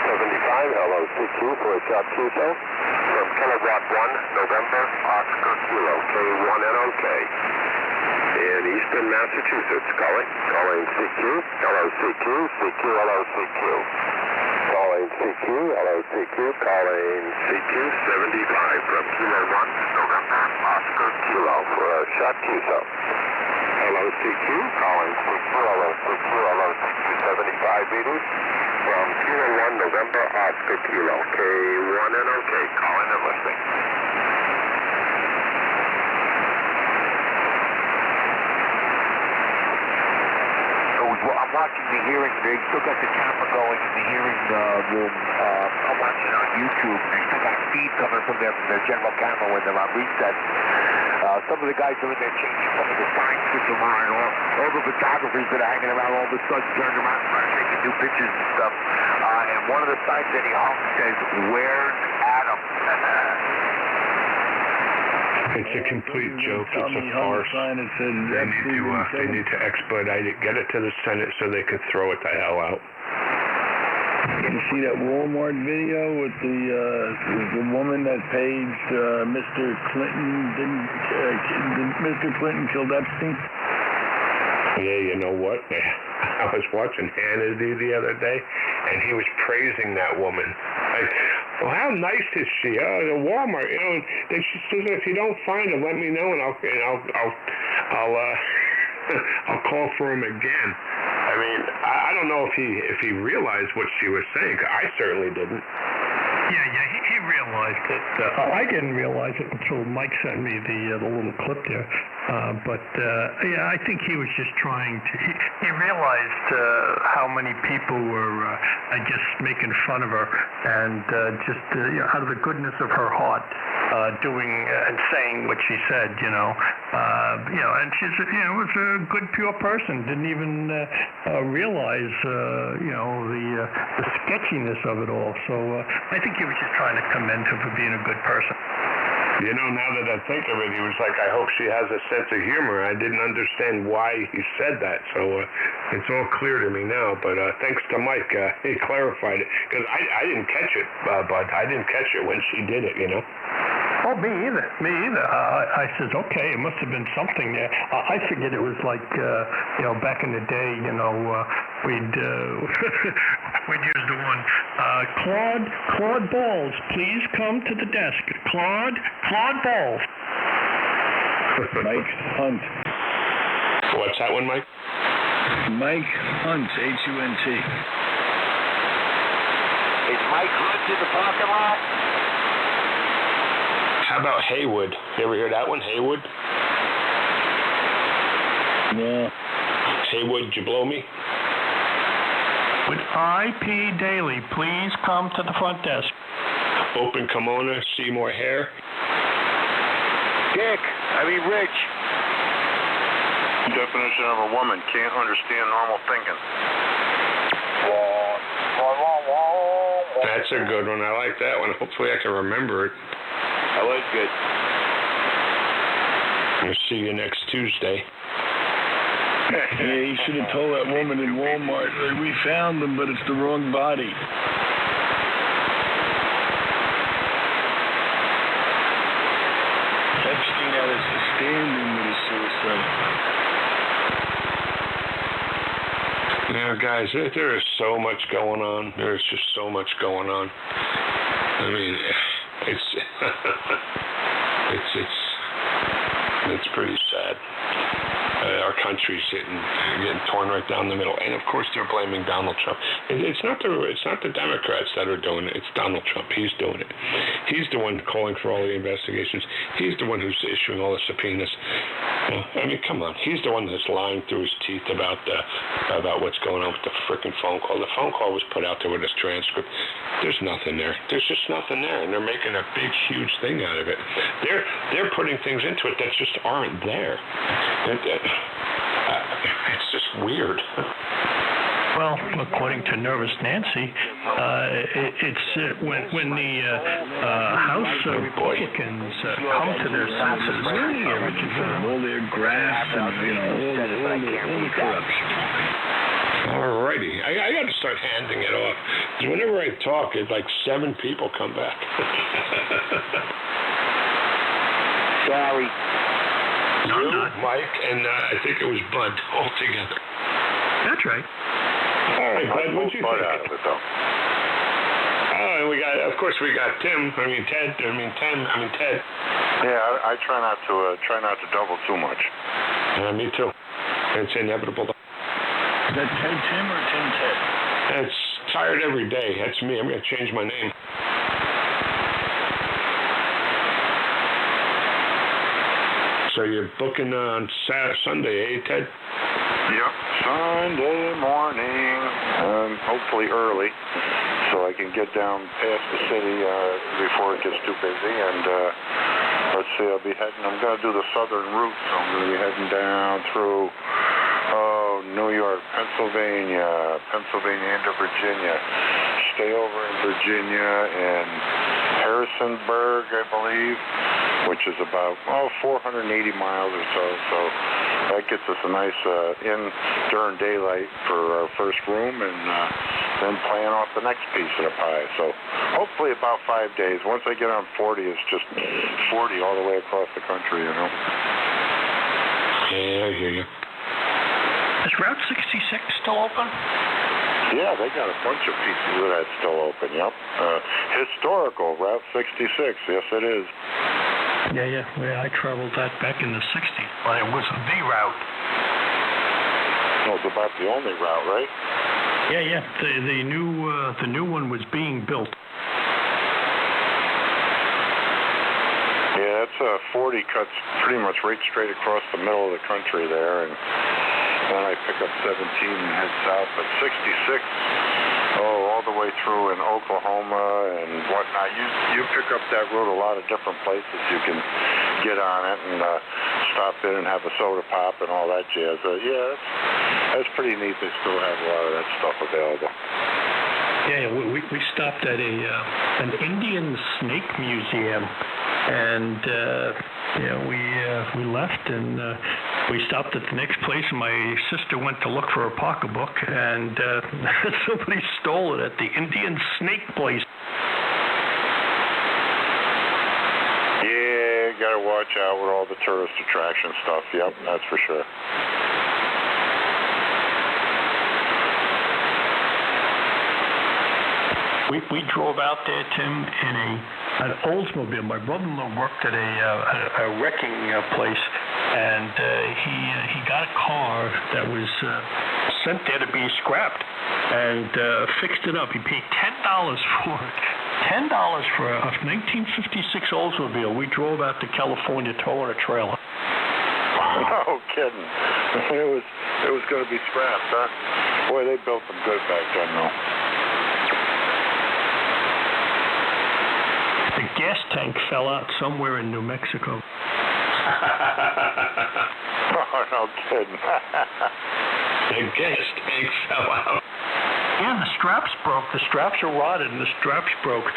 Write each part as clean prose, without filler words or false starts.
LOCQ for a shot QSO from Kilowatt 1, November, Oscar Kilo, K1NOK. In Eastern Massachusetts, calling CQ, LOCQ, CQ, LOCQ. Calling CQ, LOCQ, calling CQ 75 from Kilo 1, November, Oscar Kilo for a shot QSO. LOCQ, calling CQ, LOCQ, LOCQ 75 meters from Kilo 1, November, Oscar Kilo, K1NOK, calling and listening. I'm watching the hearing. They still got the camera going in the hearing room. I'm watching on YouTube. They still got a feed coming from their general camera when they're on reset. Some of the guys are in there changing some of the signs switch around. All the photographers that are hanging around all of a sudden turned around and started taking new pictures and stuff. And one of the signs that he hung says, "Where's Adam?" It's a complete joke. It's a farce. They need to expedite it, get it to the Senate so they can throw it the hell out. Did you see that Walmart video with the woman that paged Mr. Clinton? Did Mr. Clinton killed Epstein? Yeah, you know what? I was watching Hannity the other day, and he was praising that woman. Like, well, how nice is she? The Walmart, you know. Then she says, if you don't find her, let me know, and I'll call for him again. I mean, I don't know if he realized what she was saying. I certainly didn't. Yeah, he realized it. I didn't realize it until Mike sent me the little clip there. Yeah, I think he was just trying to. He realized how many people were just making fun of her, and just out of the goodness of her heart, doing and saying what she said. And she's was a good, pure person. Didn't even realize the sketchiness of it all. So I think he was just trying to commend her for being a good person. You know, now that I think of it, he was like, I hope she has a sense of humor. I didn't understand why he said that, so it's all clear to me now. But thanks to Mike, he clarified it. Because I didn't catch it, Bud. I didn't catch it when she did it, you know? Oh, me either. I said, okay, it must have been something there. I figured it was like, back in the day, we'd we'd use the one, Claude Balls, please come to the desk. Claude Balls. Mike Hunt. What's that one, Mike? Mike Hunt, Hunt. Is Mike Hunt in the parking lot? How about Haywood? You ever hear that one, Haywood? No. Haywood, did you blow me? With IP Daily, please come to the front desk. Open kimono, see more hair. Rich. Definition of a woman, can't understand normal thinking. That's a good one. I like that one. Hopefully I can remember it. That was good. I'll see you next Tuesday. Yeah, he should have told that woman in Walmart, we found him, but it's the wrong body. Epstein had a standing with his suicide. Now, guys, there is so much going on. There's just so much going on. I mean, it's it's pretty sad. Our country's getting torn right down the middle, and of course they're blaming Donald Trump. It's not the Democrats that are doing it. It's Donald Trump. He's doing it. He's the one calling for all the investigations. He's the one who's issuing all the subpoenas. I mean, come on. He's the one that's lying through his teeth about what's going on with the frickin' phone call. The phone call was put out there with his transcript. There's nothing there. There's just nothing there, and they're making a big, huge thing out of it. They're putting things into it that just aren't there. It's just weird. Well, according to Nervous Nancy, it's when the House Republicans come to their senses, all their graft and all the corruption. Alrighty, I got to start handing it off. 'Cause whenever I talk, it's like 7 people come back. Sorry. No, You, not. Mike, and I think it was Bud all together. That's right. All right, Bud, what'd you Bud think? out of it, though. Oh, and of course, we got Ted. Yeah, I try not to double too much. Me too. It's inevitable. Is that Ted Tim or Tim Ted? It's tired every day. That's me. I'm going to change my name. So you're booking on Sunday, eh, Ted? Yep, Sunday morning, hopefully early, so I can get down past the city before it gets too busy. And let's see, I'm going to do the southern route, so I'm going to be heading down through New York, Pennsylvania into Virginia, stay over in Virginia and Harrisonburg, I believe, which is about 480 miles or so. So that gets us a nice in during daylight for our first room, and then playing off the next piece of the pie. So hopefully about 5 days. Once I get on 40, it's just 40 all the way across the country, you know. Yeah, I hear you. Is Route 66 still open? Yeah, they got a bunch of pieces of that still open, yep. Historical, Route 66, yes it is. Yeah. I traveled that back in the 60s, but it was the route. Well, it's about the only route, right? Yeah. The new one was being built. Yeah, it's 40 cuts pretty much right straight across the middle of the country there, and then I pick up 17 and head south, but 66, all the way through in Oklahoma and whatnot. You pick up that road a lot of different places. You can get on it and stop in and have a soda pop and all that jazz. Yeah, that's pretty neat. They still have a lot of that stuff available. Yeah, we stopped at an Indian snake museum, and we left and we stopped at the next place. And my sister went to look for a pocketbook, and somebody stole it at the Indian snake place. Yeah, gotta watch out with all the tourist attraction stuff. Yep, that's for sure. We drove out there, Tim, in an Oldsmobile. My brother-in-law worked at a wrecking place, and he got a car that was sent there to be scrapped, and fixed it up. He paid $10 for it. $10 for a 1956 Oldsmobile. We drove out to California towing a trailer. No kidding. It was going to be scrapped, huh? Boy, they built them good back then, though. The gas tank fell out somewhere in New Mexico. Oh, no kidding. The gas tank fell out. Yeah, the straps broke. The straps are rotted, and the straps broke.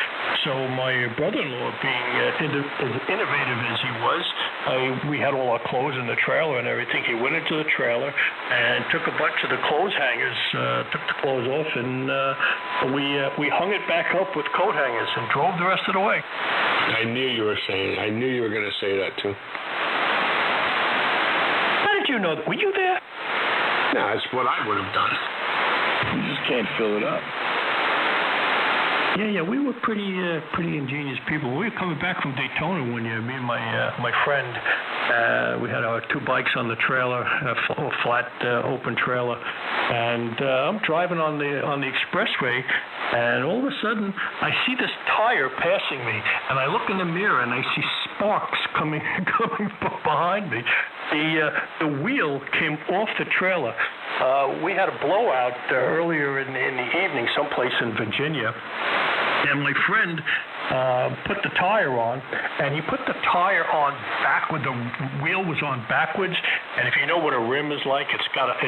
So my brother-in-law, being as innovative as he was, we had all our clothes in the trailer and everything. He went into the trailer and took a bunch of the clothes hangers, took the clothes off, and we hung it back up with coat hangers and drove the rest of the way. I knew you were going to say that too. How did you know that? Were you there? No, that's what I would have done. You just can't fill it up. Yeah, we were pretty ingenious people. We were coming back from Daytona one year, me and my friend. We had our 2 bikes on the trailer, a flat open trailer, and I'm driving on the expressway, and all of a sudden I see this tire passing me, and I look in the mirror and I see sparks coming behind me. The wheel came off the trailer. We had a blowout earlier in the evening, someplace in Virginia. And my friend put the tire on, and he put the tire on backward. The wheel was on backwards, and if you know what a rim is like, it's got an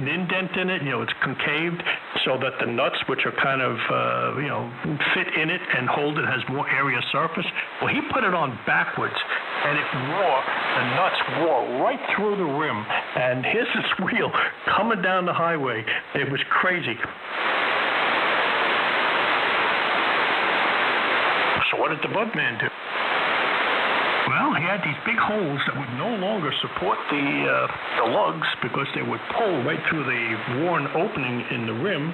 indent in it. You know, it's concaved, so that the nuts, which are kind of fit in it and hold it, has more area surface. Well, he put it on backwards, and it wore. The nuts wore right through the rim, and here's this wheel coming down the highway. It was crazy. So what did the Budman do? Well, he had these big holes that would no longer support the lugs because they would pull right through the worn opening in the rim.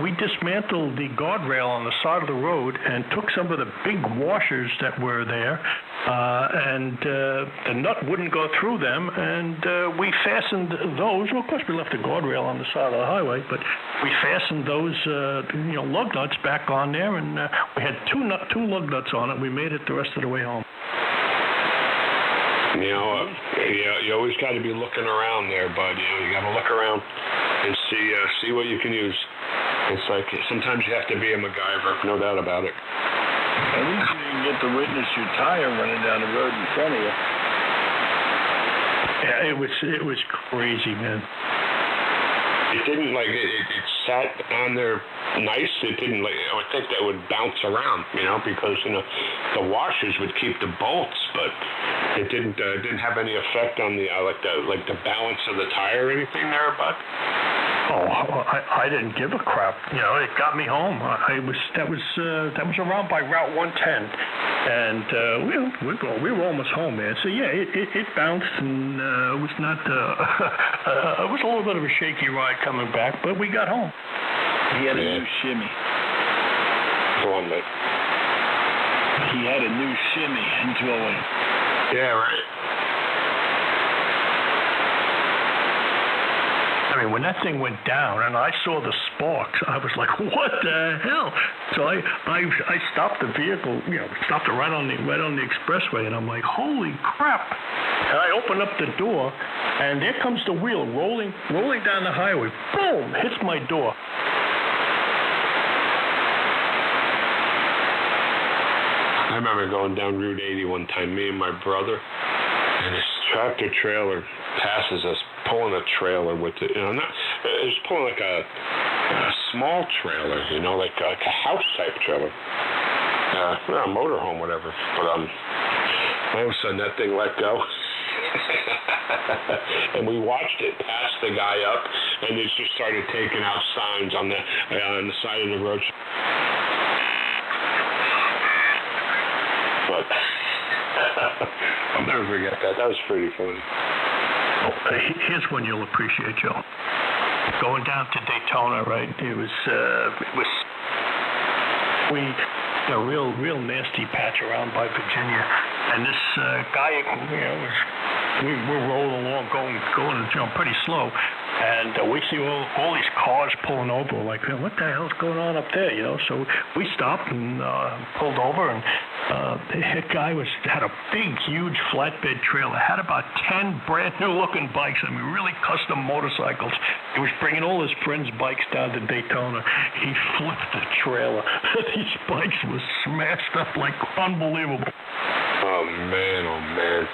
We dismantled the guardrail on the side of the road and took some of the big washers that were there, and the nut wouldn't go through them, and we fastened those. Well, of course, we left the guardrail on the side of the highway, but we fastened those lug nuts back on there, and we had two lug nuts on it. We made it the rest of the way home. You always got to be looking around there, bud. You got to look around and see what you can use. It's like sometimes you have to be a MacGyver, no doubt about it. At least you didn't get to witness your tire running down the road in front of you. Yeah, it was crazy, man. It didn't it sat on there nice. It didn't I would think that would bounce around, because the washers would keep the bolts, but it didn't have any effect on the the balance of the tire or anything there, bud. Oh, I didn't give a crap. It got me home. That was around by Route 110, and we were almost home, man. So yeah, it bounced, and it was not. It was a little bit of a shaky ride coming back, but we got home. He had a new shimmy. Go on, mate. He had a new shimmy into a way. Yeah, right. I mean, when that thing went down and I saw the sparks, I was like, "What the hell?" So I stopped the vehicle, stopped it right on the expressway, and I'm like, "Holy crap!" And I opened up the door, and there comes the wheel rolling down the highway. Boom! Hits my door. I remember going down Route 80 one time, me and my brother, and this tractor trailer passes us, pulling a trailer with it. It was pulling like a small trailer, like a house type trailer, a motorhome, whatever. But all of a sudden that thing let go, and we watched it pass the guy up, and it just started taking out signs on the side of the road. But I'll never forget that. That was pretty funny. Here's one you'll appreciate, Joe. Going down to Daytona, right? It was real nasty patch around by Virginia, and this guy, we were rolling along, going pretty slow, and we see all these cars pulling over. Like, what the hell's going on up there? So we stopped and pulled over, and the guy had a big, huge flatbed trailer. Had about 10 brand new looking bikes. I mean, really custom motorcycles. He was bringing all his friends' bikes down to Daytona. He flipped the trailer. These bikes were smashed up like unbelievable. Oh man.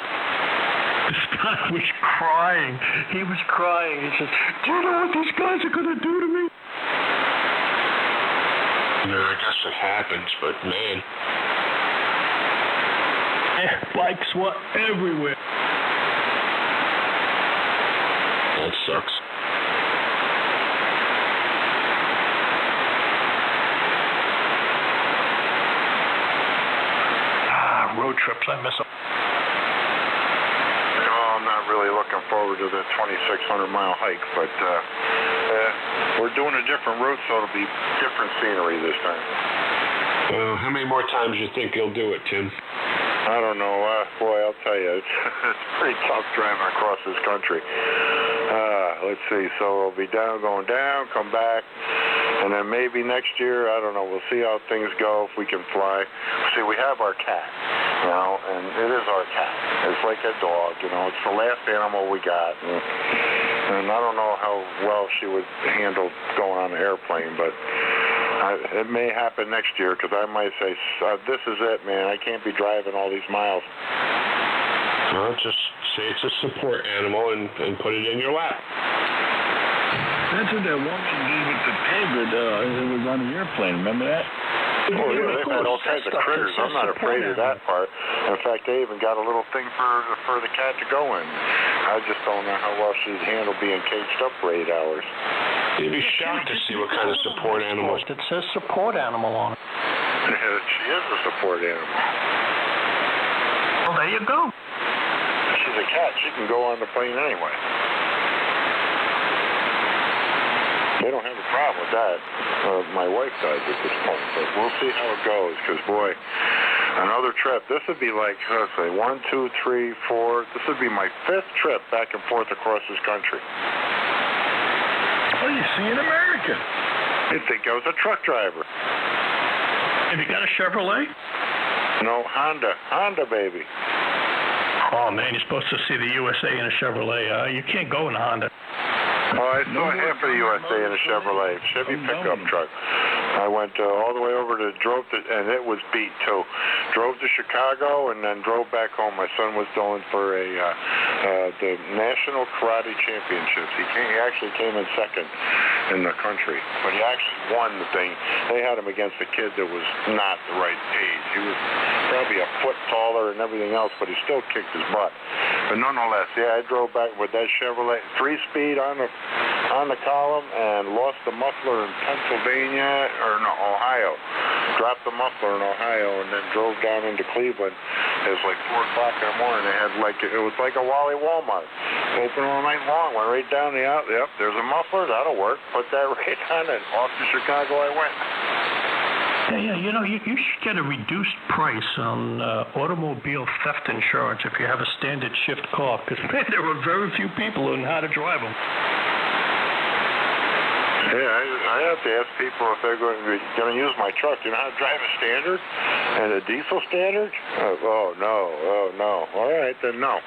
This guy was crying. He was crying. He said, "Do you know what these guys are going to do to me?" I guess it happens, but man. Bikes were everywhere. That sucks. Road trips, I miss them. I'm not really looking forward to the 2,600-mile hike, but we're doing a different route, so it'll be different scenery this time. How many more times do you think you'll do it, Tim? I don't know. Boy, I'll tell you, it's pretty tough driving across this country. Let's see. So we'll be going down, come back, and then maybe next year, I don't know. We'll see how things go, if we can fly. See, we have our cat, and it is our cat. It's like a dog, it's the last animal we got. And And I don't know how well she would handle going on an airplane, but it may happen next year because I might say, this is it, man. I can't be driving all these miles. Well, just say it's a support animal and put it in your lap. That's what that woman did with the pig that was on the airplane. Remember that? Oh, yeah, they've had all kinds of critters. I'm not afraid of that part. In fact, they even got a little thing for the cat to go in. I just don't know how well she'd handle being caged up for 8 hours. You'd be shocked to see what kind of support animals. It says support animal on it. She is a support animal. Well, there you go. She's a cat. She can go on the plane anyway. They don't have a problem with that. My wife does at this point, but we'll see how it goes. Because boy, another trip. This would be like, let's say, 1, 2, 3, 4. This would be my 5th trip back and forth across this country. Oh, you see in America. You'd think I was a truck driver. Have you got a Chevrolet? No, Honda, baby. Oh, man, you're supposed to see the USA in a Chevrolet. You can't go in a Honda. Oh, I saw half of the USA in a Chevrolet, Chevy pickup truck. I went all the way over and it was beat too. Drove to Chicago and then drove back home. My son was going for the National Karate Championships. He actually came in second in the country, but he actually won the thing. They had him against a kid that was not the right age. He was probably a foot taller and everything else, but he still kicked his butt. But nonetheless, yeah, I drove back with that Chevrolet 3-speed on the column and lost the muffler in Ohio. Dropped the muffler in Ohio and then drove down into Cleveland. It was like 4 o'clock in the morning. They had it was like a Wally Walmart. Open all night long. Went right down the out. Yep, there's a muffler. That'll work. Put that right on it. Off to Chicago I went. Yeah, you know, you should get a reduced price on automobile theft insurance if you have a standard shift car, because there are very few people who know how to drive them. Yeah, I have to ask people if they're going to use my truck. Do you know how to drive a standard and a diesel standard? Oh, no. All right, then no.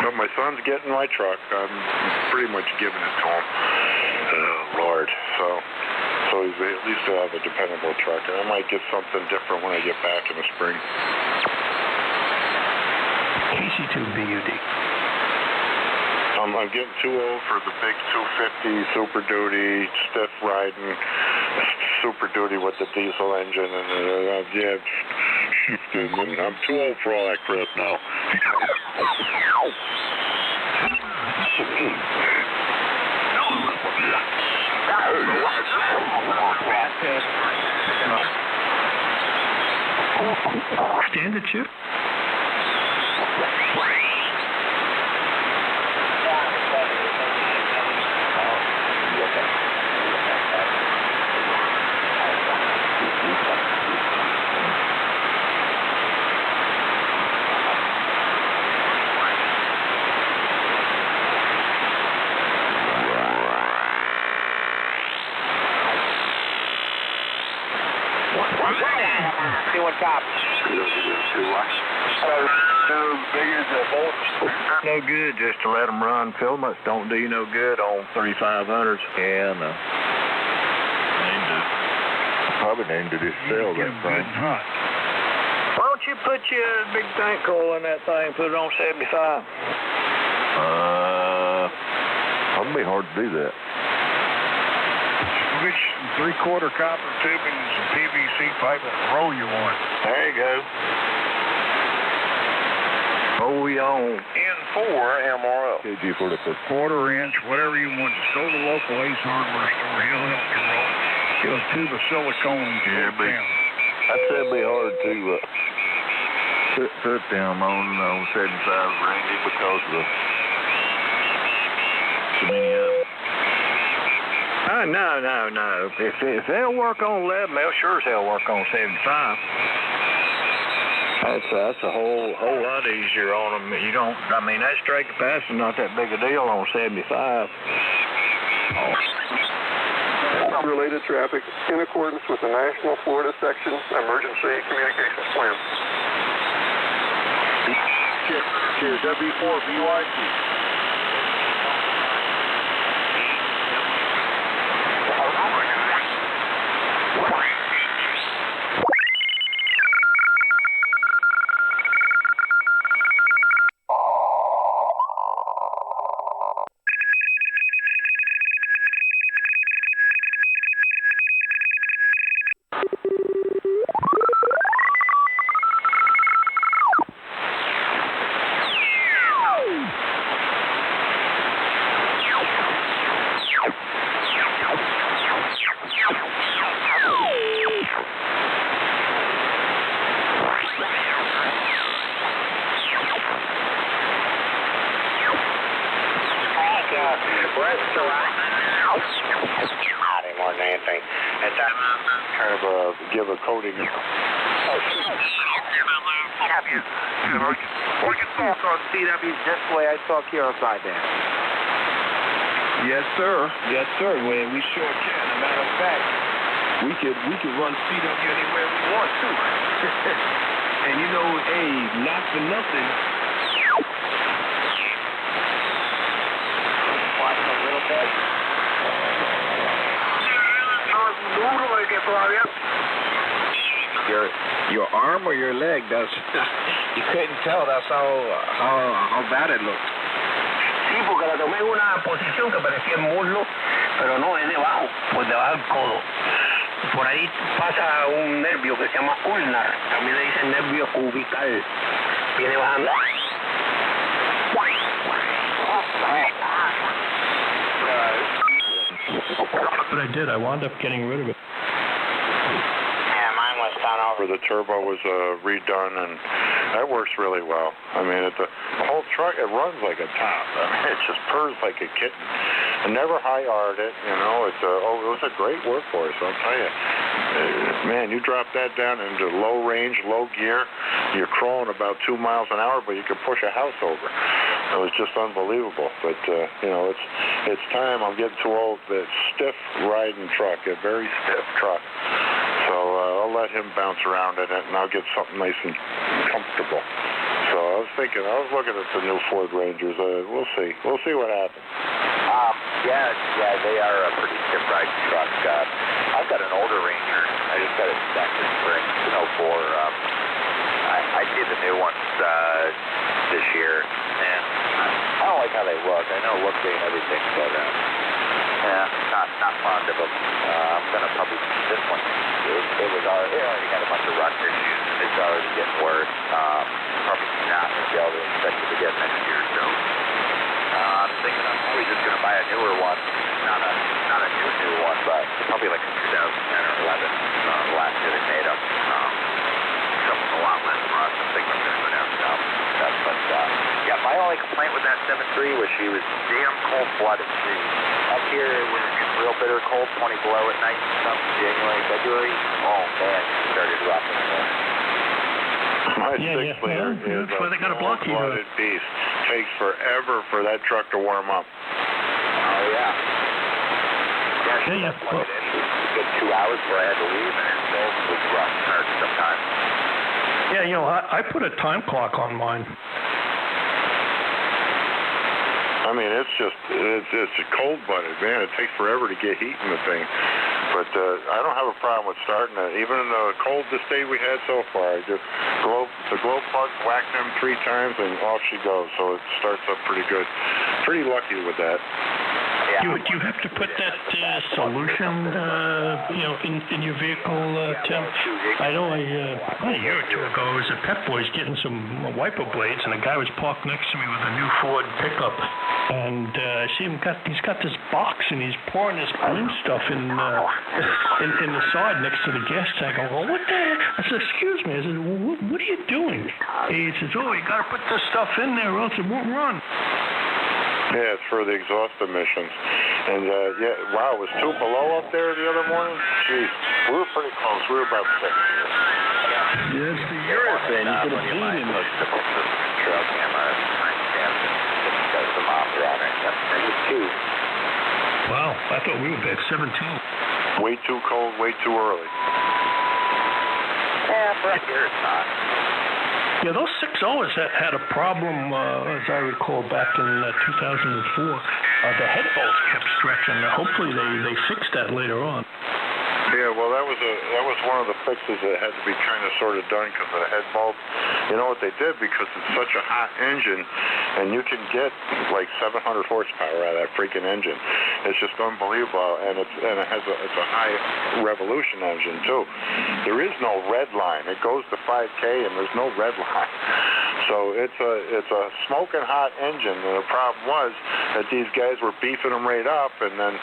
But my son's getting my truck. I'm pretty much giving it to him. Lord. So he's at least to have a dependable truck. And I might get something different when I get back in the spring. KC2BUD. I'm getting too old for the big 250 Super Duty, stiff riding, Super Duty with the diesel engine, and shifting. I'm too old for all that crap now. Standard shift? See what cops. No good just to let them run. Filaments don't do you no good on 3500s. Yeah, no. Probably named to just sell that thing. Why don't you put your big tank coil in that thing and put it on 75? Probably be hard to do that. Which 3/4 copper tubing and some PVC pipe and roll you one. There you go. Oh, we on N4 MRO. KG for the 1/4 inch, whatever you want. Just go to the local Ace Hardware store. He'll help you roll. Get a tube of silicone. Yeah, but I'd say it'd be hard to put them on 75 Randy because of the many of them. No. If they'll work on 11, they'll sure as hell work on 75. That's a whole lot easier on them. You don't. I mean, that straight capacity not that big a deal on 75. Related traffic in accordance with the National Florida Section Emergency Communications Plan. Cheers. W4 BYT. More than anything. At that moment, kind of give a coding. We can talk on CW just the way I talk here on Sideband. Yes, sir. Yes, sir. We sure can. As a matter of fact, we could run CW anywhere we want to. And you know, hey, not for nothing. Watch a little bit. Your arm or your leg? That's you couldn't tell. That's how bad it looked. Sí, porque la tomé en una posición que parecía el muslo, pero no, es debajo, por debajo del codo. Por ahí pasa un nervio que se llama ulnar, también le dicen nervio cubical. Viene bajando. But I did. I wound up getting rid of it. Yeah, mine was done over. The turbo was redone, and that works really well. I mean, the whole truck, it runs like a top. I mean, it just purrs like a kitten. I never high-R'd it, you know. It was a great workhorse, I'll tell you. Man, you drop that down into low range, low gear, you're crawling about 2 miles an hour, but you can push a house over. It was just unbelievable. But, you know, it's time. I'm getting too old. It's stiff riding truck, a very stiff truck. So I'll let him bounce around in it, and I'll get something nice and comfortable. So I was looking at the new Ford Rangers. We'll see. We'll see what happens. Yeah, they are a pretty stiff riding truck. I've got an older Ranger. I just got it back this spring, 04. I did the new ones this year, and I don't like how they look. I know look ain't everything, but yeah, not fond of them. I'm gonna probably this one. It already got a bunch of rust issues. It's already getting worse. Probably not gonna be able to expect it again next year. So I'm thinking I'm probably just gonna buy a newer one, not a new one, but probably like a 2010 or 11. The last year they made them. Something a lot less rust. I think I'm gonna go down south. But yeah, my only complaint with that 7.3 was she was damn cold-blooded. Up here it was real bitter cold, 20 below at night, January, February. Oh man, she started rocking again. My 6-liter is a cold-blooded beast. Takes forever for that truck to warm up. Oh yeah. Yeah, she plugged in. It was a good 2 hours before I had to leave, and it still was rough hard sometimes. Yeah, you know, I put a time clock on mine. I mean, it's cold-blooded, man. It takes forever to get heat in the thing. But I don't have a problem with starting it. Even in the coldest day we had so far, I just the glow plug, whack them 3 times, and off she goes. So it starts up pretty good. Pretty lucky with that. Do you have to put that solution, in your vehicle, Tim? I know about a year or two ago, I was at Pep Boys getting some wiper blades, and a guy was parked next to me with a new Ford pickup, and I see him he's got this box, and he's pouring this green stuff in the side next to the gas tank. I go, what the heck? I said, excuse me. I said, what are you doing? He says, you got to put this stuff in there, or else it won't run. Yeah, it's for the exhaust emissions. And, wow, it was 2 below up there the other morning? Jeez, we were pretty close. We were about 6. Yeah, it's the urethane. You could have bleed in it. Trail camera, got some monitor on it. That's 2. Wow, I thought we were back 17. Way too cold, way too early. Yeah, for up here it's not. Yeah, those 6.0s had a problem, as I recall, back in 2004. The head bolts kept stretching. Hopefully they fixed that later on. Yeah, well, that was one of the fixes that had to be kind of sort of done because of the head bolt. You know what they did? Because it's such a hot engine, and you can get like 700 horsepower out of that freaking engine. It's just unbelievable, and it's a high revolution engine too. There is no red line. It goes to 5K, and there's no red line. So it's a smoking hot engine, and the problem was that these guys were beefing them right up, and then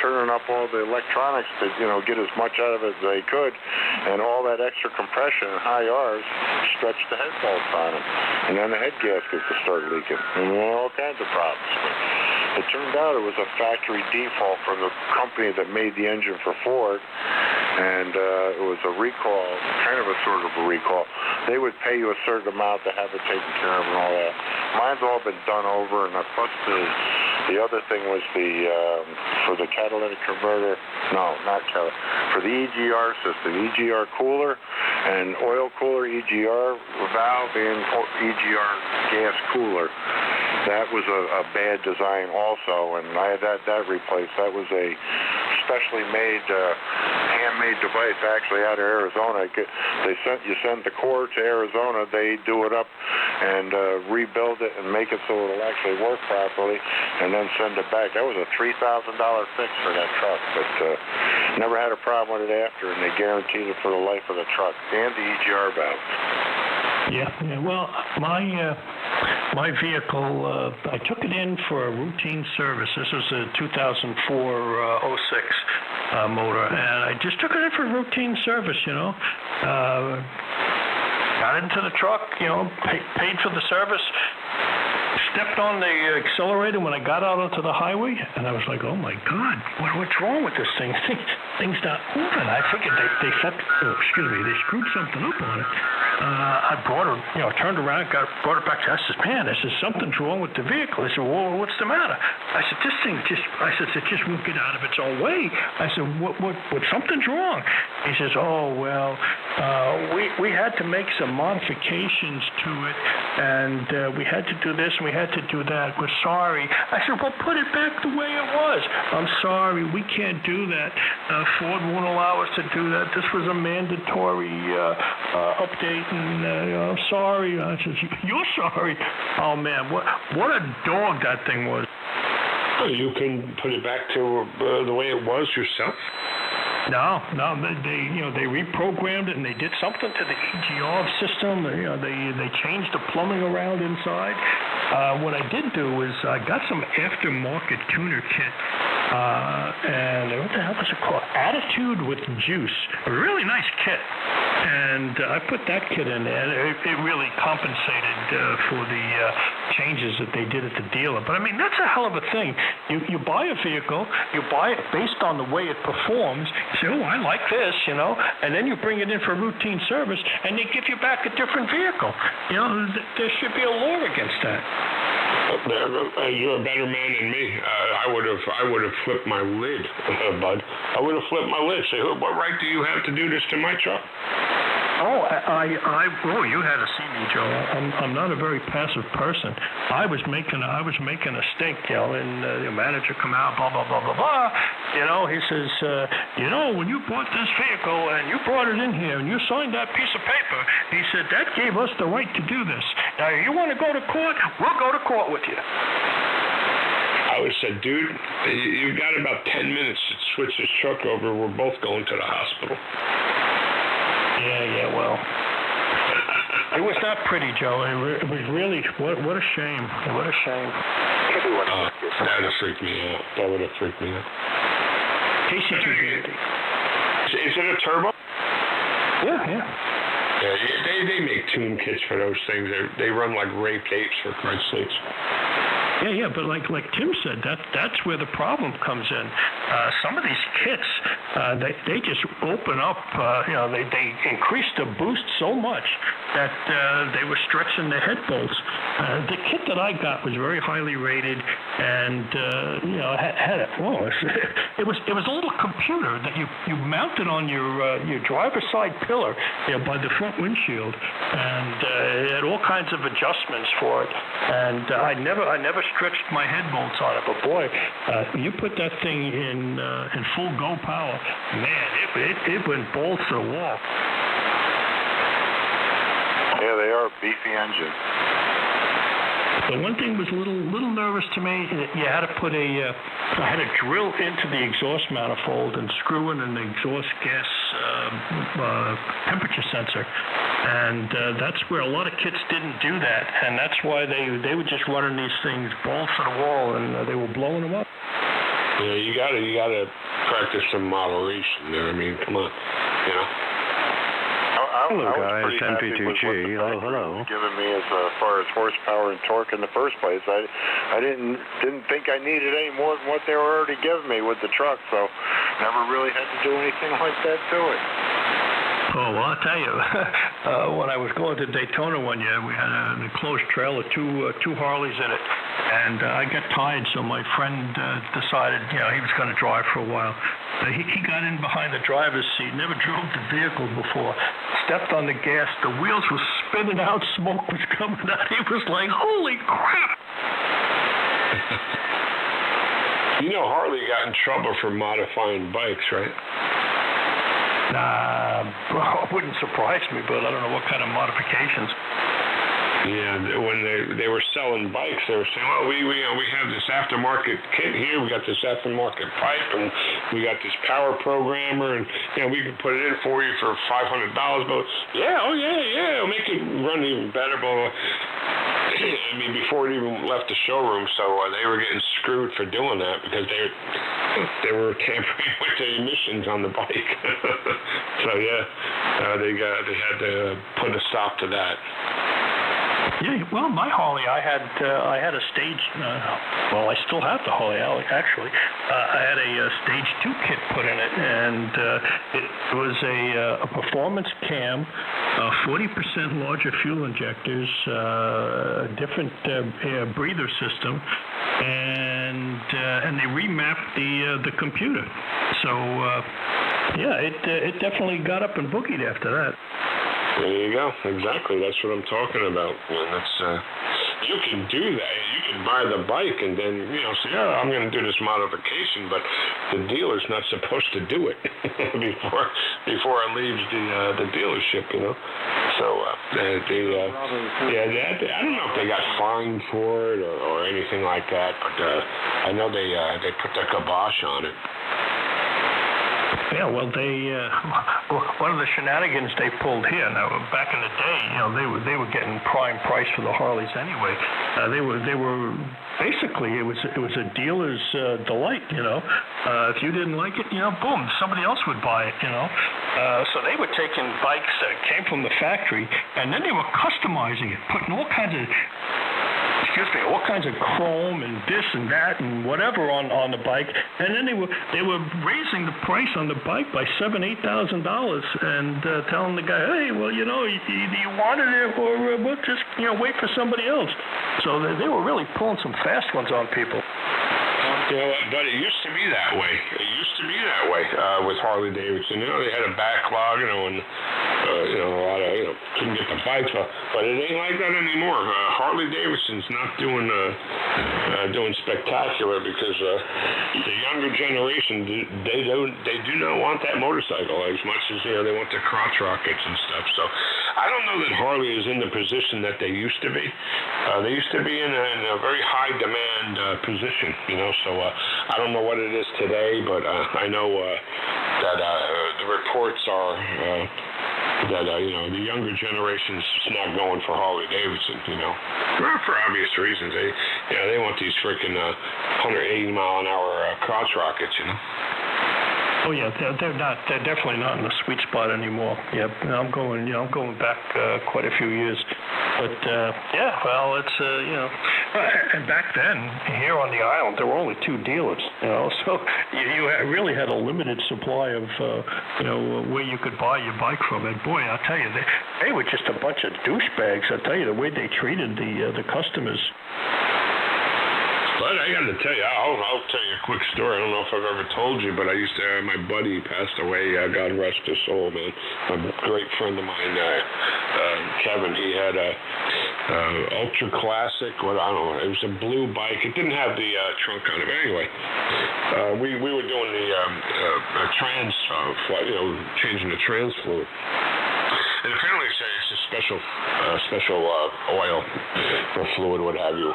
turning up all the electronics to get as much out of it as they could, and all that extra compression and high R's stretched the head bolts on them, and then the head gaskets would start leaking, and all kinds of problems. But it turned out it was a factory default from the company that made the engine for Ford, and it was a recall, kind of a sort of a recall. They would pay you a certain amount to have it taken care of and all that. Mine's all been done over, and plus the other thing was for the catalytic converter, no, not catalytic, for the EGR system, EGR cooler and oil cooler, EGR valve and EGR gas cooler. That was a bad design also, and I had that replaced. That was a specially made, handmade device actually out of Arizona. You send the core to Arizona, they do it up and rebuild it and make it so it'll actually work properly, and then send it back. That was a $3,000 fix for that truck, but never had a problem with it after, and they guaranteed it for the life of the truck and the EGR valve. Yeah. Well, my vehicle, I took it in for a routine service. This was a 2004 06 motor, and I just took it in for routine service. Got into the truck, paid for the service. Stepped on the accelerator when I got out onto the highway, and I was like, "Oh my God, what's wrong with this thing? Thing's not moving." I figured they screwed something up on it. I brought it, turned around, brought it back to. I said, "Man, something's wrong with the vehicle." I said, "Well, what's the matter?" I said, "This thing it just won't get out of its own way." I said, "What? Something's wrong." He says, "Oh well, we had to make some modifications to it, and we had to do this and we had to do that. We're sorry." I said, "Well, put it back the way it was." "I'm sorry, we can't do that. Ford won't allow us to do that. This was a mandatory update, and I'm sorry." I said, "You're sorry?" Oh man, what a dog that thing was. You can put it back to the way it was yourself? No, they reprogrammed it and they did something to the EGR system. They changed the plumbing around inside. What I did do was I got some aftermarket tuner kit, and what the hell was it called? Attitude with Juice, a really nice kit. And I put that kit in there. It really compensated for the changes that they did at the dealer. But I mean, that's a hell of a thing. You buy a vehicle, you buy it based on the way it performs. You say, "Oh, I like this," and then you bring it in for routine service, and they give you back a different vehicle. There should be a law against that. You're a better man than me. I would have flipped my lid, bud. I would have flipped my lid. Say, "What right do you have to do this to my truck?" Oh, you had to see me, Joe. I'm not a very passive person. I was making a stink, and the manager come out, blah blah blah blah blah. He says, when you bought this vehicle and you brought it in here and you signed that piece of paper, he said that gave us the right to do this. Now, you want to go to court? We'll go to court with you. I would say, "Dude, you got about 10 minutes to switch this truck over. We're both going to the hospital." Yeah, well, it was not pretty, Joe. It was really, what a shame. What a shame. That would have freaked me out. That would have freaked me out. KC280. Is it a turbo? Yeah. Yeah, they make tune kits for those things. They run like Ray Capes, for Christ's sakes. Yeah, but like Tim said, that's where the problem comes in. Some of these kits, they just open up. They increase the boost so much that they were stretching the head bolts. The kit that I got was very highly rated, and had it was a little computer that you mounted on your driver's side pillar, by the front windshield, and it had all kinds of adjustments for it. And I never stretched my head bolts on it, but boy, you put that thing in full go power, man, it went balls to the wall. Yeah, they are beefy engines. The one thing was a little nervous to me. You had to put I had to drill into the exhaust manifold and screw in an exhaust gas temperature sensor, and that's where a lot of kits didn't do that, and that's why they were just running these things balls to the wall, and they were blowing them up. Yeah, you gotta practice some moderation there. I mean, come on, Hello, I was guys. pretty happy with what the Hello. factory was giving me as far as horsepower and torque in the first place. I didn't think I needed any more than what they were already giving me with the truck, so never really had to do anything like that to it. Oh, well, I'll tell you, when I was going to Daytona one year, we had an enclosed trailer, two Harleys in it, and I got tired, so my friend decided, he was going to drive for a while. He got in behind the driver's seat, never drove the vehicle before, stepped on the gas, the wheels were spinning out, smoke was coming out. He was like, holy crap! Harley got in trouble for modifying bikes, right? It wouldn't surprise me, but I don't know what kind of modifications. Yeah, when they were selling bikes, they were saying, well, we have this aftermarket kit here, we got this aftermarket pipe, and we got this power programmer, and we can put it in for you for $500. But it'll make it run even better. But I mean, before it even left the showroom, so they were getting screwed for doing that because they were tampering with the emissions on the bike. So they had to put a stop to that. Yeah, well, my Harley, I had a stage. I still have the Harley, actually. I had a stage 2 kit put in it, and it was a performance cam, 40% larger fuel injectors, a different breather system, and they remapped the computer. So it definitely got up and boogied after that. There you go. Exactly. That's what I'm talking about. And it's you can do that. You can buy the bike and then say, I'm going to do this modification, but the dealer's not supposed to do it before it leaves the dealership. So I don't know if they got fined for it or anything like that, but I know they put the kibosh on it. Yeah, well, one of the shenanigans they pulled here. Now, back in the day, they were getting prime price for the Harleys anyway. They were basically it was a dealer's delight. If you didn't like it, boom, somebody else would buy it. So they were taking bikes that came from the factory, and then they were customizing it, putting all kinds of chrome and this and that and whatever on the bike, and then they were raising the price on the bike by $7,000-8,000 and telling the guy, hey, well, either you wanted it or we'll just wait for somebody else. So they were really pulling some fast ones on people. But it used to be that way. With Harley Davidson. They had a backlog, and a lot of couldn't get the bikes, but it ain't like that anymore. Harley Davidson's not doing spectacular because the younger generation they do not want that motorcycle as much as they want the crotch rockets and stuff. So I don't know that Harley is in the position that they used to be. They used to be in a very high demand position, So I don't know what it is today, but I know that the reports are that the younger generation's not going for Harley Davidson, for obvious reasons. They want these freaking 180 mile an hour crotch rockets, Oh yeah, they're not. They're definitely not in the sweet spot anymore. Yeah, I'm going. I'm going back quite a few years. But yeah, well, it's and back then here on the island there were only 2 dealers. So you really had a limited supply of where you could buy your bike from. And boy, I'll tell you, they were just a bunch of douchebags. I'll tell you the way they treated the customers. But I got to tell you, I'll tell you a quick story. I don't know if I've ever told you, but I used to have my buddy passed away. God rest his soul, man. A great friend of mine, Kevin. He had a ultra classic. I don't know. It was a blue bike. It didn't have the trunk on it. But anyway, we were doing the trans, changing the trans fluid. And apparently it's a special oil or fluid, what have you.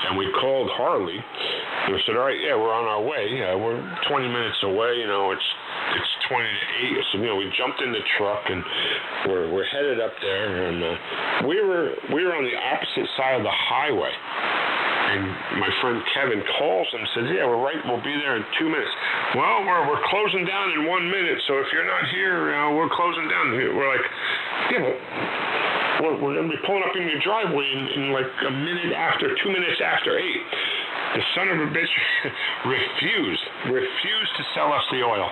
And we called Harley, and we said, all right, yeah, we're on our way. We're 20 minutes away. It's 20 to 8. So, we jumped in the truck, and we're headed up there. And we were on the opposite side of the highway. And my friend Kevin calls and says, yeah, we'll be there in 2 minutes. Well, we're closing down in 1 minute, so if you're not here, we're closing down. We're like, yeah, we're going to be pulling up in your driveway in like 2 minutes after 8. The son of a bitch refused to sell us the oil,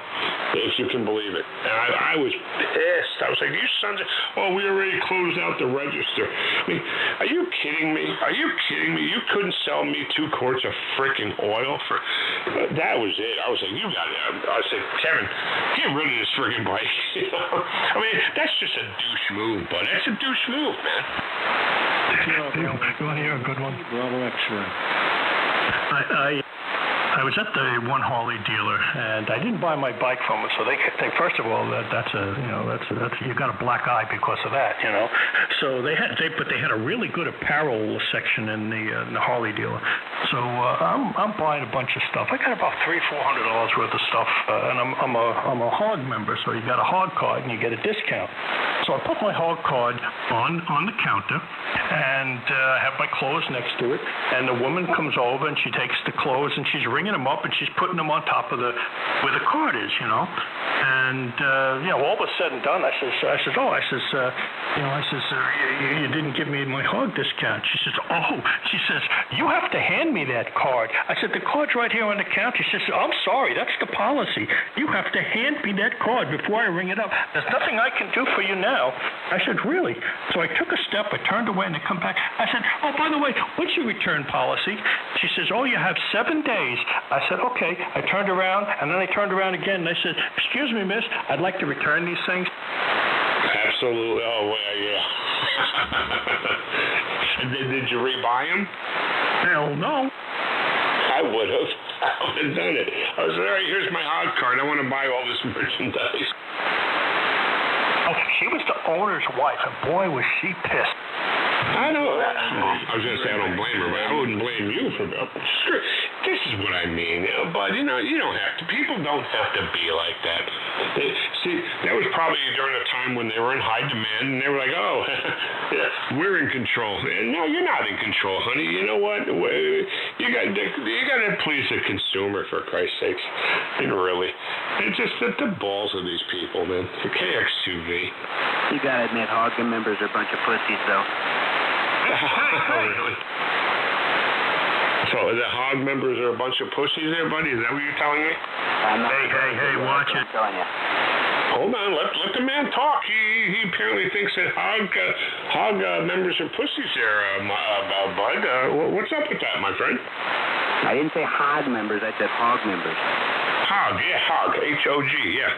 if you can believe it. And I was pissed. I was like, you sons of... Oh, we already closed out the register. I mean, are you kidding me? You couldn't sell me 2 quarts of freaking oil for... that was it. I was like, you got it. I said, Kevin, get rid of this freaking bike. I mean, that's just a douche move, bud. That's a douche move, man. You want to hear a good one? Bravo X-ray. I was at the one Harley dealer, and I didn't buy my bike from it. So they first of all, that's you got a black eye because of that, So they had a really good apparel section in the Harley dealer. So I'm buying a bunch of stuff. I got about $300-400 worth of stuff, and I'm a hog member. So you got a hog card and you get a discount. So I put my hog card on the counter and have my clothes next to it. And the woman comes over and she takes the clothes and she's ringing them up and she's putting them on top of where the card is, And all was said and done. I says, you didn't give me my hog discount. She says, you have to hand me that card. I said, the card's right here on the counter. She says, I'm sorry, that's the policy. You have to hand me that card before I ring it up. There's nothing I can do for you now. I said, really? So I took a step, I turned away, and I come back. I said, oh, by the way, what's your return policy? She says, oh, you have 7 days. I said, okay. I turned around, and then I turned around again, and I said, excuse me, miss, I'd like to return these things. Absolutely. Oh, well, yeah. Did you rebuy them? Hell no. I would have done it. I was all right, here's my hog card. I want to buy all this merchandise. Oh, she was the owner's wife, and boy, was she pissed. I know. I was going to say I don't blame her, but I wouldn't blame you for sure. This is what I mean. But, you don't have to. People don't have to be like that. See, that was probably during a time when they were in high demand, and they were like, oh, we're in control. And no, you're not in control, honey. You know what? You got to please the consumer, for Christ's sakes. Really. It's just the balls of these people, man. The KXUV. You got to admit, Hoggen members are a bunch of pussies, though. Oh, really? So the hog members are a bunch of pussies there, buddy? Is that what you're telling me? Hey, watch it. Hold on, let the man talk. He apparently thinks that hog members are pussies there, Bud. What's up with that, my friend? I didn't say hog members, I said hog members. Hog, yeah, hog, H-O-G, yeah.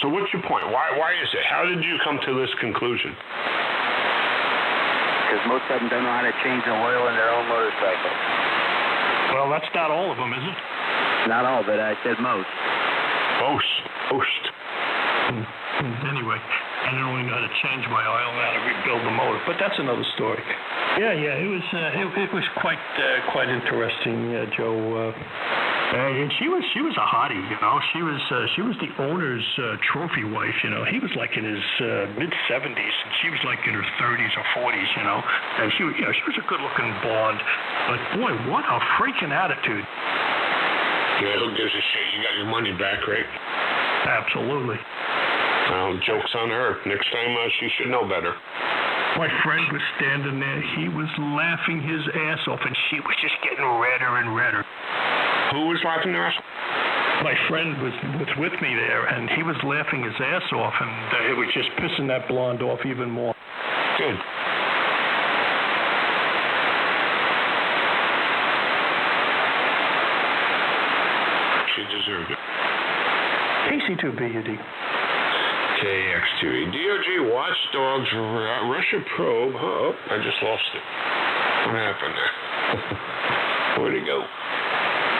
So what's your point? Why is it? How did you come to this conclusion? Because most of them don't know how to change the oil in their own motorcycle. Well, that's not all of them, is it? Not all, but I said most. Most. Anyway, I don't only know how to change my oil and how to rebuild the motor, but that's another story. Yeah, it was quite interesting, Joe. And she was a hottie, She was the owner's trophy wife, He was like in his mid-70s, and she was like in her 30s or 40s, And she was a good-looking blonde, but boy, what a freaking attitude. Yeah, who gives a shit? You got your money back, right? Absolutely. Well, joke's on her. Next time she should know better. My friend was standing there. He was laughing his ass off, and she was just getting redder and redder. Who was laughing their ass? My friend was with me there, and he was laughing his ass off, and it was just pissing that blonde off even more. Good. She deserved it. KC2BUD. KX2E. DOJ watchdogs Russia probe. Oh, I just lost it. What happened there? Where'd it go?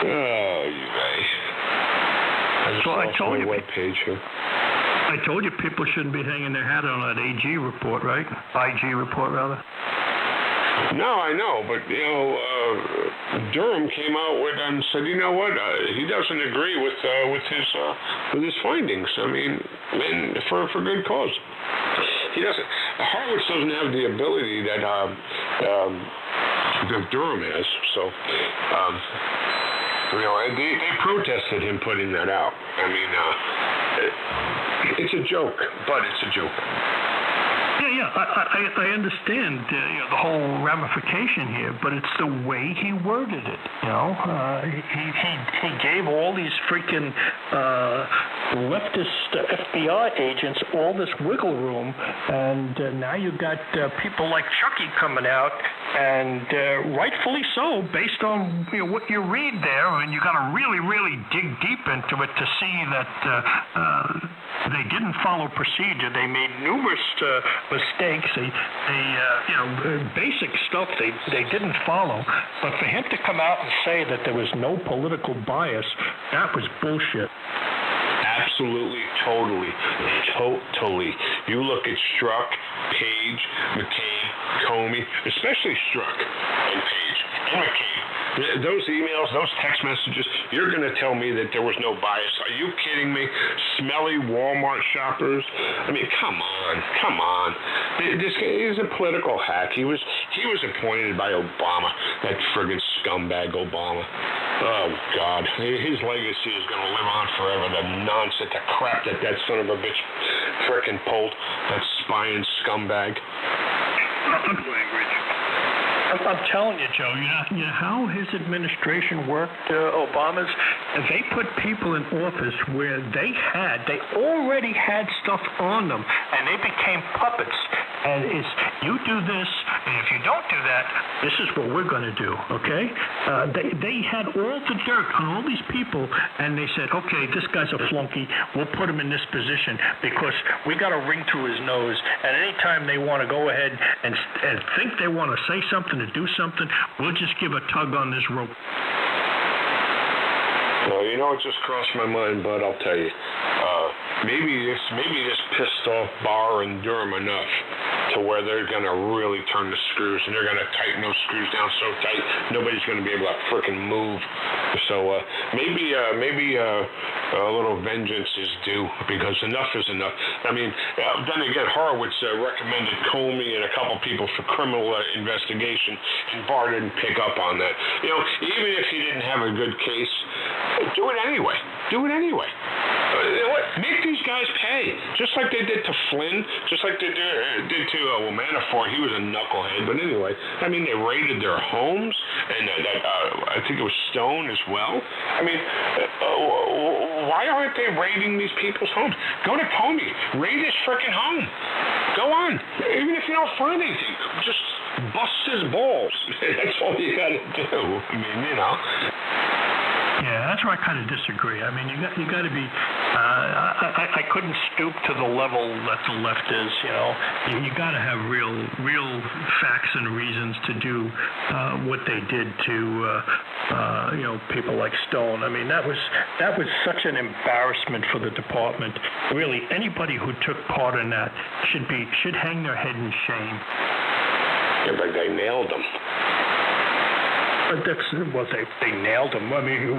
Oh, you guys. I told you. Webpage here. I told you people shouldn't be hanging their hat on that AG report, right? IG report, rather. No, I know, but Durham came out with and said, you know what, he doesn't agree with his findings. I mean, and for good cause. He doesn't. Horowitz doesn't have the ability that Durham has. So, they protested him putting that out. I mean, it's a joke, but it's a joke. Yeah, I understand the whole ramification here, but it's the way he worded it. He gave all these freaking leftist FBI agents all this wiggle room, and now you got people like Chucky coming out, and rightfully so, based on what you read there. I mean, you got to really, really dig deep into it to see that they didn't follow procedure. They made numerous mistakes. They basic stuff they didn't follow. But for him to come out and say that there was no political bias, that was bullshit. Absolutely, totally. You look at Strzok, Page, McCain, Comey, especially Strzok and Page and McCain. Those emails, those text messages, you're going to tell me that there was no bias. Are you kidding me? Smelly Walmart shoppers. I mean, come on. This guy is a political hack. He was appointed by Obama, that friggin' scumbag Obama. Oh, God. His legacy is going to live on forever. The nonsense, the crap that son of a bitch frickin' pulled, that spying scumbag. I'm telling you, Joe, you know how his administration worked, Obama's? They put people in office where they already had stuff on them, and they became puppets. And it's, you do this, and if you don't do that, this is what we're going to do, okay? They had all the dirt on all these people, and they said, okay, this guy's a flunky. We'll put him in this position because we got a ring through his nose, and anytime they want to go ahead and think they want to say something, to do something, we'll just give a tug on this rope. Well, it just crossed my mind, but I'll tell you, maybe this pissed off Barr and Durham enough to where they're going to really turn the screws, and they're going to tighten those screws down so tight nobody's going to be able to frickin' move. So maybe a little vengeance is due, because enough is enough. I mean, then again, Horowitz recommended Comey and a couple people for criminal investigation, and Barr didn't pick up on that. Even if he didn't have a good case, do it anyway. What? Make these guys pay, just like they did to Flynn, just like they did to Manafort. He was a knucklehead, but anyway, I mean, they raided their homes, and I think it was Stone as well. I mean, why aren't they raiding these people's homes? Go to Comey, raid his frickin' home. Go on, even if you don't find anything, just bust his balls. That's all you got to do. I mean, Yeah, that's where I kind of disagree. I mean, you got to be. I couldn't stoop to the level that the left is. You got to have real facts and reasons to do what they did to people like Stone. I mean, that was such an embarrassment for the department. Really, anybody who took part in that should hang their head in shame. Yeah, but they nailed them. They nailed him. I mean,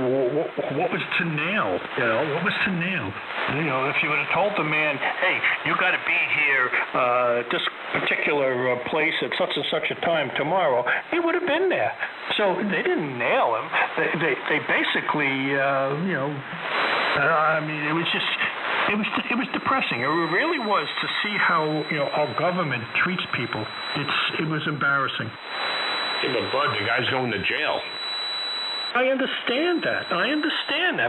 what was to nail? What was to nail? If you would have told the man, hey, you got to be here at this particular place at such and such a time tomorrow, he would have been there. So they didn't nail him. they basically, I mean, it was just. It was depressing. It really was to see how our government treats people. It was embarrassing. Yeah, but Bud, the guy's going to jail. I understand that.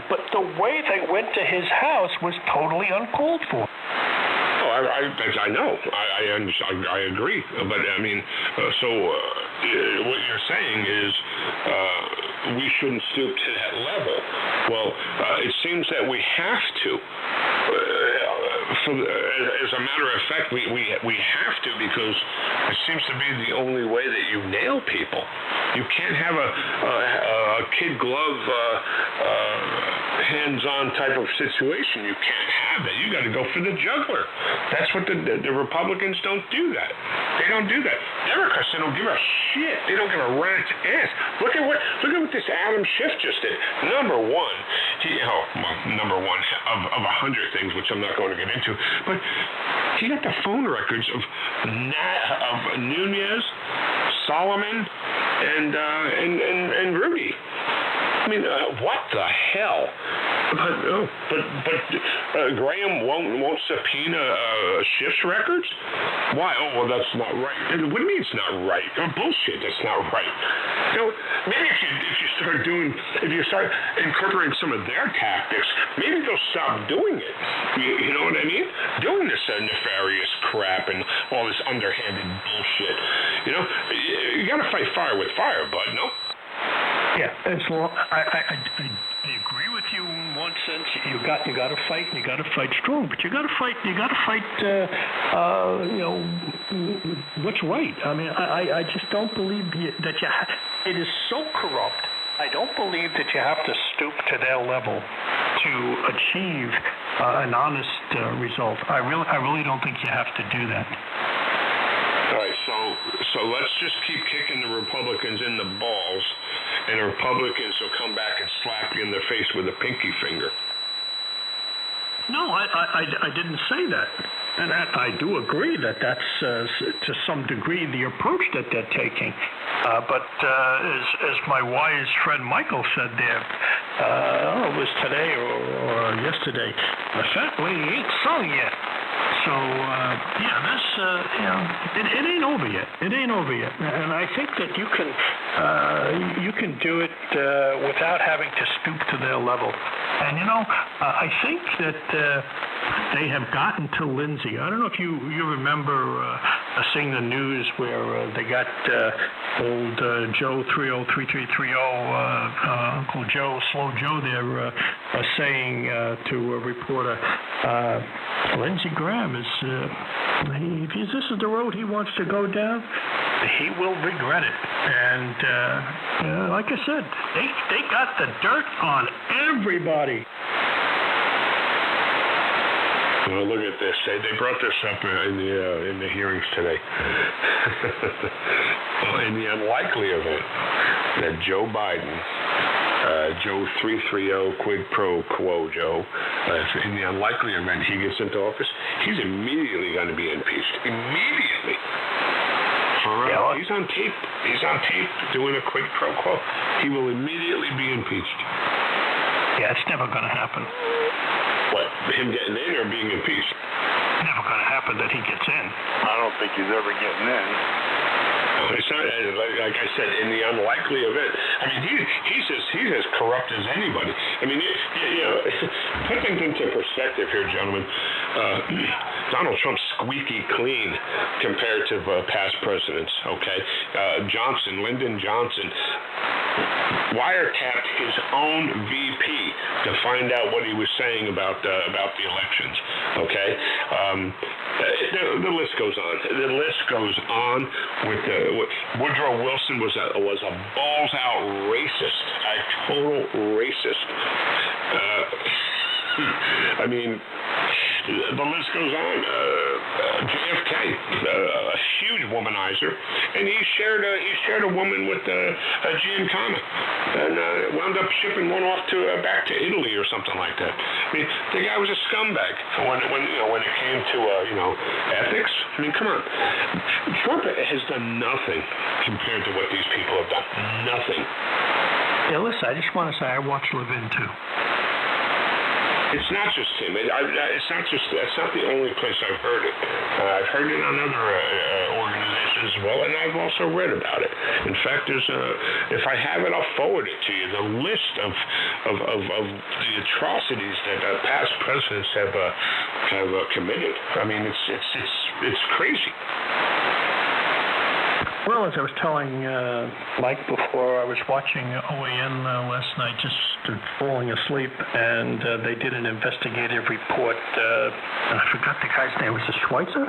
But the way they went to his house was totally uncalled for. Oh, I know. I agree. But I mean, what you're saying is we shouldn't stoop to that level. Well, it seems that we have to. As a matter of fact, we have to, because it seems to be the only way that you nail people. You can't have a kid glove, hands-on type of situation. You can't have that. You got to go for the jugular. That's what the Republicans don't do that. They don't do that. Democrats, they don't give a shit. They don't give a rat's ass. Look at what this Adam Schiff just did. Number one of 100 things, which I'm not going to get into, but he got the phone records of Nunez, Solomon, and Rudy. I mean, what the hell? But Graham won't subpoena Schiff's records? Why? Oh, well, that's not right. What do you mean it's not right? Oh, bullshit, that's not right. Maybe if you start incorporating some of their tactics, maybe they'll stop doing it. You know what I mean? Doing this nefarious crap and all this underhanded bullshit. You got to fight fire with fire, bud. No. Yeah, I agree with you in one sense. You got to fight, and you got to fight strong. But you got to fight. What's right. I mean, I just don't believe that it is so corrupt. I don't believe that you have to stoop to their level to achieve an honest result. I really don't think you have to do that. All right, so let's just keep kicking the Republicans in the balls, and the Republicans will come back and slap you in the face with a pinky finger. No, I didn't say that. And I do agree that that's, to some degree, the approach that they're taking. But as my wise friend Michael said there, it was today or yesterday, the fat lady ain't sung yet. So, it ain't over yet. It ain't over yet. And I think that you can do it without having to stoop to their level. And, I think that they have gotten to Lindsay. I don't know if you remember seeing the news where they got old Joe 303330, Uncle Joe, Slow Joe there, saying to a reporter, Lindsey Graham is, if this is the road he wants to go down, he will regret it. And like I said, they got the dirt on everybody. Well, look at this. They brought this up in the hearings today. In the unlikely event that Joe Biden, Joe 330 quid pro quo Joe, in the unlikely event he gets into office, he's immediately going to be impeached. Immediately. He's on tape. He's on tape doing a quid pro quo. He will immediately be impeached. Yeah, it's never going to happen. What, him getting in or being impeached? Never going to happen that he gets in. I don't think he's ever getting in. It's not, like I said, in the unlikely event. I mean, he's as corrupt as anybody. I mean, put things into perspective here, gentlemen. Donald Trump's squeaky clean compared to past presidents, okay? Lyndon Johnson, wiretapped his own VP to find out what he was saying about the elections, okay? The list goes on. The list goes on with Woodrow Wilson was a balls-out racist, a total racist. I mean, the list goes on. JFK, a huge womanizer, and he shared a woman with Giancana, and wound up shipping one off back to Italy or something like that. I mean, the guy was a scumbag when it came to ethics. I mean, come on, Trump has done nothing compared to what these people have done. Nothing. Yeah, listen, I just want to say I watch Levin too. It's not just him. It's not just. That's not the only place I've heard it. I've heard it on other organizations as well, and I've also read about it. In fact, there's if I have it, I'll forward it to you. The list of the atrocities that past presidents have committed. I mean, it's crazy. Well, as I was telling Mike before, I was watching OAN last night, just falling asleep, and they did an investigative report. I forgot the guy's name. Was it Schweitzer?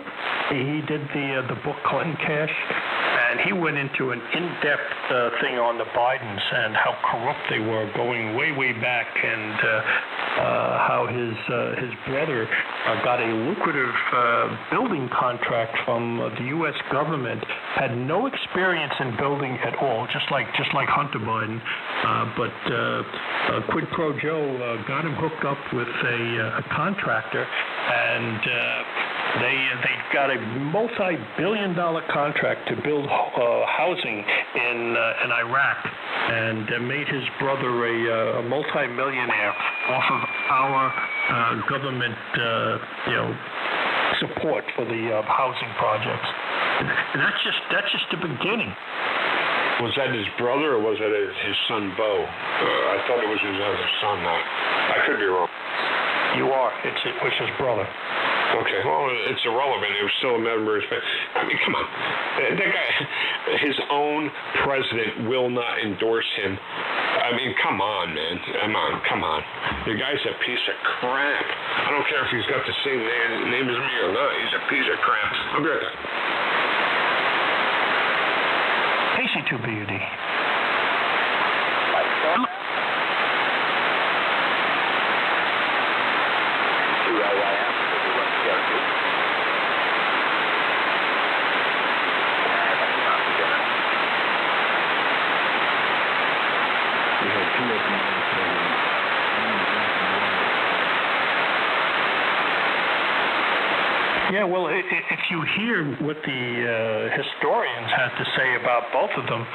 He did the book Clinton Cash, and he went into an in-depth thing on the Bidens and how corrupt they were going way, way back, and how his brother got a lucrative building contract from the U.S. government, had no experience in building at all, just like Hunter Biden, but Quid Pro Joe got him hooked up with a contractor, and they got a multi-billion-dollar contract to build housing in Iraq, and made his brother a multi-millionaire off of our government, support for the housing projects. And that's just the beginning. Was that his brother or was that his son Bo? I thought it was his other son. I could be wrong. You are. It was his brother. Okay, well, it's irrelevant. It was still a member of his family. I mean, come on. That guy, his own president will not endorse him. I mean, come on, man. Come on. The guy's a piece of crap. I don't care if he's got the same name as me or not. He's a piece of crap. I'll be right back. AC2BUD. Yeah, well, if you hear what the historians had to say about both of them,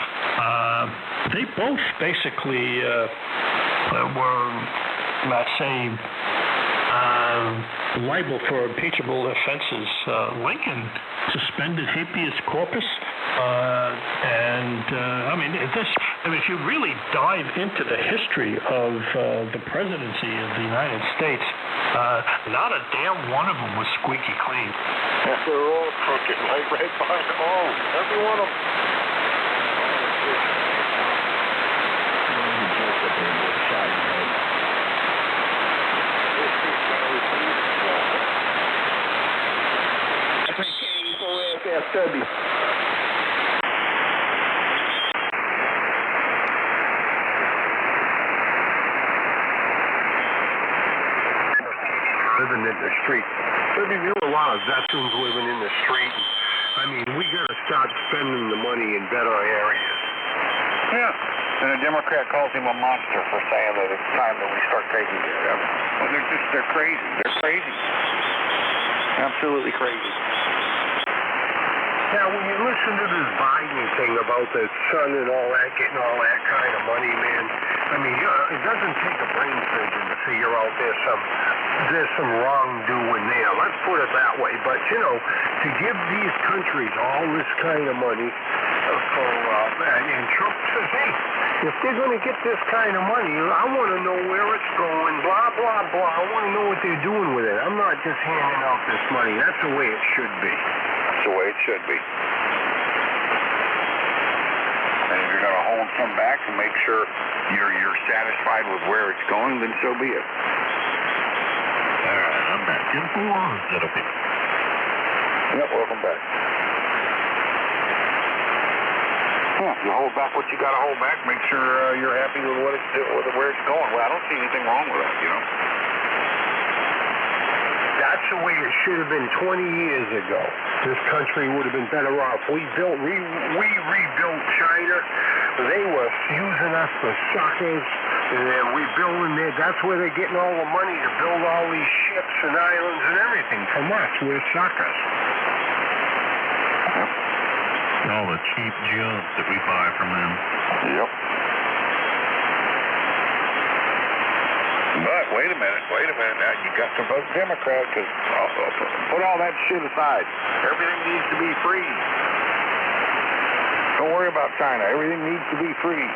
they both basically were, let's say, liable for impeachable offenses. Lincoln suspended habeas corpus, and if you really dive into the history of the presidency of the United States, not a damn one of them was squeaky clean. Yeah, they're all crooked, right by them all. Every one of them. Living in the street. There are a lot of veterans living in the street. I mean, we got to start spending the money in better areas. Yeah. And a Democrat calls him a monster for saying that it's time that we start taking care of them. Well, they're crazy. They're crazy. Absolutely crazy. Now, when you listen to this Biden thing about the son and all that, getting all that kind of money, man, I mean, it doesn't take a brain surgeon to figure out there's some wrongdoing there. Let's put it that way. But, to give these countries all this kind of money, and Trump says, hey, if they're going to get this kind of money, I want to know where it's going, blah, blah, blah. I want to know what they're doing with it. I'm not just handing out this money. That's the way it should be. That's the way it should be. And if you're going to hold some back and make sure you're satisfied with where it's going, then so be it. All right, I'm back. Jim Ford, gentlemen. Yep, welcome back. Yeah, you hold back what you got to hold back. Make sure you're happy with where it's going. Well, I don't see anything wrong with that, That's the way it should have been 20 years ago. This country would have been better off. We rebuilt China. They were using us for suckers. And they're rebuilding there. That's where they're getting all the money to build all these ships and islands and everything from us. We're suckers. All the cheap junk that we buy from them. Yep. But wait a minute. Now you got to vote Democrat because put all that shit aside. Everything needs to be free. Don't worry about China. Everything needs to be free.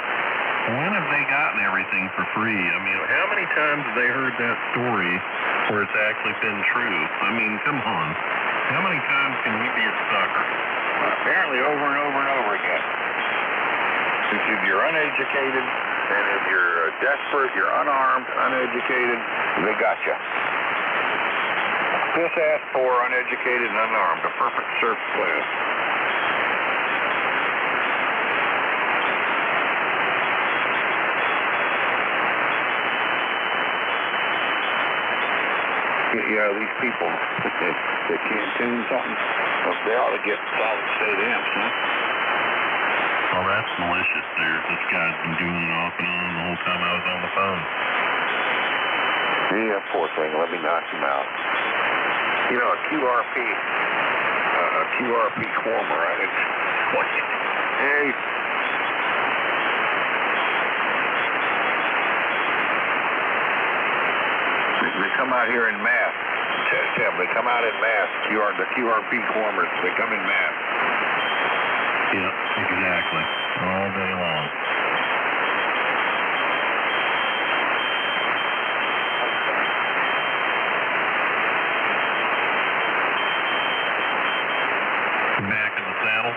When have they gotten everything for free? I mean, how many times have they heard that story where it's actually been true? I mean, come on. How many times can we be a sucker? Apparently over and over and over again. If you're uneducated, and if you're desperate, you're unarmed, uneducated, they got you. This asked for uneducated and unarmed, a perfect serf class. You know, these people that can't tune something, they ought to get solid state amps, huh? Oh, that's malicious there. This guy's been doing it off and on the whole time I was on the phone. Yeah, poor thing. Let me knock him out. You know, a QRP former, right? Hey. They come out here in mass. Tim, they come out in mass. The QRP formers, they come in mass. Yeah, exactly. All day long. Back in the saddle.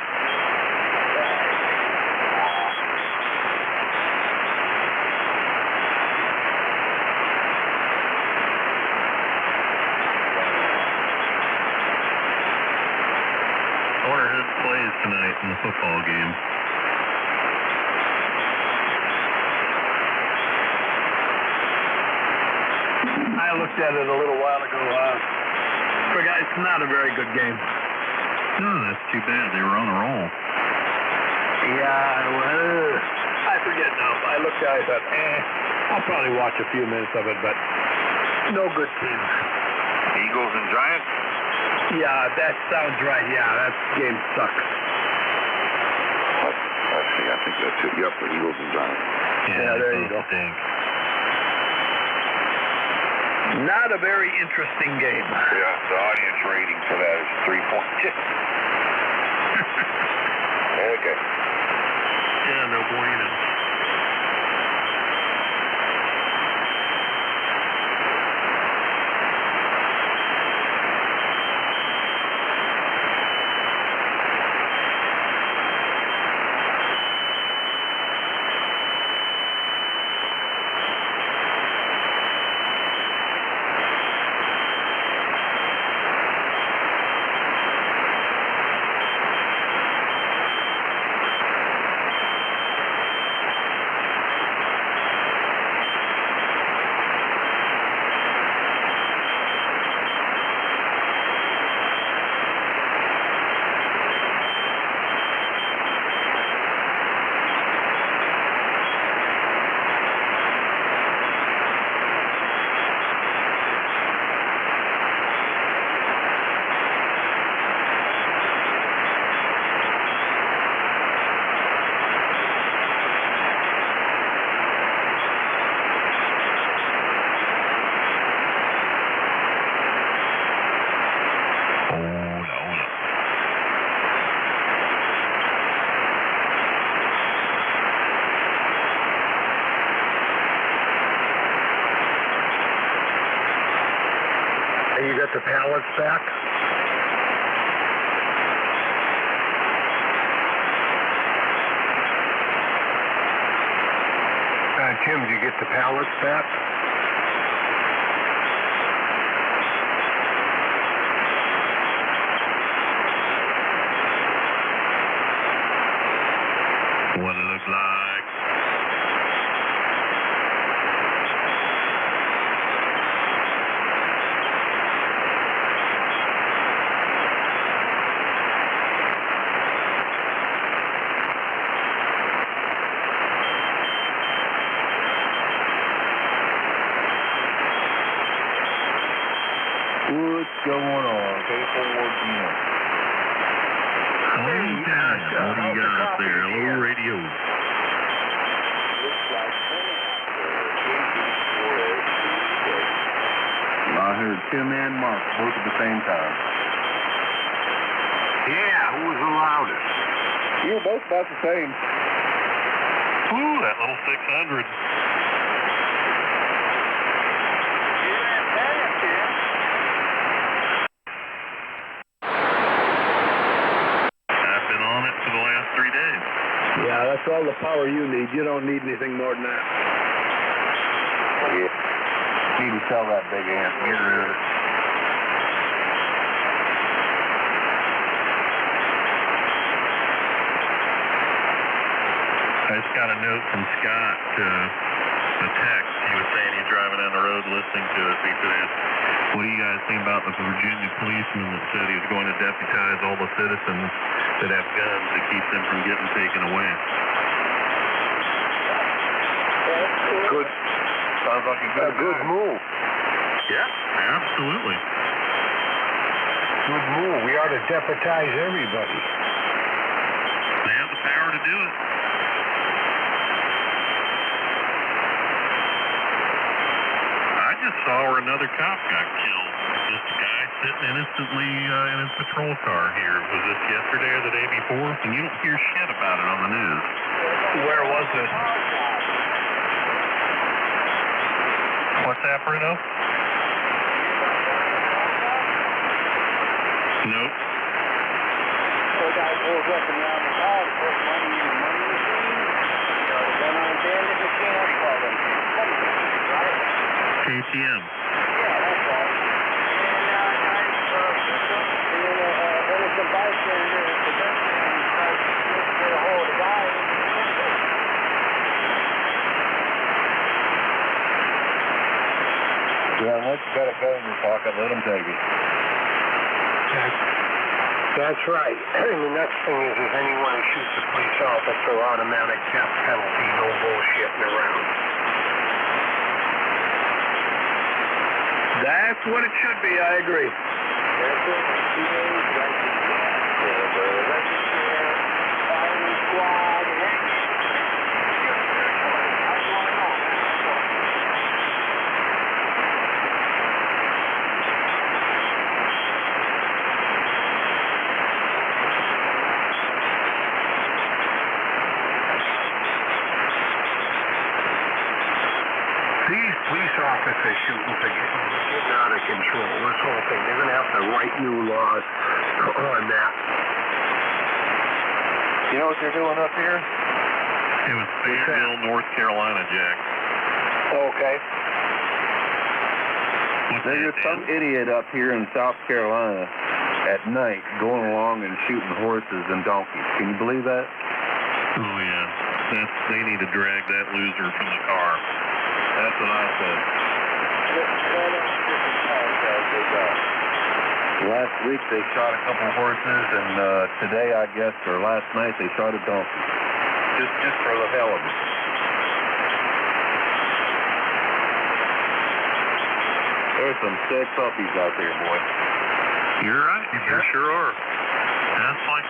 I wonder who plays tonight in the football game. I looked at it a little while ago. It's not a very good game. No, that's too bad. They were on a roll. Yeah, well, I forget now. I looked at it, I thought, I'll probably watch a few minutes of it, but no good team. Eagles and Giants? Yeah, that sounds right. Yeah, that game sucks. Let's see. I think that took you up for Eagles and Giants. Yeah, there you go. Stink. Not a very interesting game. Yeah, the audience rating for that is 3.6. Okay. Yeah, no bueno. You got the pallets back? Tim, did you get the pallets back? What it looks like. What's going on? K4GM. Hey, what do you got up there? Hello, radio. Looks like two-man mark, both at the same time. Yeah, who was the loudest? You were both about the same. Ooh, that little 600. I've been on it for the last 3 days. Yeah, that's all the power you need. You don't need anything more than that. Yeah. Need to sell that big amp. Get rid of it. I just got a note from Scott, a text. He was saying he's driving down the road listening to us. He said, what do you guys think about the Virginia policeman that said he was going to deputize all the citizens that have guns to keep them from getting taken away? Good. Sounds like a good move. Yeah, absolutely. Good move. We ought to deputize everybody. They have the power to do it. I just saw where another cop got killed. This guy sitting innocently in his patrol car here. Was this yesterday or the day before? And you don't hear shit about it on the news. Where was this? What's that, Bruno? Nope. The guy pulls up and around the car to put money in the money machine. The gun on bandit machine, what do you call them? Money machine, right? KTM. Yeah, that's right. And then it's a bystander, it's a gun man, tries to get a hold of the guy. Yeah, once you got a gun in your pocket, let them take it. That's right. I mean, that's the thing is anyone who shoots a police officer, automatic death penalty, no bullshitting around. That's what it should be. I agree. That's it. 2 days, right? The register, firing squad, and everything. How do you want to know? These police officer shootings are getting out of control. This whole thing, they're going to have to write new laws on that. You know what they're doing up here? It was Fayetteville, North Carolina, Jack. Okay. There's some idiot up here in South Carolina at night going along and shooting horses and donkeys. Can you believe that? Oh, yeah. They need to drag that loser from the car. That's what I said. Last week they shot a couple horses, and today, I guess, or last night, they shot a donkey. Just for the hell of it. There's some sick puppies out there, boy. You're right. There sure are. That's like,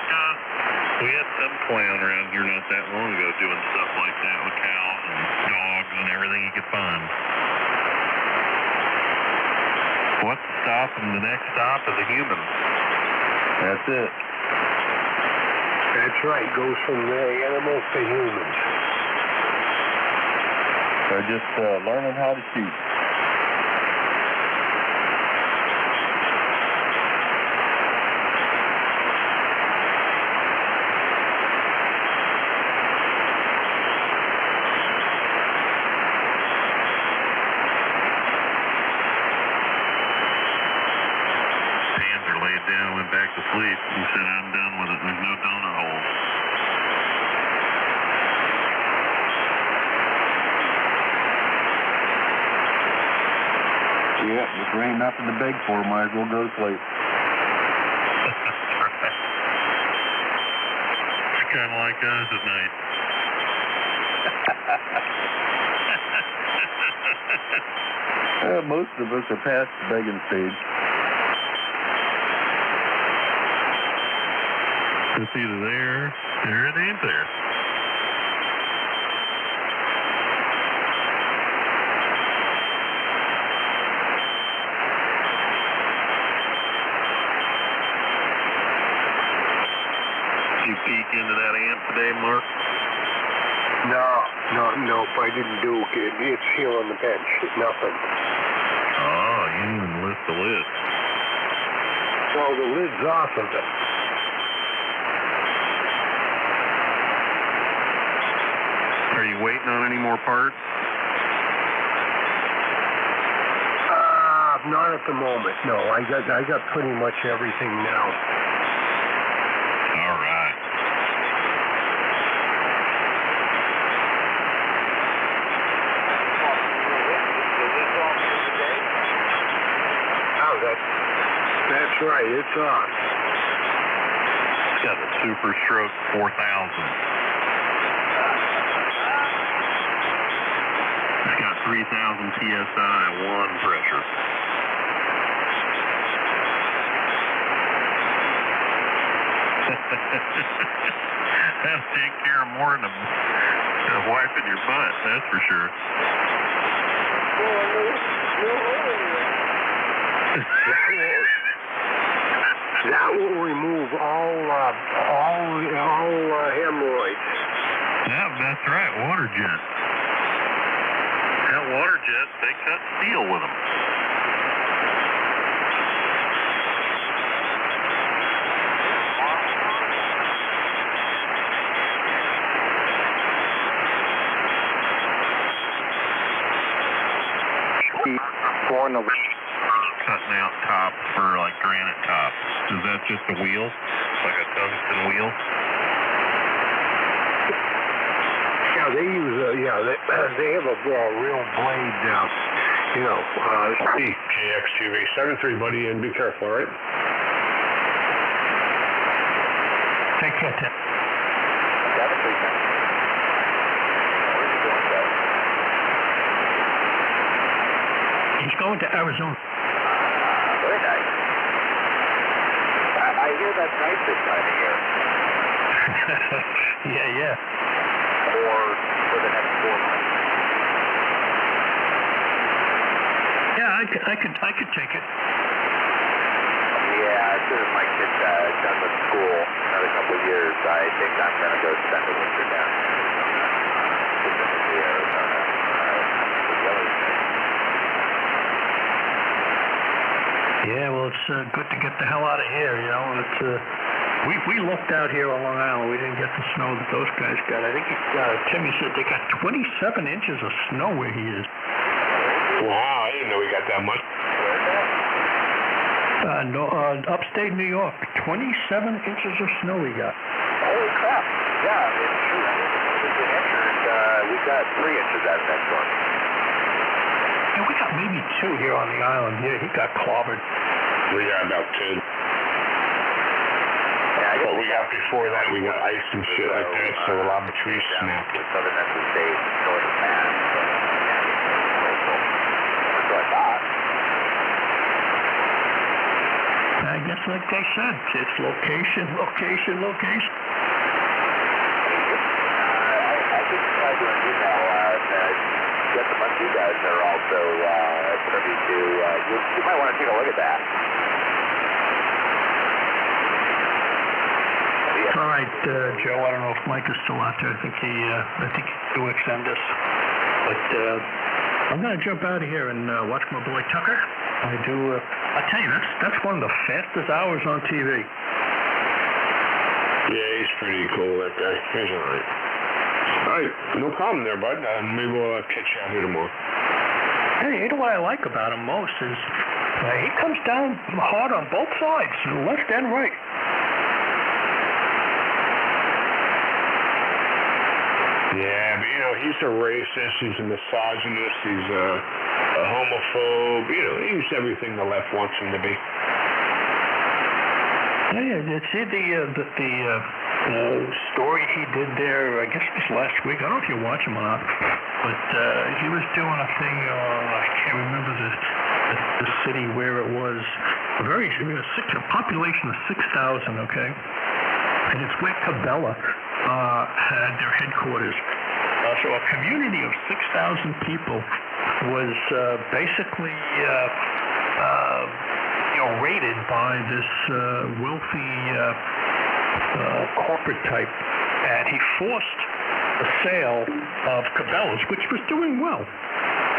we had some clown around here not that long ago doing stuff like that with cows and dogs and everything he could find. What's the stop? And the next stop is a human. That's it. That's right. Goes from the animals to humans. They're just learning how to shoot. Went back to sleep. He said, I'm done with it. There's no donut holes. Yeah, if there ain't nothing to beg for, might as well go to sleep. It's kind of like us at night. Most of us are past the begging stage. It's either there or it ain't there. you into that amp today, Mark? Nope, I didn't do it. It's here on the bench. Nothing. Oh, you didn't even lift the lid. Well, the lid's off of it. Are you waiting on any more parts? Not at the moment. No, I got pretty much everything now. All right. Oh, that's right. It's on. Got the Super Stroke 4000. It's got 3,000 PSI, 1 pressure. That'll take care of more than wiping your butt, that's for sure. That will remove all hemorrhoids. Yeah, that's right, water jet. That water jet, they cut steel with them. Cutting out top for like granite top. Is that just a wheel? Like a tungsten wheel? Yeah, they use they have a real blade now. KXTV 73, buddy, and be careful, all right? Take care, Tim. He's going to Arizona. Very nice. I hear that's nice this time of year. Yeah. Or for the next 4 months. Yeah, I could take it. Yeah, as soon as my kid's done with school, another couple of years, I think I'm going to go spend the winter down in Arizona. Specifically Arizona. Yeah, well, it's good to get the hell out of here, you know. It's we looked out here on Long Island. We didn't get the snow that those guys got. I think Timmy said they got 27 inches of snow where he is. Wow, I didn't know we got that much. Upstate New York, 27 inches of snow we got. Holy crap. Yeah, it's true. We got 3 inches out of that storm. Yeah, we got maybe 2 here on the island. Yeah, he got clobbered. We got about 10. What we got before that, we got ice and shit like that, so a lot of trees snapped. Southern Memphis State, northern Mass. That's what I thought. I guess like they said, it's location. I think I do an email get a bunch of you guys that are also privy to, you might want to take a look at that. All right, Joe, I don't know if Mike is still out there. I think he do extend us. But I'm going to jump out of here and watch my boy Tucker. I tell you, that's one of the fastest hours on TV. Yeah, he's pretty cool, that guy. He's all right. All right, no problem there, bud. Maybe we'll catch you out here tomorrow. Hey, you know what I like about him most is he comes down hard on both sides, left and right. Yeah, but he's a racist, he's a misogynist, he's a homophobe, he's everything the left wants him to be. Yeah, see the story he did there, I guess it was last week. I don't know if you watch him or not, but he was doing a thing, I can't remember the city where it was, a population of 6,000, okay? And it's where Cabela had their headquarters. So a community of 6,000 people was basically raided by this wealthy corporate type, and he forced the sale of Cabela's, which was doing well.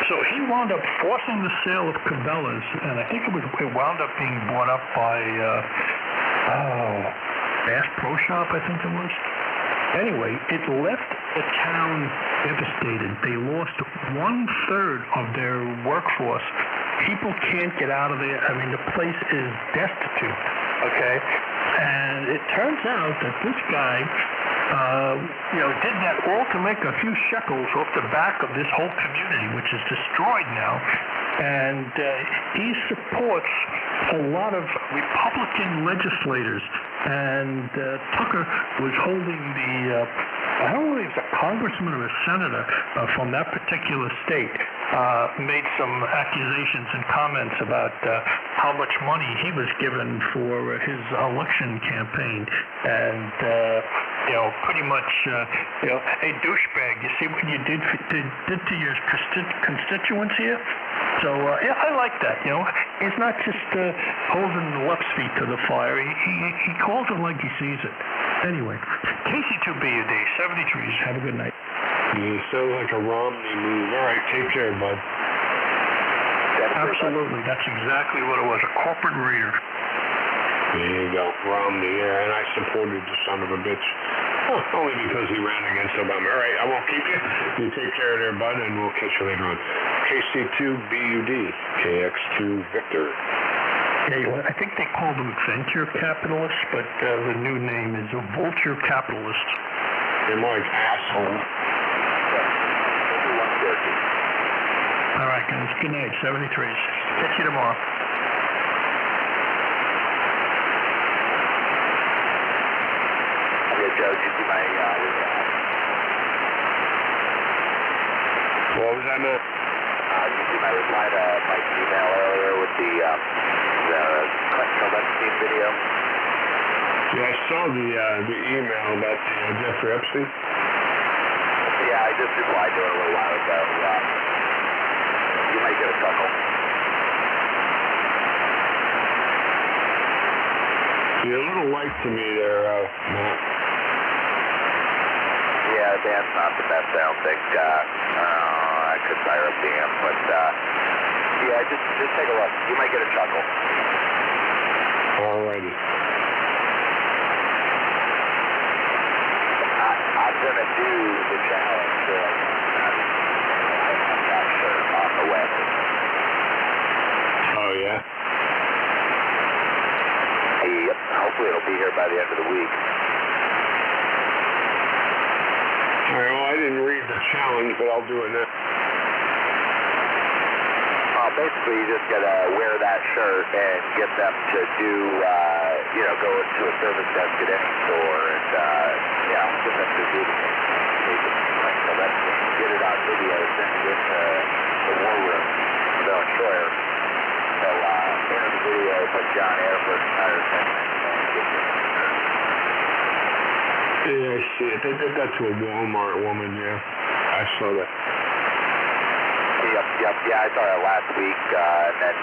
So he wound up forcing the sale of Cabela's, and I think it wound up being bought up by Bass Pro Shop, I think it was. Anyway, it left the town devastated. They lost 1/3 of their workforce. People can't get out of there. I mean, the place is destitute, okay? And it turns out that this guy, did that all to make a few shekels off the back of this whole community, which is destroyed now. And he supports a lot of Republican legislators. And Tucker was holding I don't know if he was a congressman or a senator from that particular state, made some accusations and comments about how much money he was given for his election campaign. And, pretty much, a douchebag. You see what you did to your constituents here? So, I like that, He's not just holding the left feet to the fire. He calls it like he sees it. Anyway, KC2BUD, 73s. Have a good night. You sound like a Romney move. All right, take care, bud. Absolutely. That's exactly what it was, a corporate raider. There you go, Romney, yeah, and I supported the son of a bitch. Only because he ran against Obama. All right, I won't keep you. You take care there, bud, and we'll catch you later on. KC2BUD, KX2 Victor. Yeah, I think they call them venture capitalists, but the new name is a vulture capitalist. They're more like assholes. All right, guys. Good night. 73s. Catch you tomorrow. Joe, did you see my What was that, man? did you see my reply to Mike's email earlier with the Clinton video? Yeah, I saw the email about the Jeffrey Epstein. Yeah, I just replied to it a little while ago. You might get a chuckle. You're a little light to me there, Matt. Yeah, the band's not the best, I don't think. I could fire up the amp, but yeah, just take a look. You might get a chuckle. Alrighty. I'm gonna do the challenge. I'm not sure on the web. Oh yeah. Yep. Hopefully it'll be here by the end of the week. All right. Well, I didn't read the challenge, but I'll do it now. Basically, you just gotta wear that shirt and get them to do, go into a service desk at any store and, get them to do the so that's get it on video, send it into the war room for Bill Schroyer. So, enter the video, put John Airford, entire segment, and get your shirt. Yeah, I see it. They did that to a Walmart woman, yeah. I saw that. Yep. Yeah, I saw that last week, and then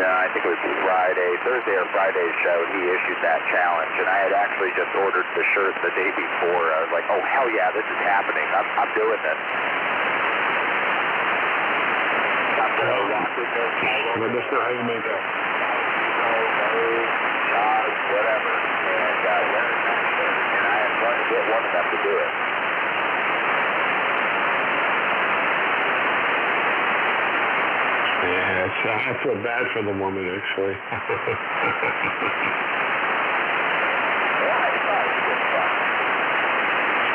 I think it was Thursday or Friday's show, he issued that challenge, and I had actually just ordered the shirt the day before. I was like, oh, hell yeah, this is happening. I'm doing this. I'm going to rock with this. Let us know how you make that. Whatever. And wearing that shirt, and I am going to get one of them to do it. Yeah, I feel bad for the woman, actually.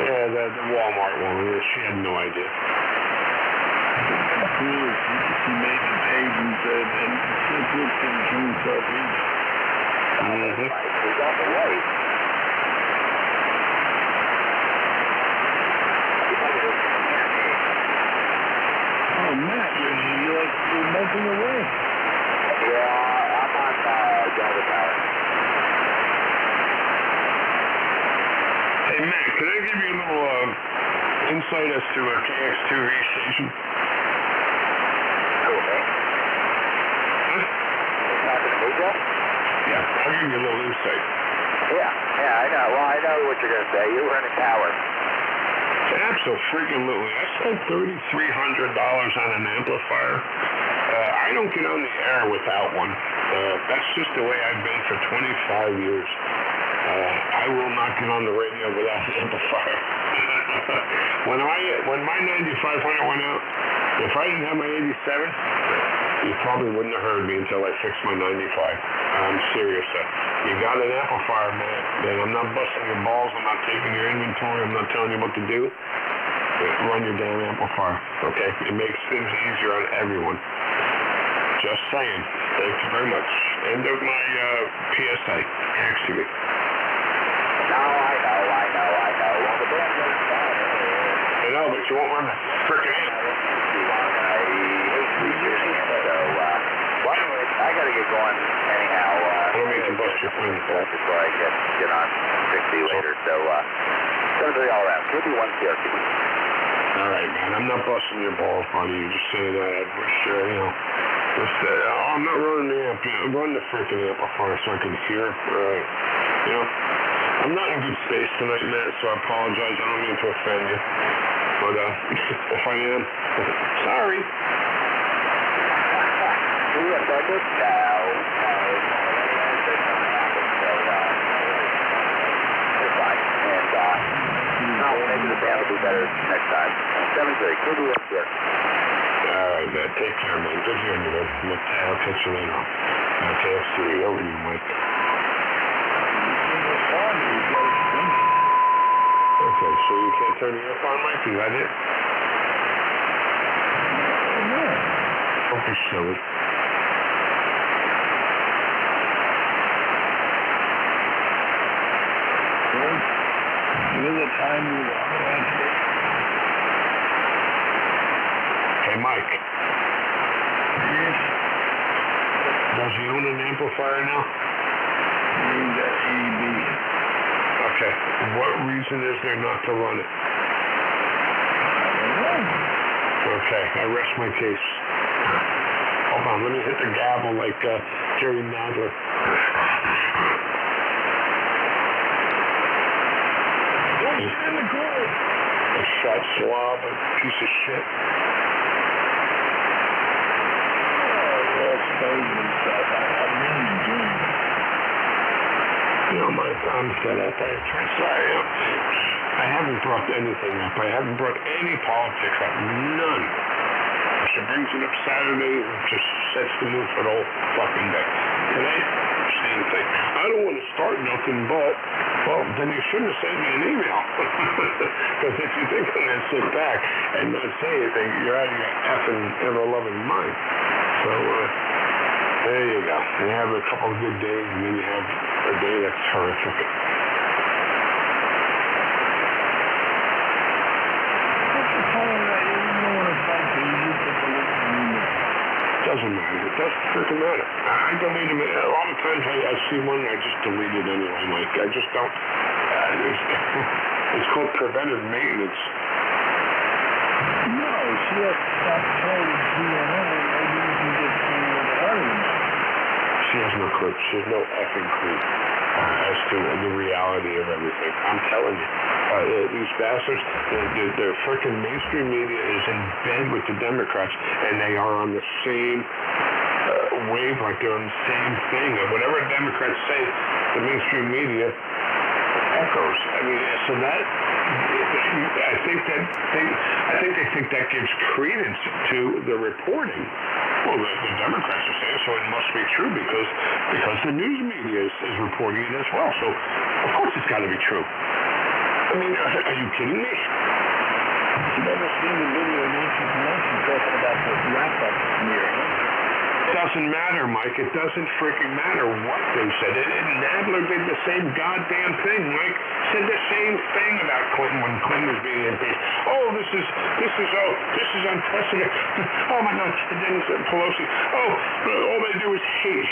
Yeah, the Walmart woman, she had no idea. She made the page and said, and looked into himself. He's on the way. Oh, Matt, you're melting away. Yeah, I'm on Delta Tower. Hey, Matt, could I give you a little insight as to a KX2V station? Who, me? Huh? You talking to me, Jeff? Yeah, I'll give you a little insight. Yeah, Yeah, I know. Well, I know what you're going to say. You were in a coward. Absolutely. I spent $3,300 on an amplifier. I don't get on the air without one. That's just the way I've been for 25 years. I will not get on the radio without an amplifier. When my 9500 went out, if I didn't have my 87, you probably wouldn't have heard me until I fixed my 95. I'm serious. You got an amplifier, man. Then I'm not busting your balls. I'm not taking your inventory. I'm not telling you what to do. Run your damn amplifier, okay? It makes things easier on everyone. Just saying. Thank you very much. End of my PSA. Actually. No, I know. Well, the band goes down. I know, but you won't run the frickin' amp. I got to get going anyhow. I don't mean to bust your friend. Before I get on 60 later. So, going to be all around. Could be one CRT. All right, man. I'm not busting your balls, buddy. You're just saying that. I wish, I'm not running the amp. Run the freaking amplifier so I can hear. I'm not in good space tonight, Matt, so I apologize. I don't mean to offend you. But if I am, sorry. Maybe the band will be better next time. 7:30. Could be up here. All right, man. Take care, man. Good hearing you, man. I'll catch you later on. Okay, I'll see you. Over to you, Mike. Okay, so you can't turn the air on, Mike? Is that it? Don't be silly. Hey, Mike. Yes. Does he own an amplifier now? He's got AEB. Okay. What reason is there not to run it? Okay, I rest my case. Hold on, let me hit the gavel like Jerry Nadler. In the goal. A shot slob, a piece of shit. I'm fed up. I haven't brought anything up. I haven't brought any politics up. None. She brings it up Saturday and just sets the mood for the whole fucking day. Today, same thing. I don't want to start nothing, but, well, then you shouldn't have sent me an email. Because if you think I'm going to sit back and not say anything, you're out of your effing ever-loving mind. So, there you go. You have a couple of good days, and then you have a day that's horrific. Doesn't matter. It doesn't freaking matter. I delete them. A lot of times I see one and I just delete it anyway, Mike. I just don't. It's called preventive maintenance. No, she has to stop calling CNN. Maybe you can get some of the argument. She has no clue. She has no effing clue as to the reality of everything. I'm telling you. These bastards, their freaking mainstream media is in bed with the Democrats, and they are on the same wavelength. They're on the same thing. Whatever Democrats say, the mainstream media echoes. I mean, so that I think they think that gives credence to the reporting. Well, the Democrats are saying so. It must be true because the news media is reporting it as well. So of course it's got to be true. I mean, are you kidding me? You've never seen the video of Nancy Pelosi talking about the wrap-up smear, huh? It doesn't matter, Mike. It doesn't freaking matter what they said. Nadler did the same goddamn thing, Mike. Said the same thing about Clinton when Clinton was being impeached. Oh, this is unprecedented. Oh my God. And then Pelosi. Oh, all they do is hate.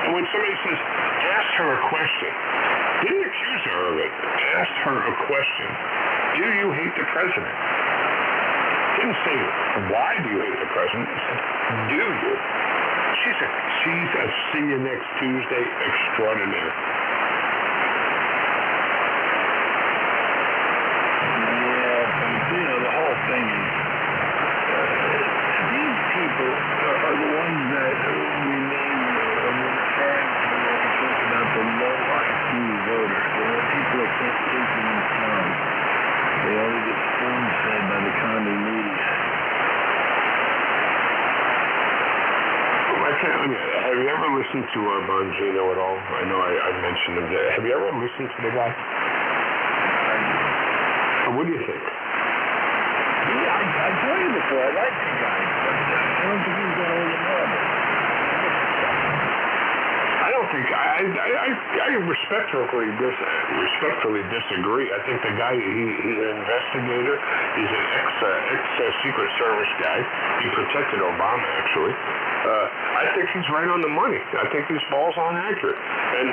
And when somebody says, ask her a question, didn't accuse her of it. Asked her a question. Do you hate the president? Didn't say, why do you hate the president? He said, do you? She's a see you next Tuesday extraordinaire. Have you ever listened to Bongino at all? I know I've mentioned him. Have you ever listened to the guy? What do you think? I told you before, I like the guy, but I don't think he's going to win the Nobel. I don't think I respectfully disagree. I think the guy he's an investigator. He's an ex Secret Service guy. He protected Obama actually. I think he's right on the money. I think he's balls on accurate. And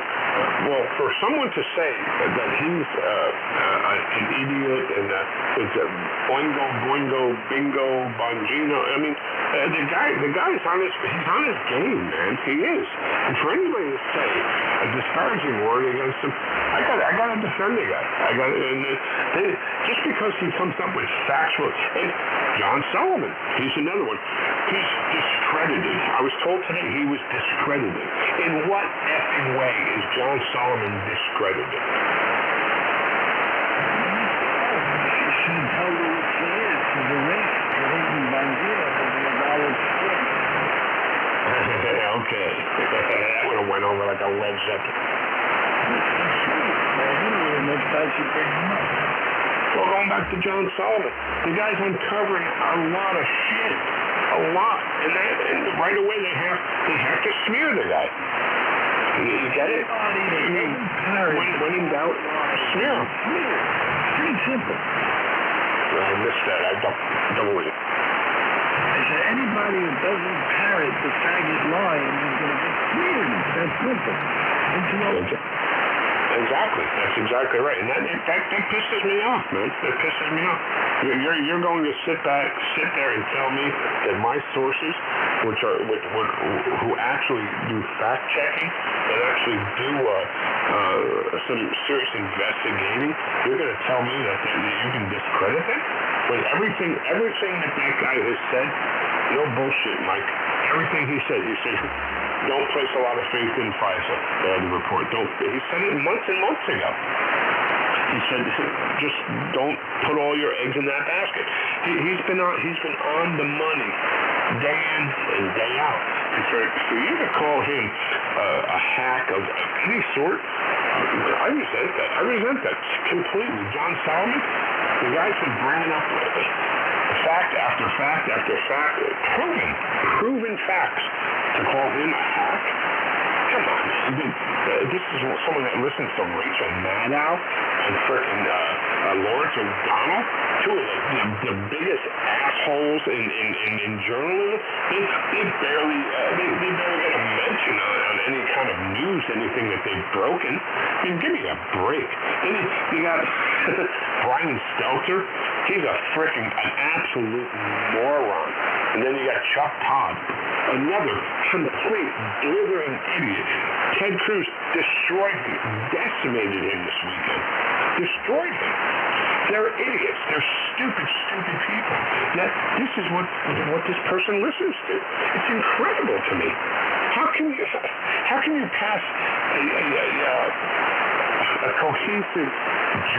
well, for someone to say that he's an idiot and it's a boingo, bingo, Bongino. I mean, the guy's on his game, man. He is. And for anybody to say a disparaging word against him, I gotta defend the guy. Just because he comes up with factual. And John Solomon, he's another one. He's discredited. I was told today he was discredited. In what effing way is John Solomon discredited? She should tell you what she is. She's a racist. Her husband Bongino has a valid skin. Okay. That would have went over like a lead Zeppelin. Next time she brings him up. Well, going back to John Solomon, the guy's uncovering a lot of shit. A lot. And right away they have to smear the guy. You get it? When in doubt, smear him. Pretty simple. I missed that. I don't read it. I said anybody who doesn't parrot the faggot line is going to get smeared. That's simple. Don't you know? Exactly. That's exactly right. And that pisses me off, man. That pisses me off. You're going to sit there and tell me that my sources, who actually do fact checking and actually do some serious investigating, you're going to tell me that you can discredit them? When everything that guy has said, no bullshit, Mike. Everything he said don't place a lot of faith in FISA, the report. He said it months and months ago. He said, just don't put all your eggs in that basket. He's been on the money day in and day out. And for you to call him a hack of any sort, I resent that. I resent that completely. John Solomon, the guy's been bringing up fact after fact after fact, proven facts. To call him a hack? Come on, man. This is someone that listens to Rachel Maddow and frickin' Lawrence O'Donnell, two of the biggest assholes in journalism. They barely get a mention on any kind of news, anything that they've broken. I mean, give me a break. Then you got Brian Stelter. He's an absolute moron. And then you got Chuck Todd, another complete blithering idiot. Ted Cruz destroyed him, decimated him this weekend. Destroyed him. They're idiots. They're stupid people. Yet this is what this person listens to. It's incredible to me. How can you pass a cohesive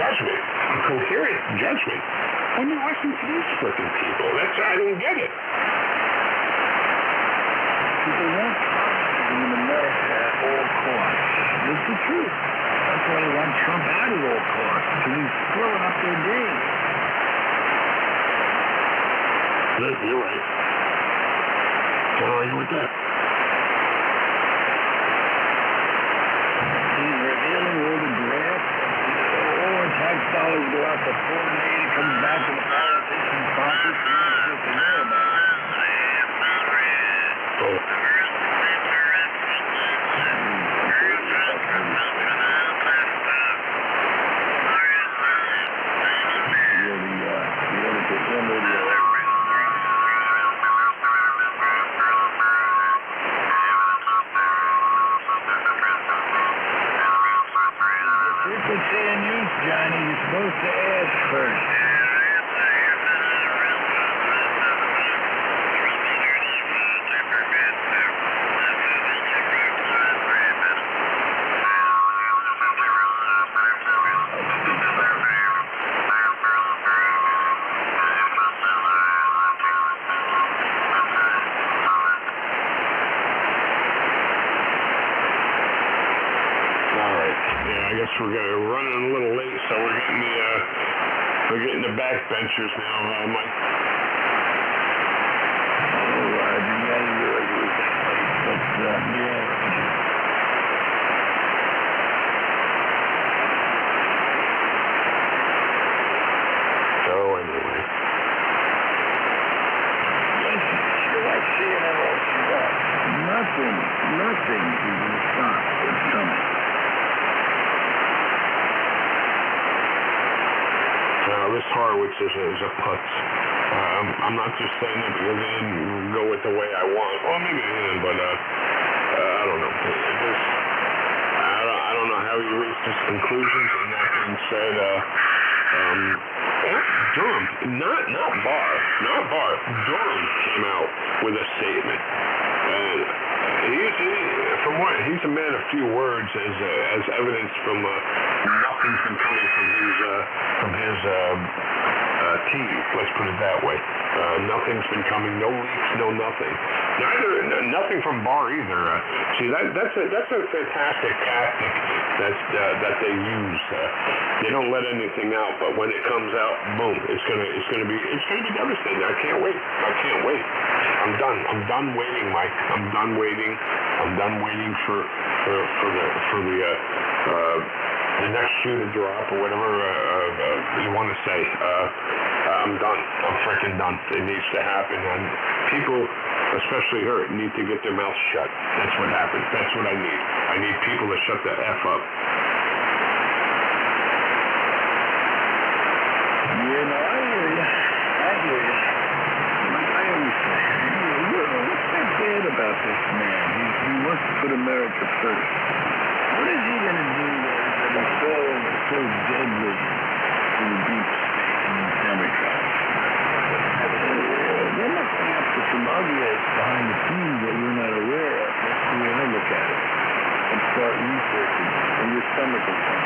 judgment, a coherent judgment, when you listen to these frickin' people? I don't get it. People want communism in America at all costs. That's the truth. That's why they want Trump out at all costs, because he's screwing up their game. You're right. Can't argue with that. He's revealing all the grafts. All our tax dollars go out to foreign aid. It comes back to the politicians' pockets. We don't have to know about it. guess we're running a little late, so we're getting the backbenchers now, Mike. So anyway. Nothing is going to stop what's coming. This Horowitz is a putz. I'm not just saying that because it didn't go with the way I want. Well, maybe it didn't, but I don't know. I don't know how he reached his conclusions. And that being said, Durham, not Barr. Durham came out with a statement. He's a man of few words, as evidence from nothing's been coming from his team. Let's put it that way. Nothing's been coming. No leaks. No nothing. Nothing from Barr either. See, that's a fantastic tactic that they use. They don't let anything out, but when it comes out, boom! It's gonna be devastating. I can't wait. I'm done waiting, Mike. I'm done waiting for the next shoe to drop or whatever you want to say. I'm done. I'm freaking done. It needs to happen, and people, especially her, need to get their mouths shut. That's what happens. That's what I need. I need people to shut the F up. Yeah, no, I hear you. Like I always say, what's that bad about this man? He wants to put America first. What is he going to do that is so deadly to the deep state and the Democrats? There must be up to some ugliness behind the scenes that we're not aware of. Let's see when I look at it and start researching, and your stomach will turn.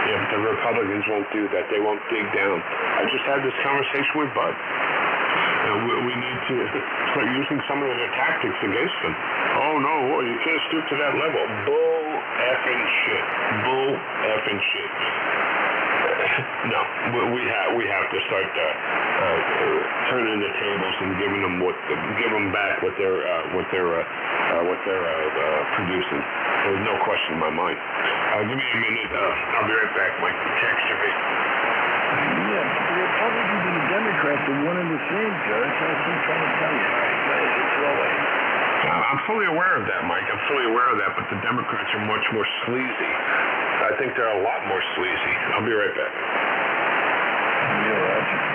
Yeah, but the Republicans won't do that. They won't dig down. I just had this conversation with Bud. We need to start using some of their tactics against them. Oh, no, you can't stoop to that level. Bull effing shit. No, we have to start turning the tables and giving them back what they're producing. There's no question in my mind. Give me a minute. I'll be right back, Mike. Text me. Yeah, the Republicans and the Democrats are one and the same, Judge. That's what I'm trying to tell you. I'm fully aware of that, Mike. I'm fully aware of that, but the Democrats are much more sleazy. I think they're a lot more sleazy. I'll be right back. Yeah, Roger.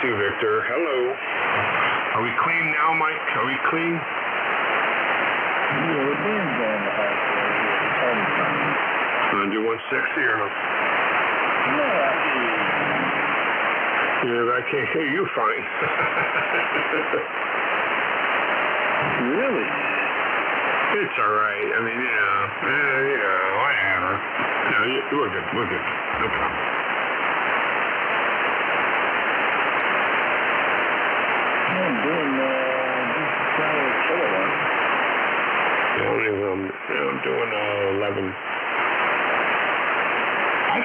Victor, hello. Are we clean now, Mike? Are we clean? Yeah, we're being going to the hospital. That'd be fine. Want to do 160 or no? No, Yeah, but I can't hear you fine. really? It's all right. I mean, whatever. No, we're good. We're good. No problem. I'm doing just trying to kill it. Yeah, I'm doing 11. I'm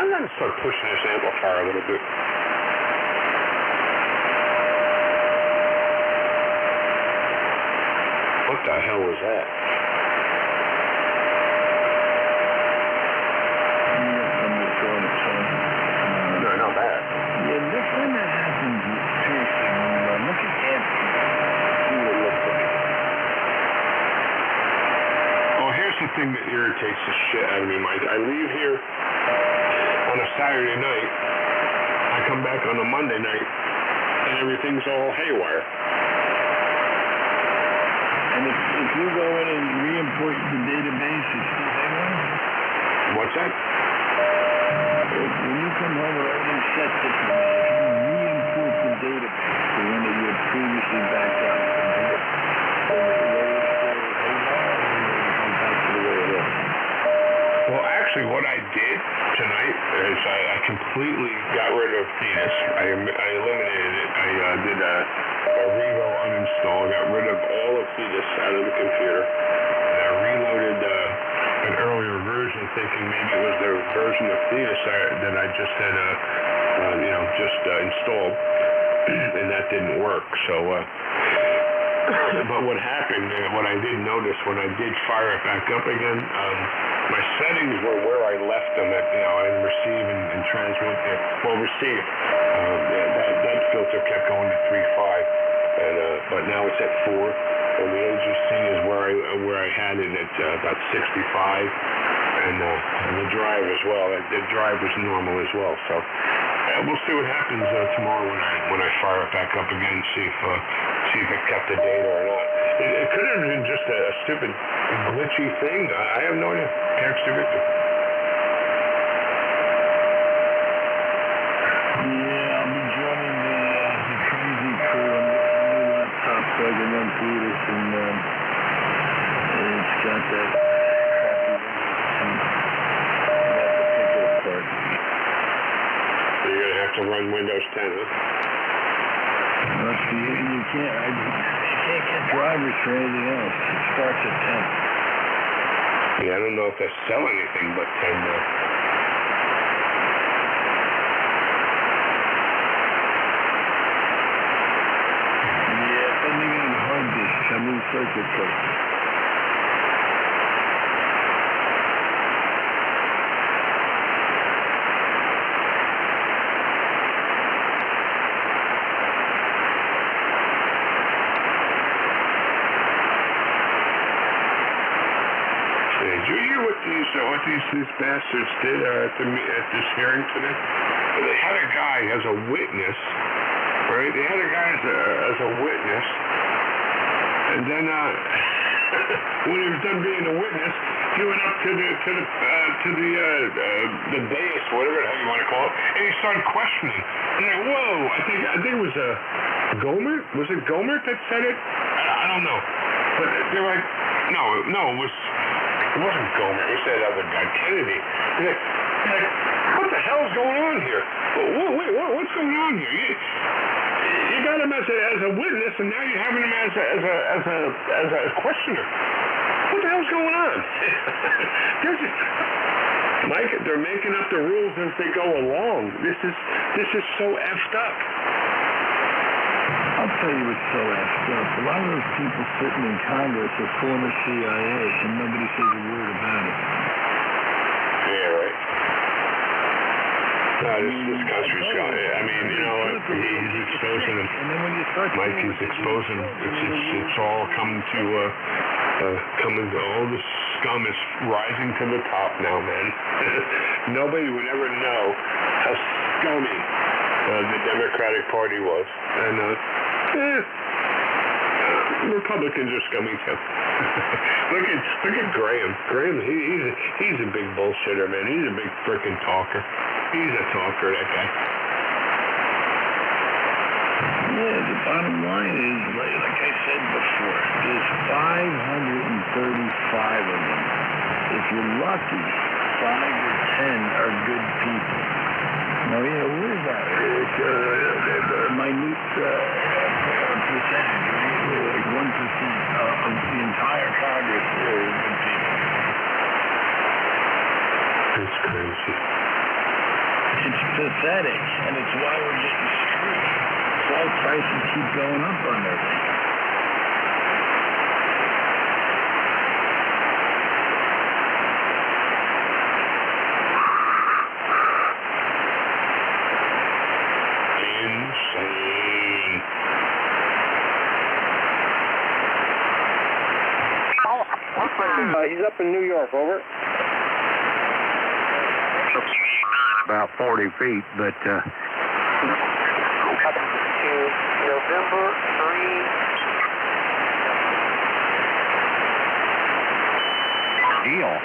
going to start pushing this amplifier a little bit. What the hell was that? No, not bad. Yeah, this one that happens seriously. Look at Anthony. See what it looks like. Oh, here's the thing that irritates the shit out of me, Mike. I leave here on a Saturday night. I come back on a Monday night, and everything's all haywire. And if you go in and re-import the database, it's still haywire? What's that? When you come home with everything set differently, if you re-import the database, the one that you had previously backed up, Well, actually, what I did tonight is I completely got rid of Thetis. I eliminated it. I did a Revo uninstall. Got rid of all of Thetis out of the computer. And I reloaded an earlier version, thinking maybe it was the version of Thetis that I just had, installed, and that didn't work. So, but what happened? What I did notice when I did fire it back up again. My settings were where I left them at, and receive and transmit. Well, receive. That filter kept going to 3.5, but now it's at 4. And the AGC is where I had it at about 65, and the drive as well. The drive was normal as well. So we'll see what happens tomorrow when I fire it back up again. See if it kept the data or not. It could have been just a stupid glitchy thing. I have no idea. Can't predict it. Yeah, I'll be joining the crazy crew on the new laptop so I can run through this, and it's got that crappy Windows 10. I have to pick it apart. So you're going to have to run Windows 10, huh? Well, see, you can't get drivers for anything else. It starts at 10. Yeah, I don't know if they sell anything but 10 now. Yeah, depending on hard disks, I mean circuit cards. What these bastards did at this hearing today? They had a guy as a witness, right? They had a guy as a witness, and then when he was done being a witness, he went up to the dais, whatever the hell you want to call it, and he started questioning. And like, whoa! I think it was Gohmert. Was it Gohmert that said it? I don't know, but they were like, no, it was. It wasn't Gohmert. It was that other guy, Kennedy. He's like, what the hell's going on here? Wait, what's going on here? You got him as a witness, and now you're having him as a questioner. What the hell's going on? Mike, they're making up the rules as they go along. This is so effed up. I'll tell you what's so effed up. A lot of those people sitting in Congress are former CIA, and nobody says a word about it. Yeah, right. This country's got it. I mean, he's exposing them. Mike, he's exposing them. It's all coming to all the scum is rising to the top now, man. Nobody would ever know how scummy the Democratic Party was. And Republicans are scummy too. look at Graham. Graham, he's a big bullshitter, man. He's a big frickin' talker. He's a talker, that guy. Yeah, the bottom line is, like I said before, there's 535 of them. If you're lucky, 5 or 10 are good people. Now, yeah, what is that? It's a minute percentage, right? Like 1% of the entire Congress are good people. It's crazy. It's pathetic, and it's why we're getting screwed. All prices keep going up on everything. Insane. He's up in New York, over. About 40 feet, but November 3. deal.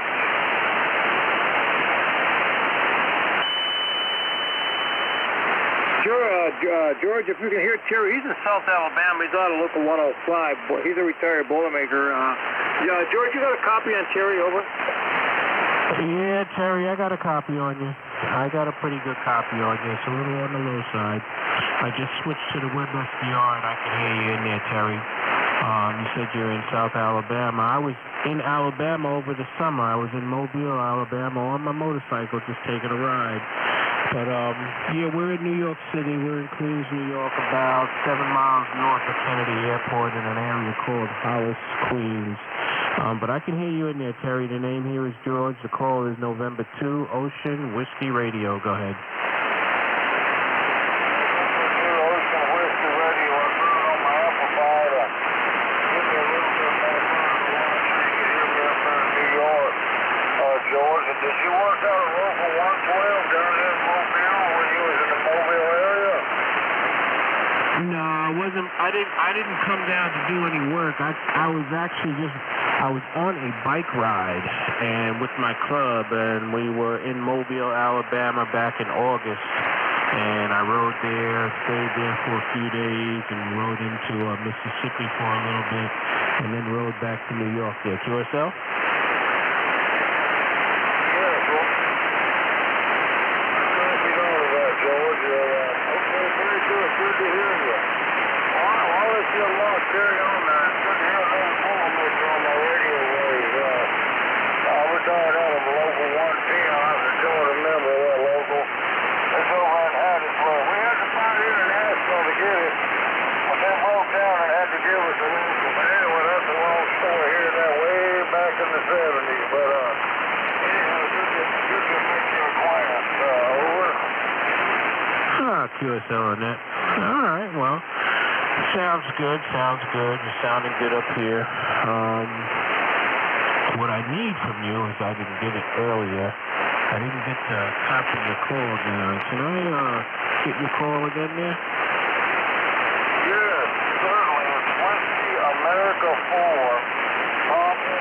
George, if you can hear Terry, he's in South Alabama. He's out of Local 105. He's a retired Boilermaker. George, you got a copy on Terry, over? Yeah, Terry, I got a copy on you. I got a pretty good copy on you. It's a little on the low side. I just switched to the web SDR and I can hear you in there, Terry. You said you're in South Alabama. I was in Alabama over the summer. I was in Mobile, Alabama on my motorcycle just taking a ride. But, yeah, we're in New York City. We're in Queens, New York, about 7 miles north of Kennedy Airport in an area called Hollis, Queens. But I can hear you in there, Terry. The name here is George. The call is November 2, Ocean Whiskey Radio. Go ahead. Ocean Whiskey Radio. I put it on my amplifier to give me a little bit more fun so you can hear me up there in New York. George, and did you work out at Local 112 down here in Mobile when you was in the Mobile area? No, I didn't come down to do any work. I was actually I was on a bike ride and with my club, and we were in Mobile, Alabama back in August. And I rode there, stayed there for a few days, and rode into Mississippi for a little bit, and then rode back to New York there. QSL? Carry on now. Good to hear a little Boilermaker on my radio waves. I retired out of Local 110. I was a joint member of that local. It's over in Hattiesburg. We had to find here in Asheville to get it, but they broke down and had to give us a local. But anyway, that's a long story here that way back in the 70s. But anyhow, good to make your acquaintance. Over. QSL on that. All right, well. Sounds good. You're sounding good up here. What I need from you is I didn't get it earlier. I didn't get the copy of your call down. Can I get your call again there? Yes, certainly. It's Whiskey America 4, Papa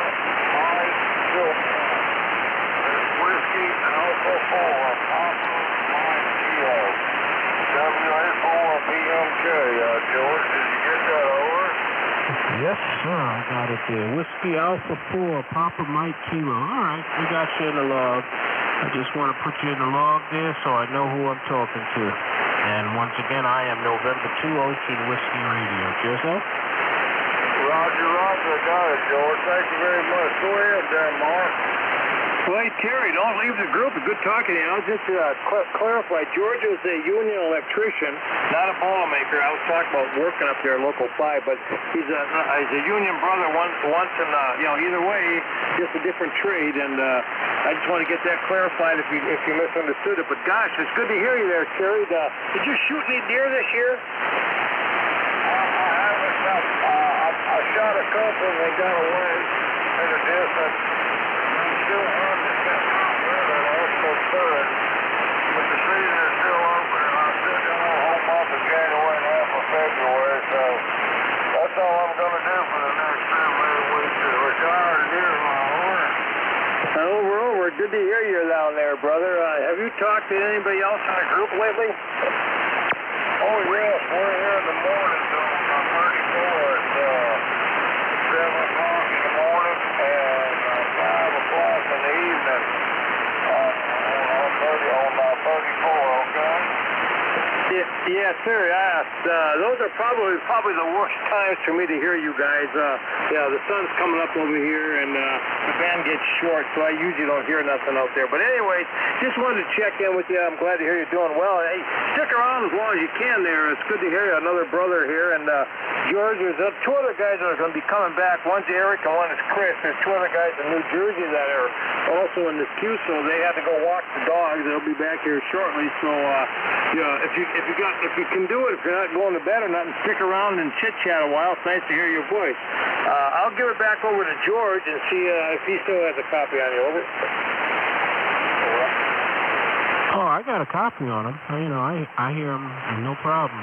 Mike Kilo. It's Whiskey Alpha 4, Papa Mike Kilo. WA4BMK, George, did you get that over? Yes, sir, I got it there. Whiskey Alpha 4, Papa Mike Kilo. All right, we got you in the log. I just want to put you in the log there so I know who I'm talking to. And once again, I am November 2, Ocean Whiskey Radio. Yourself? Roger, I got it, George. Thank you very much. Go ahead there, Mark. Well, hey, Terry, don't leave the group. Good talking to you. I'll just clarify. George is a union electrician, not a Boilermaker. I was talking about working up there at Local 5, but he's a union brother once and, either way, just a different trade, and I just want to get that clarified if you misunderstood it. But, gosh, it's good to hear you there, Terry. Did you shoot any deer this year? I haven't. I shot a couple, and they got away in the distance. Still on the third, but the season is still open, and I'm still going to home up in January and half of February, so that's all I'm going to do. Good to hear you down there, brother. Have you talked to anybody else in the group lately? Oh, yes, we're here in the morning till 34. It's 7 o'clock in the morning and 5 o'clock in the evening on 34, okay? Yes, sir. Those are probably the worst times for me to hear you guys. The sun's coming up over here, and the band gets short, so I usually don't hear nothing out there. But anyway, just wanted to check in with you. I'm glad to hear you're doing well. Hey, stick around as long as you can there. It's good to hear you. Another brother here, and George, there's two other guys that are going to be coming back. One's Eric and one is Chris. There's two other guys in New Jersey that are also in this queue, so they had to go walk the dogs. They'll be back here shortly. So, if you can do it, if you're not going to bed or nothing, stick around and chit-chat a while. It's nice to hear your voice. I'll give it back over to George and see if he still has a copy on you. Over. Oh, I got a copy on him. I hear him, no problem.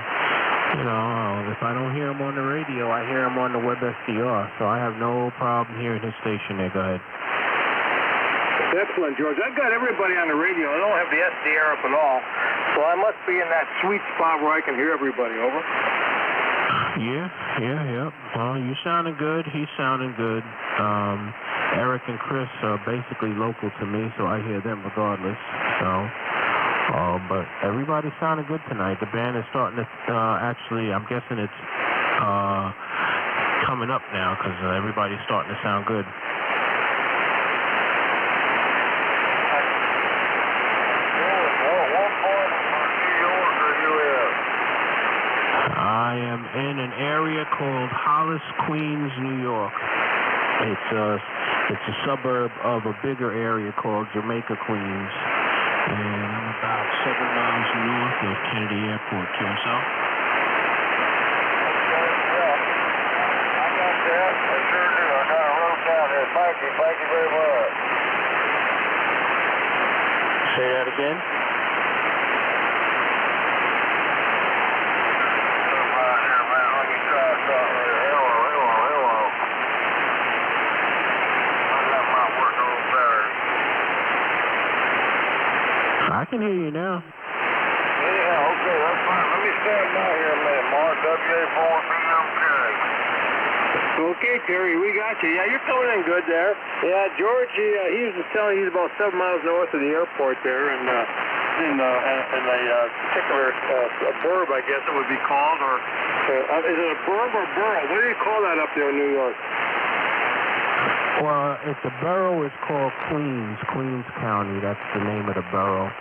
If I don't hear him on the radio, I hear him on the WebSDR, so I have no problem hearing his station there. Go ahead. Excellent, George. I've got everybody on the radio. I don't have the SDR up at all, so I must be in that sweet spot where I can hear everybody. Over. Yeah. Well, you sounding good. He's sounding good. Eric and Chris are basically local to me, so I hear them regardless. But everybody's sounding good tonight. The band is starting to, actually, I'm guessing it's coming up now because everybody's starting to sound good. I am in an area called Hollis, Queens, New York. It's a suburb of a bigger area called Jamaica, Queens. And I'm about 7 miles north of Kennedy Airport. QSL? I got that. I sure do. I got a road down here. Thank you very much. Say that again? I can hear you now. Yeah, okay, that's fine. Let me stand by here a minute, Mark. WA4BMK. Okay, Terry, we got you. Yeah, you're coming in good there. Yeah, George, he was telling he's about 7 miles north of the airport there, and in a particular burb, I guess it would be called, or is it a burb or borough? What do you call that up there in New York? Well, if the borough is called Queens County, that's the name of the borough.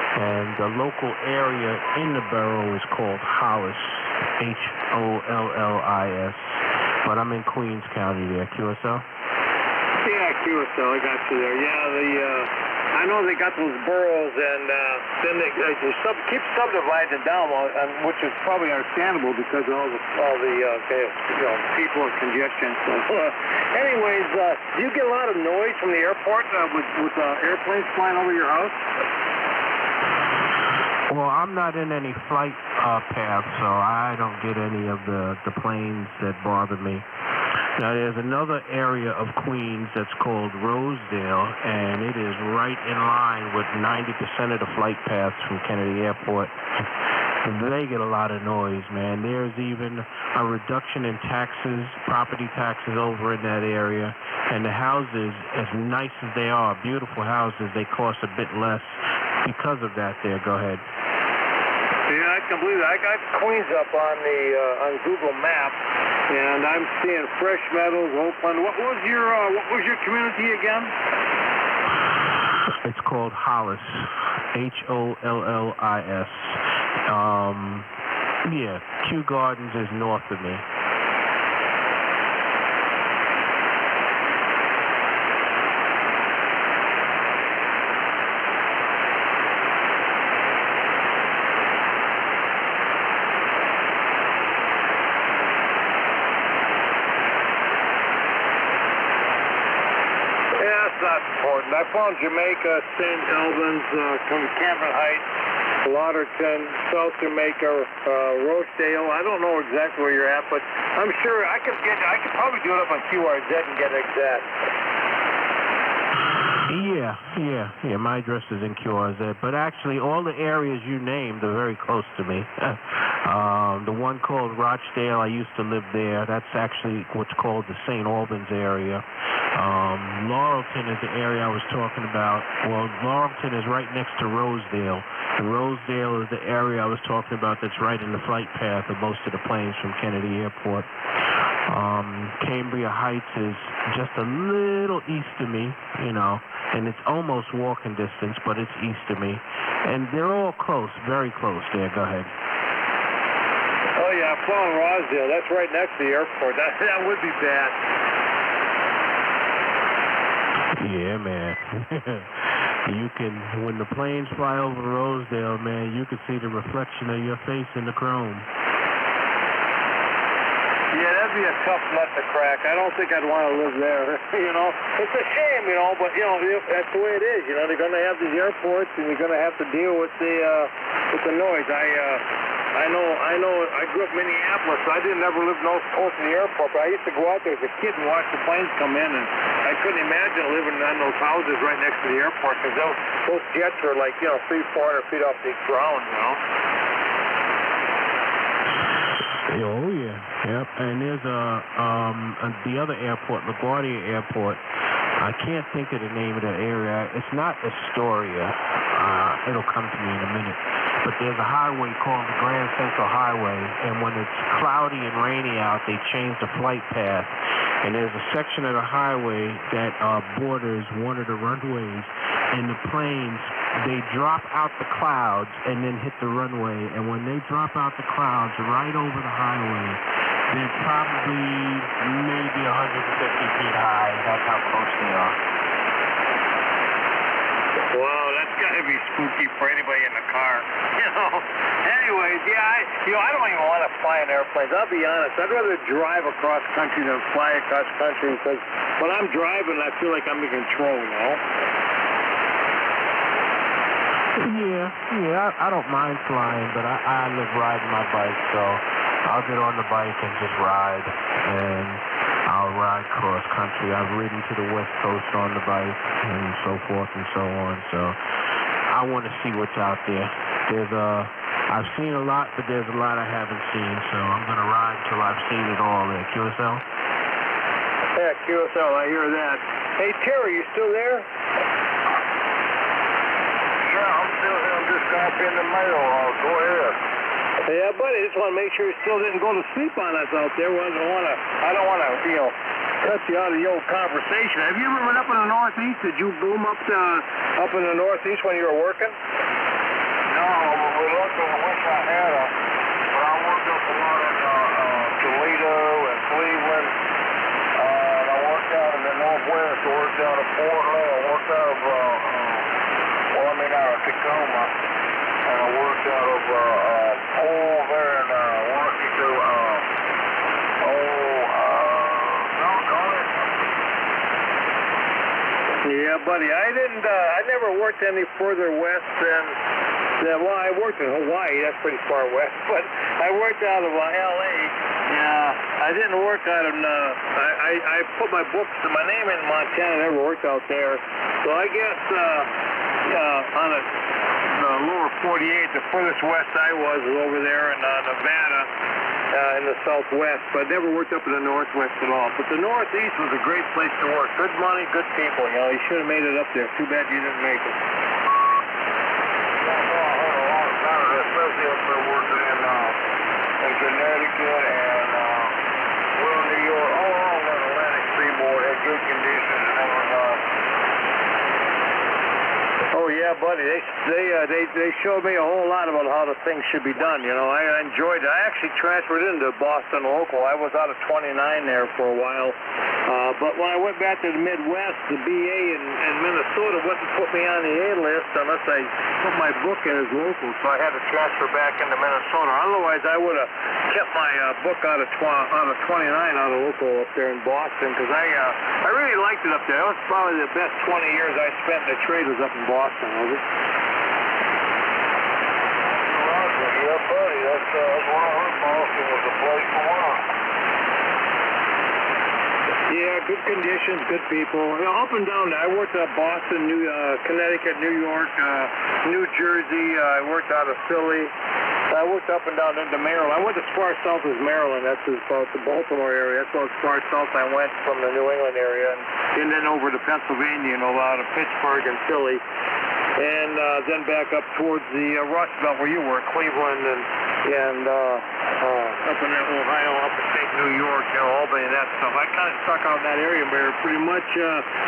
And the local area in the borough is called Hollis, Hollis. But I'm in Queens County there. QSL? Yeah, QSL, I got you there. Yeah, I know they got those boroughs, and then they keep subdividing down, which is probably understandable because of all the people and congestion. So, anyways, do you get a lot of noise from the airport with airplanes flying over your house? Well, I'm not in any flight path, so I don't get any of the planes that bother me. Now, there's another area of Queens that's called Rosedale, and it is right in line with 90% of the flight paths from Kennedy Airport. They get a lot of noise, man. There's even a reduction in taxes, property taxes over in that area. And the houses, as nice as they are, beautiful houses, they cost a bit less because of that there. Go ahead. Yeah, I can believe it. I got Queens up on Google Maps, and I'm seeing Fresh Meadows, Oakland. What was your community again? It's called Hollis, Hollis. Kew Gardens is north of me. I found Jamaica, St. Albans, Cameron Heights, Lauderton, South Jamaica, Rosedale. I don't know exactly where you're at, but I'm sure I could probably do it up on QRZ and get exact. Yeah. My address is in QRZ, but actually all the areas you named are very close to me. The one called Rochdale, I used to live there. That's actually what's called the St. Albans area. Laurelton is the area I was talking about. Well, Laurelton is right next to Rosedale. And Rosedale is the area I was talking about that's right in the flight path of most of the planes from Kennedy Airport. Cambria Heights is just a little east of me, and it's almost walking distance, but it's east of me. And they're all close, very close there. Go ahead. Oh, yeah, I'm flying Rosedale. That's right next to the airport. That would be bad. Yeah, man. You can, when the planes fly over Rosedale, man, you can see the reflection of your face in the chrome. Yeah, that'd be a tough nut to crack. I don't think I'd want to live there. It's a shame, but that's the way it is. They're going to have these airports, and you're going to have to deal with the noise. I know. I grew up in Minneapolis, so I didn't ever live close to the airport, but I used to go out there as a kid and watch the planes come in, and I couldn't imagine living on those houses right next to the airport, because those jets are like 300-400 feet off the ground. Oh yeah, yep. And there's the other airport, LaGuardia Airport. I can't think of the name of the area. It's not Astoria. It'll come to me in a minute. But there's a highway called the Grand Central Highway, and when it's cloudy and rainy out, they change the flight path. And there's a section of the highway that borders one of the runways, and the planes, they drop out the clouds and then hit the runway. And when they drop out the clouds right over the highway, they're probably maybe 150 feet high. That's how close they are. Wow, that's got to be spooky for anybody in the car. Anyways, I don't even want to fly in airplanes. I'll be honest. I'd rather drive across country than fly across country, because when I'm driving, I feel like I'm in control, Yeah, I don't mind flying, but I live riding my bike, so I'll get on the bike and just ride, and I'll ride cross country. I've ridden to the West Coast on the bike and so forth and so on, so I want to see what's out there. I've seen a lot, but there's a lot I haven't seen, so I'm going to ride until I've seen it all there. QSL? Yeah, QSL, I hear that. Hey, Terry, you still there? I'm still here. I'm just copying the mail. Go ahead. Yeah, buddy, I just want to make sure you still didn't go to sleep on us out there. I don't want to, cut you out of the old conversation. Have you ever been up in the Northeast? Did you boom up in the Northeast when you were working? No, we luckily wish I had but I worked up a lot in Toledo and Cleveland. And I worked out in the Northwest. I worked out of Portland. I worked out of out of Tacoma, and I worked out of Paul there in Washington. Yeah, buddy, I never worked any further west than, I worked in Hawaii. That's pretty far west, but I worked out of L.A. Yeah, I didn't work out of, I put my name in Montana. I never worked out there, so I guess, on the lower 48, the furthest west I was over there in Nevada, in the southwest, but I never worked up in the northwest at all. But the northeast was a great place to work. Good money, good people. You should have made it up there. Too bad you didn't make it. I heard a lot about it, especially up there working in Connecticut and New York, all along the Atlantic seaboard, had good conditions and everything. Oh yeah, buddy. They showed me a whole lot about how the things should be done. I enjoyed it. I actually transferred into Boston local. I was out of 29 there for a while. But when I went back to the Midwest, the BA in Minnesota wouldn't put me on the A list unless I put my book in as local. So I had to transfer back into Minnesota. Otherwise, I would have kept my book out of 29 out of local up there in Boston, because I really liked it up there. That was probably the best 20 years I spent in the trade was up in Boston, was it? Yeah, buddy. That's one of her. Boston was a place to work. Yeah, good conditions, good people. Up and down. I worked at Boston, Connecticut, New York, New Jersey. I worked out of Philly. I worked up and down into Maryland. I went as far south as Maryland. That's about the Baltimore area. That's about as far south I went from the New England area. And then over to Pennsylvania, out of Pittsburgh and Philly. And then back up towards the Rust Belt where you were, Cleveland and up in Ohio, upstate New York, Albany and that stuff. I kind of stuck out in that area, Mayor, pretty much.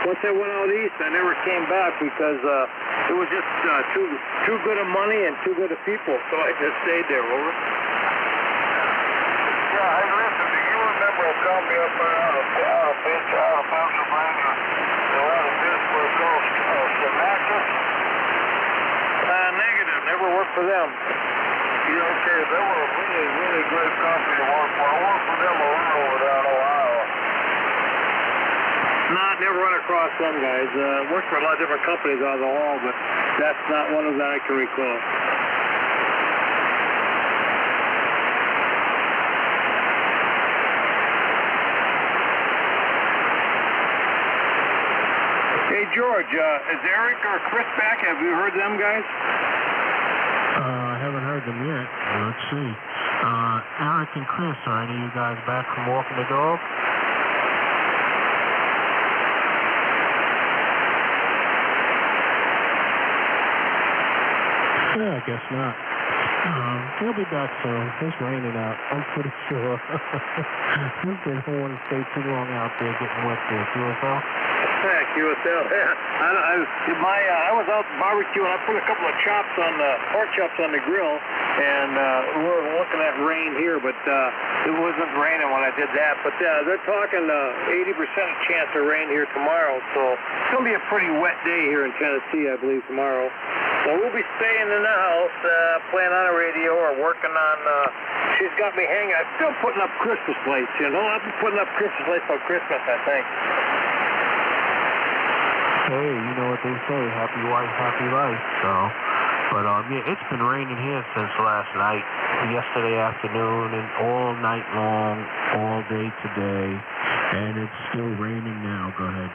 Once I went out east, I never came back because it was just too good of money and too good of people, so I just stayed there. Over. Yeah, hey, listen, do you remember a company up there out of Pennsylvania, around the Pittsburgh Gulf, Synaptis? Negative, never worked for them. Yeah, okay, they were a really, really great company to work for. I worked for them a lot over there in Ohio. Nah, never run across them guys. Worked for a lot of different companies out of the hall, but that's not one of them that I can recall. Hey, George, is Eric or Chris back? Have you heard them guys? I haven't heard them yet. Let's see. Eric and Chris, are any of you guys back from walking the dog? Yeah, I guess not. They'll be back soon. It's raining out, I'm pretty sure. They don't want to stay too long out there getting wet there. QSL? Heck, QSL, yeah. I was out barbecuing. I put a couple of pork chops on the grill, and we're looking at rain here, but it wasn't raining when I did that. But they're talking 80% chance of rain here tomorrow, so it's going to be a pretty wet day here in Tennessee, I believe, tomorrow. So we'll be staying in the house, playing on a radio or working on, she's got me hanging. I'm still putting up Christmas lights, I've been putting up Christmas lights on Christmas, I think. Hey, you know what they say, happy wife, happy life, so. But, yeah, it's been raining here since last night, yesterday afternoon, and all night long, all day today, and it's still raining now. Go ahead.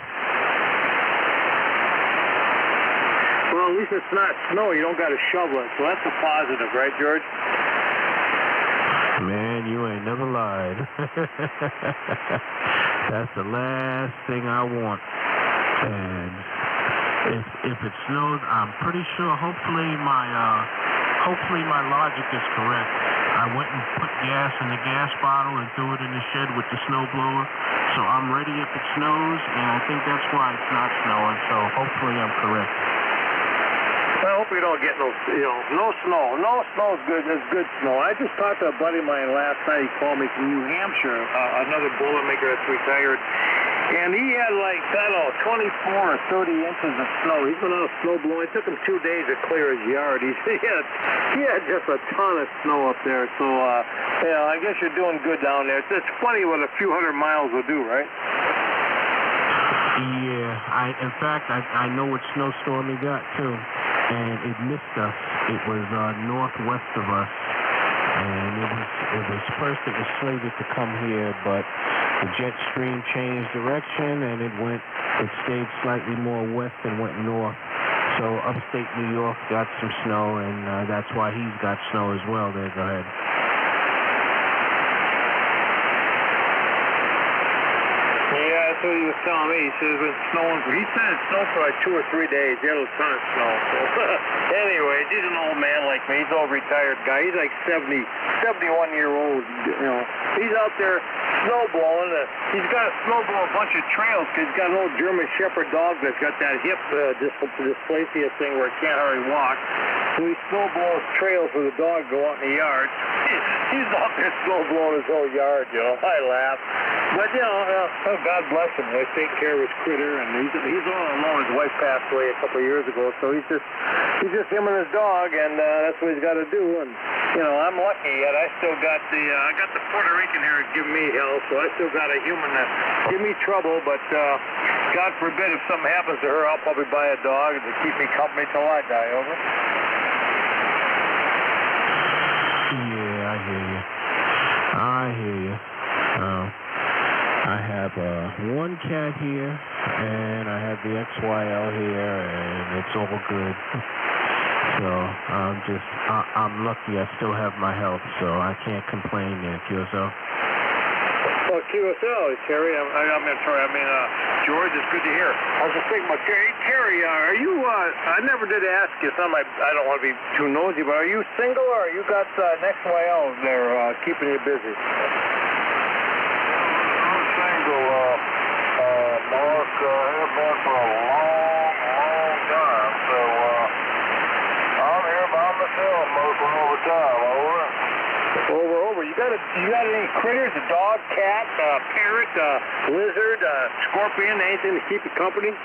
Well, at least it's not snow. You don't got to shovel it, so that's a positive, right, George? Man, you ain't never lied. That's the last thing I want. And if it snows, I'm pretty sure. Hopefully my logic is correct. I went and put gas in the gas bottle and threw it in the shed with the snow blower. So I'm ready if it snows, and I think that's why it's not snowing. So hopefully I'm correct. I hope we don't get no snow. No snow is good. It's good snow. I just talked to a buddy of mine last night. He called me from New Hampshire, another Boilermaker that's retired. And he had 24 or 30 inches of snow. He's been out snow blowing. It took him 2 days to clear his yard. He had just a ton of snow up there. So, I guess you're doing good down there. It's funny what a few hundred miles will do, right? Yeah. In fact, I know what snowstorm he got, too. And it missed us. It was northwest of us. And it was first it was slated to come here, but the jet stream changed direction and it stayed slightly more west and went north. So upstate New York got some snow, and that's why he's got snow as well. There, go ahead. Yeah, that's what he was telling me. He said it's been snowing. He said it snowed for 2 or 3 days. He had a ton of snow. So anyway, he's an old man like me. He's an old retired guy. He's like 71-year-old. He's out there snow blowing. He's got to snow blow a bunch of trails because he's got an old German Shepherd dog that's got that hip dysplasia thing where it can't hardly walk. So he snow blows trails for the dog to go out in the yard. He's out there snow blowing his whole yard, I laugh. But, God bless him. He's taking care of his critter, and he's all alone. His wife passed away a couple of years ago, so he's just him and his dog, and that's what he's got to do. And, I'm lucky yet. I still got I got the Puerto Rican here giving me hell, so I still got a human that give me trouble, but God forbid if something happens to her, I'll probably buy a dog to keep me company till I die, over. Yeah, I hear you. I have one cat here, and I have the XYL here, and it's all good. So I'm lucky I still have my health, so I can't complain there, QSL. Well, QSL, Terry, George, it's good to hear. I was just thinking about Terry. Terry, are you, I never did ask you something, I don't want to be too nosy, but are you single or you got an XYL there keeping you busy? I'm single, Mark. Have been for a long time, so I'm here by myself most all the time, over. Over. You got any critters? A dog, cat, parrot, lizard, scorpion, anything to keep you company? I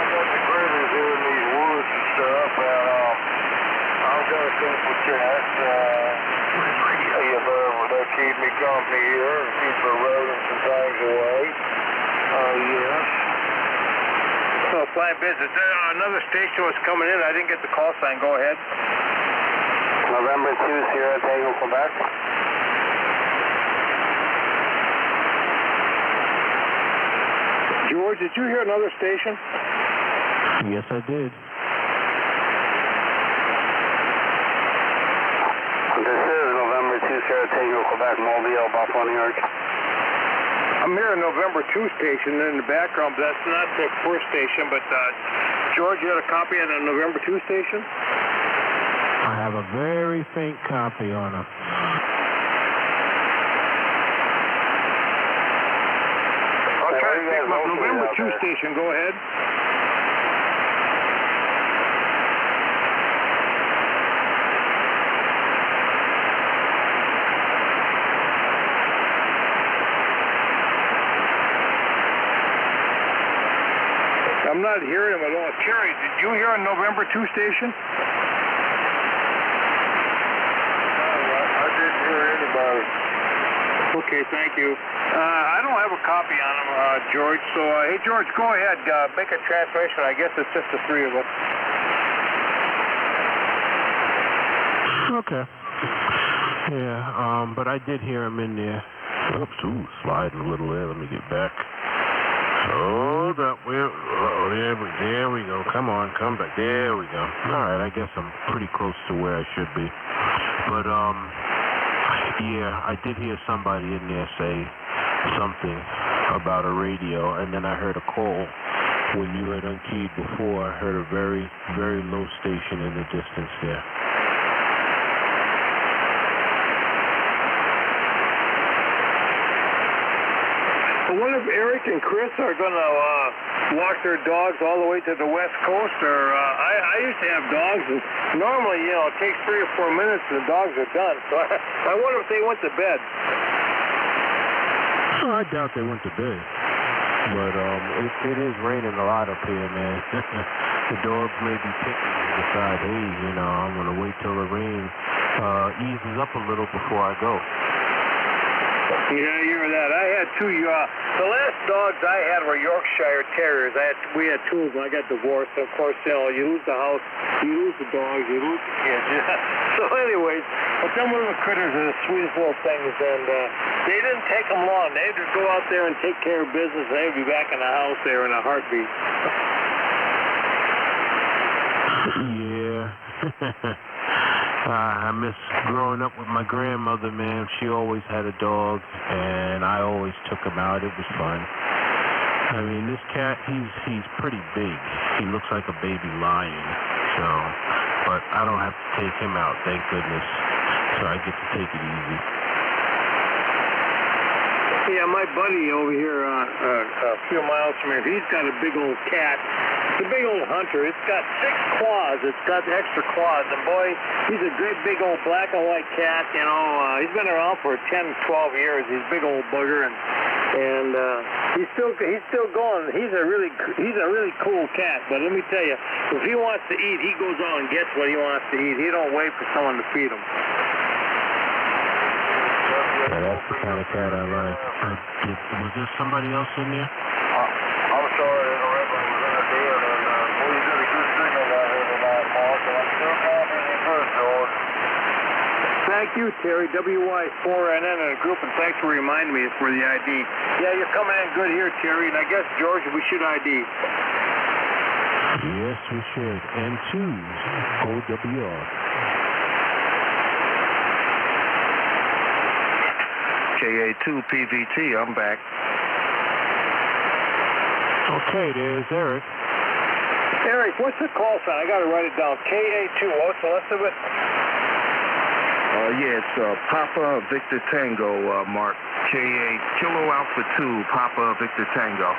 got the critters here in these woods and stuff, and I've got a couple of cats. They keep me company here and keep the rodents and things away. Yes. Oh, fine business. Another station was coming in. I didn't get the call sign. Go ahead. November 2, Sierra Tango, Quebec. George, did you hear another station? Yes, I did. This is November 2, Sierra Tango, Quebec, Mobile, Buffalo, New York. I'm hearing November 2 station in the background, but that's not the first station. But George, you had a copy of the November 2 station? I have a very faint copy on it. I'll try to pick up November 2 station. Go ahead. I'm not hearing him at all. Terry, did you hear a November 2 station? Okay, thank you. I don't have a copy on him, George. So, hey, George, go ahead. Make a translation. I guess it's just the three of us. Okay. Yeah, but I did hear him in there. Oops, sliding a little there. Let me get back. Hold up. There we go. Come on, come back. There we go. All right, I guess I'm pretty close to where I should be. But, yeah, I did hear somebody in there say something about a radio, and then I heard a call. When you had unkeyed before, I heard a very, very low station in the distance there. I wonder if Eric and Chris are going to walk their dogs all the way to the West Coast, or I used to have dogs, and normally, you know, it takes 3 or 4 minutes and the dogs are done. So I wonder if they went to bed. Oh, I doubt they went to bed. But it is raining a lot up here, man. The dogs may be picking and decide, hey, you know, I'm going to wait till the rain eases up a little before I go. Yeah, I hear that. I had two. The last dogs I had were Yorkshire Terriers. We had two of them. I got divorced. So of course, you know, you lose the house, you lose the dogs, you lose the kids. So anyways, but them little critters are the sweetest little things, and they didn't take them long. They'd just go out there and take care of business, and they'd be back in the house there in a heartbeat. Yeah. I miss growing up with my grandmother, man. She always had a dog, and I always took him out. It was fun. I mean, this cat, he's pretty big. He looks like a baby lion, so, but I don't have to take him out, thank goodness. So I get to take it easy. Yeah, my buddy over here a few miles from here, he's got a big old cat. It's a big old hunter. It's got 6 claws. It's got extra claws. And boy, he's a great big old black and white cat. You know, he's been around for 10, 12 years. He's a big old bugger, and he's still going. He's a really cool cat. But let me tell you, if he wants to eat, he goes out and gets what he wants to eat. He don't wait for someone to feed him. Yeah, that's the kind of cat I like. Was there somebody else in there? I'm sorry to interrupt. I was in a deal, and boy, you did a good signal out here tonight, Mark, and I'm still confident in good, George. Thank you, Terry. WY4NN in a group, and thanks for reminding me for the ID. Yeah, you're coming in good here, Terry, and I guess, George, we should ID. Yes, we should. N2, OWR. KA2 PVT, I'm back. Okay, there's Eric. Eric, what's the call sign? I got to write it down. KA2, what's the rest of it? Yeah, it's Papa Victor Tango, Mark. KA Kilo Alpha 2, Papa Victor Tango.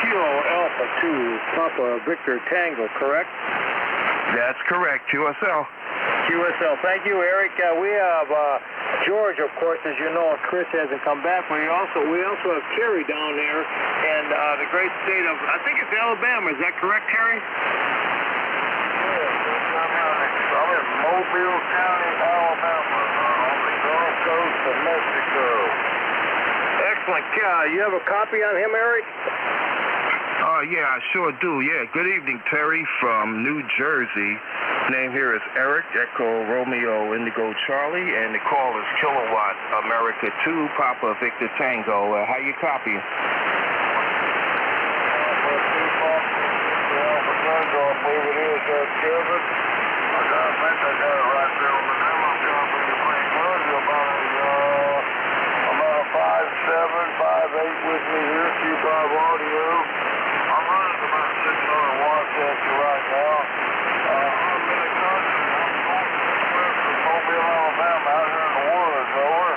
Kilo Alpha 2, Papa Victor Tango, correct? That's correct, QSL. QSL. Thank you, Eric. We have George, of course, as you know. Chris hasn't come back, but we also have Terry down there in the great state of, I think it's Alabama. Is that correct, Terry? I'm in Mobile County, Alabama, on the Gulf Coast of Mexico. Excellent. You have a copy on him, Eric? Yeah, I sure do. Yeah, good evening, Terry from New Jersey. Name here is Eric, Echo Romeo Indigo Charlie, and the call is Kilowatt America 2, Papa Victor Tango. How you copying? With me here, Q5 Audio. I'm running about 600 watts at you right now. I'm in the country. I'm going west of Mobile, Alabama, out here in the woods. Over.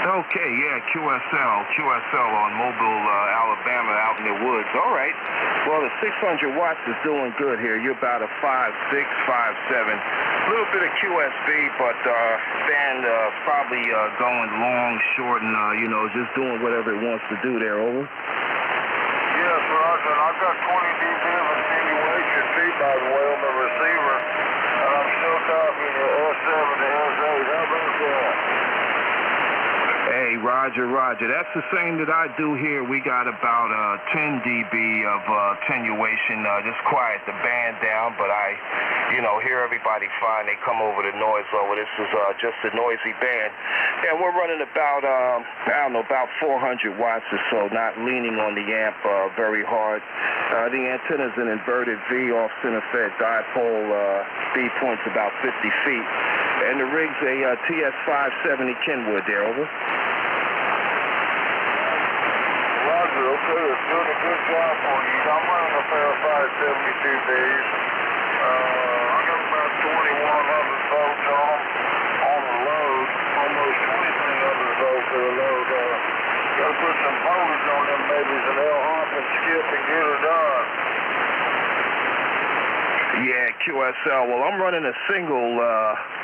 Okay, yeah, QSL on Mobile, Alabama, out in the woods. All right. Well, the 600 watts is doing good here. You're about a 5.6, 5.7. A little bit of QSB, but band probably going long, short, and just doing whatever it wants to do there. Over. Yes, Roger. And I've got 20 dB of attenuation feed, by the way, on the receiver, and I'm still copying the S7 to S8. How about that? Hey, Roger. That's the same that I do here. We got about 10 dB of attenuation. Just quiet the band down, but I hear everybody fine. They come over the noise over. This is just a noisy band. And we're running about, about 400 watts or so, not leaning on the amp very hard. The antenna's an inverted V off center fed dipole. Speed point's about 50 feet. And the rig's a TS570 Kenwood there, over. Roger, okay, it's doing a good job for you. I'm running a pair of 572Bs. I got about 2,100 volts on the load, almost 2,300 volts to the load. Got to put some voltage on them babies, and they'll hop and skip and get her done. Yeah, QSL. Well, I'm running a single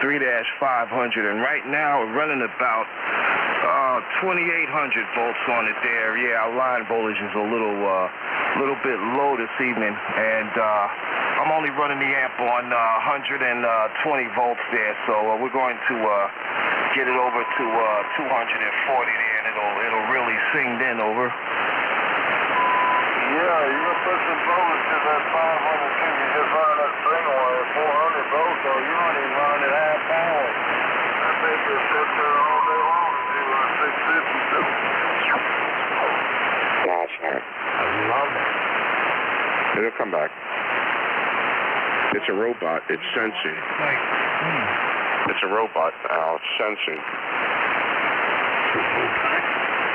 3-500, and right now we're running about 2,800 volts on it there. Yeah, our line voltage is a little bit low this evening, and I'm only running the amp on 120 volts there, so we're going to get it over to 240 there, and it'll really sing then, over. Yeah, you're going to put some voltage to that 500 too. You're just running that single wire, 400 volts, so you're not even running at half power. That baby will sit there all day long and do 650. Lost it. I love it. It'll come back. It's a robot. It's sensing. It's a robot now. It's sensing.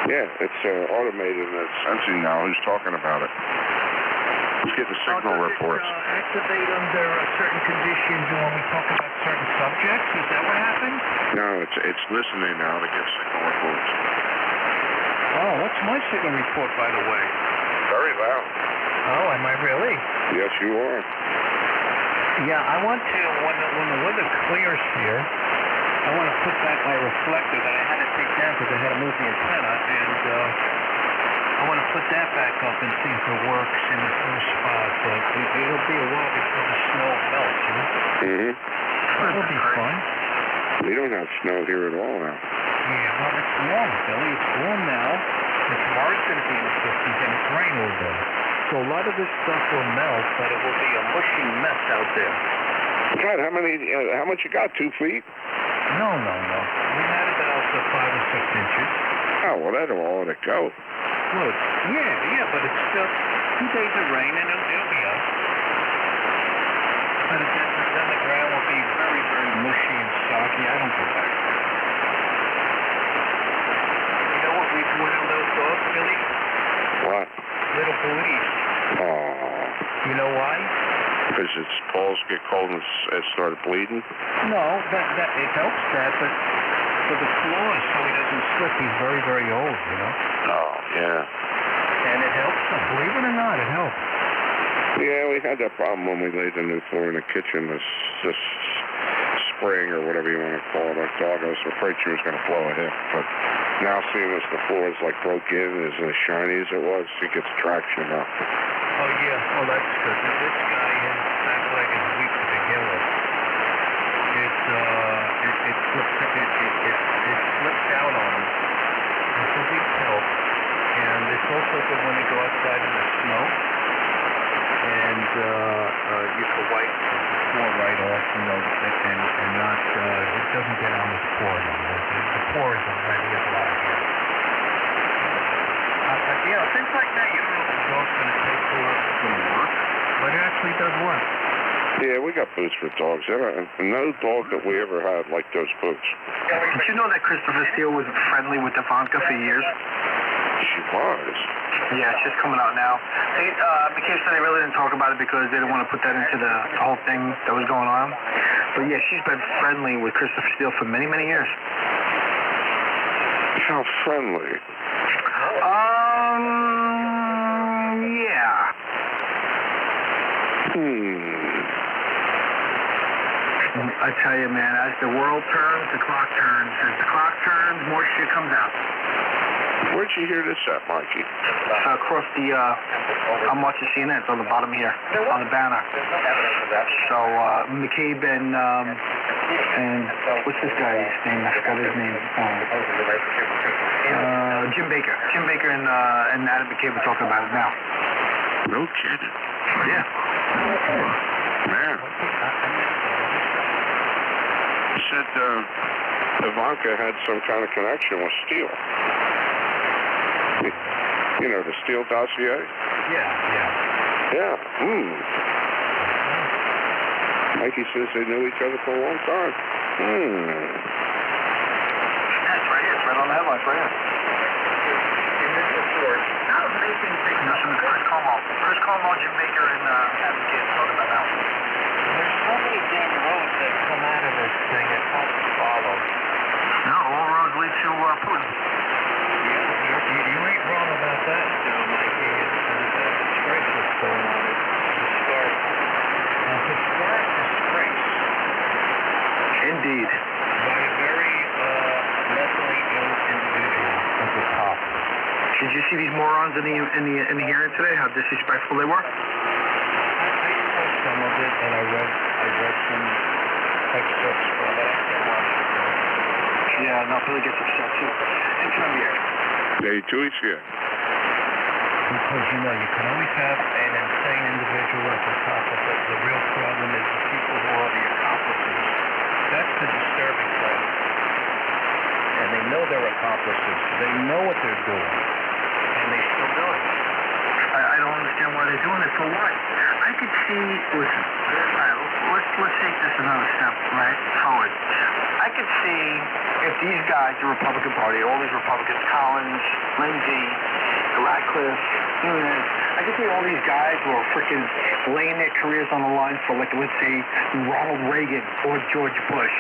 Yeah, it's automated and it's sensing now. Who's talking about it? Let's get the signal reports. Does it activate under certain conditions when we talk about certain subjects? Is that what happens? No, it's listening now to get signal reports. Oh, what's my signal report, by the way? Very loud. Oh, am I really? Yes, you are. Yeah, I want to, when the weather clears here, I want to put back my reflector that I had to take down because I had to move the antenna, and I want to put that back up and see if it works in the first spot. But it'll be a while before the snow melts, you know? Mm-hmm. That'll be fun. We don't have snow here at all now. Yeah, well, it's warm, Billy. It's warm now. And tomorrow's going to be in the 50s, and it's rain all day. So a lot of this stuff will melt, but it will be a mushy mess out there. God, how much you got? 2 feet? No. We had about 5 or 6 inches. Oh, well, that'll all let it go. Well, yeah, but it's still 2 days of rain and it'll be up. But then the ground will be very, very mushy and soggy. I don't go back. You know what we do with our little dogs, Billy? What? Little booties. Oh. You know why? Because its paws get cold and it started bleeding? No, that it helps that, but for the claws, so he doesn't slip. He's very, very old, you know? Oh, yeah. And it helps him. Believe it or not, it helps. Yeah, we had that problem when we laid the new floor in the kitchen this spring or whatever you want to call it. Our dog, I was afraid she was going to blow a hip, but now seeing as the floor is like broke in, isn't as shiny as it was, she gets traction now. Oh, yeah. Oh, that's good. This guy, his back leg is weak to begin with. It slips out on him. It's a big help. And it's also good when they go outside in the snow. And you can wipe the paw right off, you know, and not, it doesn't get on his paw. The paw is already a lot of hair. Things like that, you don't know if the dog's going to take to it, it's going to work, but it actually does work. Yeah, we got boots for dogs. No dog that we ever had liked those boots. Did you know that Christopher Steele was friendly with Ivanka for years? She was. Yeah, it's just coming out now. McCabe said they really didn't talk about it because they didn't want to put that into the whole thing that was going on. But yeah, she's been friendly with Christopher Steele for many, many years. How friendly? Yeah. I tell you, man, as the world turns, the clock turns. As the clock turns, more shit comes out. Where'd you hear this at, Mikey? Across the, I'm watching CNN. It's on the bottom here, on the banner. So, McCabe and what's this guy's name? I forgot his name. Jim Baker. Jim Baker and Adam McCabe are talking about it now. No kidding. Yeah. Man. He said Ivanka had some kind of connection with Steele. You know, the Steele dossier? Yeah. Mikey says they knew each other for a long time. That's right here. It's right on the headlines, right here. In this report, how amazing things. Listen to Chris Como. Chris Como, Jim Baker, and Adam McCabe talking about that. There's so many damn roads that come out of this thing. It's hard to follow. No, all roads lead to Putin. You ain't wrong about that, Mikey. It's disgrace what's going on. It's historic disgrace. Indeed. By a very mentally ill individual at the top. Did you see these morons in the hearing today? How disrespectful they were? I saw some of it, and I read some excerpts from it. I can't watch it. Yeah, no, Billy gets upset too. Anytime here. Day 2 weeks here. Because, you know, you can always have an insane individual at the top, but the real problem is the people who are the accomplices. That's the disturbing thing. And they know they're accomplices. They know what they're doing. And they still do it. I don't understand why they're doing it. For what? I could see, listen, all right, let's take this another step, right, forward. I could see if these guys, the Republican Party, all these Republicans, Collins, Lindsey, Radcliffe, Nunes, I could see all these guys who are freaking laying their careers on the line for, like, let's say, Ronald Reagan or George Bush.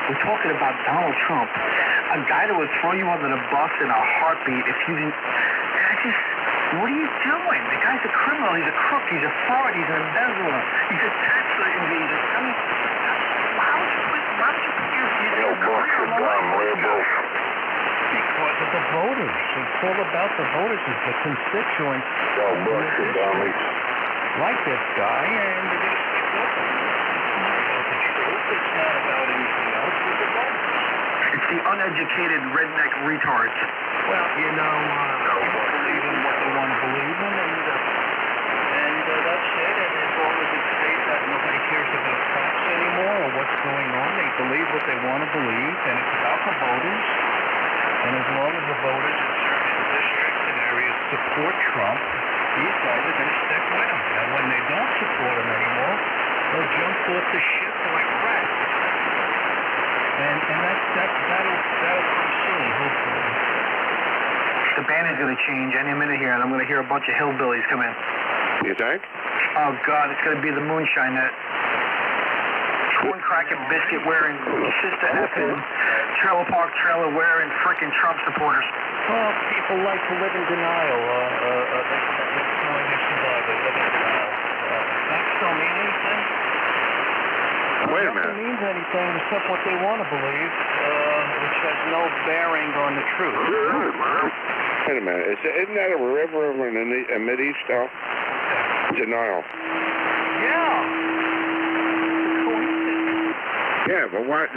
We're talking about Donald Trump, a guy that would throw you under the bus in a heartbeat if you didn't. What are you doing? The guy's a criminal. He's a crook. He's a fraud. He's an embezzler. He's a tax evader. I mean, why would you put your career on the line? Because of the voters. It's all about the voters. It's the constituents. Like this guy, and they're going to stick with him. It's the truth. It's not about anything else. It's the voters. It's the uneducated redneck retards. Well, you know, people believe in what they want to believe in, and that's it. And as long as it stays that nobody cares about facts anymore or what's going on, they believe what they want to believe, and it's about the voters. And as long as the voters in certain districts and areas support Trump, these guys are going to stick with him. And when they don't support him anymore, they'll jump off the ship like rats. And that'll come soon, hopefully. The band is going to change any minute here, and I'm going to hear a bunch of hillbillies come in. You think? Oh, God, it's going to be the moonshine net. Corn cracker biscuit wearing Sister Effin', trailer park trailer wearing frickin' Trump supporters. Well, people like to live in denial. That's how they survive. They live in denial. Facts don't mean anything. Wait a minute. Nothing means anything except what they want to believe, which has no bearing on the truth. Wait a minute. Isn't that a river over in the Mideast, though? Denial. Yeah. Yeah, but what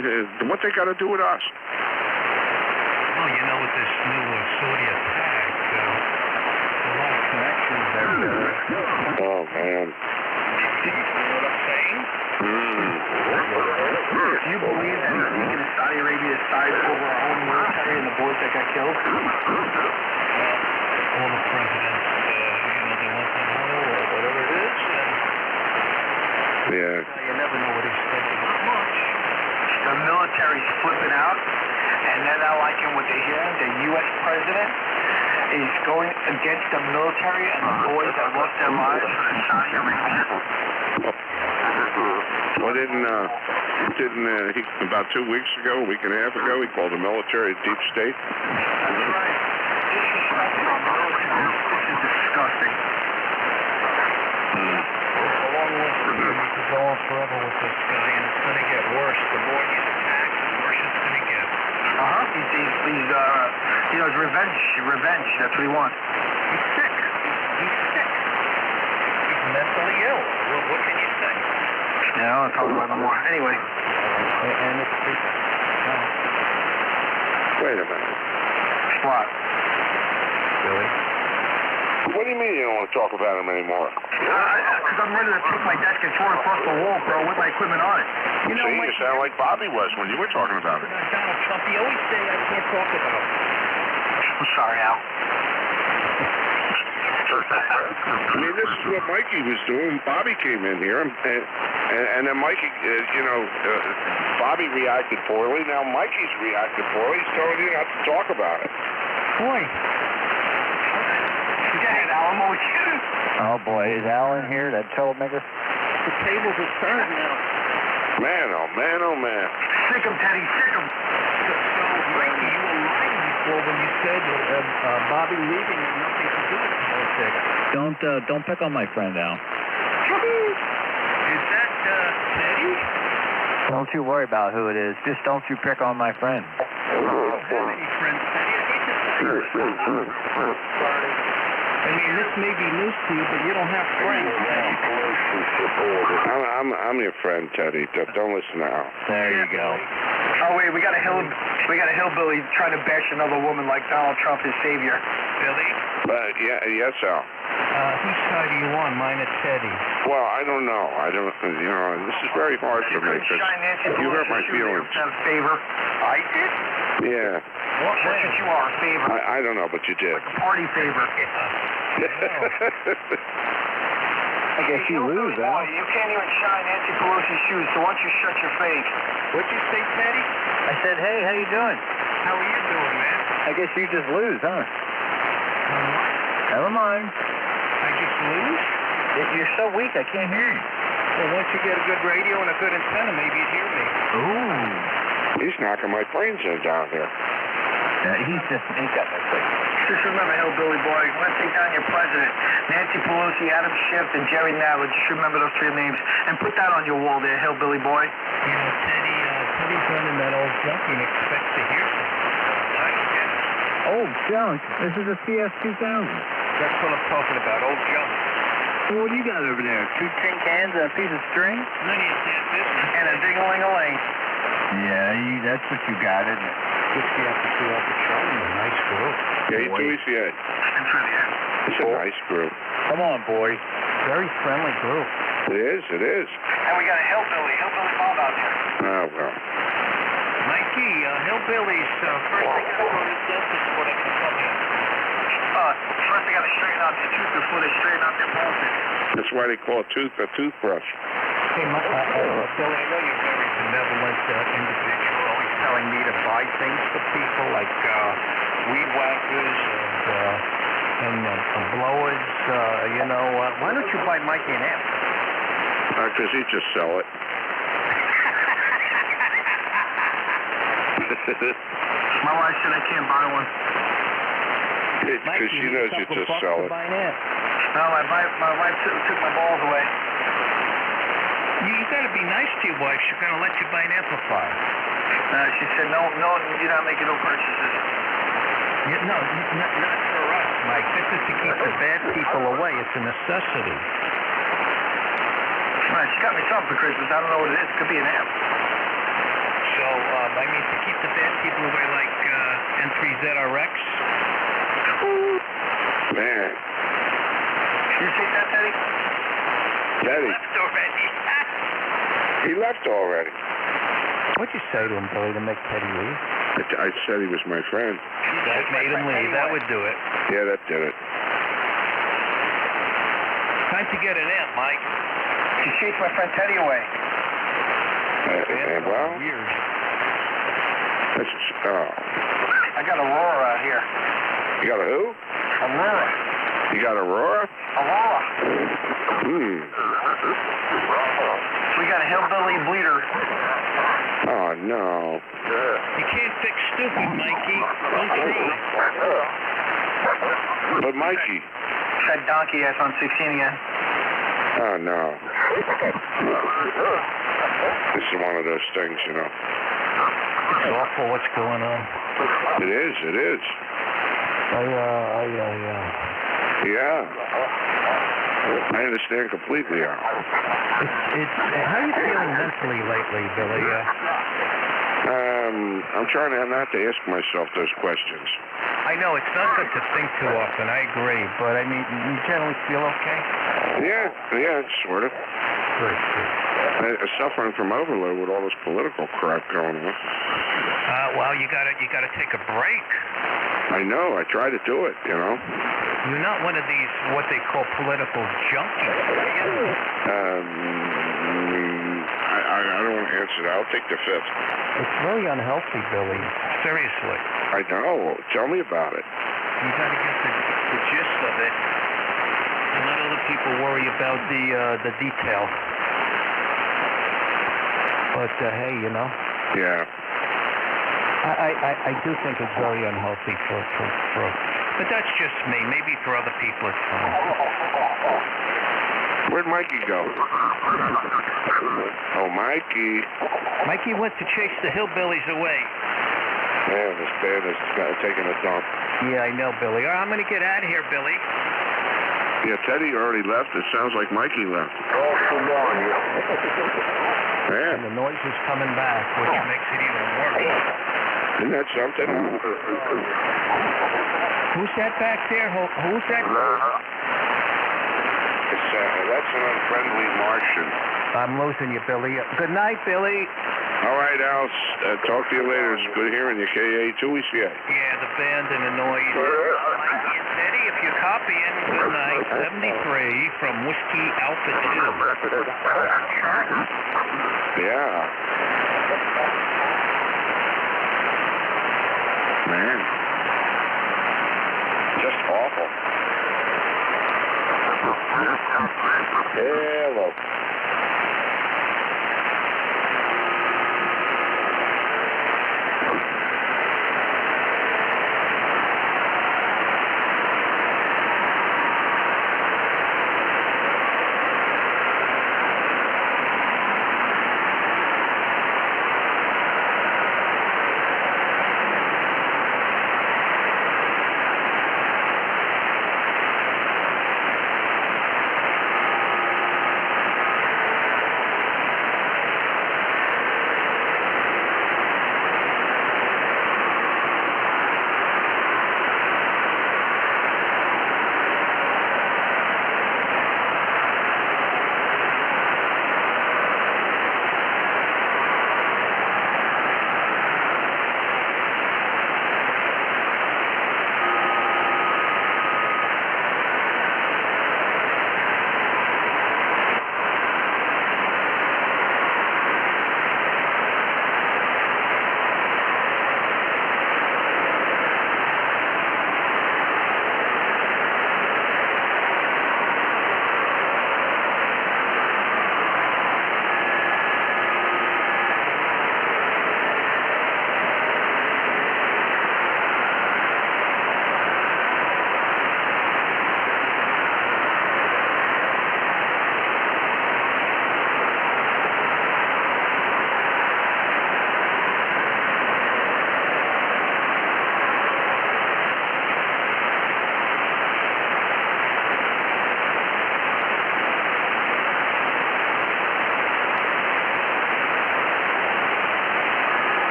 they got to do with us? Well, you know, with this new Saudi attack, a lot of connections there. Oh, man. Do you know what I'm saying? Do you believe that he's taking the Saudi Arabia side over our own military and the boys that got killed? All the presidents, they want the oil or whatever it is, and Yeah. you never know what he's thinking. Not much. The military's flipping out, and they're not liking what they hear. The U.S. president is going against the military and the boys that lost their lives for the Saudi Arabia. Well, didn't he, about 2 weeks ago, a week and a half ago, he called the military a deep state? That's right. Disrespecting our military. This is disgusting. A long list of you could go on forever with this guy, and it's going to get worse. The more he's attacked, the worse it's going to get. He's revenge. That's what he wants. He's sick. He's mentally ill. What can you say? Yeah, I don't talk about it no more. Anyway. And it's Wait a minute. What? Really? What do you mean you don't want to talk about him anymore? Because I'm ready to take my desk and throw it across the wall, bro, with my equipment on it. You know, you sound like Bobby was when you were talking about him. Donald Trump, he always say I can't talk about him. I'm sorry, Al. I mean, this is what Mikey was doing. Bobby came in here, and then Mikey, Bobby reacted poorly. Now Mikey's reacted poorly. He's telling you not to talk about it. Boy. Forget it, Al. I'm always kidding. Oh, boy. Is Al in here, that troublemaker? The tables are turned now. Man, oh, man, oh, man. Sick him, Teddy. Sick him. So, Mikey, you were lying before when you said Bobby leaving had nothing to do with politics. Don't pick on my friend, Al. Is that Teddy? Don't you worry about who it is. Just don't you pick on my friend. I don't have any friends, Teddy. I hate to say this. I mean, this may be news to you, but you don't have friends, Teddy. I'm your friend, Teddy. Don't listen to Al. There you go. Oh wait, we got a hillbilly trying to bash another woman like Donald Trump is savior. Billy? Yes, Al. Whose side are you on, mine or Teddy? Well, I don't know. This is very hard for me because you hurt my feelings. Favor. I did? Yeah. What should you are, a favor? I don't know, but you did. Like a party favor. I guess you lose, Al. You can't even shine Nancy Pelosi's shoes, so why don't you shut your face? What'd you say, Teddy? I said, hey, how you doing? How are you doing, man? I guess you just lose, huh? Never mind. I just lose? You're so weak, I can't hear you. Well, once you get a good radio and a good antenna, maybe you'd hear me. Ooh. He's knocking my brains in down here. Yeah, he's got that quick. Just remember, hillbilly boy, we're going to take down your president. Nancy Pelosi, Adam Schiff, and Jerry Nadler. Just remember those three names. And put that on your wall there, hillbilly boy. You know, Teddy's running that old junk and expects to hear something. Old junk? This is a CS-2000. That's what I'm talking about, old junk. Well, what do you got over there? 2 tin cans and a piece of string? None of your damn business. And a ding-a-ling-a-ling. Yeah, that's what you got, isn't it? Whiskey after 2 Alpha Charlie, a nice group. Yeah, E2ECA. It's a nice group. Come on, boy. Very friendly group. It is, it is. And we got a hillbilly Bob out there. Oh, well. Mikey, hillbillies, first they gotta go to the dentist before they can come in. First they gotta straighten out their tooth before they straighten out their balls. That's why they call a toothbrush. Hey, Billy, I know you're a very benevolent individual, always telling me to buy things for people like weed whackers and blowers. Why don't you buy Mikey an amp? Because he just sell it. My wife said I can't buy one. Because she knows you just sell it. No, my wife took my balls away. You got to be nice to your wife. She's going to let you buy an amplifier. She said, no, you're not making no purchases. Yeah, no, not for us, Mike. This is to keep the bad people away. It's a necessity. Right, she got me something for Christmas. I don't know what it is. It could be an amp. So, I mean, to keep the bad people away, like N3ZRX. Man. You see that, Teddy? Teddy. Left already. He left already. What'd you say to him, Billy, to make Teddy leave? I said he was my friend. That made him leave. That would do it. Yeah, that did it. Time to get an amp, Mike. She chased my friend Teddy away. Well, weird. I got Aurora out here. You got a who? Aurora. You got Aurora? Aurora. We got a hillbilly bleeder. Oh, no. You can't fix stupid, Mikey. Don't try. But Mikey. That donkey ass on 16 again. Oh, no. This is one of those things, you know. It's awful what's going on. It is, it is. Yeah. I understand completely. How are you feeling mentally lately, Billy? I'm trying not to ask myself those questions. I know it's not good to think too often. I agree, but I mean, you generally feel okay. Yeah, sort of. Good. Suffering from overload with all this political crap going on. Well, you gotta take a break. I know. I try to do it. You know. You're not one of these what they call political junkies, are you? I don't want to answer that. I'll take the fifth. It's very unhealthy, Billy. Seriously. I know. Tell me about it. You gotta get the gist of it. And let other people worry about the detail. But hey, you know. Yeah. I do think it's very unhealthy for. But that's just me. Maybe for other people it's fine. Where'd Mikey go? Oh, Mikey. Mikey went to chase the hillbillies away. Man, this band is taking a dump. Yeah, I know, Billy. I'm going to get out of here, Billy. Yeah, Teddy already left. It sounds like Mikey left. Oh, come on. Yeah. And the noise is coming back, which makes it even worse. Isn't that something? Who's that back there? Who's that? That's an unfriendly Martian. I'm losing you, Billy. Good night, Billy. All right, Al. Talk to you later. It's good hearing you. KA2ECA. Yeah, the band and the noise. Mikey and Teddy, if you're copying, good night. 73 from Whiskey Alpha 2. Yeah. Man. Just awful. Hello.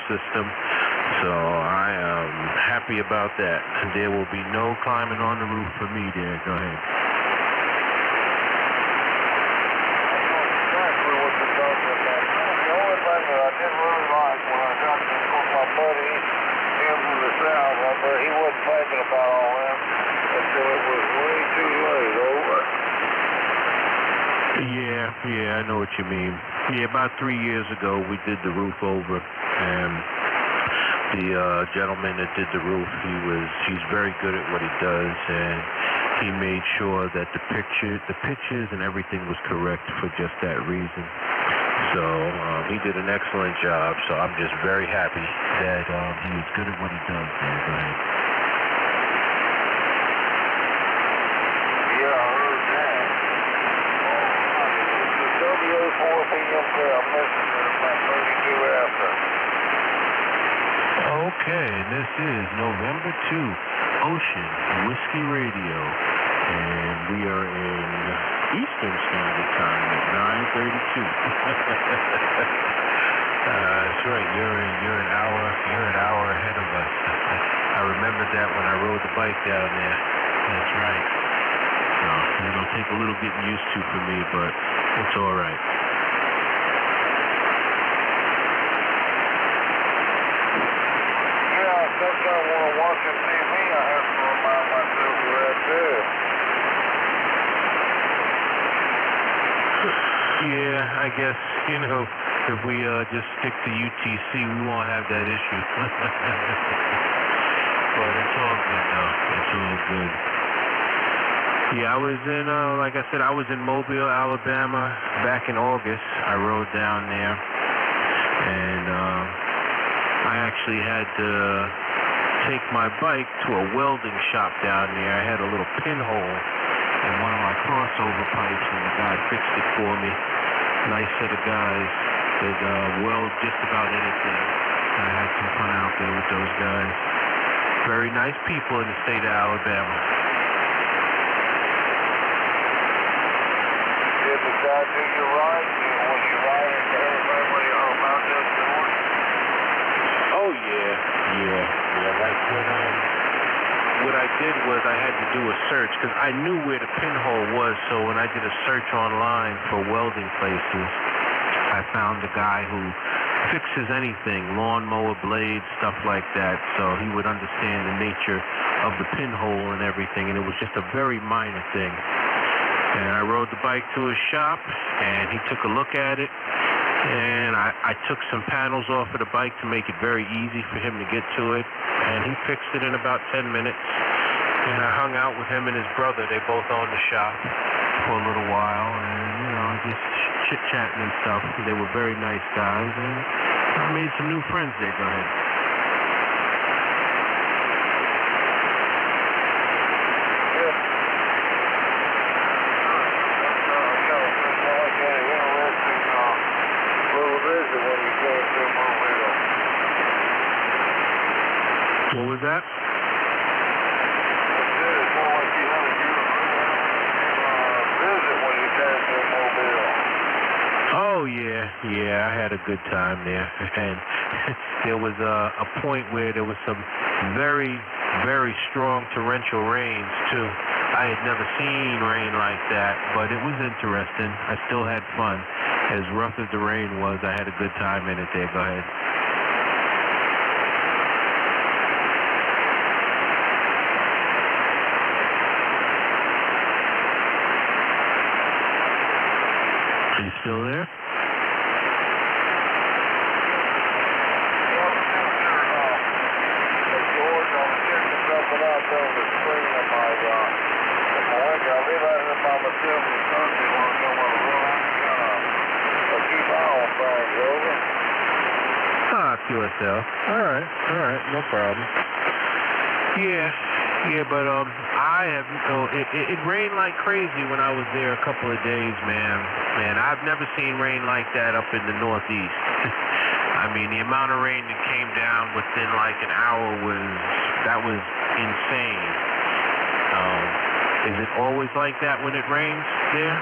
system. So I am happy about that. There will be no climbing on the roof for me there. Go ahead. Exactly what you're talking about. The only thing that I didn't really like when I got to my buddy, him from the south, but he wasn't thinking about all that until it was way too late. Over. Yeah, I know what you mean. Yeah, about 3 years ago we did the roof over, and the gentleman that did the roof, he's very good at what he does, and he made sure that the pictures and everything was correct for just that reason. So he did an excellent job. So I'm just very happy that he was good at what he does. Go ahead. Yeah, I heard that. It's the WA4 p.m. clear. I'm listening to about 32 after. Okay, this is November 2, Ocean Whiskey Radio, and we are in Eastern Standard Time at 9:32. That's right. You're an hour ahead of us. I remembered that when I rode the bike down there. That's right. So it'll take a little getting used to for me, but it's all right. Sometimes when I'm watching TV, I have to remind myself of that too. Yeah, I guess, if we just stick to UTC, we won't have that issue. But it's all good, though. It's all good. Yeah, I was in, like I said, I was in Mobile, Alabama back in August. I rode down there, and I actually had to take my bike to a welding shop down there. I had a little pinhole in one of my crossover pipes, and the guy fixed it for me. Nice set of guys that weld just about anything. I had some fun out there with those guys. Very nice people in the state of Alabama. Did the guy do you right? Was you right and everybody about this doing? Oh, yeah. Like what I did was I had to do a search because I knew where the pinhole was. So when I did a search online for welding places, I found a guy who fixes anything, lawnmower blades, stuff like that. So he would understand the nature of the pinhole and everything, and it was just a very minor thing. And I rode the bike to his shop, and he took a look at it. And I took some panels off of the bike to make it very easy for him to get to it. And he fixed it in about 10 minutes. And I hung out with him and his brother. They both owned the shop for a little while. And, just chit-chatting and stuff. They were very nice guys. And I made some new friends there. Go ahead. What was that? Oh, yeah, I had a good time there. And there was a point where there was some very, very strong torrential rains, too. I had never seen rain like that, but it was interesting. I still had fun. As rough as the rain was, I had a good time in it there. Go ahead. Are you still there? QSL. All right, no problem. Yeah, but I have, it rained like crazy when I was there a couple of days, man. I've never seen rain like that up in the Northeast. I mean, the amount of rain that came down within like an hour was insane. Is it always like that when it rains there?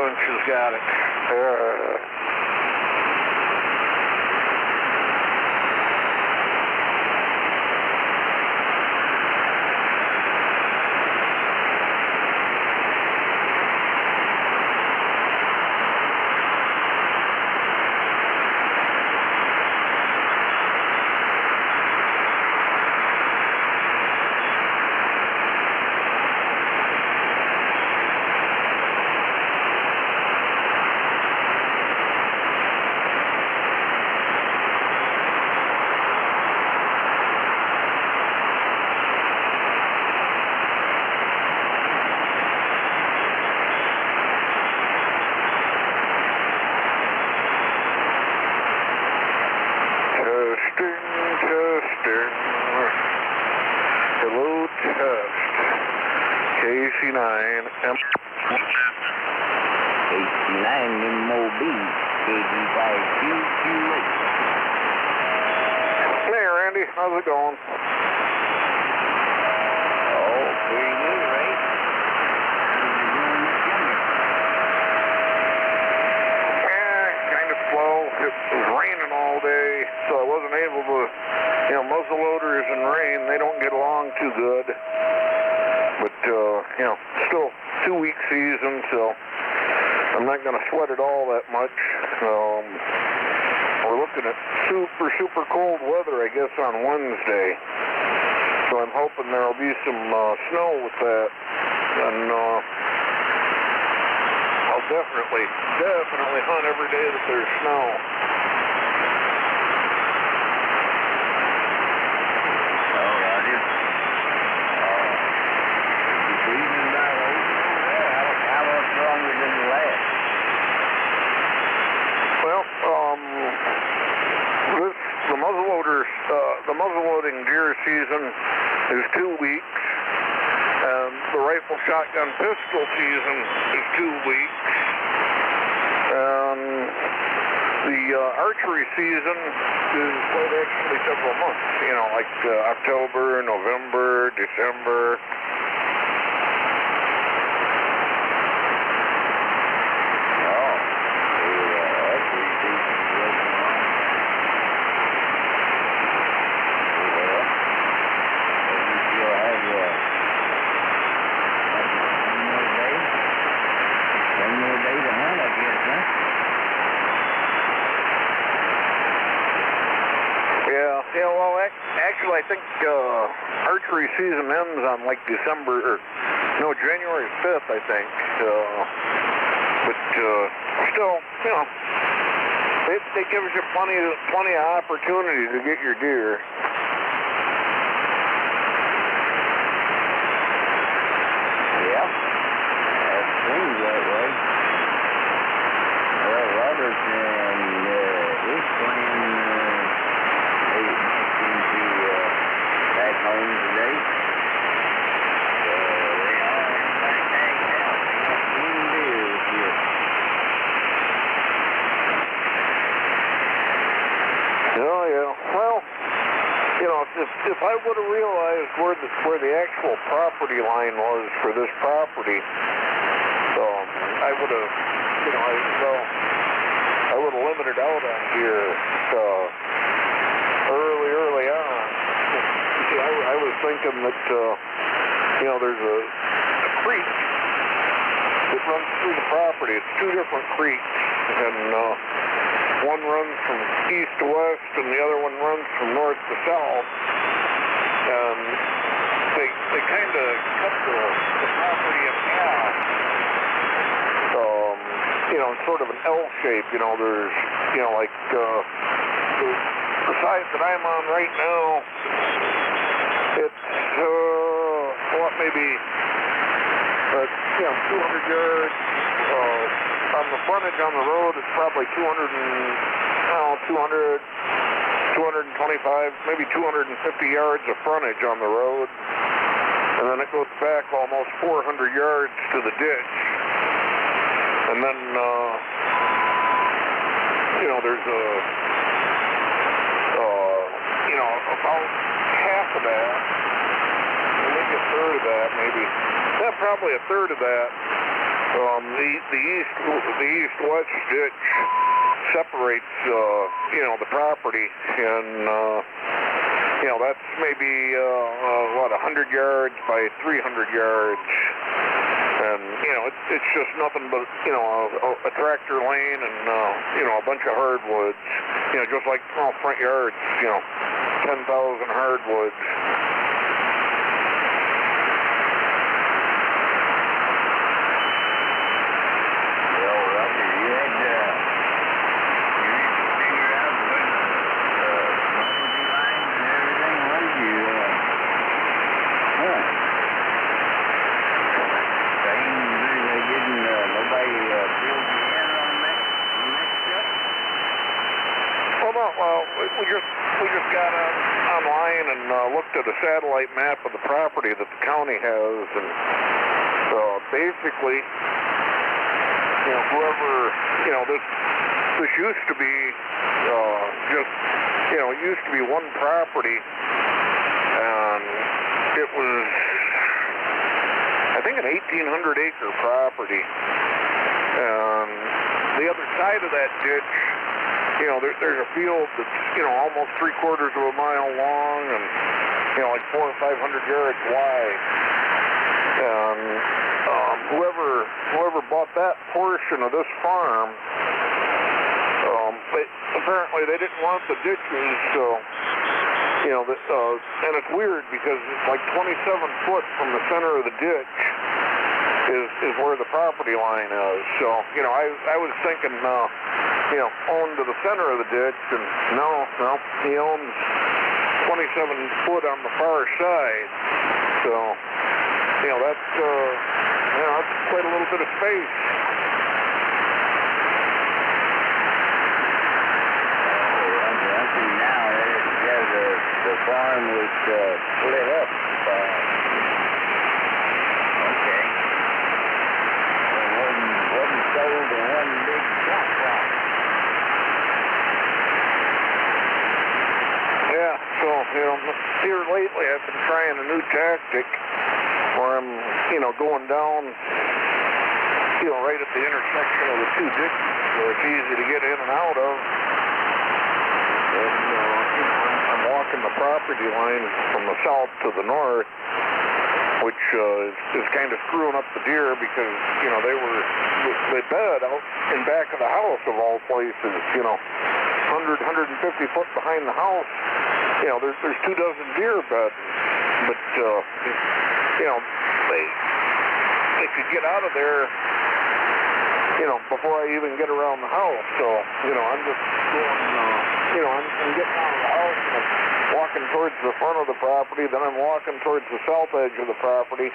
Lynch has got it. Testing. Hello, test. KC9. 89 MOB, KD5QQH. Hey, Randy, how's it going? Oh, pretty good, right? Kind of slow. It was raining all day, so I wasn't able to, muzzle loaders and rain, they don't get along too good. But, still 2-week season, so I'm not going to sweat it all that much. We're looking at super cold weather, I guess, on Wednesday. So I'm hoping there'll be some snow with that. And I'll definitely hunt every day that there's snow. Oh, Roger. You're breathing about over there. How much longer does it last? Well, the muzzleloading deer season is 2 weeks, and the rifle, shotgun, pistol season is 2 weeks, and the archery season is quite actually several months, like October, November, December. Yeah, well, actually, I think archery season ends on like January 5th, I think. But still, it gives you plenty of opportunity to get your deer. Yeah, that seems that way. Well, Robert's his plan back home today. They all back tagged out. They got 20 deer this year. Oh, yeah. Well, if I would have realized where the actual property line was for this property, I would have, I would have limited out on deer early on. See, I was thinking that, there's a creek that runs through the property. It's 2 different creeks, and one runs from east to west, and the other one runs from north to south. And they kind of cut the property in half. Sort of an L shape. There's, like the side that I'm on right now. It's maybe 200 yards. On the frontage on the road, it's probably 225, maybe 250 yards of frontage on the road. And then it goes back almost 400 yards to the ditch. And then, there's about half of that, maybe a third of that, probably a third of that The east-west ditch separates, the property, and that's maybe 100 yards by 300 yards, and it's just nothing but a tractor lane and a bunch of hardwoods, just like front yards, 10,000 hardwoods. We just got online and looked at a satellite map of the property that the county has, and basically, whoever, this used to be it used to be one property, and it was, I think, an 1,800-acre property, and the other side of that ditch, there's a field that's, almost 3/4 of a mile long and, like 400 or 500 yards wide. And whoever bought that portion of this farm, apparently they didn't want the ditches, and it's weird because it's like 27 foot from the center of the ditch is where the property line is. So, I was thinking, owned to the center of the ditch, and no, he owns 27 foot on the far side. So, that's quite a little bit of space. I see now the farm was split up. Okay. It wasn't sold in one big block. Yeah, so, here lately I've been trying a new tactic where I'm, going down, right at the intersection of the two ditches where it's easy to get in and out of. And, I'm walking the property line from the south to the north, which is kind of screwing up the deer because, they bed out in back of the house of all places, 100, 150 foot behind the house. There's 2 dozen deer beds, but, they could get out of there, before I even get around the house. So, I'm just going, I'm getting out of the house and I'm walking towards the front of the property, then I'm walking towards the south edge of the property,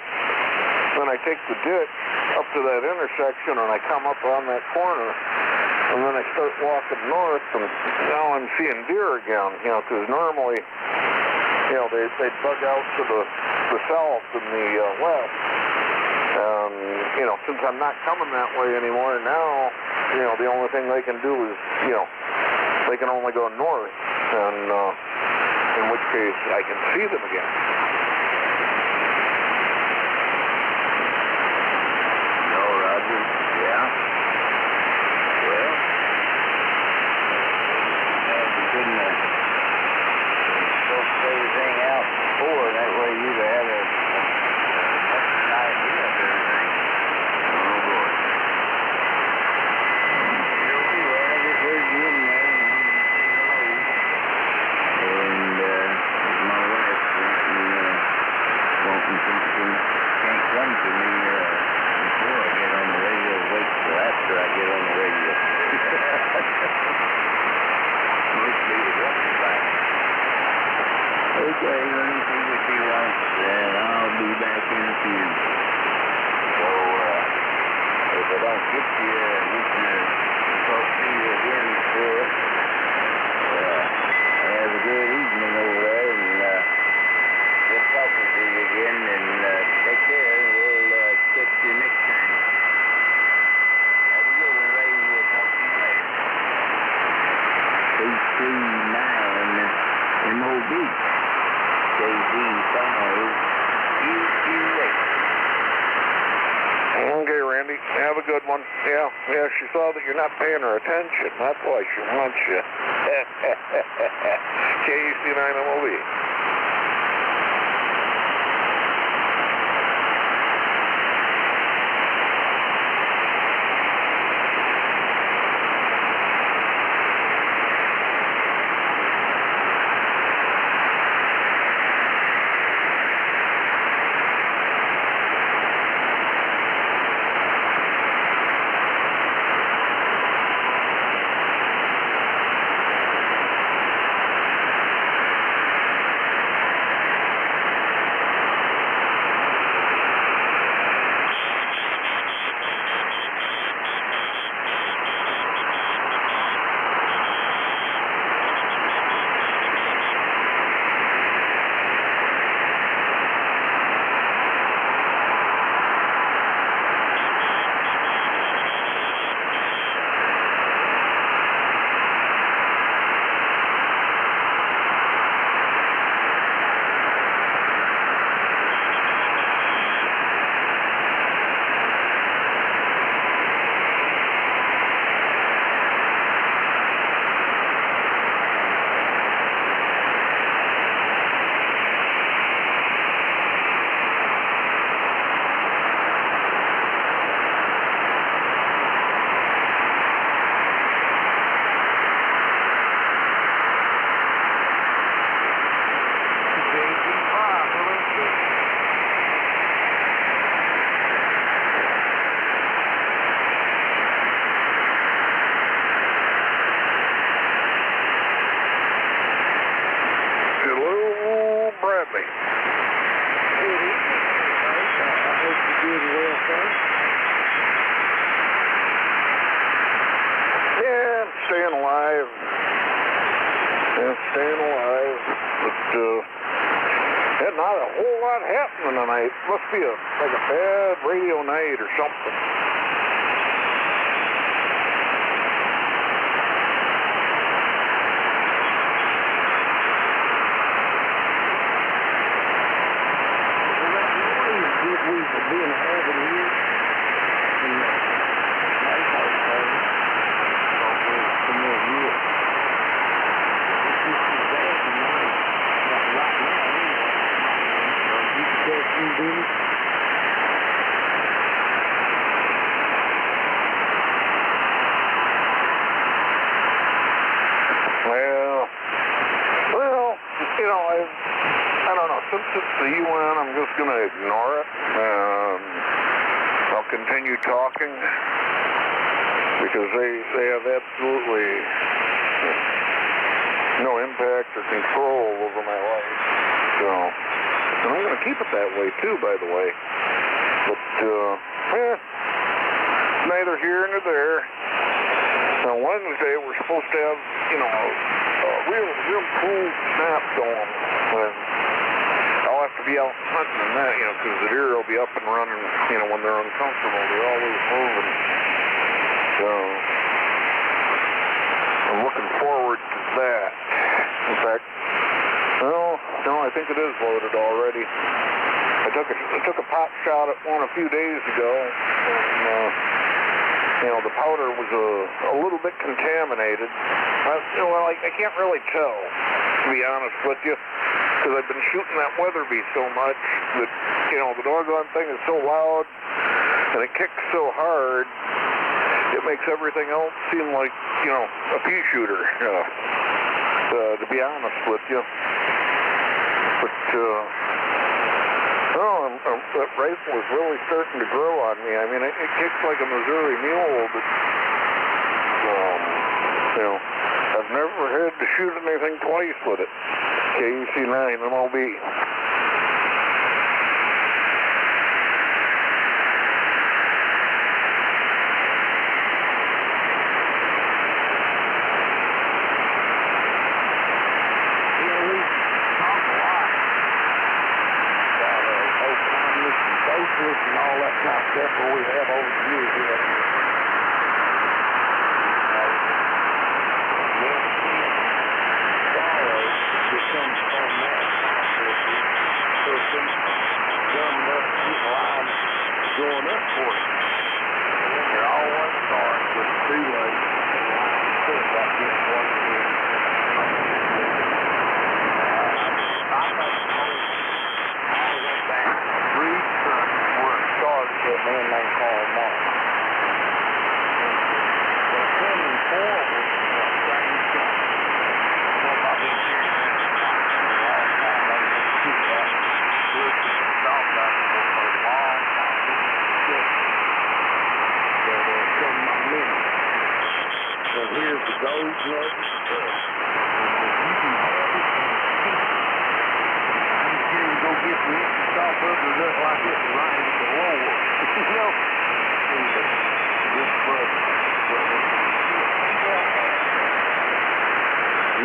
then I take the ditch up to that intersection and I come up on that corner, and then I start walking north, and now I'm seeing deer again, because normally, they bug out to the south and the west. And, since I'm not coming that way anymore now, the only thing they can do is, they can only go north, and in which case I can see them again. No, Roger. Yeah. Well, you couldn't scope everything out before, that way you'd have had an idea of everything. Oh, boy. Well, I just heard you in there, and my wife wanting something can't come to me before I get on the radio. Wait till after I get on the radio. Mostly the walking back. Okay, let me see what you want, and I'll be back in a few. So, if I don't get to talk to you again before, have a good evening over there, and good talking to you again, and take care, and we'll catch you next time. Have a good one, Ray, and we'll talk to you later. 339 MOB. KZ5 QQH. Okay, Randy. Have one. Yeah, she saw that you're not paying her attention. That's why she wants you. KUC9MOB. Not a whole lot happening tonight. Must be like a bad radio night or something. Since it's the UN, I'm just going to ignore it. I'll continue talking because they have absolutely no impact or control over my life. So, and I'm going to keep it that way too, by the way. But neither here nor there. On Wednesday, we're supposed to have, a real cool snap going. I'll have to be out hunting and that, because the deer will be up and running, when they're uncomfortable. They're always moving. So, I'm looking forward to that. In fact, no, I think it is loaded already. I took a pot shot at one a few days ago, and, the powder was a little bit contaminated. I can't really tell, to be honest with you. Because I've been shooting that Weatherby so much that, the doggone thing is so loud and it kicks so hard, it makes everything else seem like, a pea shooter, to be honest with you. But, that rifle is really starting to grow on me. I mean, it kicks like a Missouri mule, but, I've never had to shoot anything twice with it. KUC9MOB. And all that kind of stuff that we have over the years here. Becomes on that. Well, here's the gold plug. Go get some extra soft up and look like it's right at the wall. You know? This plug.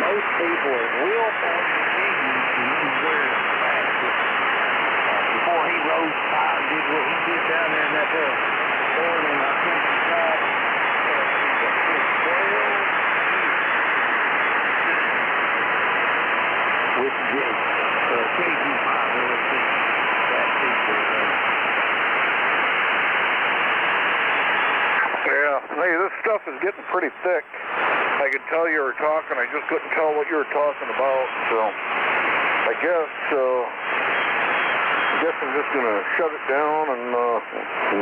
Most people will find the decision to use where it's at. Before he rose high and did what he did down there in that store on the countryside. With the KG5 LSC. Yeah, hey, this stuff is getting pretty thick. I could tell you were talking, I just couldn't tell what you were talking about, so I guess I'm just gonna shut it down and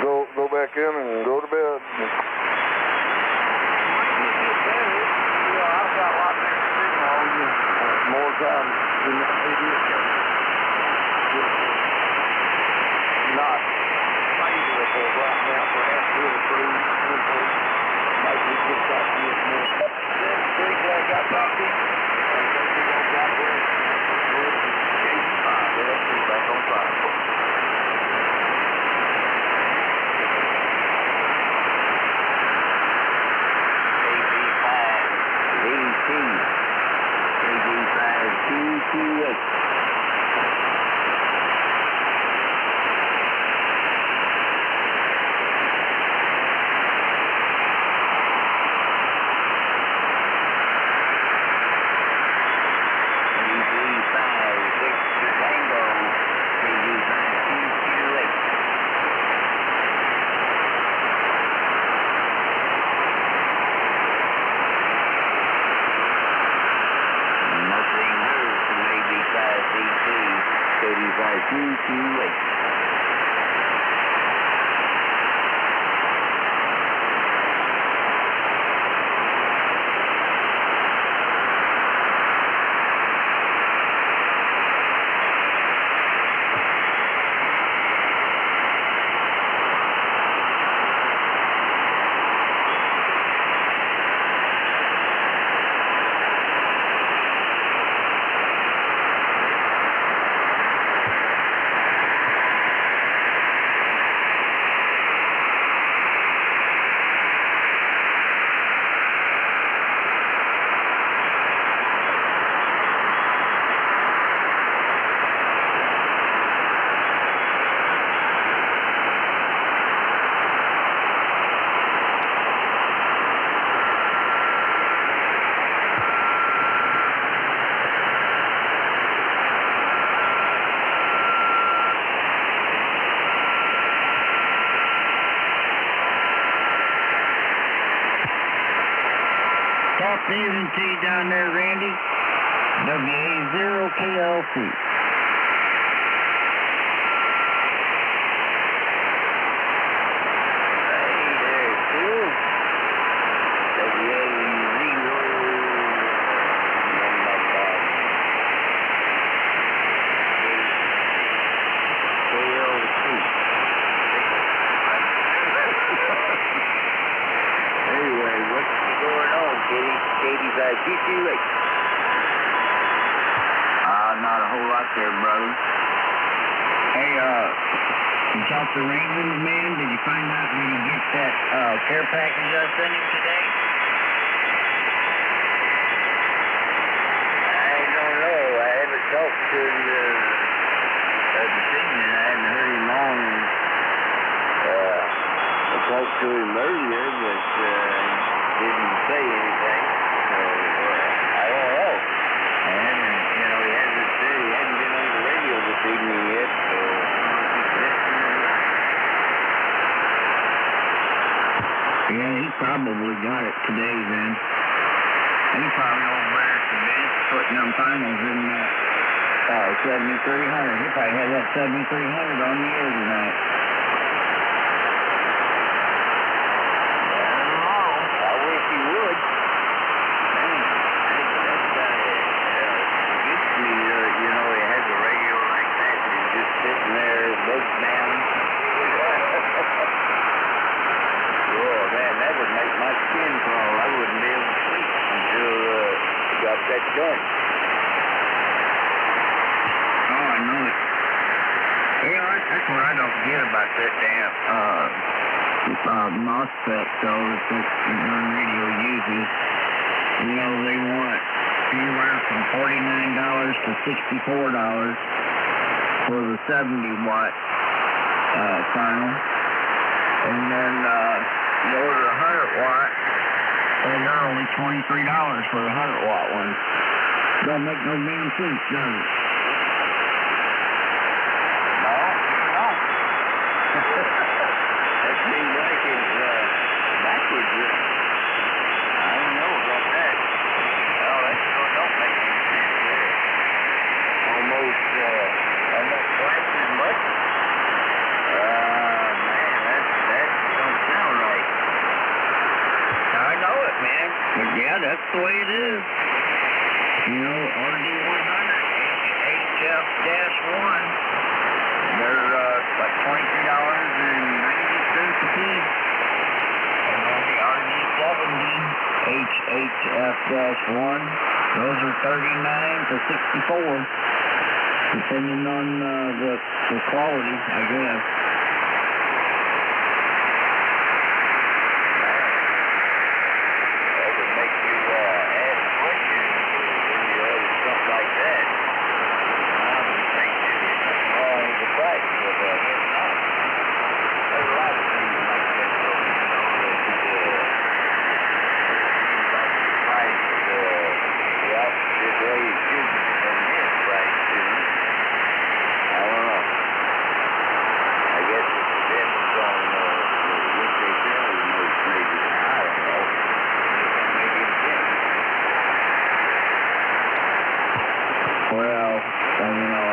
go back in and go to bed. I've got a lot better signal more time than that video show. Not favorable right now for that to improve. Might be good to see it more. Then Big Leg got coffee. And then we got where KG5. Let's see back on fire. Talk to evening to you down there, Randy. WA0KLC. Not a whole lot there, brother. Hey, you talked to Ranger's man? Did you find out when you get that care package I sent him today? I don't know. I haven't talked to him this evening. I hadn't heard him on. I talked to him earlier, but he didn't say anything. I don't know. And, you know, he hasn't said, he hadn't been on the radio this evening yet, so yeah, he probably got it today then. He's probably over there at the bench putting them finals in that 7300. He probably had that 7300 on the air tonight. That would make my skin crawl. I wouldn't be able that joint. Oh, I know it. Yeah, that's what I don't get about that damn MOSFET, though, that this gun radio uses. You know, they want anywhere from $49 to $64 for the 70-watt final. And then you order a 100-watt, and they're only $23 for the 100-watt one. Don't make no damn sense, does it? That seems like it's backwards. I don't know about that. Well, that sure don't make any sense there. Almost twice as much. Man, that don't sound right. I know it, man. But yeah, that's the way it is. You know, RD100, HF-1, they're like $23.90 a piece. And then the RD70, HHF-1, those are $39 to $64, depending on the quality, I guess. That would make you add inflation when you order something like that. I would think there's nothing wrong with the price, but it's not. There's a lot of things like that, though, you know, that seems like the price, the opposite way it should be from this price, shouldn't it? I don't know. I guess it depends on what they sell the most, maybe. I don't know. It doesn't make any sense. Well, you know,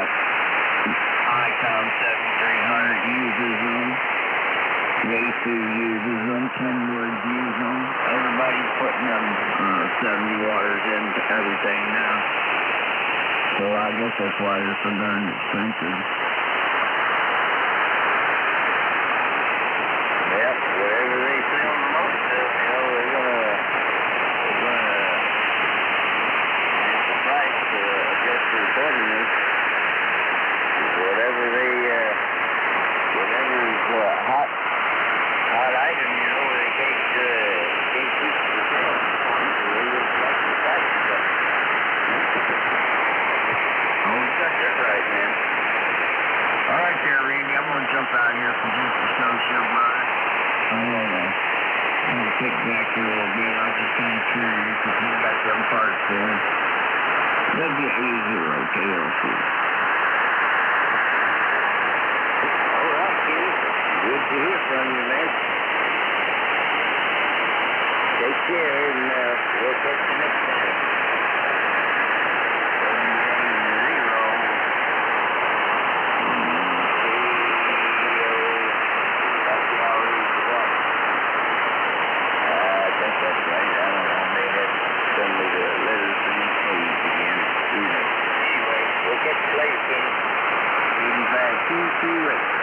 ICOM 7300 uses them. Yaesu uses them. Kenwood uses them. Everybody's putting them 70 waters into everything now. So I guess that's why they're so darn expensive. Yep, whatever they sell the most of, you know, they're gonna get the price adjust accordingly. Whatever's hot item, you know, they can't keep the sales point, so they will jack the prices up. Oh, you got that right, man. All right there, Randy. I'm going to jump out here from just the snowshoe, brother. I'm going to kick back here a little bit. I was just kind of curious if you got some parts for him. WA0 KLC. All right, Kenny. Good to hear from you, man. Take care, and we'll catch you next time. I think that's right. I don't know. They had to send me the letters from the page again. Anyway, we'll catch you later, Kenny. 85228.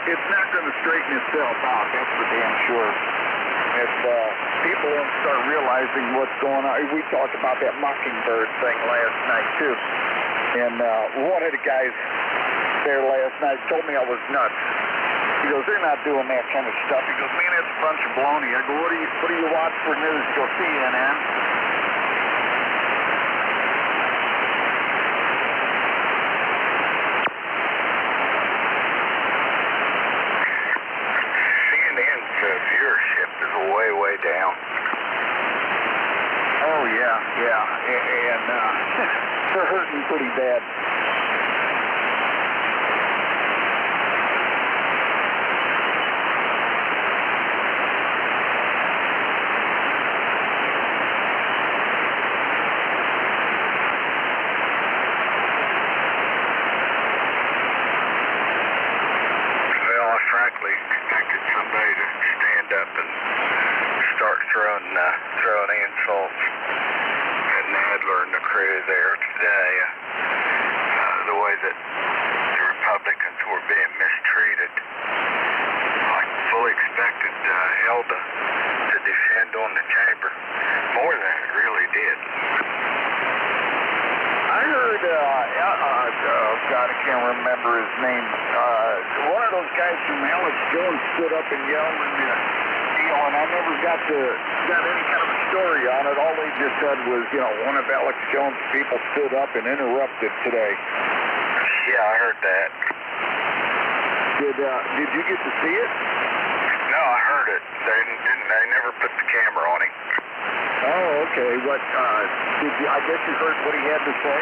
It's not going to straighten itself out, that's for damn sure. If people don't start realizing what's going on, we talked about that mockingbird thing last night too. And one of the guys there last night told me I was nuts. He goes, they're not doing that kind of stuff. He goes, man, that's a bunch of baloney. I go, what do you watch for news? He goes, CNN. Viewership is way down. Oh, yeah. And they're hurting pretty bad. Well, I frankly exactly expected somebody to stand up and start throwing insults at Nadler and the crew there today. The way that the Republicans were being mistreated. I fully expected Elda to descend on the chamber more than it really did. I heard, God, I can't remember his name. One of those guys from Alex Jones stood up and yelled in the deal, and I never got any kind of a story on it. All they just said was, one of Alex Jones' people stood up and interrupted today. Yeah, I heard that. Did you get to see it? No, I heard it. They never put the camera on him. Oh, okay. What, I guess you heard what he had to say?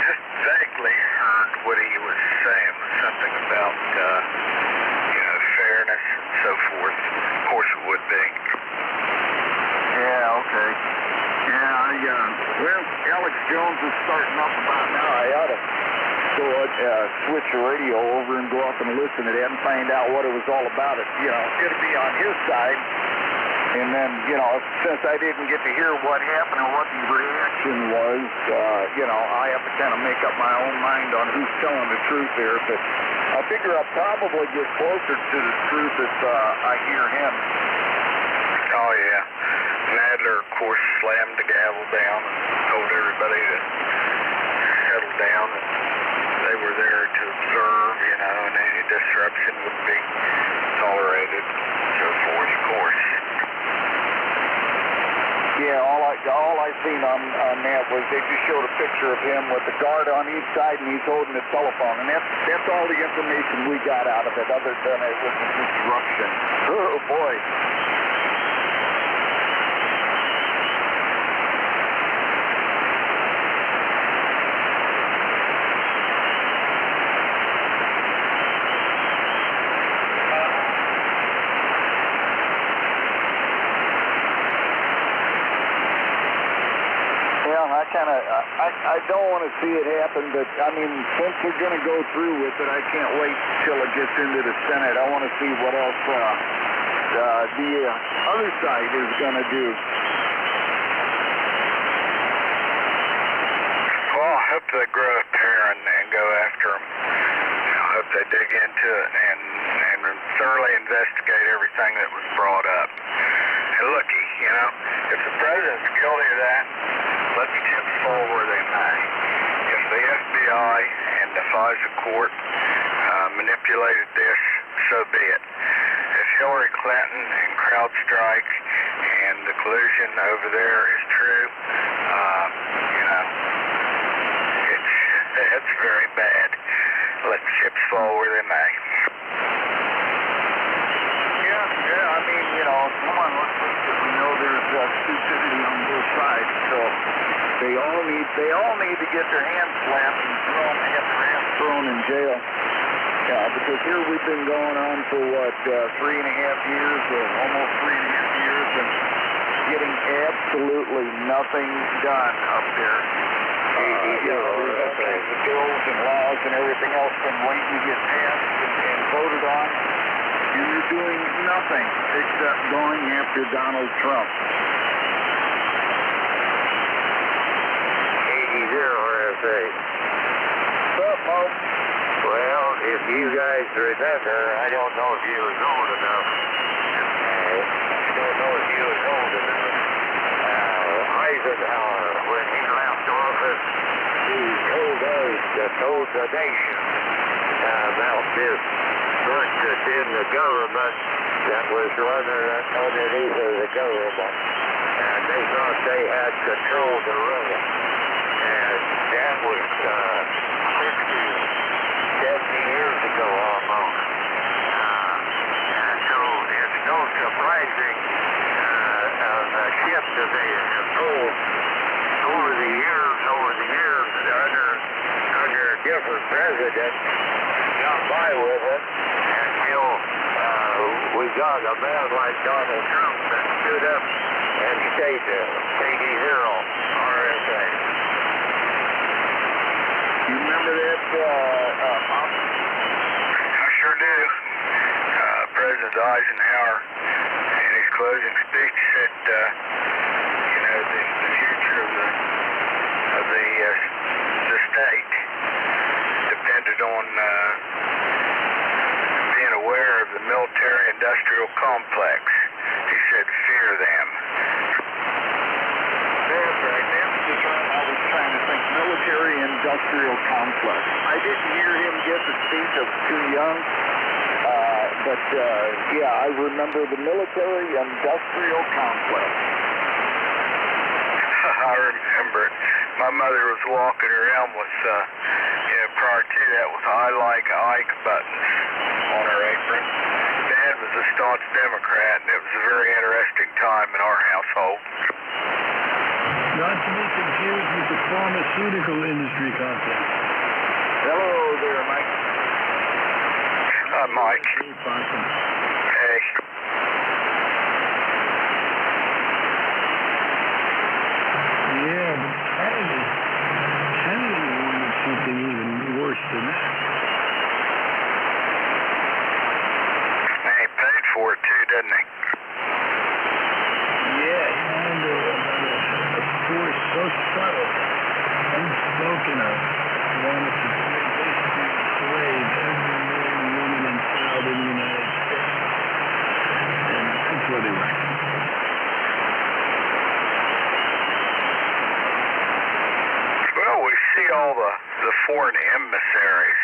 Just vaguely heard what he was saying. Something about, fairness and so forth. Of course it would be. Yeah, okay. Yeah, well, Alex Jones is starting up about now. I ought to go switch the radio over and go up and listen to that and find out what it was all about. It'll be on his side. And then, since I didn't get to hear what happened and what the reaction was, I have to kind of make up my own mind on who's telling the truth there. But I figure I'll probably get closer to the truth if I hear him. Oh, yeah. Nadler, of course, slammed the gavel down and told everybody to settle down. And they were there to observe, and any disruption would be tolerated and so forth, of course. Yeah, all I seen on that was they just showed a picture of him with the guard on each side, and he's holding the telephone, and that's all the information we got out of it, other than it was a disruption. Oh boy. I don't want to see it happen, but I mean, since they're going to go through with it, I can't wait till it gets into the Senate. I want to see what else the other side is going to do. Well, I hope they grow a pair and go after him. I hope they dig into it and thoroughly investigate everything that was brought up. And looky, if the president's guilty of that, let the chips fall where they may. If the FBI and the FISA court manipulated this, so be it. If Hillary Clinton and CrowdStrike and the collusion over there is true, it's very bad. Let the chips fall where they may. Yeah, I mean, come on, let's face it. We know there's stupidity on both sides, so they all need to get their hands slapped and have their hands thrown in jail. Yeah, because here we've been going on for 3.5 years, or almost 3.5 years, and getting absolutely nothing done up there. There's all kinds of bills and laws and everything else been waiting to get passed and voted on, and you're doing nothing except going after Donald Trump. 80 RSA. What's up, Mo? Well, if you guys remember, I don't know if you was old enough. Eisenhower, when he left office, he told the nation about this bunch in the government that was running underneath of the government. And they thought they had control to run it. And that was 70 years ago almost. And so it's no surprising the shift that they have pulled over the years under different presidents got by with it until we got a man like Donald Trump that stood up and stayed 80 RSA. You remember that, Pop? I sure do. President Eisenhower, in his closing speech, said, you know, the future of the state depended on being aware of the military-industrial complex. He said, fear them. That's right. I was trying to think military-industrial complex. I didn't hear him get the speech. I was too young. But yeah, I remember the military-industrial complex. I remember it. My mother was walking around with, you know, prior to that, with I like Ike buttons on her apron. Dad was a staunch Democrat, and it was a very interesting time in our household. Not to be confused with the pharmaceutical industry complex. Hello there, Mike. Mike. Hey, Fonson. Hey. Yeah, but Kennedy wanted something even worse than that. He paid for it too, didn't he? Yeah, he wanted a force so subtle, unspoken of, wanted to basically enslave every man, woman, and child in the United States. And that's what he reckoned. Well, we see all the foreign emissaries.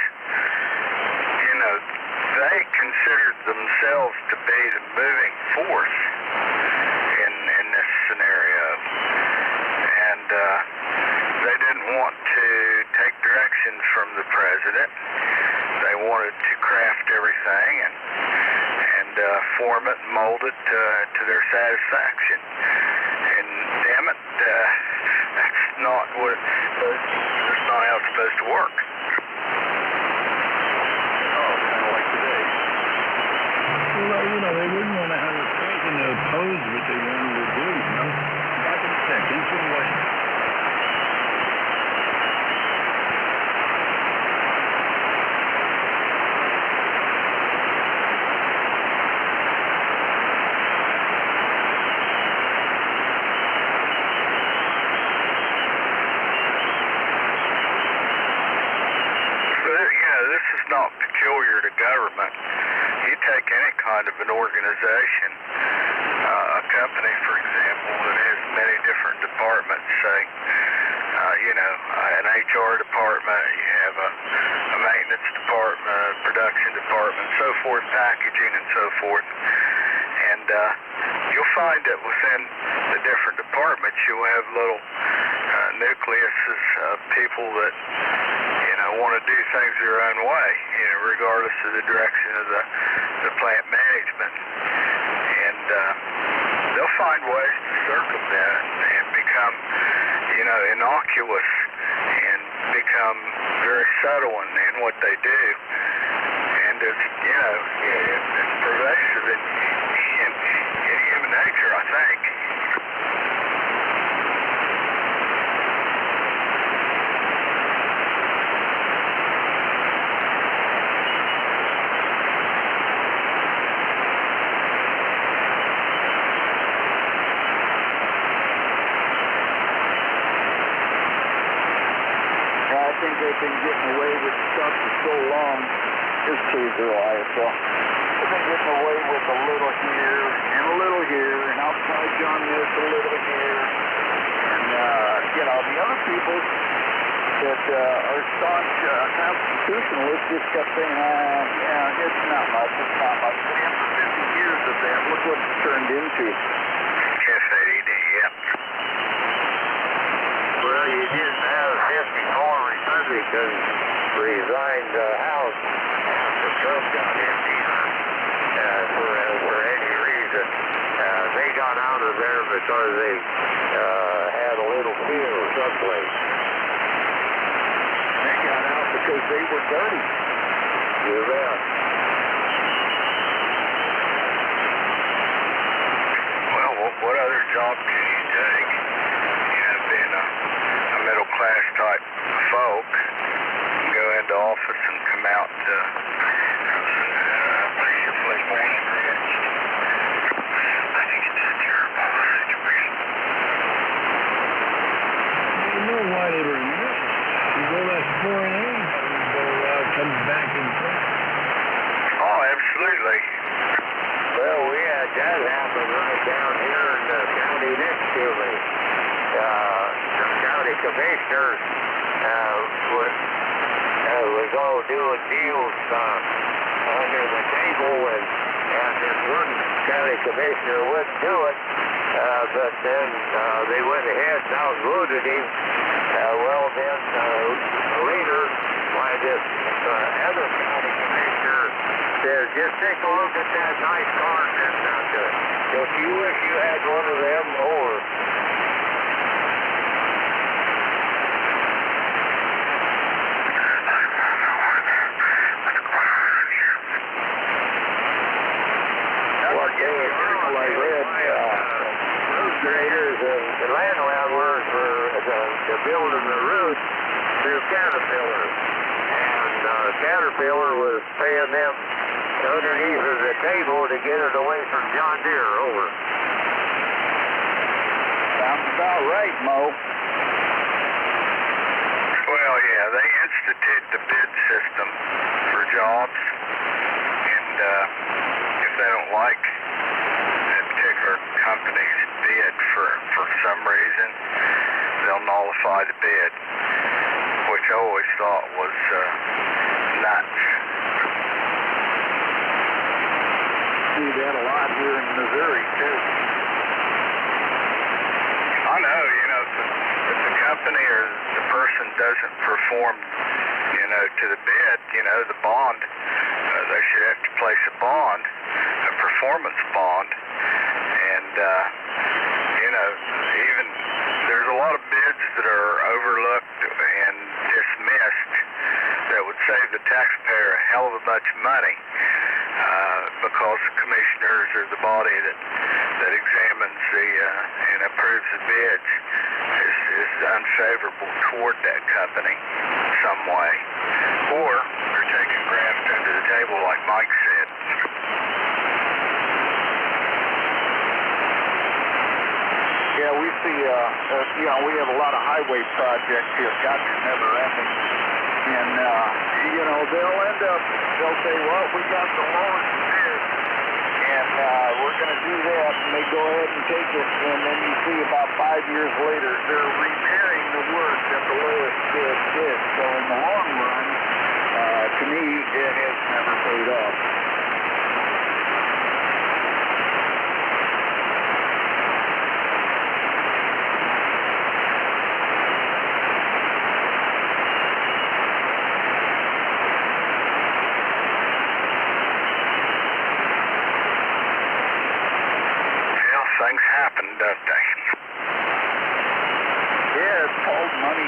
You know, they considered themselves to be the moving force in this scenario. And they didn't want to take direction from the president. They wanted to craft everything and form it and mold it to their satisfaction. And damn it, that's not what it's supposed to, that's not how it's supposed to work. Oh, kind of like today. Well, you know, they wouldn't want to have a president oppose what they wanted to do, you know? Back in a second, from Washington. This is not peculiar to government. You take any kind of an organization, a company, for example, that has many different departments, say, you know, an HR department, you have a maintenance department, a production department, so forth, packaging and so forth. And you'll find that within the different departments, you'll have little nucleuses of people that, you know, want to do things their own way, you know, regardless of the direction of the plant management. And they'll find ways to circumvent and become, you know, innocuous and become very subtle in what they do. And it's, you know, it's pervasive in human nature, I think. I think they've been getting away with stuff for so long. Just please, ISL. They've been getting away with a little here and a little here, and I'll charge on this a little here. And, you know, the other people that are staunch constitutionalists just kept saying, yeah, it's not much, it's not much. But after 50 years of that, look what it's turned into. FAD, yeah. Well, you just have 54 Republicans resigned the House after Trump got empty for any reason. They got out of there because they had a little fear someplace. They got out because they were dirty. You bet. Well, what other job can you take? You know, being a middle-class type folk, go into office and come out peacefully morning. commissioners was all doing deals under the table, and this one county commissioner wouldn't do it, but then they went ahead and outvoted him. Well, then later, why this other county commissioner says, just take a look at that nice car sitting out there. Don't you wish you had one of them over? Graders and land landlords were building the route through Caterpillar, and Caterpillar was paying them underneath of the table to get it away from John Deere. Over. Sounds about right, Mo. Well, yeah, they institute the bid system for jobs, and if they don't like that particular company's bid for some reason, they'll nullify the bid, which I always thought was nuts. See that a lot here in Missouri, too. I know, if the company or the person doesn't perform, to the bid, the bond, they should have to place a bond, a performance bond, and, even there's a lot of bids that are overlooked and dismissed that would save the taxpayer a hell of a bunch of money, because the commissioners are the body that examines and approves the bids is unfavorable toward that company in some way, or they're taking graft under the table like Mike said. Yeah, we see, we have a lot of highway projects here. God, they're never ending. And, they'll say, well, we got the lowest bid, and we're going to do that, and they go ahead and take it, and then you see about 5 years later, they're repairing the work at the lowest bid. So in the long run, to me, it has never paid off. Things happen, don't they? Yeah, it's called money.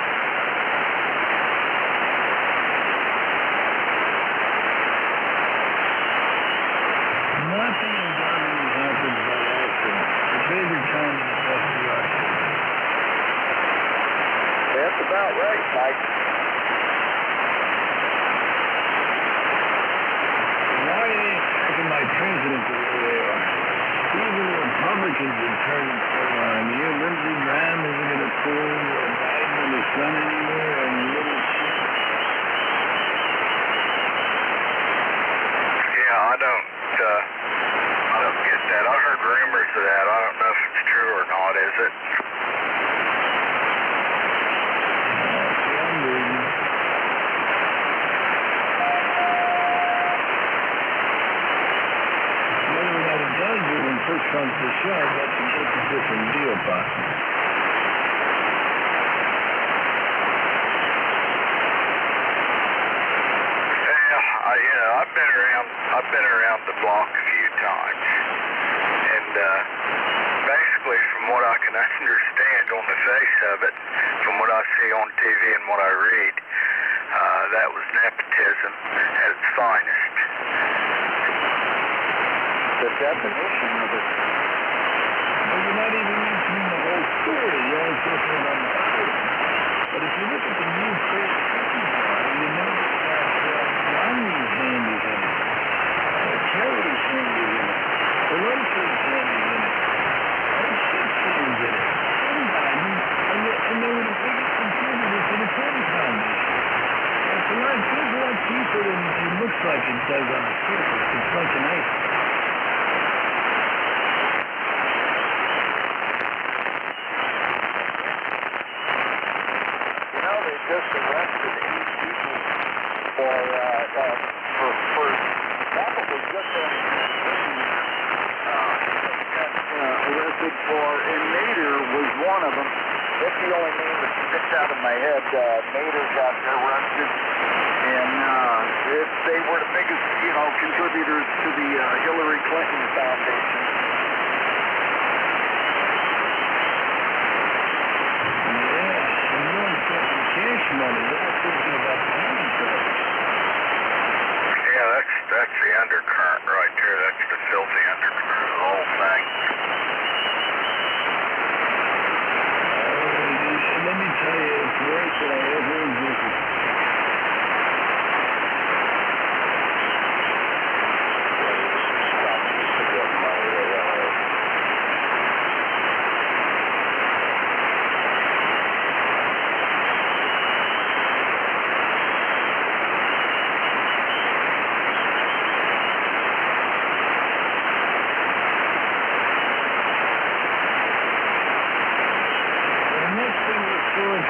Nothing in Germany happens by accident. The favorite time in the FDR. That's about right, Mike. Why ain't attacking my president the way they are? Even the Republicans are turning on you. Lindsey Graham isn't going to fool Biden and his son anymore, and little shit. Yeah, I don't get that. I heard rumors of that. I don't know if it's true or not. Is it? Push comes to shove, that's a different deal, possibly. Yeah, I've been around the block a few times, and basically, from what I can understand on the face of it, from what I see on TV and what I read, that was nepotism at its finest. The definition of it. Well, you're not even mentioning the whole story. You're only talking about the item. But if you look at the new Ford car, you notice that Romney's hand is in it. Kerry's hand is in it. Pelosi's hand is in it. Ed Schiff's in it. And Biden. And they were the biggest contributor to the Clinton Foundation. It's a lot cheaper than it looks like it does on the surface. It's like an ice. out of my head. Nader got arrested, and if they were the biggest, contributors to the Hillary Clinton Foundation. Cash money. They're not thinking about the handcuffs. Yeah, that's the undercurrent right there. That's the filthy undercurrent of the whole thing. Let me tell you, it's worse than I ever envisioned.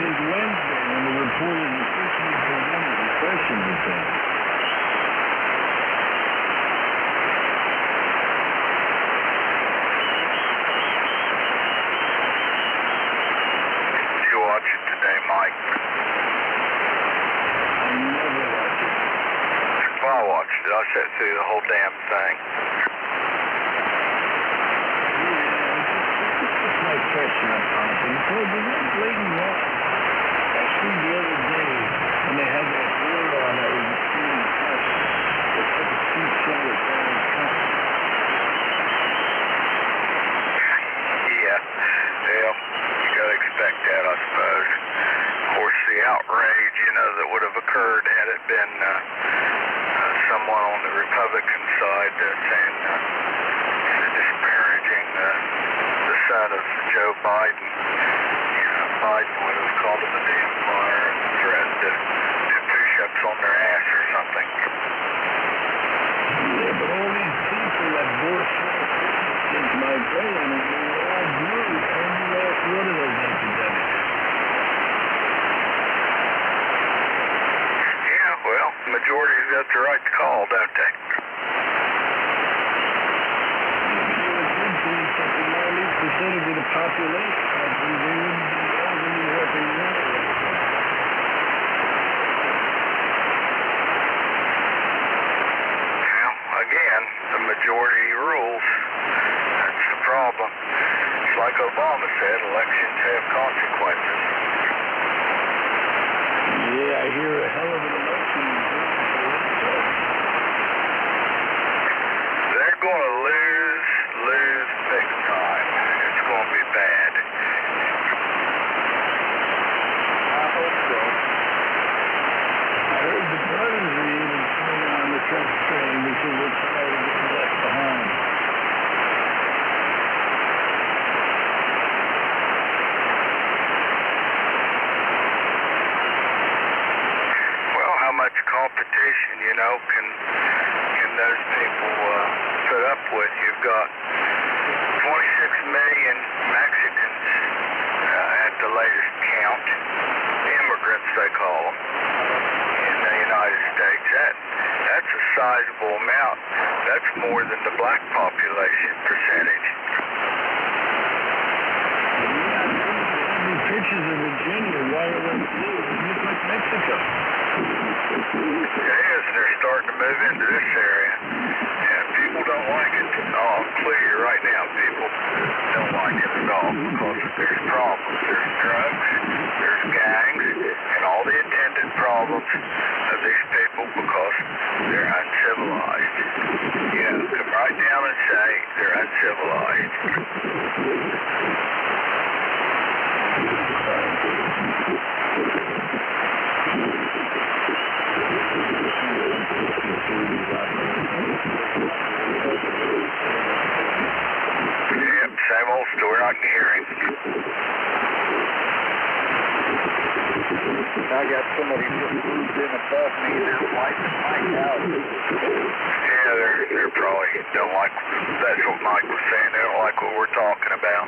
Wednesday when the reported officially presented the question return. Did you watch it today, Mike? I never watched it. Well, I watched it. I sat through the whole damn thing. It's like catching up on it. There's no blatant lie. Actually, the other day, when they had that word on that was extremely tough, they took a cheap shot at Donald Trump. Yeah, well, you gotta expect that, I suppose. Of course, the outrage, that would have occurred had it been someone on the Republican side saying disparaging the son of Joe Biden. Biden would have called him a damn liar and threatened to do push-ups on their ass or something. Yeah, but all these people that bought since my day, and they were all blue. Only lost one of those academics. Yeah, well, the majority's got the right to call, don't they? Percentage of the population, I think they wouldn't be overly helping them. Well, again, the majority rules. That's the problem. It's like Obama said, elections have consequences. Yeah, I hear a hell of an election. They're going to lose big time. It's going to be bad. I hope so. I heard the brothers are even swinging on the Trump train because they're tired of getting left behind. Well, how much competition, can those people put up with? You've got 26 million Mexicans at the latest count, immigrants they call them, in the United States. That's a sizable amount. That's more than the black population percentage. Pictures of Virginia, why it went blue. It looks like Mexico. It is. They're starting to move into this area. And people don't like it. I'll clear you right now. People don't like it at all because there's problems. There's drugs, there's gangs, and all the attendant problems of these people because they're uncivilized. Come right down and say they're uncivilized. Yep, same old story. I can hear him. I got somebody just moved in above me that's like my house. Yeah, they're probably don't like. That's what Mike was saying. They don't like what we're talking about.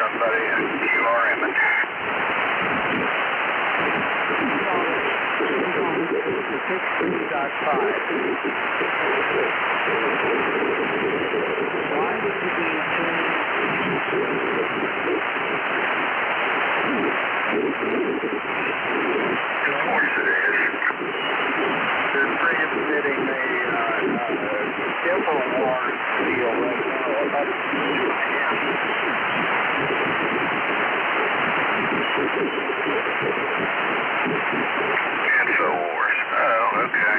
Somebody QRM it. Why would you be Of course it is. They're transmitting a InfoWars deal right now about InfoWars. Oh, okay.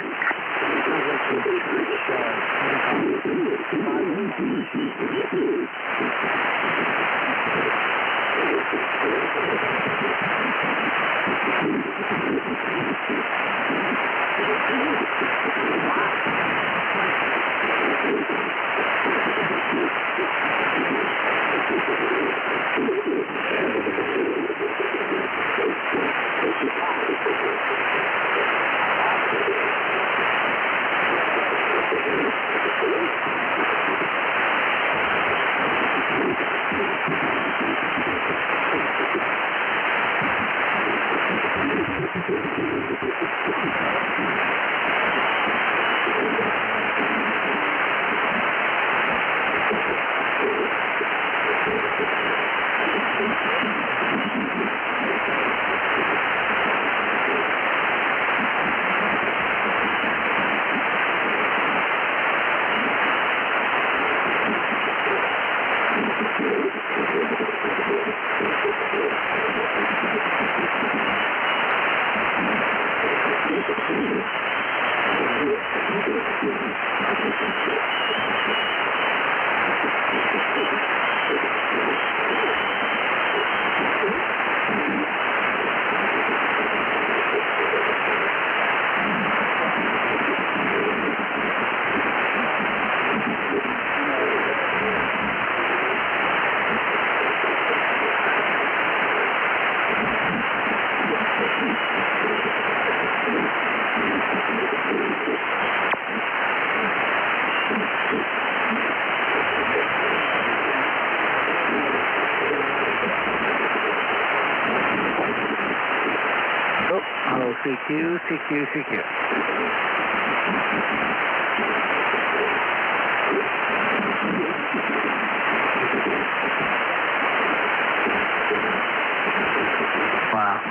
CQ. Wow.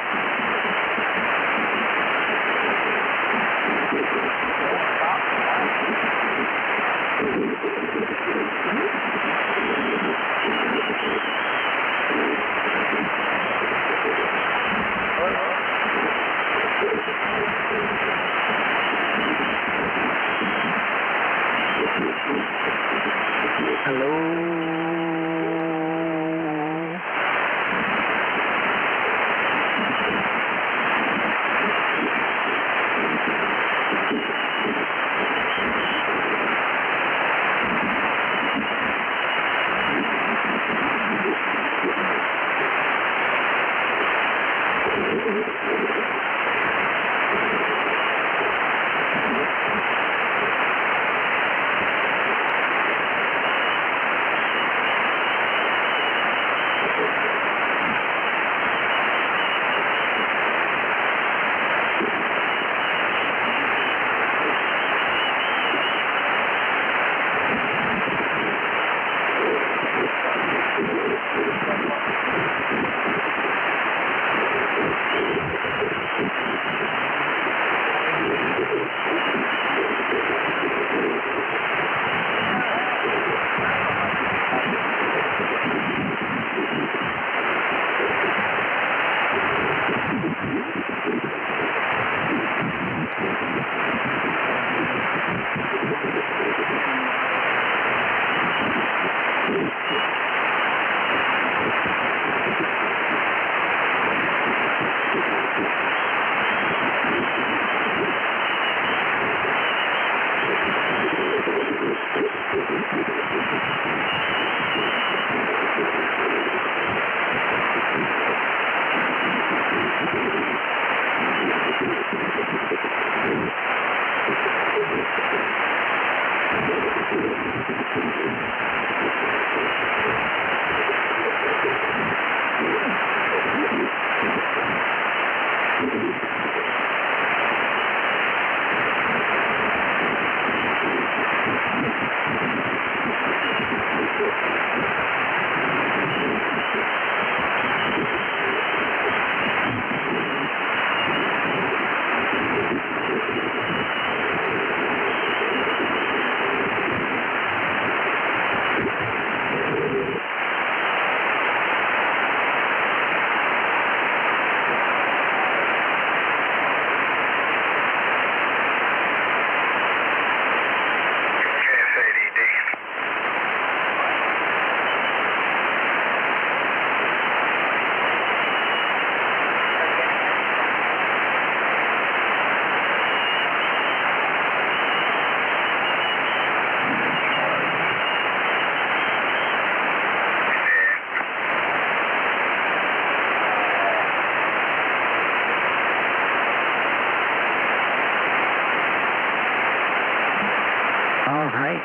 right.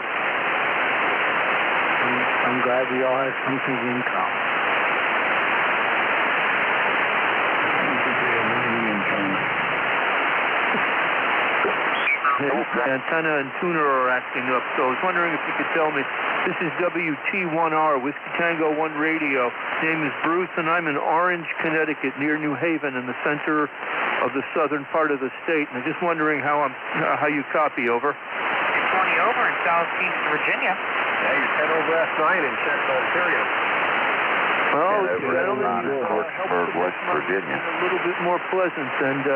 I'm glad we all have something in common. Antenna and tuner are acting up, so I was wondering if you could tell me. This is WT1R, Whiskey Tango 1 Radio. Name is Bruce, and I'm in Orange, Connecticut, near New Haven, in the center of the southern part of the state. And I'm just wondering how you copy, over. 20 over in southeast Virginia. Yeah, you're 10 over F9 in Central Ontario. Well, West Virginia. A little bit more pleasant, and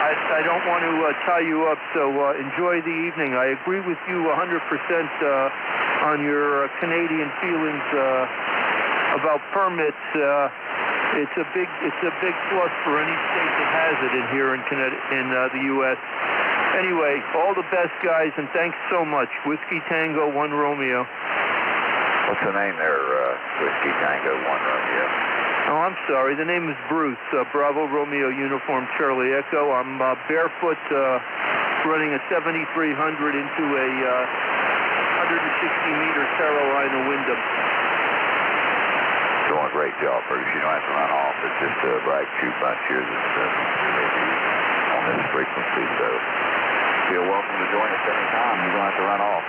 I don't want to tie you up, so enjoy the evening. I agree with you 100% on your Canadian feelings about permits. It's a big plus for any state that has it in here in the U.S. Anyway, all the best, guys, and thanks so much. Whiskey Tango 1 Romeo. What's the name there, Whiskey Tango 1 Romeo? Oh, I'm sorry. The name is Bruce. Bravo Romeo Uniform Charlie Echo. I'm barefoot running a 7300 into a 160-meter Carolina Wyndham. Doing a great job, Bruce. You don't have to run off. It's just a brag shoot bunch here that's on this frequency, so feel welcome to join us anytime. You don't have to run off.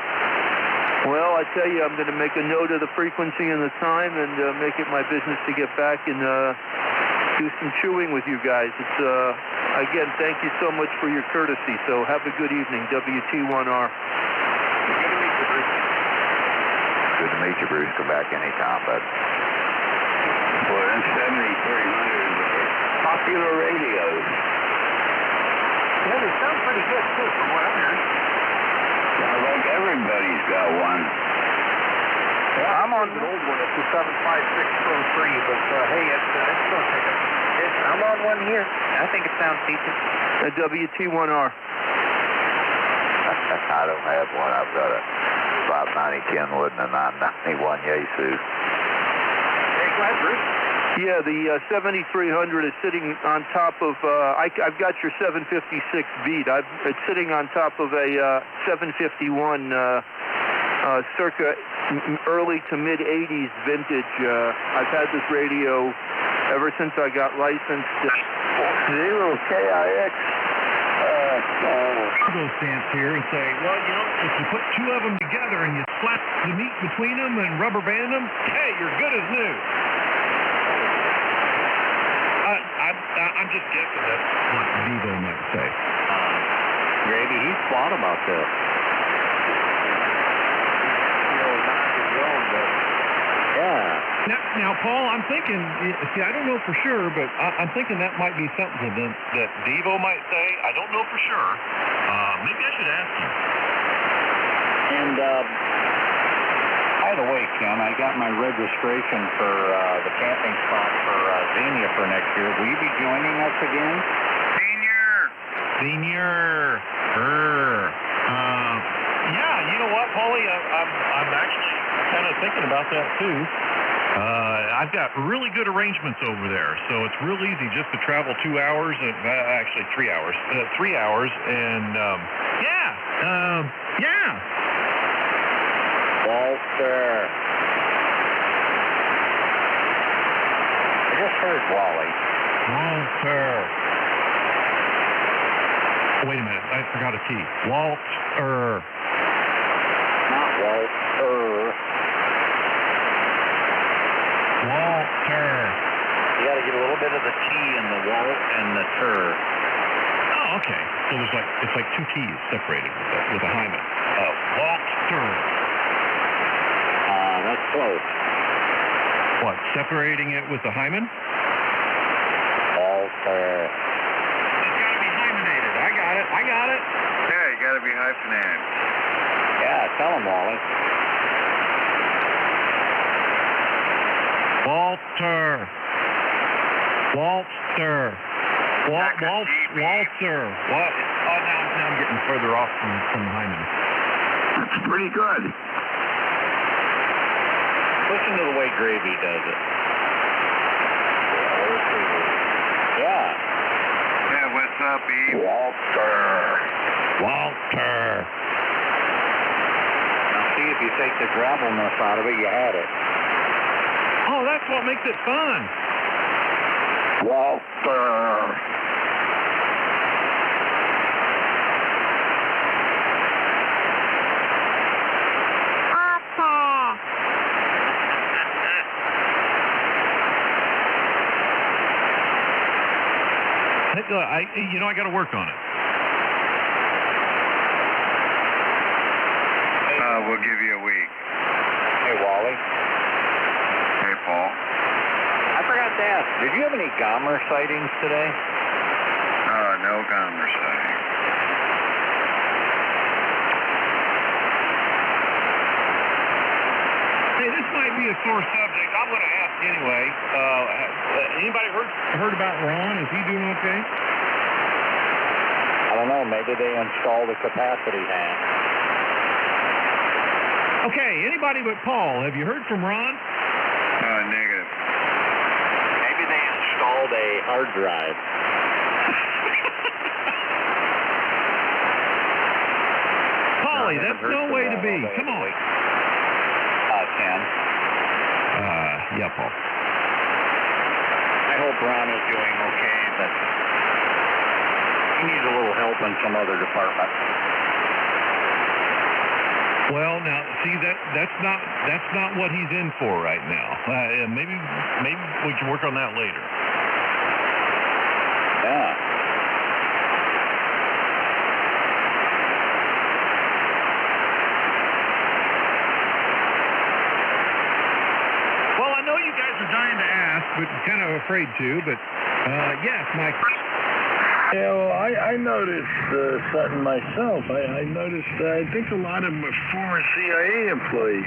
Well, I tell you, I'm going to make a note of the frequency and the time and make it my business to get back and do some chewing with you guys. It's again, thank you so much for your courtesy. So have a good evening, WT1R. Good to meet you, Bruce. Come back anytime, bud. Boy, that's 7300 popular radios. Yeah, they sound pretty good, too, from what I'm hearing. Sounds like everybody's got one. Yeah, I'm on an old one. It's a 756 Pro 3, but hey, it's still taking. I'm on one here. I think it sounds decent. WT1R. I don't have one. I've got a 590 Kenwood and a 991 Yaesu. Hey, go ahead, Bruce. Yeah, the 7300 is sitting on top of, I've got your 756 beat. It's sitting on top of a 751 circa early to mid 80s vintage. I've had this radio ever since I got licensed. Zero KIX. Stance here and say, well, you know, if you put two of them together and you slap the meat between them and rubber band them, hey, you're good as new. I'm just guessing that's what Devo might say. Gravy, he's spot about that. Yeah. Now, Paul, I'm thinking, see, I don't know for sure, but I'm thinking that might be something that Devo might say. I don't know for sure. Maybe I should ask him. And, by the way, Ken, I got my registration for the camping spot for Xenia for next year. Will you be joining us again? Senior. Yeah, you know what, Paulie? I'm actually kind of thinking about that too. I've got really good arrangements over there, so it's real easy just to travel 2 hours, actually 3 hours. 3 hours, and yeah. Walter. I just heard Wally. Walter. Wait a minute, I forgot a T. Walter. Not Walter. Walter. You got to get a little bit of the T in the Walt and the Tur. Oh, okay. So it's like two T's separated with a hymen. Walter. That's close. What? Separating it with the hymen? Walter. It's got to be hymenated. I got it. Yeah, you got to be hyphenated. Yeah, tell him, Wally. Walter. Walter. What? Oh, now I'm getting further off from the hymen. That's pretty good. Listen to the way Gravy does it. Yeah. Yeah, what's up, E? Walter. you take the gravelness out of it, you had it. Oh, that's what makes it fun. Walter. I got to work on it. We'll give you a week. Hey, Wally. Hey, Paul. I forgot to ask, did you have any Gomer sightings today? No Gomer sighting. Hey, this might be a sore subject. I'm going to ask anyway. Anybody heard about Ron? Is he doing okay? I don't know. Maybe they installed a capacity van. Okay, anybody but Paul. Have you heard from Ron? Negative. Maybe they installed a hard drive. Polly, that's no way to be. Come on. Ken. Yeah, Paul. I hope Ron is doing okay, but he needs a little help in some other department. Well, now see that's not what he's in for right now. Maybe we can work on that later. Yeah. Well, I know you guys are dying to ask, but kind of afraid to. But yes, Mike. Yeah, well, I noticed something myself. I noticed, I think a lot of them are former CIA employees.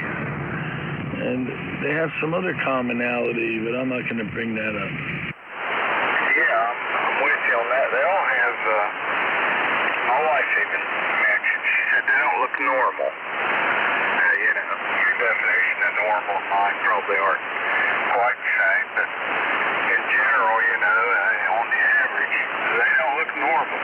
And they have some other commonality, but I'm not going to bring that up. Yeah, I'm with you on that. They all have, my wife even mentioned, she said they don't look normal. Your definition of normal and mine probably aren't quite the same, but in general, on the average, they don't look normal.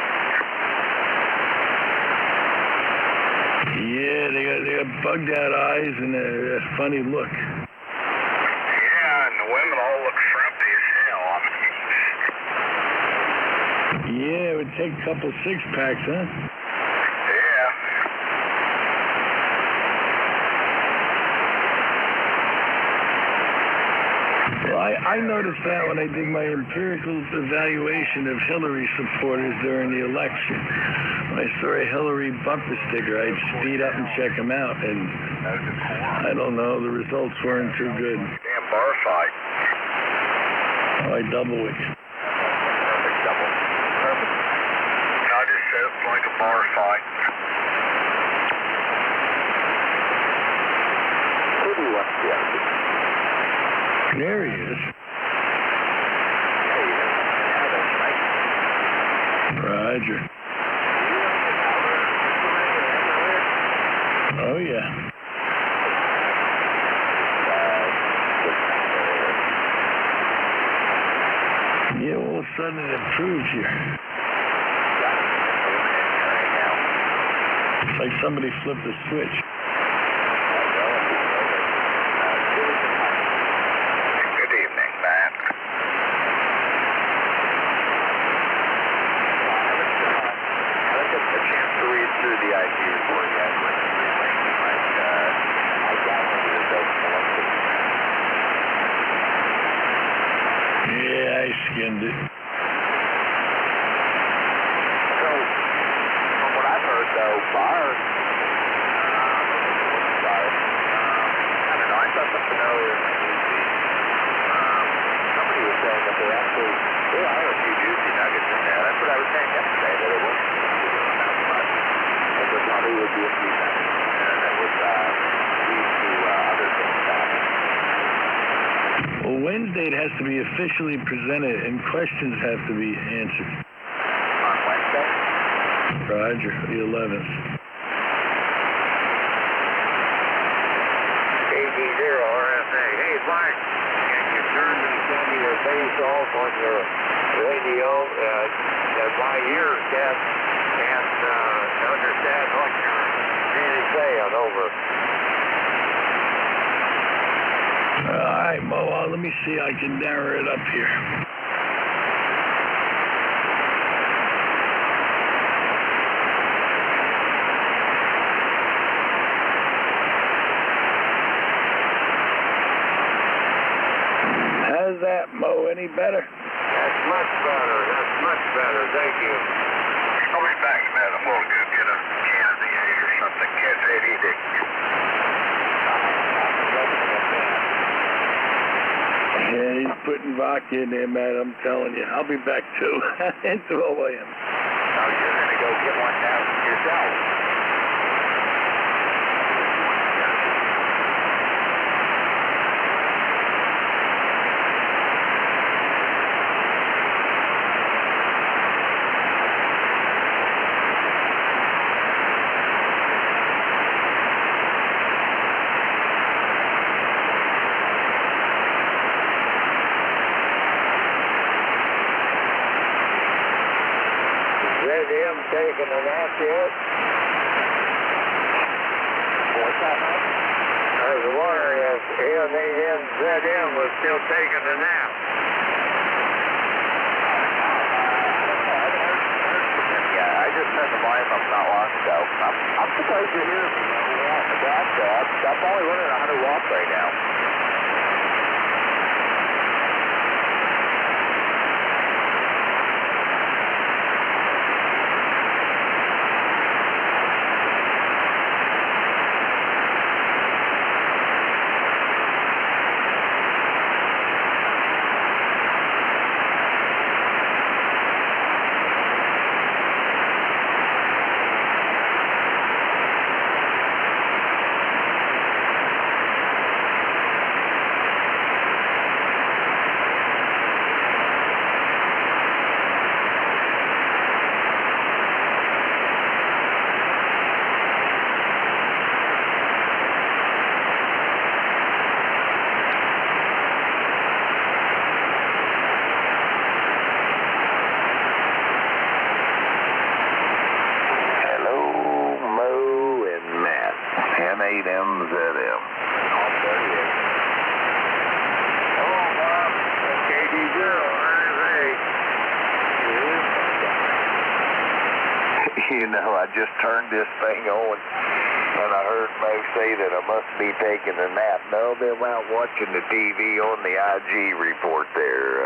Yeah, they got bugged out eyes and a funny look. Yeah, and the women all look frumpy as hell. Yeah, it would take a couple six-packs, huh? Yeah. Well, I noticed that when I did my empirical evaluation of Hillary supporters during the election. When I saw a Hillary bumper sticker, I'd speed up and check them out, and I don't know, the results weren't too good. Damn bar fight. Oh, I double it. Perfect double. Perfect. I just said it's like a bar fight. Who do you want to see? There he is. Roger. Oh, yeah. Yeah, all of a sudden it improves here. It's like somebody flipped a switch. Good evening, Matt. I didn't get a chance to read through the IT report yet. Yeah, I skinned it. So, from what I've heard, though, Barr, I don't know, I saw something earlier in the newsfeed. Somebody was saying that there are a few juicy nuggets in there. That's what I was saying yesterday, that it wasn't that much, but there probably would be a few nuggets in there that would lead to other things happening. Well, Wednesday it has to be officially presented and questions have to be answered. On Wednesday? Roger, the 11th. AD0RSA. Hey, Mike, can you turn and send me your face off on your radio? My ears can't understand what you're really saying. Over. All right, Mo, let me see. I can narrow it up here. How's that, Mo? Any better? That's much better. That's much better. Thank you. I'll be back, man. I'm going to go get a can of V8 or something. Can't say anything. Yeah, he's putting vodka in there, man. I'm telling you. I'll be back, too. It's all I am. Now you're going to go get one now yourself. ZM taking a nap yet? What's that, Mike? I was wondering if ZM was still taking a nap. Yeah, I just turned the volume up not long ago. I'm surprised to hear me. I'm only running 100 watts right now. M8MZM. Hello, Bob. KD0, RFA. You know, I just turned this thing on, and I heard Mo say that I must be taking a nap. No, they're out watching the TV on the IG report there.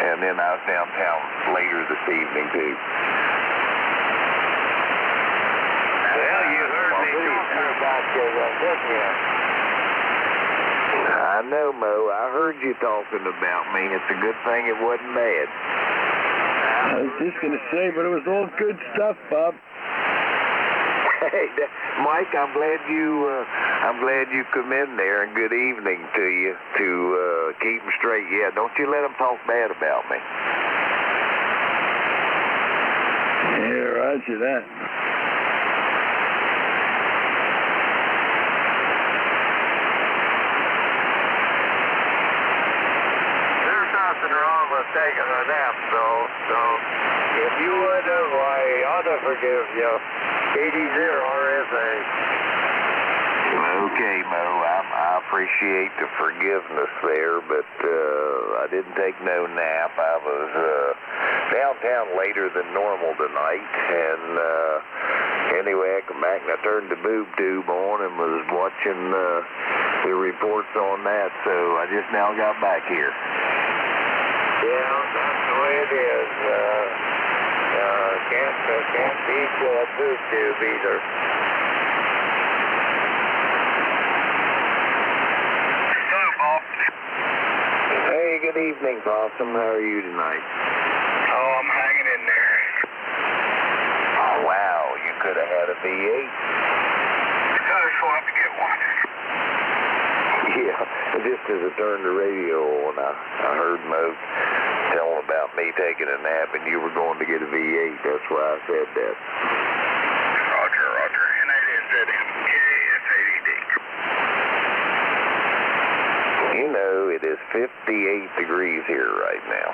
And then I was downtown later this evening, too. Well, you heard me talking about you, didn't you? I know, Mo. I heard you talking about me. It's a good thing it wasn't bad. I was just going to say, but it was all good stuff, Bob. Hey, Mike, I'm glad you come in there, and good evening to you to keep them straight. Yeah, don't you let them talk bad about me. Yeah, roger that. There's nothing wrong with taking a nap, so if you would have, I ought to forgive you. 80 RSA. Okay, Mo, I appreciate the forgiveness there, but I didn't take no nap. I was downtown later than normal tonight, and anyway, I come back and I turned the boob tube on and was watching the reports on that, so I just now got back here. Yeah, that's the way it is. Can't beat a boob tube either. Hello, Bob. Hey, good evening, Possum. How are you tonight? Oh, I'm hanging in there. Oh, wow. You could have had a V8. I just wanted to get one. Yeah, just as I turned the radio on, I heard Mo telling about me taking a nap, and you were going to get a V8. That's why I said that. Roger, Roger. NADZM, KF80D. You know, it is 58 degrees here right now.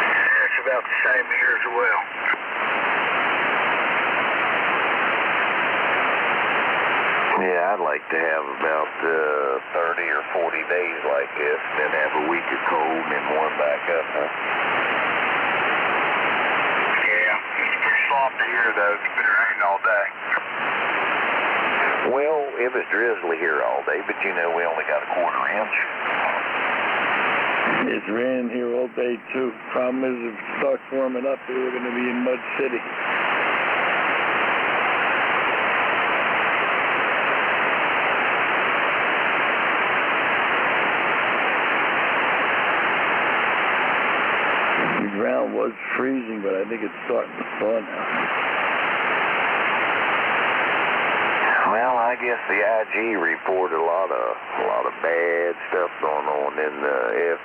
Yeah, it's about the same here as well. I'd like to have about 30 or 40 days like this, and then have a week of cold and then warm back up, huh? Yeah, it's pretty sloppy here, though. It's been raining all day. Well, it was drizzly here all day, but you know, we only got a quarter inch. It's raining here all day, too. Problem is, if it starts warming up, we're going to be in Mud City. The ground was freezing, but I think it's starting to thaw now. Well, I guess the IG reported a lot of bad stuff going on in the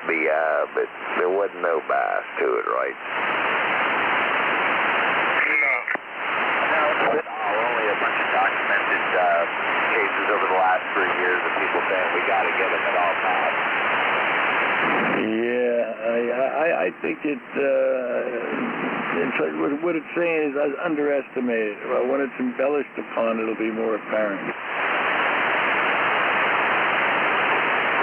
FBI, but there wasn't no bias to it, right? No, only a bunch of documented cases over the last 3 years of people saying we got to get them at all times. Yeah, I think it's like what it's saying is underestimated. Well, when it's embellished upon, it'll be more apparent.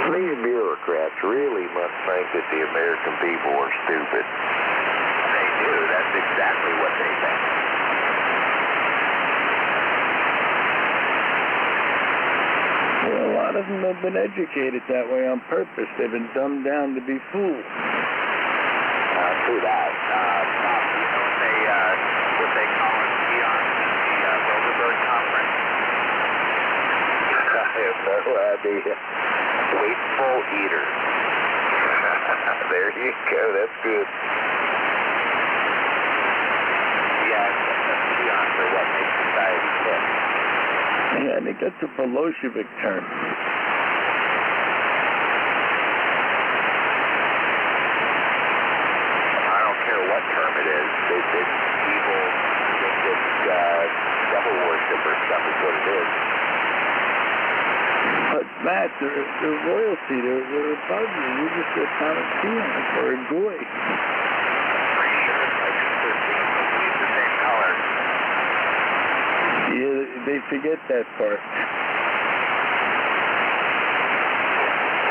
These bureaucrats really must think that the American people are stupid. They do. That's exactly what they think. Well, a lot of them have been educated that way on purpose. They've been dumbed down to be fools. True that. What they call it, the Bilderberg Conference. I have no idea. Wasteful eaters. There you go. That's good. Yeah, that's beyond for what makes society fit. Yeah, I think that's a Bolshevik term. I don't care what term it is. This evil, vindictive, devil worshipper stuff is what it is. But Matt, they're royalty. They're above you. You're just a common peon or a goy. Pretty sure it's like 13 leaves the same color. Yeah, they forget that part.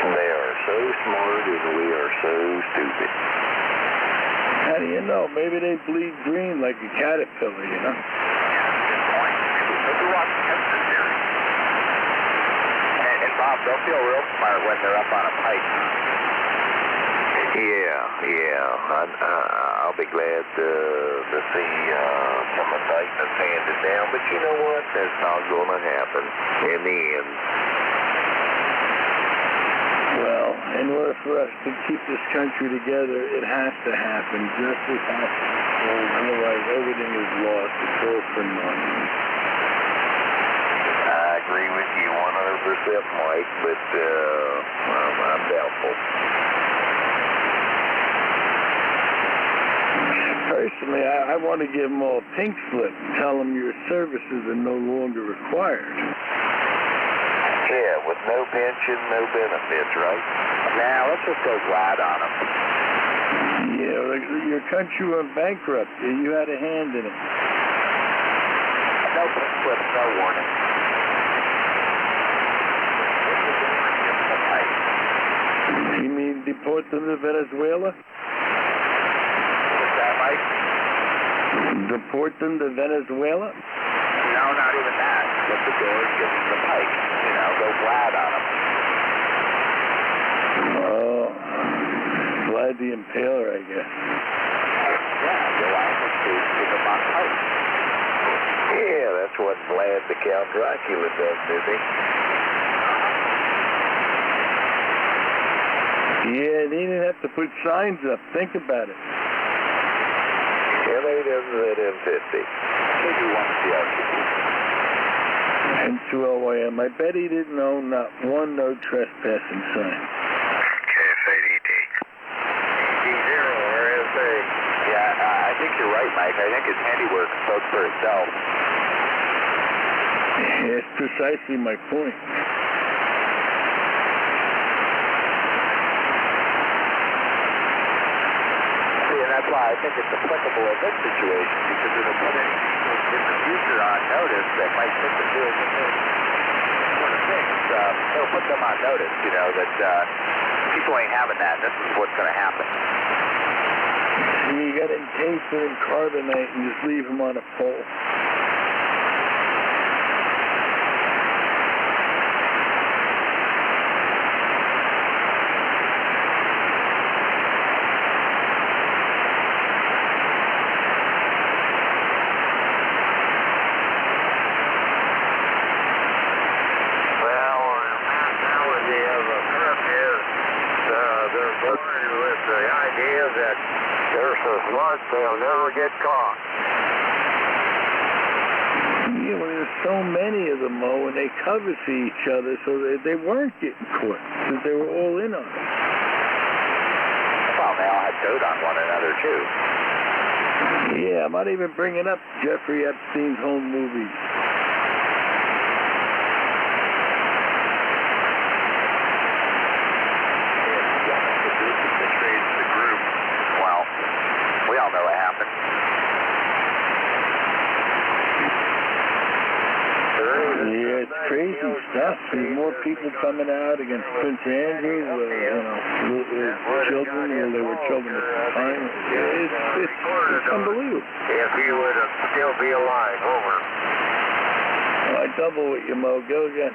They are so smart and we are so stupid. How do you know? Maybe they bleed green like a caterpillar, you know? Yeah, good point. Maybe watch the Kepler series. And Bob, they'll feel real smart when they're up on a pike. Yeah. I'll be glad to see some indictments handed down. But you know what? That's not going to happen in the end. Well, in order for us to keep this country together, it has to happen. Justice has to be told. Otherwise, everything is lost. It's all for naught. I agree with you 100%, Mike, but I'm doubtful. Personally, I want to give them all a pink slip and tell them your services are no longer required. Yeah, with no pension, no benefits, right? Now, let's just go glad on them. Yeah, like your country went bankrupt. You had a hand in it. No pink slips, no warning. You mean deport them to Venezuela? What's that, Mike? Deport them to Venezuela? No, not even that. Let the doors give them the pike. You know, go glad on them. Oh, Vlad the Impaler, I guess. Yeah, go out and give them on pike. Yeah, that's what Vlad the Count Dracula does, did he? Yeah, they didn't have to put signs up. Think about it. M8MZM50. KD1CRTD. And 2LYM. I bet he didn't own not one no trespassing sign. KFADD. D0, RSA. Yeah, I think you're right, Mike. I think his handiwork spoke for itself. Yeah, that's precisely my point. That's why I think it's applicable in this situation, because it'll put any people in the future on notice that might think of doing the thing. it'll put them on notice, you know, that people ain't having that. This is what's going to happen. You got to encase them in carbonite and just leave them on a pole. They'll never get caught. Yeah, well, there's so many of them, Mo, and they cover for each other, so they weren't getting caught, because they were all in on it. Well, they all had dirt on one another, too. Yeah, I'm not even bringing up Jeffrey Epstein's home movies. We all know what happened. Yeah, it's crazy stuff. There's more people coming out against Prince Andrew, children, they were children at the time. It's unbelievable. If he would still be alive, over. I double with you, Mo. Go again.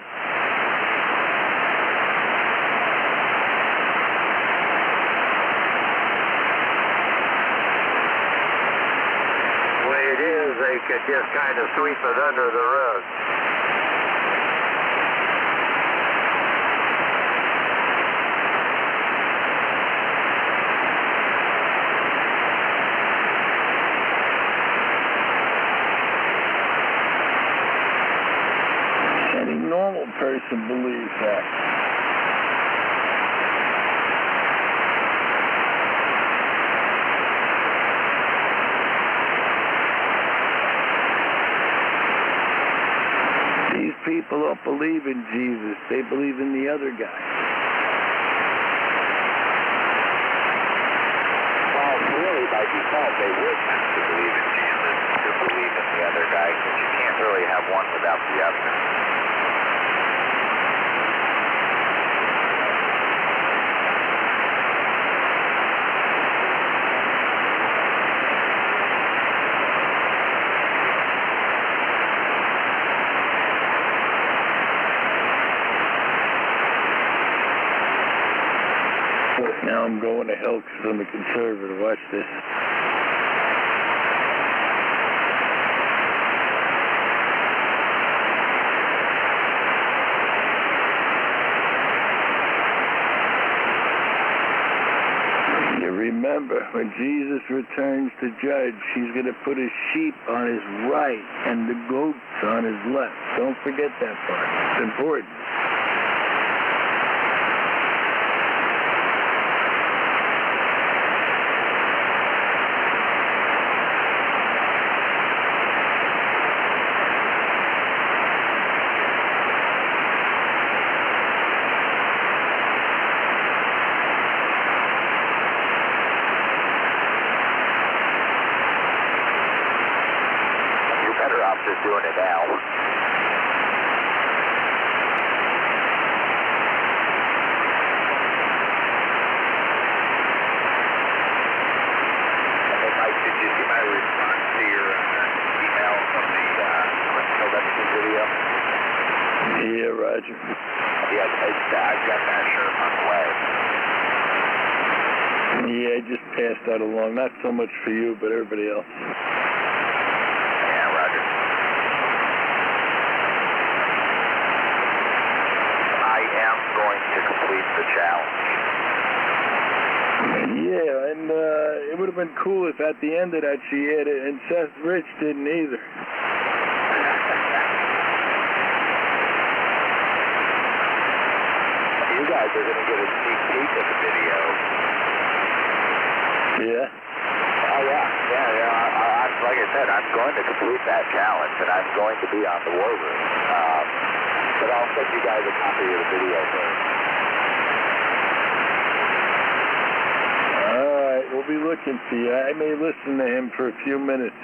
They could just kind of sweep it under the rug. Any normal person believes that. People don't believe in Jesus. They believe in the other guy. Well, really, by default, they would have to believe in Jesus to believe in the other guy, because you can't really have one without the other. Now I'm going to hell because I'm a conservative. Watch this. You remember, when Jesus returns to judge, he's going to put his sheep on his right and the goats on his left. Don't forget that part. It's important. Just doing it now. Did you see my response to your email from the Springfield Epstein video? Yeah, Roger. Yeah, I've got that shirt on the way. Yeah, I just passed that along. Not so much for you, but everybody else. The challenge. Yeah, and it would have been cool if at the end of that she had it, and Seth Rich didn't either. You guys are going to get a sneak peek of the video. Yeah? Oh, yeah. Like I said, I'm going to complete that challenge, and I'm going to be on the War Room. But I'll send you guys a copy of the video first. We'll be looking for you. I may listen to him for a few minutes.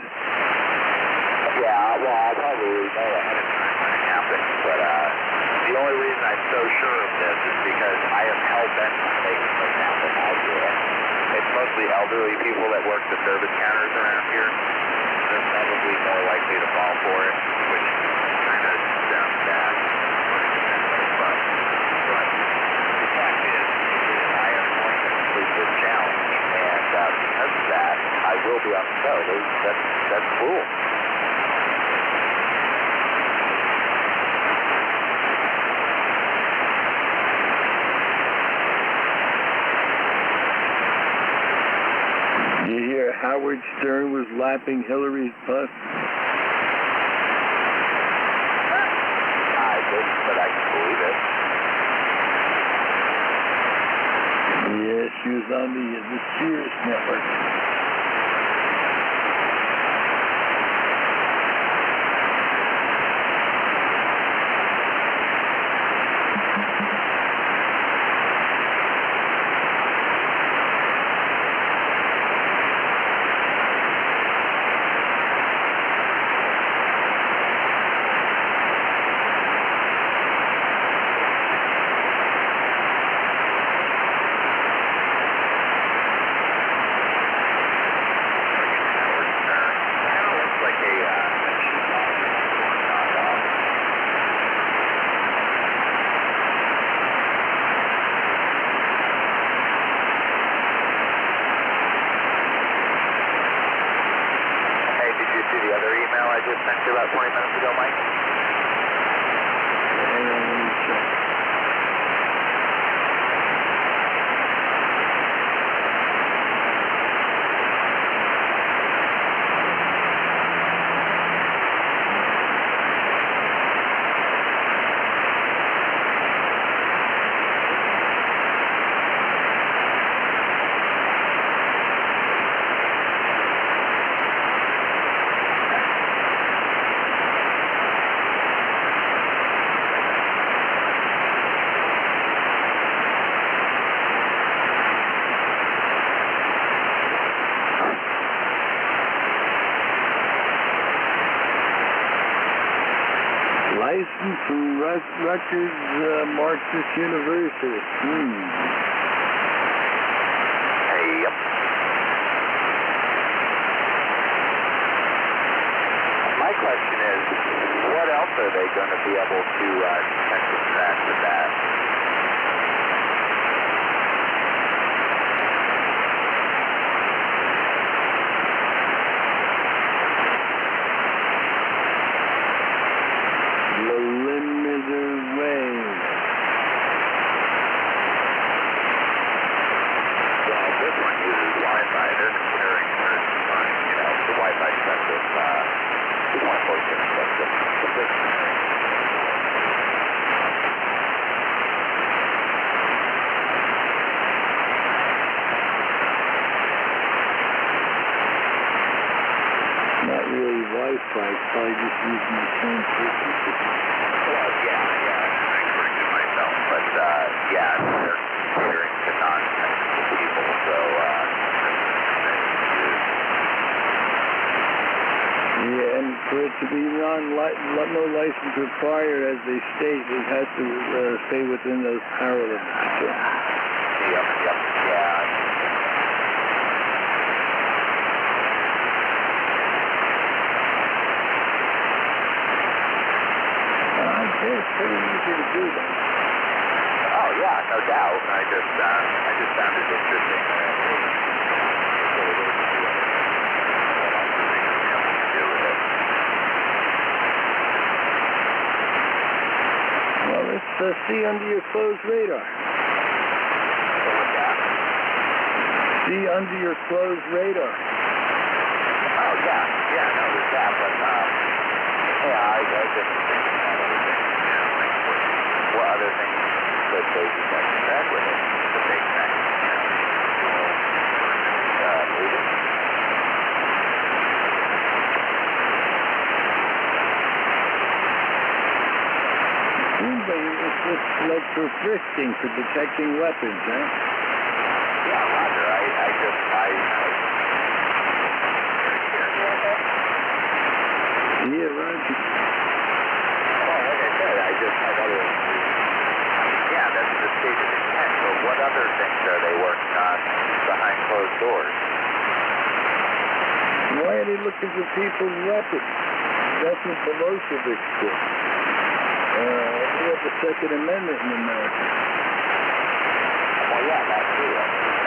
Yeah, well, I'll probably know ahead of time when it happens, but the only reason I'm so sure of this is because I am hell-bent on making this happen out here. It's mostly elderly people that work the service counters around here. They're probably more likely to fall for it, which kind of sounds bad. But the fact is, I am going to complete this challenge, and because of that, I will be on the show. That's cool. You hear Howard Stern was lapping Hillary's bus? I didn't, but I can believe it. Yeah, she was on the Sears network. I just sent you about 20 minutes ago, Mike? Licensed from Rutgers Marxist University. Yep. My question is, what else are they going to be able to detect and track with that? Not really Wi-Fi, it's probably just using the same frequency. Well, yeah, I corrected myself, but yeah, they're catering to non-technical people, so yeah, and for it to be no license required, as they state, it has to stay within those power limits. So. Yep, yeah. It's pretty easy to do that. Oh yeah, no doubt. I just found it interesting. Well, let's see under your closed radar. See under your closed radar. Oh yeah, no, there's that, but yeah, I just. What other things could they detect and track with it? Could they track, moving? Seems like it's like for frisking, for detecting weapons, huh? Yeah, Roger. Yeah, Roger. Well, like I said, I thought it was stated intent, but what other things are they working on behind closed doors? Why are they looking for people's weapons? That's what the Bolsheviks did. We have the Second Amendment in America. Well, yeah, that too. I mean,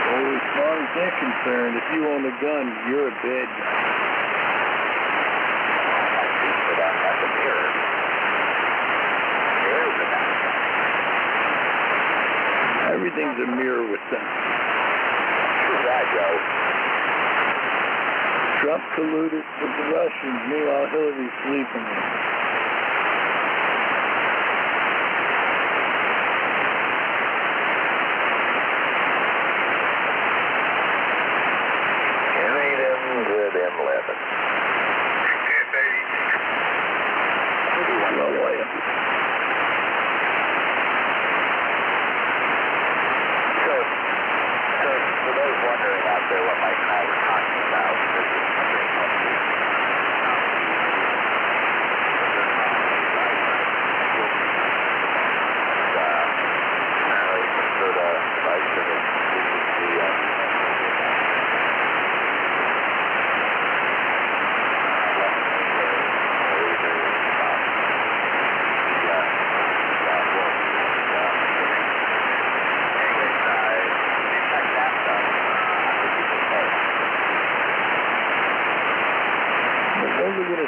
As far as they're concerned, if you own a gun, you're a bad guy. for them, that's a mirror. Mirror is a bad guy. Everything's a mirror with them. True that, Joe. Trump colluded with the Russians, meanwhile Hillary's sleeping.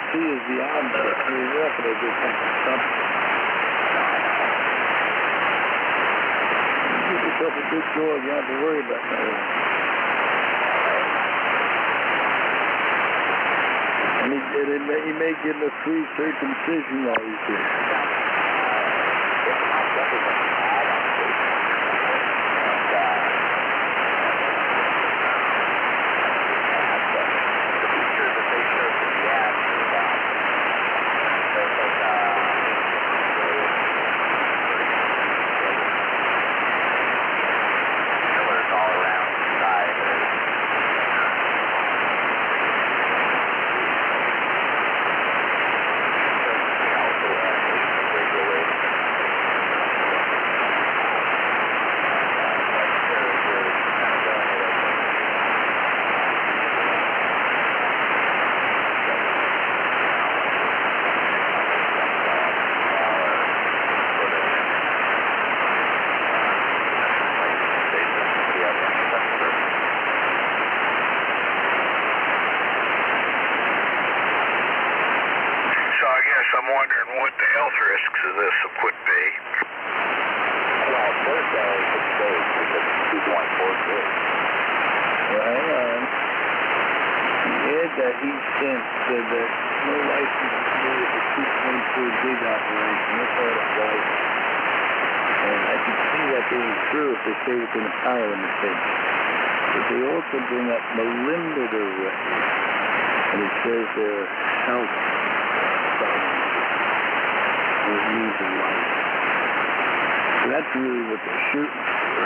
See is the object. You're walking to do something. You give yourself a good dog, you don't have to worry about that. And he may give him a free circumcision while he's here. I'm wondering what the health risks of this would be. Well, first I would say because it's 2.42. Well, hang on. The ad that he sent said that no license is needed for 2.4 gig operation. That's all it was. And I can see that being true if they stay within the power limitation. But they also bring up millimeter wave. And it says their health use of light. So that's really what they're shooting for.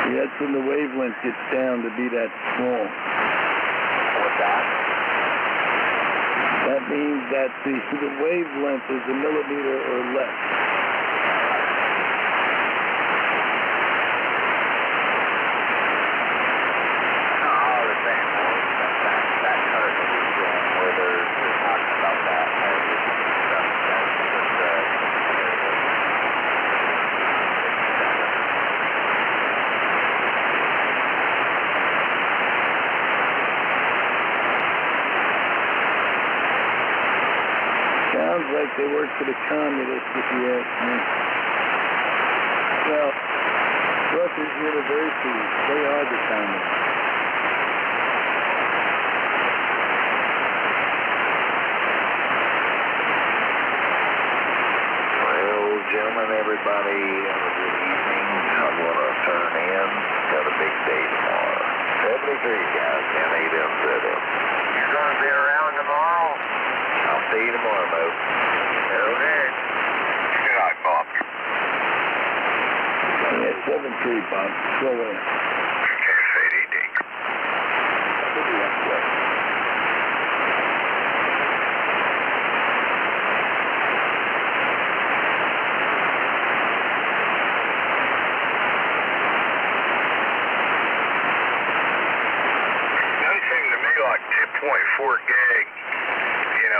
See, that's when the wavelength gets down to be that small. What's that? That means that the wavelength is a millimeter or less. Sounds like they work for the communists, if you ask me. Well, Rutgers University, they are the communists. Well, gentlemen, everybody, have a good evening. I'm going to turn in. got a big day tomorrow. 73, guys, 10 8M setup. You're going to be around tomorrow? I'll see you tomorrow, Mo. Okay. Good night, Bob. Yeah, 7-3, Bob. Slow in. Okay, FADD. Doesn't seem to me like 2.4 gig,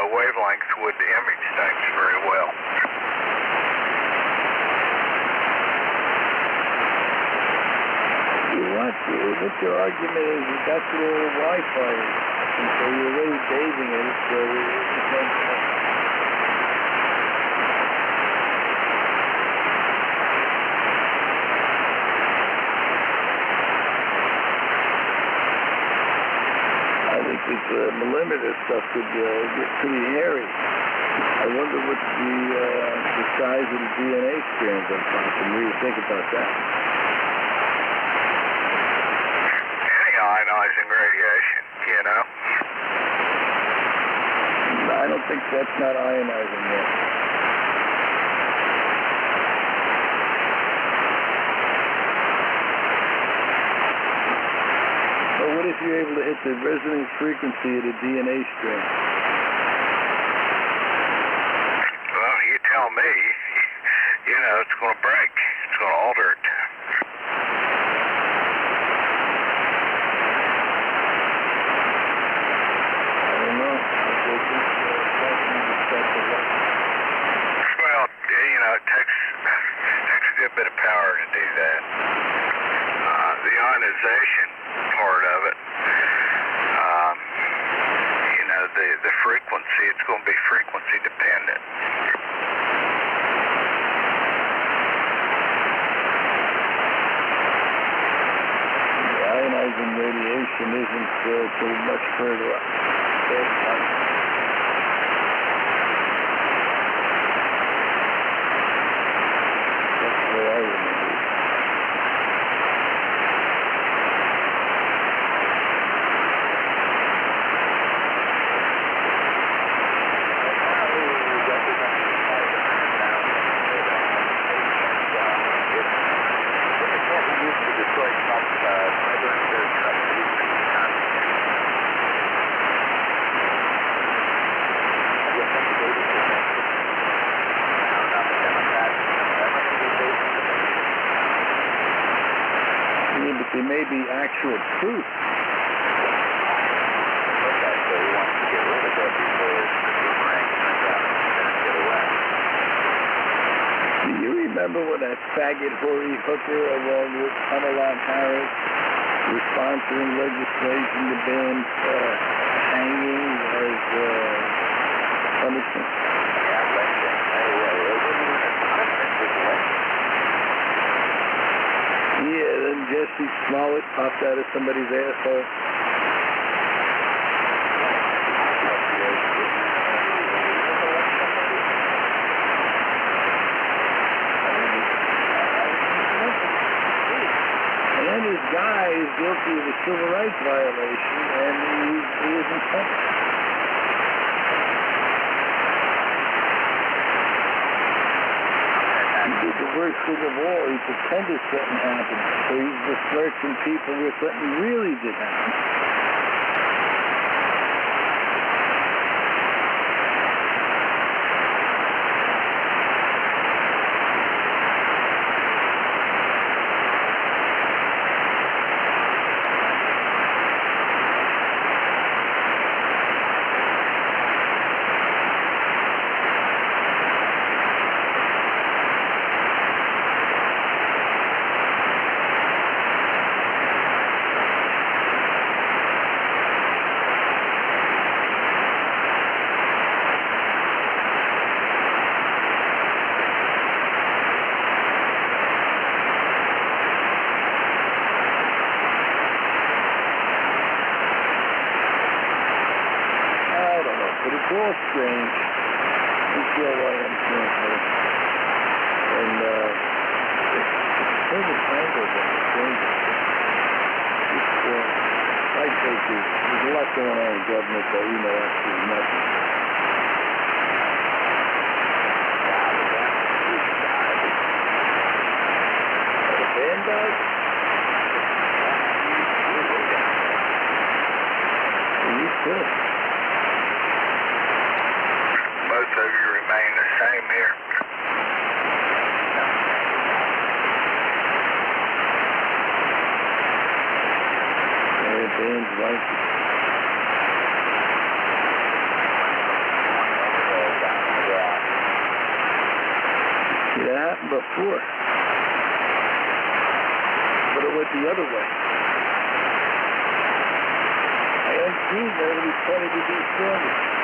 wavelengths would image things very well. What your argument is that's a little Wi-Fi, and so you're really bathing it, so I think this millimeter stuff could get pretty hairy. I wonder what the size of the DNA strands on top, and what do you think about that? Ionizing radiation, I don't think that's not ionizing yet. But what if you're able to hit the resonance frequency of the DNA strand? Well, you tell me. It's going to break. It's going to alter it. It takes a good bit of power to do that. The ionization part of it, the frequency, it's going to be frequency dependent. The ionizing radiation isn't so much further up. There may be actual proof. Okay, so he wants to get rid of that before the boomerang turns out to get away. Do you remember when that faggot Horry Hooker along with Kamala Harris was sponsoring legislation to ban hanging as punishment? Yeah, lynching. Yeah, then Jesse Smollett popped out of somebody's asshole. And his guy is guilty of a civil rights violation, and he isn't punished. He did the worst thing of all. He pretended something happened. So he's just lurching people where something really did happen. It's all strange. It's all I am strange. And it's sort of tangled in the strange. lot going on in government that we know absolutely nothing. The band does? You could. Most of you remain the same here. Band's right. See, that happened before. But it went the other way. And see, there will be 20 degrees stronger.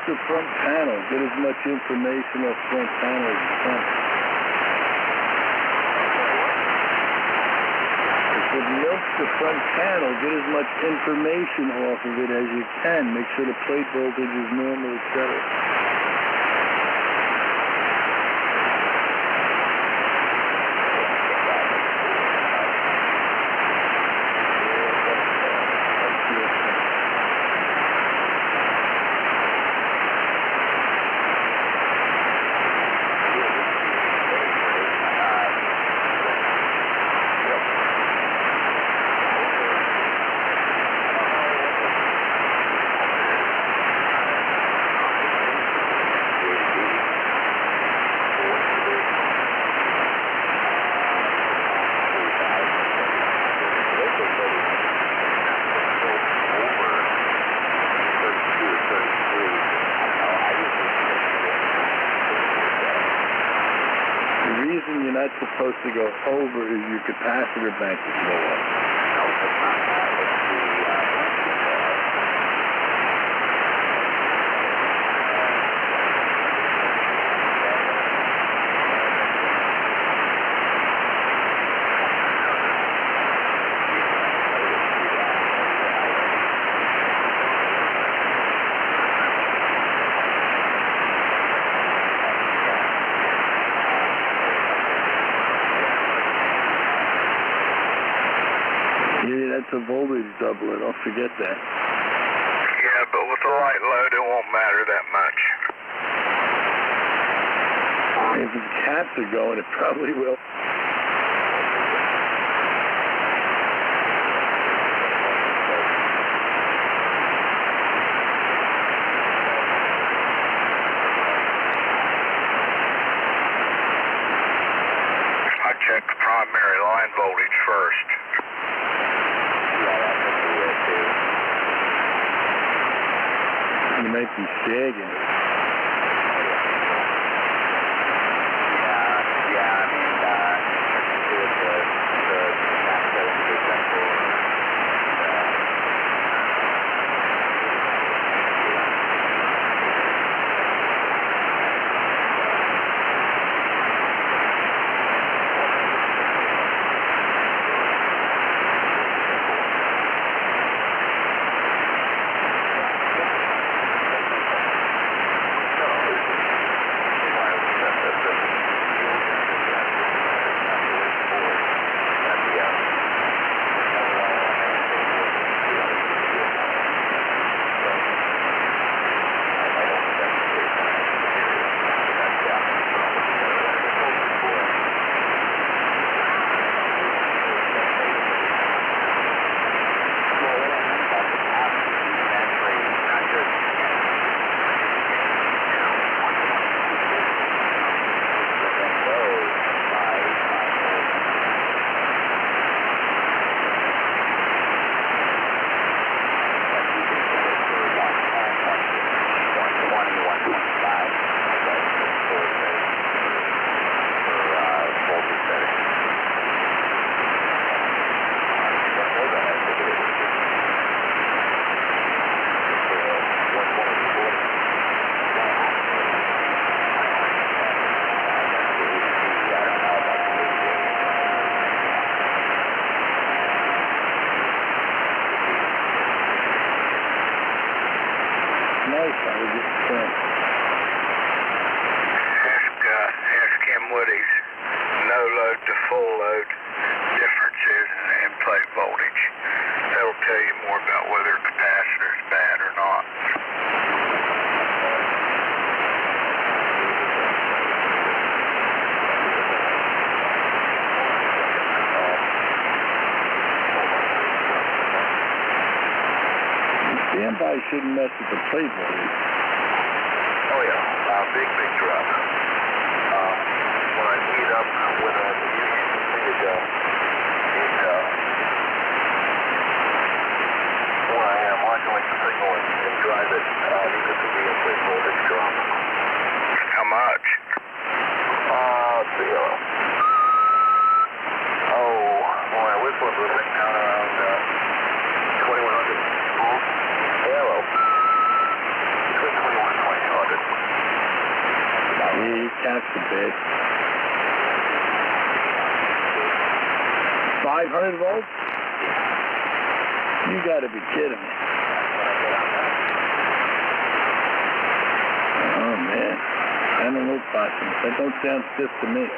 the front panel. Get as much information off front panel as you can. If it milks the front panel, get as much information off of it as you can. Make sure the plate voltage is normal, etc. You're not supposed to go over is your capacitor bank is low. That's a voltage doubler, don't forget that. Yeah, but with the light load, it won't matter that much. If the caps are going, it probably will. I check the primary line voltage first. You might be sagging. Ask him what his no load to full load difference is in plate voltage. That'll tell you more about whether a capacitor is bad or not. Standby shouldn't mess with the plate voltage. Oh yeah, big drop. When I heat up with a when I modulate the signal and drive it, you can see the plate voltage drop. How much? Zero. Oh, boy, I wish we were right down around 2100. Zero. Between 21 and 22. bad. 500 volts? You gotta be kidding me. Oh man, I don't know, Possum. That don't sound stiff to me. Let's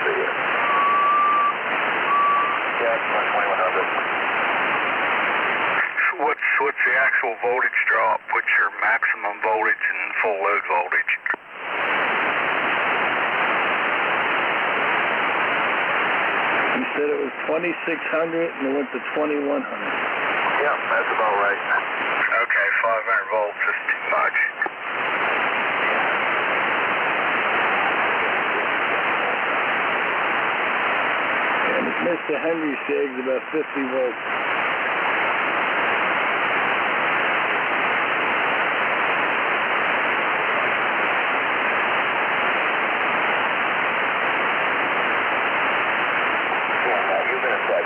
see it. Yeah, it's 2100. What's the actual voltage drop? What's your maximum voltage and full load voltage? You said it was 2600 and it went to 2100. Yeah, that's about right. Okay, 500 volts is too much. And if Mr. Henry sags about 50 volts.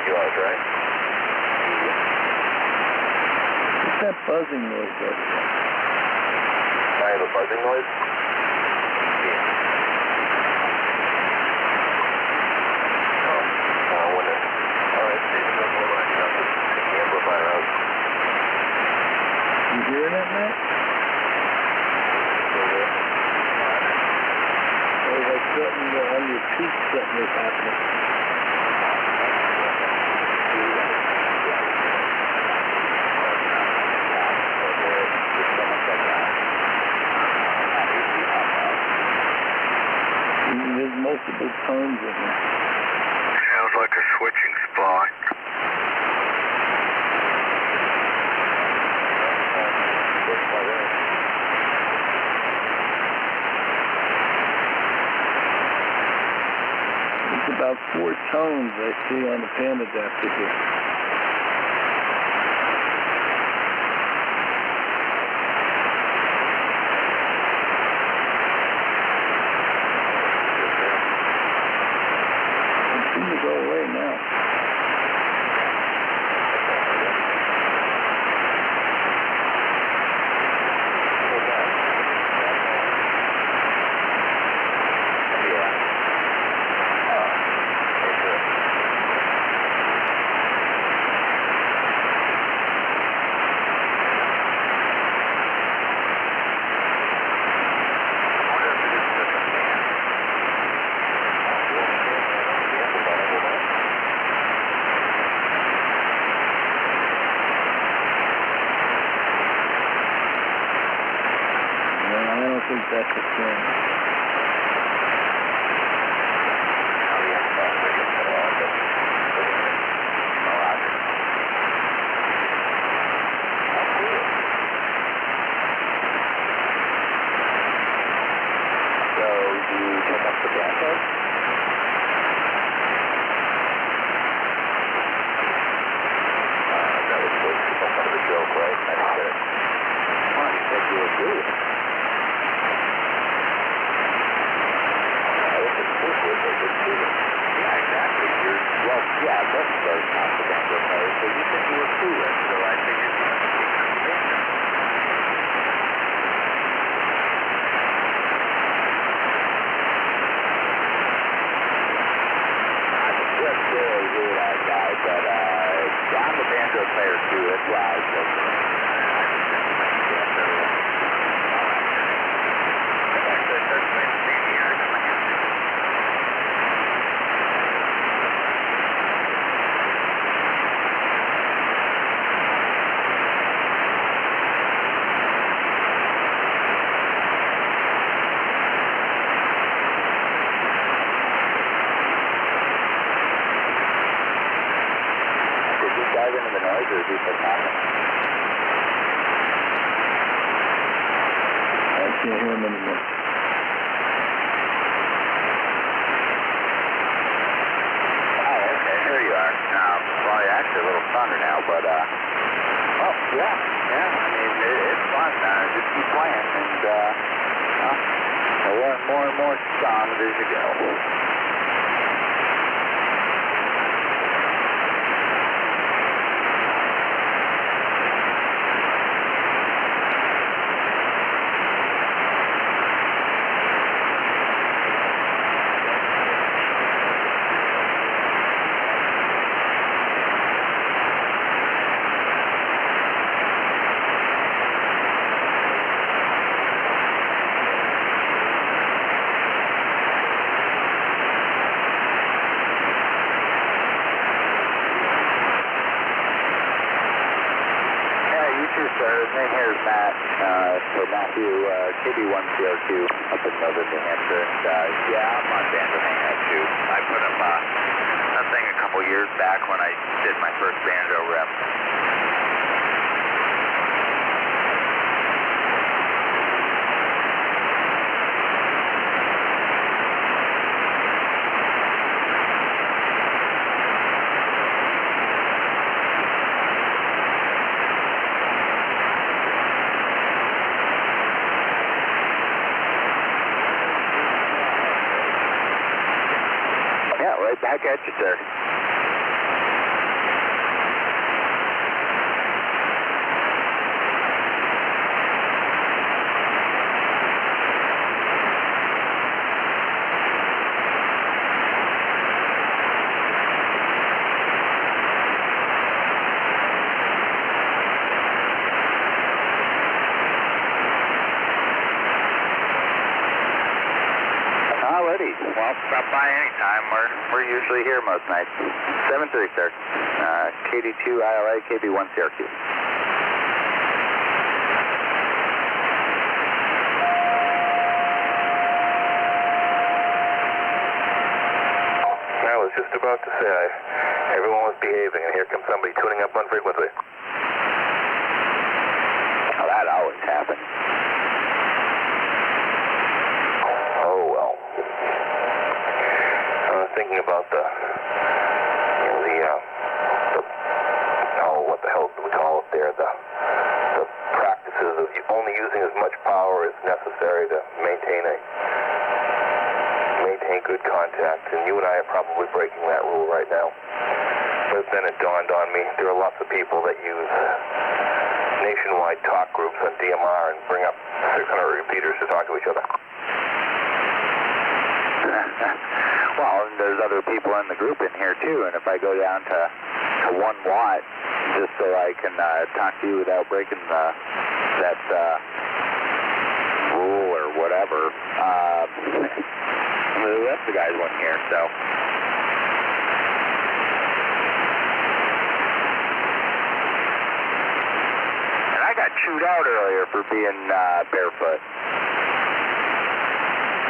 Yours, right? What's that buzzing noise over there? I have a buzzing noise? Yeah. Oh, when it... All right, Steve, it doesn't look like you have to take the amplifier out. You hearing that, Matt? Or is like something on your cheek, something is happening? There's multiple tones in there. Sounds like a switching spot. It's about 4 tones I see on the pan adapter here. Go away now. I think that's the thing. So, do you turn up the gas light? That was supposed to be some kind of a joke, right? I didn't get it. Come on, you said you were good. Yeah, exactly. Well, yeah, that's very confidential, so you said you were clueless, so I figured you must be confidential. I can just barely hear that guy, but I'm the banjo player too, that's why I said that. Dive into the noise, or is he still talking? I can't hear him anymore. Oh, okay, here you are. Well, you're actually a little stronger now, but, oh, yeah, I mean, it's fun. Just keep playing, and, you'll learn more and more songs as you go. KB1CRQ up in Melbourne, New Hampshire. And, yeah, I'm on banjo hang that too. I put up a thing a couple years back when I did my first banjo rep. Right back at you, sir. Alrighty. Well, stop by anytime. We're usually here most nights. 7:30, sir. KD2 ILA, KB1 CRQ. I was just about to say, everyone was behaving, and here comes somebody tuning up on frequency. Well, that always happens. Thinking about what the hell do we call it there? The practices of only using as much power as necessary to maintain good contact, and you and I are probably breaking that rule right now. But then it dawned on me there are lots of people that use nationwide talk groups on DMR and bring up 600 repeaters to talk to each other. Well, and there's other people in the group in here too, and if I go down to 1 watt, just so I can talk to you without breaking that rule or whatever, the rest of the guys weren't here, so. And I got chewed out earlier for being barefoot.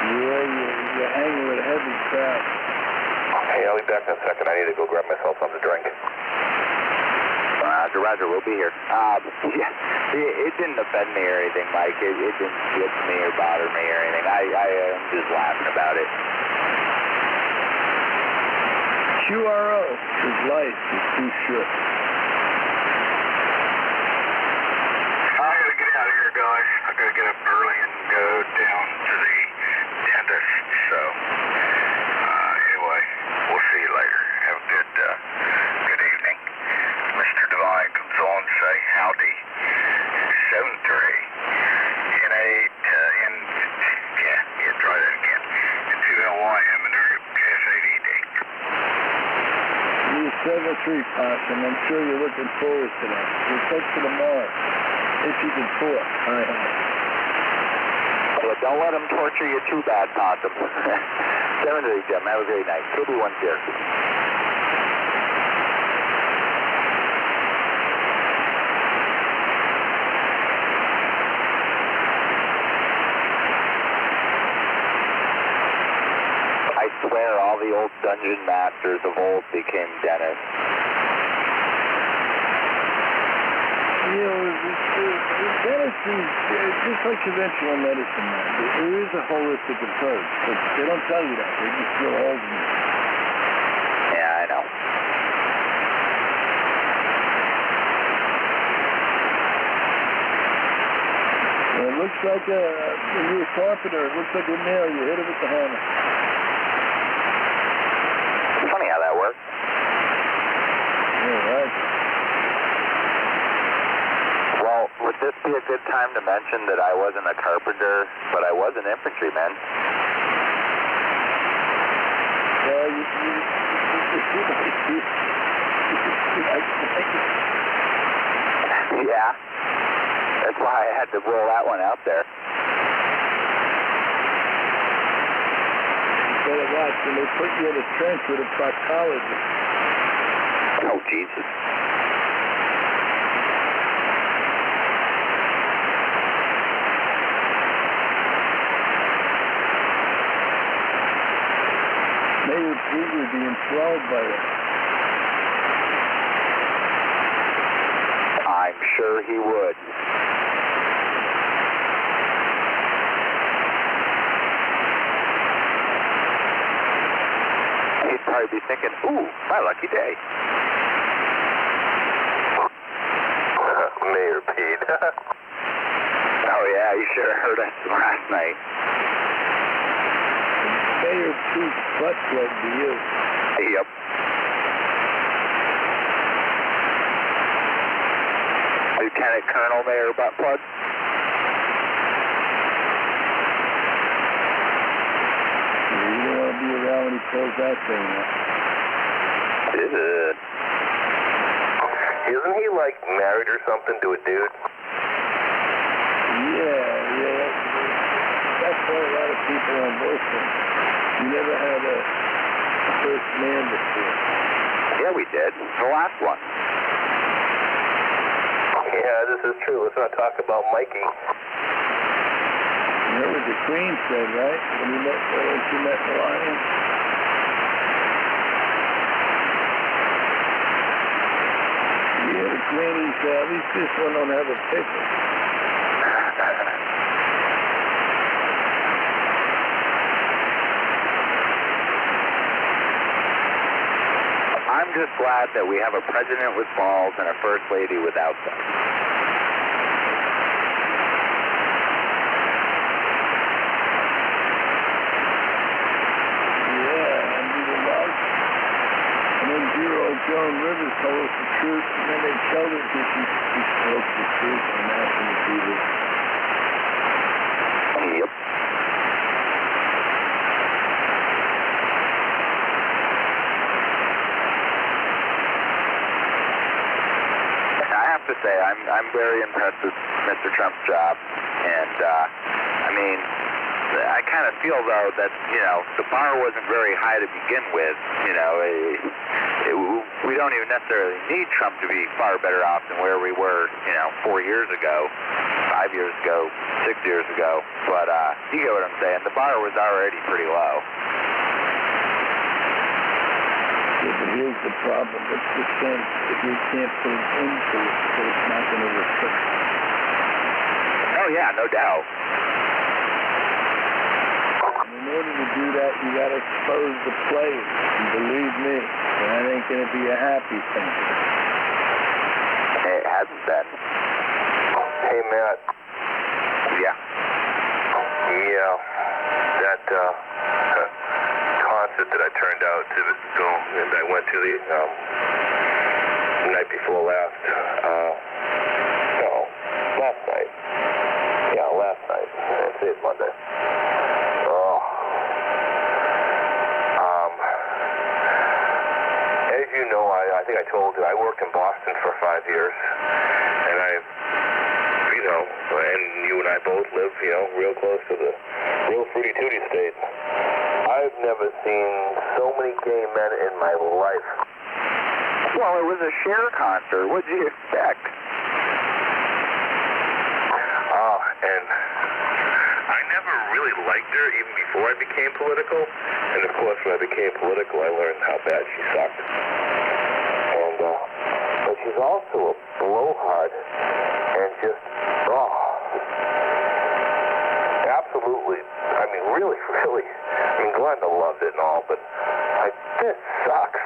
Yeah, you're hanging with heavy crap. Hey, I'll be back in a second. I need to go grab myself something to drink. Roger, we'll be here. It didn't offend me or anything, Mike. It didn't get to me or bother me or anything. I'm just laughing about it. QRO, his life is too short. I'm going to get out of here, guys. I've got to get up early and go down to the dentist. So, anyway, we'll see you later. Have a good evening. Mr. Devine comes on to say howdy. 7-3. Try that again. And 2LYM and KS8ED. You're 7-3, Possum. I'm sure you're looking forward to that. We'll talk to tomorrow. If you can talk. Well, don't let them torture you too bad, Possum. 7-3, Jim. Have a great night. KB1 CRQ. I swear all the old dungeon masters of old became dentists. You know, dentistry is just like conventional medicine, man. There is a holistic approach, but they don't tell you that. They just drill holes in you. Yeah, I know. Well, it looks like when you're a carpenter, it looks like a nail. You hit it with the hammer. Funny how that works. Yeah, right. Well, would this be a good time to mention that I wasn't a carpenter, but I was an infantryman? Well, yeah. That's why I had to roll that one out there. You better watch when they put you in a trench with a proctologist. Oh, Jesus. Mayor Pete would be enthralled by it. I'm sure he would. He'd probably be thinking, ooh, my lucky day. Mayor Pete. Oh yeah, you should have heard us last night. Mayor Pete's butt plug to you. Yep. Lieutenant Colonel Mayor Buttplug. You don't want to be around when he pulls that thing up. Isn't he like married or something to a dude? Yeah. That's why a lot of people on both sides. You never had a first man before. Yeah, we did. The last one. Yeah, this is true. Let's not talk about Mikey. You know what the Queen said, right? When she met Melania? Yeah, the Queen, he said, at least this one don't have a pickle. I'm just glad that we have a president with balls and a first lady without them. Yeah, and we were right. And then dear old Joan Rivers told us the truth, and then they killed her because she spoke the truth on national TV. Yep. To say I'm very impressed with Mr. Trump's job, and I mean, I kind of feel though that the bar wasn't very high to begin with. We don't even necessarily need Trump to be far better off than where we were 4 years ago, 5 years ago, 6 years ago. But you get what I'm saying. The bar was already pretty low. But here's the problem. What's the sense if we can't put an end to it so it's not going to recur? Oh, yeah, no doubt. And in order to do that, you got to expose the players. And believe me, that ain't going to be a happy thing. It hasn't been. Hey, Matt. Yeah. Yeah. That, concert that I turned out to go, and I went to the night before last. No, last night. Yeah, last night. Today's Monday. Oh. As you know, I think I told you I worked in Boston for 5 years, and and you and I both live, real close to the real fruity tooty state. I've never seen so many gay men in my life. Well, it was a Cher concert. What'd you expect? And I never really liked her even before I became political. And of course, when I became political, I learned how bad she sucked. And, but she's also a blowhard and just, absolutely, really, Glenda loved it and all, but this sucks.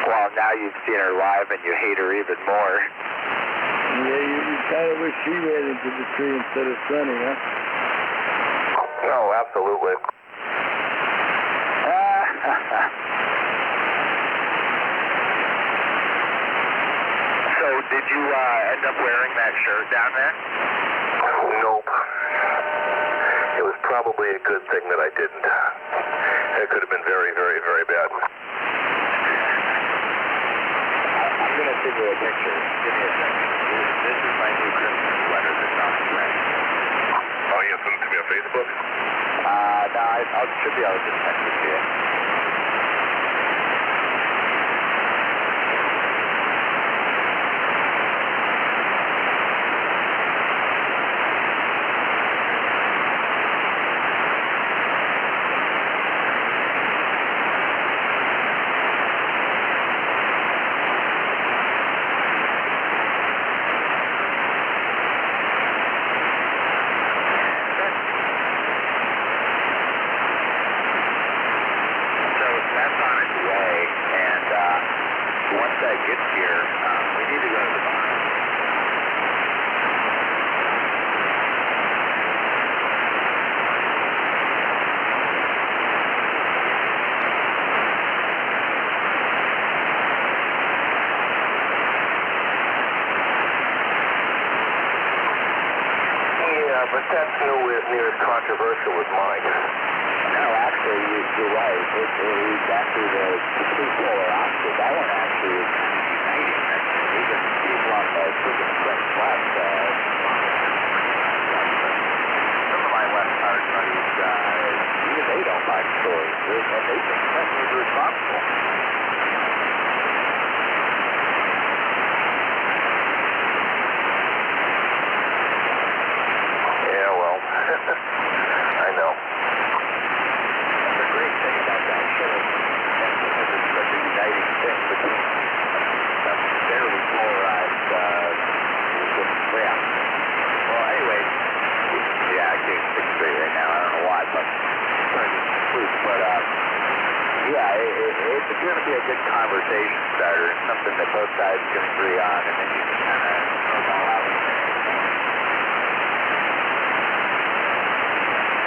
Well, now you've seen her live and you hate her even more. Yeah, you kind of wish she ran into the tree instead of Sonny, huh? No, absolutely. So, did you end up wearing that shirt down there? Nope. It was probably a good thing that I didn't. It could have been very, very, very bad. I'm going to send you a picture. Give me a second. This is my new Christmas sweater that's on the way. Oh, you send it to me on Facebook? No, I should be able to just text it to you. that's on its way, and once that gets here, we need to go to the barn. Yeah, but that's nowhere near as controversial as mine. No, actually, you're right. It's actually the two polar opposite. That one actually is uniting. Even on the freaking express left, some of my left card buddies, even they don't buy the stories, and they think Clinton is responsible. Yeah, well, I know. The great thing about that show is because it's such a uniting thing between some fairly polarized, yeah. Well, anyway, yeah, I can't think straight right now. I don't know why, but I'm trying to conclude. But, yeah, it's going to be a good conversation starter. It's something that both sides can agree on, and then you can kind of throw it all out.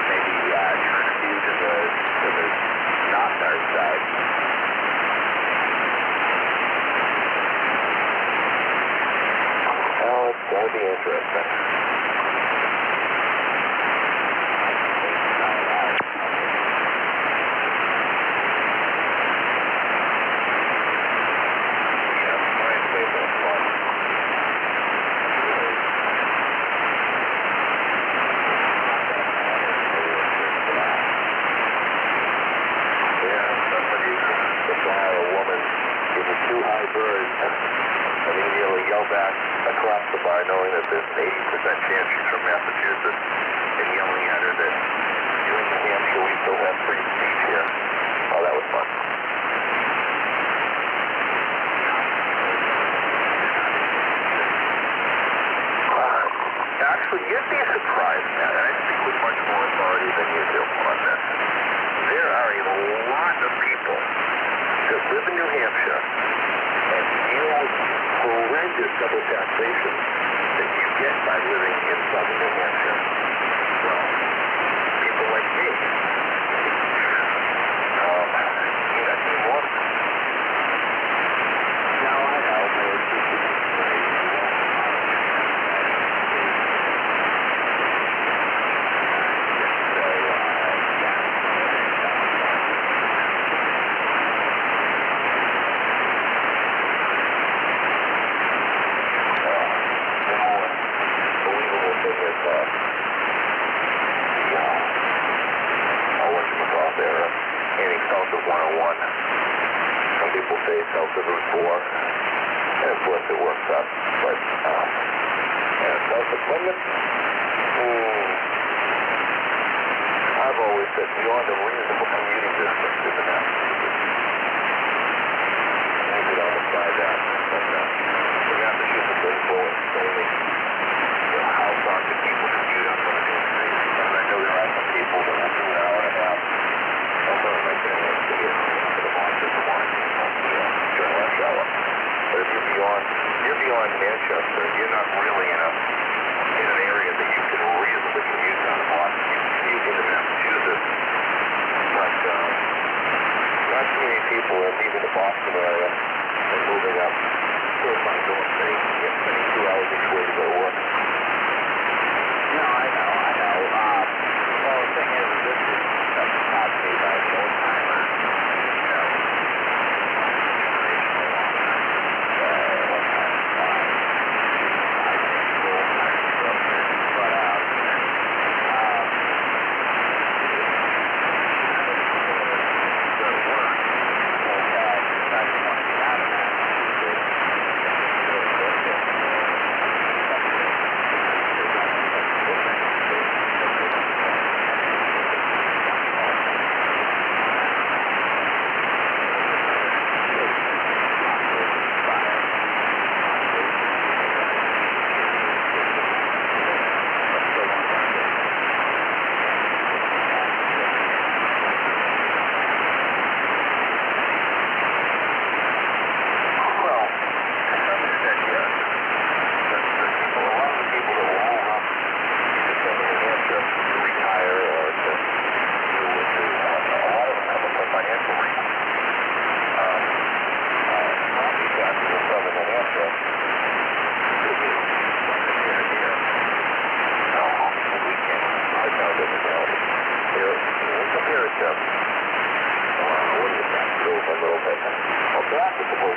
Maybe turn a few to the not-our side. Oh, it's going to be interesting. Across the bar, knowing that there's an 80% chance she's from Massachusetts, and yelling at her that you're in New Hampshire, we still have free speech here. Oh, that was fun. Actually, you'd be surprised, Matt, and I speak with much more authority than you do on this. There are a lot of people that live in New Hampshire and deal with horrendous double taxation that you get by living in southern New Hampshire. Well, people like me. You got any more? No, I know, but it's just crazy. South of Route 4, and of course it works up, but south of Plymouth, I've always said beyond a reasonable commuting distance is an Massachusetts. Maybe on the side that, but the Massachusetts influence only how far can people commute up on a daily basis, and I know there are some people that will do an hour and a half, although my family is to get to the Boston to Washington. During rush hour. But if you're beyond Manchester, you're not really in an area that you can reasonably commute out of Boston. You can commute into Massachusetts, but not too many people are leaving the Boston area and moving up towards my north city, spending 2 hours each way to go to work. No, I know. Well, the thing is, this is taught me by an old timer.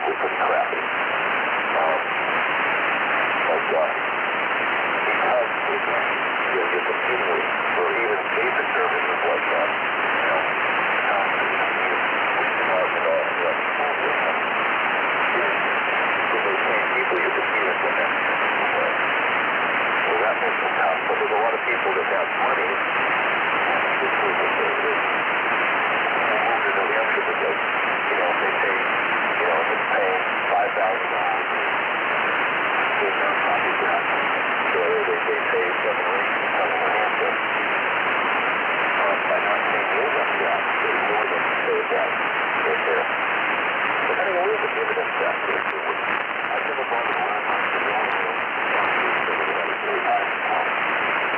were pretty crappy. But because you're competing with, for even basic services like people you're competing with them. So that makes it tough. But there's a lot of people that have money. This was the thing that moved to New Hampshire because, they pay, if it's paying $5,000 in property tax, so they pay 7 or 8 to come to New Hampshire. By not paying the income tax, they more than pay that right there. But anyway, we have a dividend tax. I've never bought a land on the only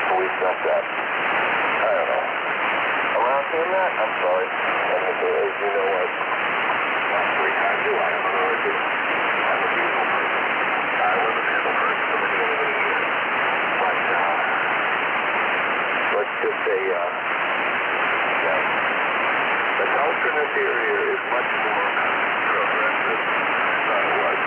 so we've got that. I don't know. Around seeing that? I'm sorry. And as you know, last week I do. I have an origin. I'm a vehicle person. I was a vehicle person for many, many years. But let's just say that the culture in this area is much more progressive than I thought it was.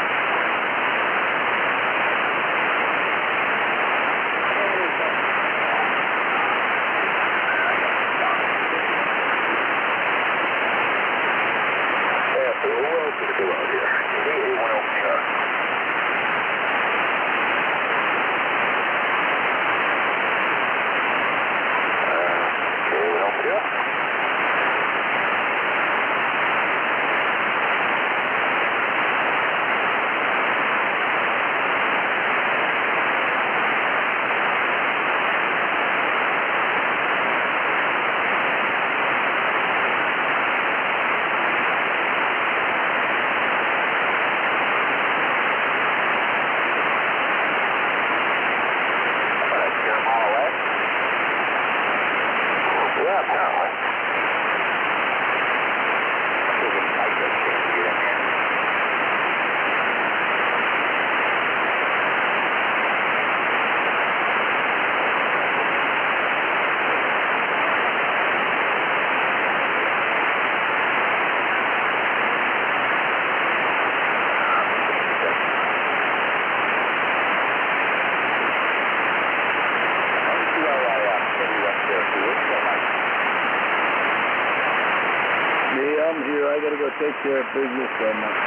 Take care of business so much.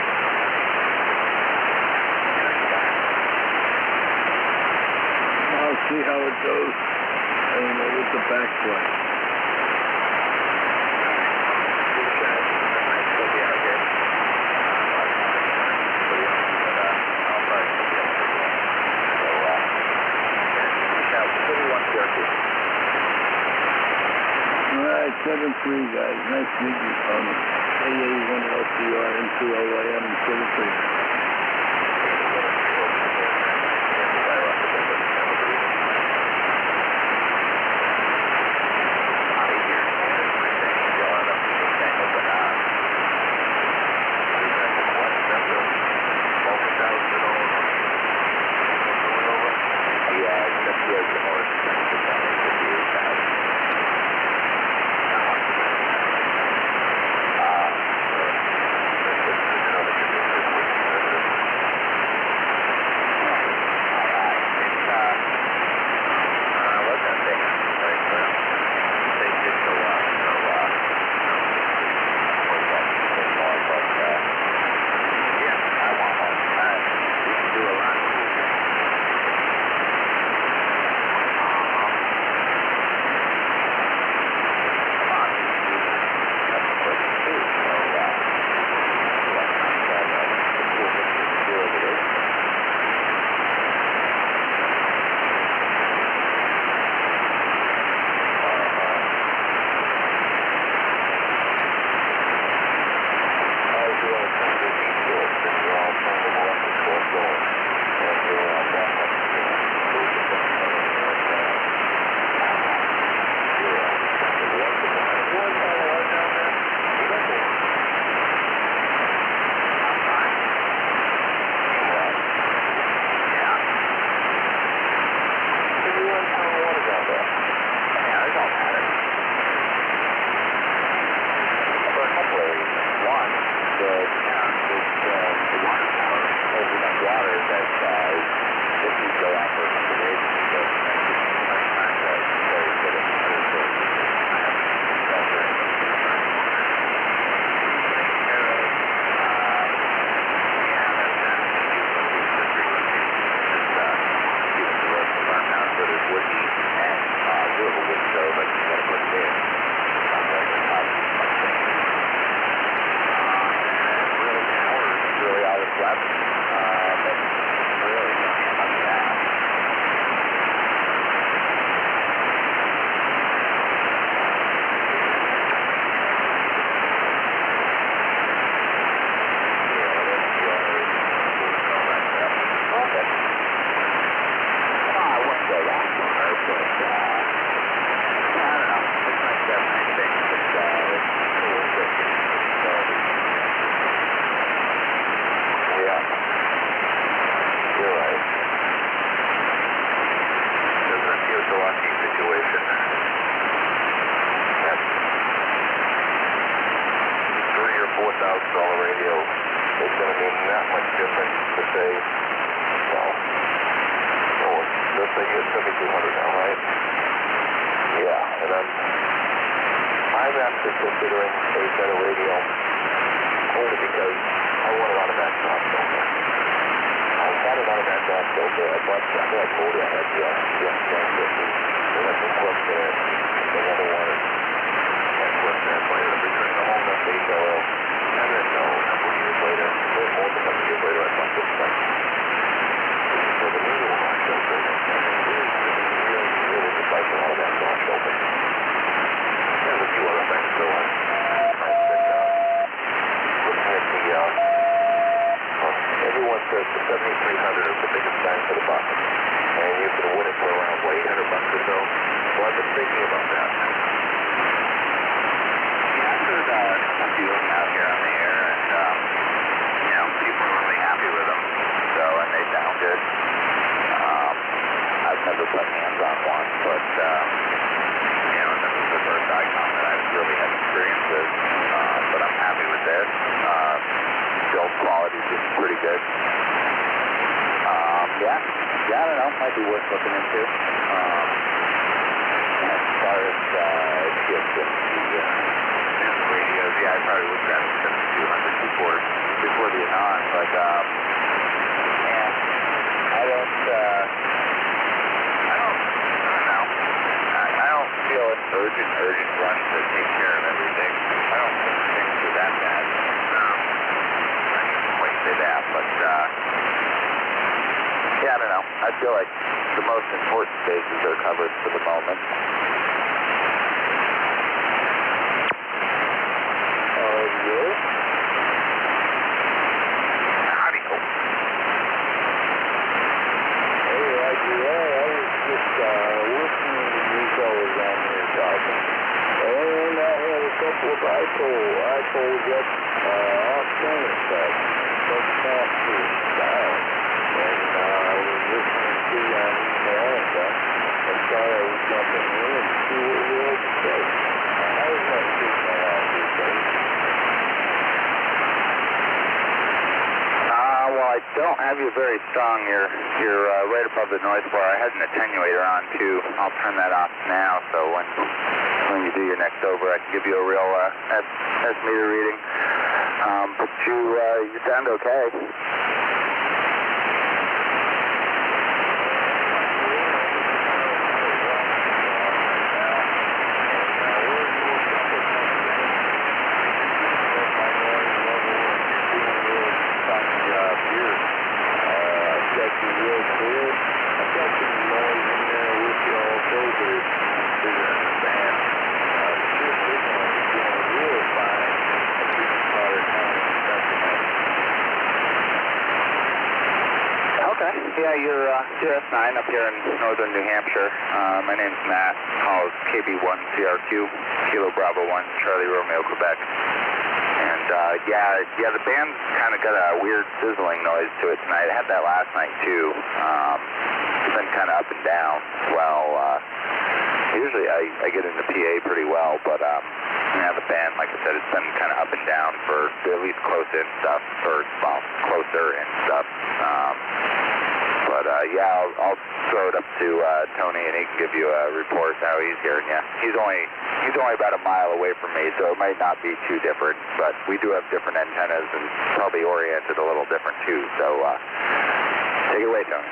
I'll see how it goes. I don't know what the backplay. All right, 7-3 guys. Nice to meet you, Tony. AA1LCR N2OYM and 7-3. $1,000 radio is going to mean that much different to say, well, let's say you get 7,200 now, right? Yeah, and I'm actually considering a better radio only because I want an automatic drop filter. I had an automatic drop filter. I told you I had the F-150. They had some quirks in it. They never wanted that quirk there. So I ended up returning the whole mess to HLO. And then, a couple of years later, more than a couple of years later, I bought this stuff. So the new one filter, really just like an automatic drop filter. There's a few other things, so I've been looking at the, everyone says the 7300 is the biggest bang for the buck, and you can win it for around, $800 or so. So I've been thinking about that. Yeah, I've heard some dealing out here on the air, and, people are really happy with them, so, and they sound good. I've never put hands on one, but, this is the first Icon that I've really had experience with, but I'm happy with this. Build quality is pretty good. Yeah, I don't know, might be worth looking into. As far as just the radios, yeah, I probably would grab the 7200 before the Anon, but I don't feel an urgent rush to take care of everything. I don't think things are that bad. I can't quite say that, but I don't know. I feel like the most important bases are covered for the moment. Howdy, ho. Hey, Roger, I was just listening to you fellas on here talking, and I had a couple of iPoles up off center side, but not to style. And I was listening to you on America, and thought I would jump in here and see what you had to say. I was not signal out these days. Well, I don't have you very strong. You're right above the noise floor. I had an attenuator on too. I'll turn that off now, so when you do your next over, I can give you a real S meter reading. But you sound okay. Yeah, you're S9 up here in northern New Hampshire. My name's Matt. Call is KB1CRQ, Kilo Bravo 1, Charlie Romeo, Quebec. And the band's kind of got a weird sizzling noise to it tonight. I had that last night too. It's been kind of up and down. Well, usually I get into PA pretty well, but the band, like I said, it's been kind of up and down for at least close-in stuff, or closer in stuff. But I'll throw it up to Tony, and he can give you a report how he's hearing you. He's only about a mile away from me, so it might not be too different. But we do have different antennas, and probably oriented a little different too. So take it away, Tony.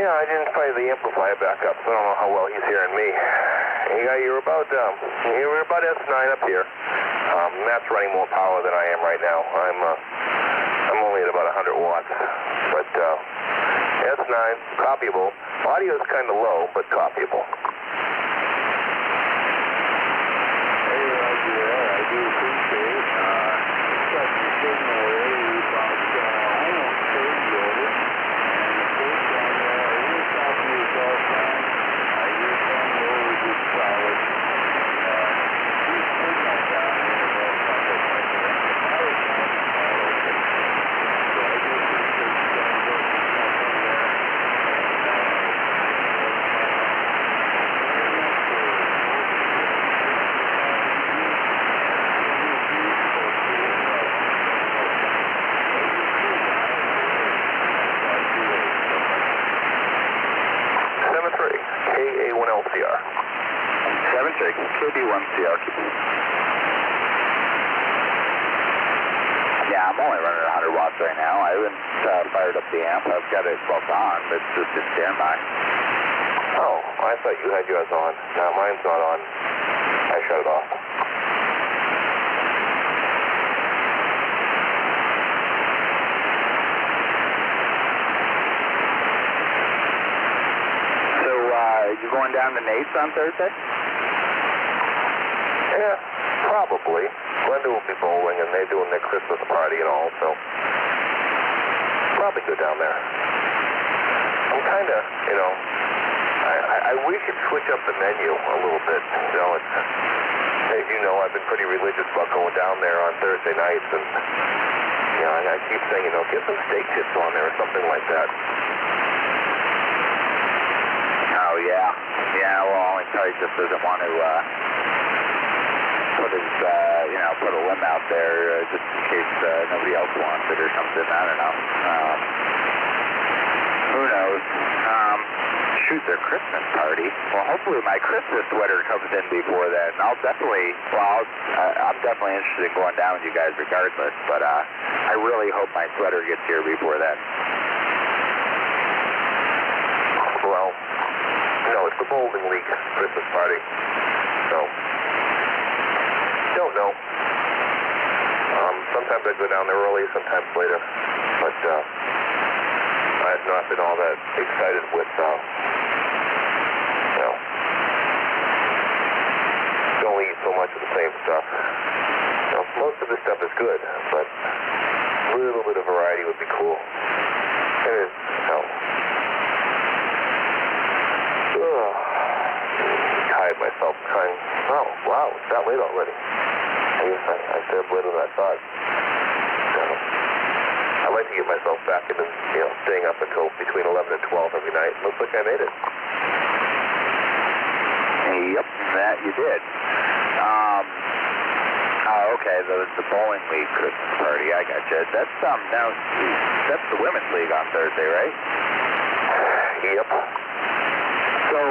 Yeah, I didn't fire the amplifier back up, so I don't know how well he's hearing me. Yeah, you're about S9 up here. Matt's running more power than I am right now. I'm only at about 100 watts, but S9, copyable. Audio's kind of low, but copyable. Hey, Roger, I do appreciate it. Got your signal early about, I don't know, 30 over. And the first one, we're talking to us all the time. Your phone over is solid. Your signal down here is all something like that. I was finding all okay. So I guess it's just going to go to something there. And only running 100 watts right now. I haven't fired up the amp. I've got it on, but it's just in standby. Oh, I thought you had yours on. No, mine's not on. I shut it off. You going down to Nate's on Thursday? Yeah, probably. Glenda will be bowling, and they're doing their Christmas party and all, so probably go down there. I'm kind of, you know, we could switch up the menu a little bit. You know, it's, as you know, I've been pretty religious about going down there on Thursday nights, and you know, I keep saying, you know, get some steak chips on there or something like that. Oh, yeah. Yeah, well, he probably just doesn't want to put his, you know, put a limb out there just in case nobody else wants it or something. I don't know. Who knows? Shoot, their Christmas party. Well, hopefully my Christmas sweater comes in before then. I'm definitely interested in going down with you guys regardless, but I really hope my sweater gets here before then. Well, no, it's the Bowling League Christmas party, so don't know. Sometimes I go down there early, sometimes later, but I've not been all that excited with, you know, don't eat so much of the same stuff. You know, most of this stuff is good, but a little bit of variety would be cool. And it's, you know, tired myself trying. Oh, wow, it's that late already. I guess I stayed up later than I thought. I like to get myself back into, you know, staying up until between 11 and 12 every night. Looks like I made it. Yep, that you did. Okay, the Bowling League Christmas party. I got you. That's now that's the Women's League on Thursday, right? Yep. So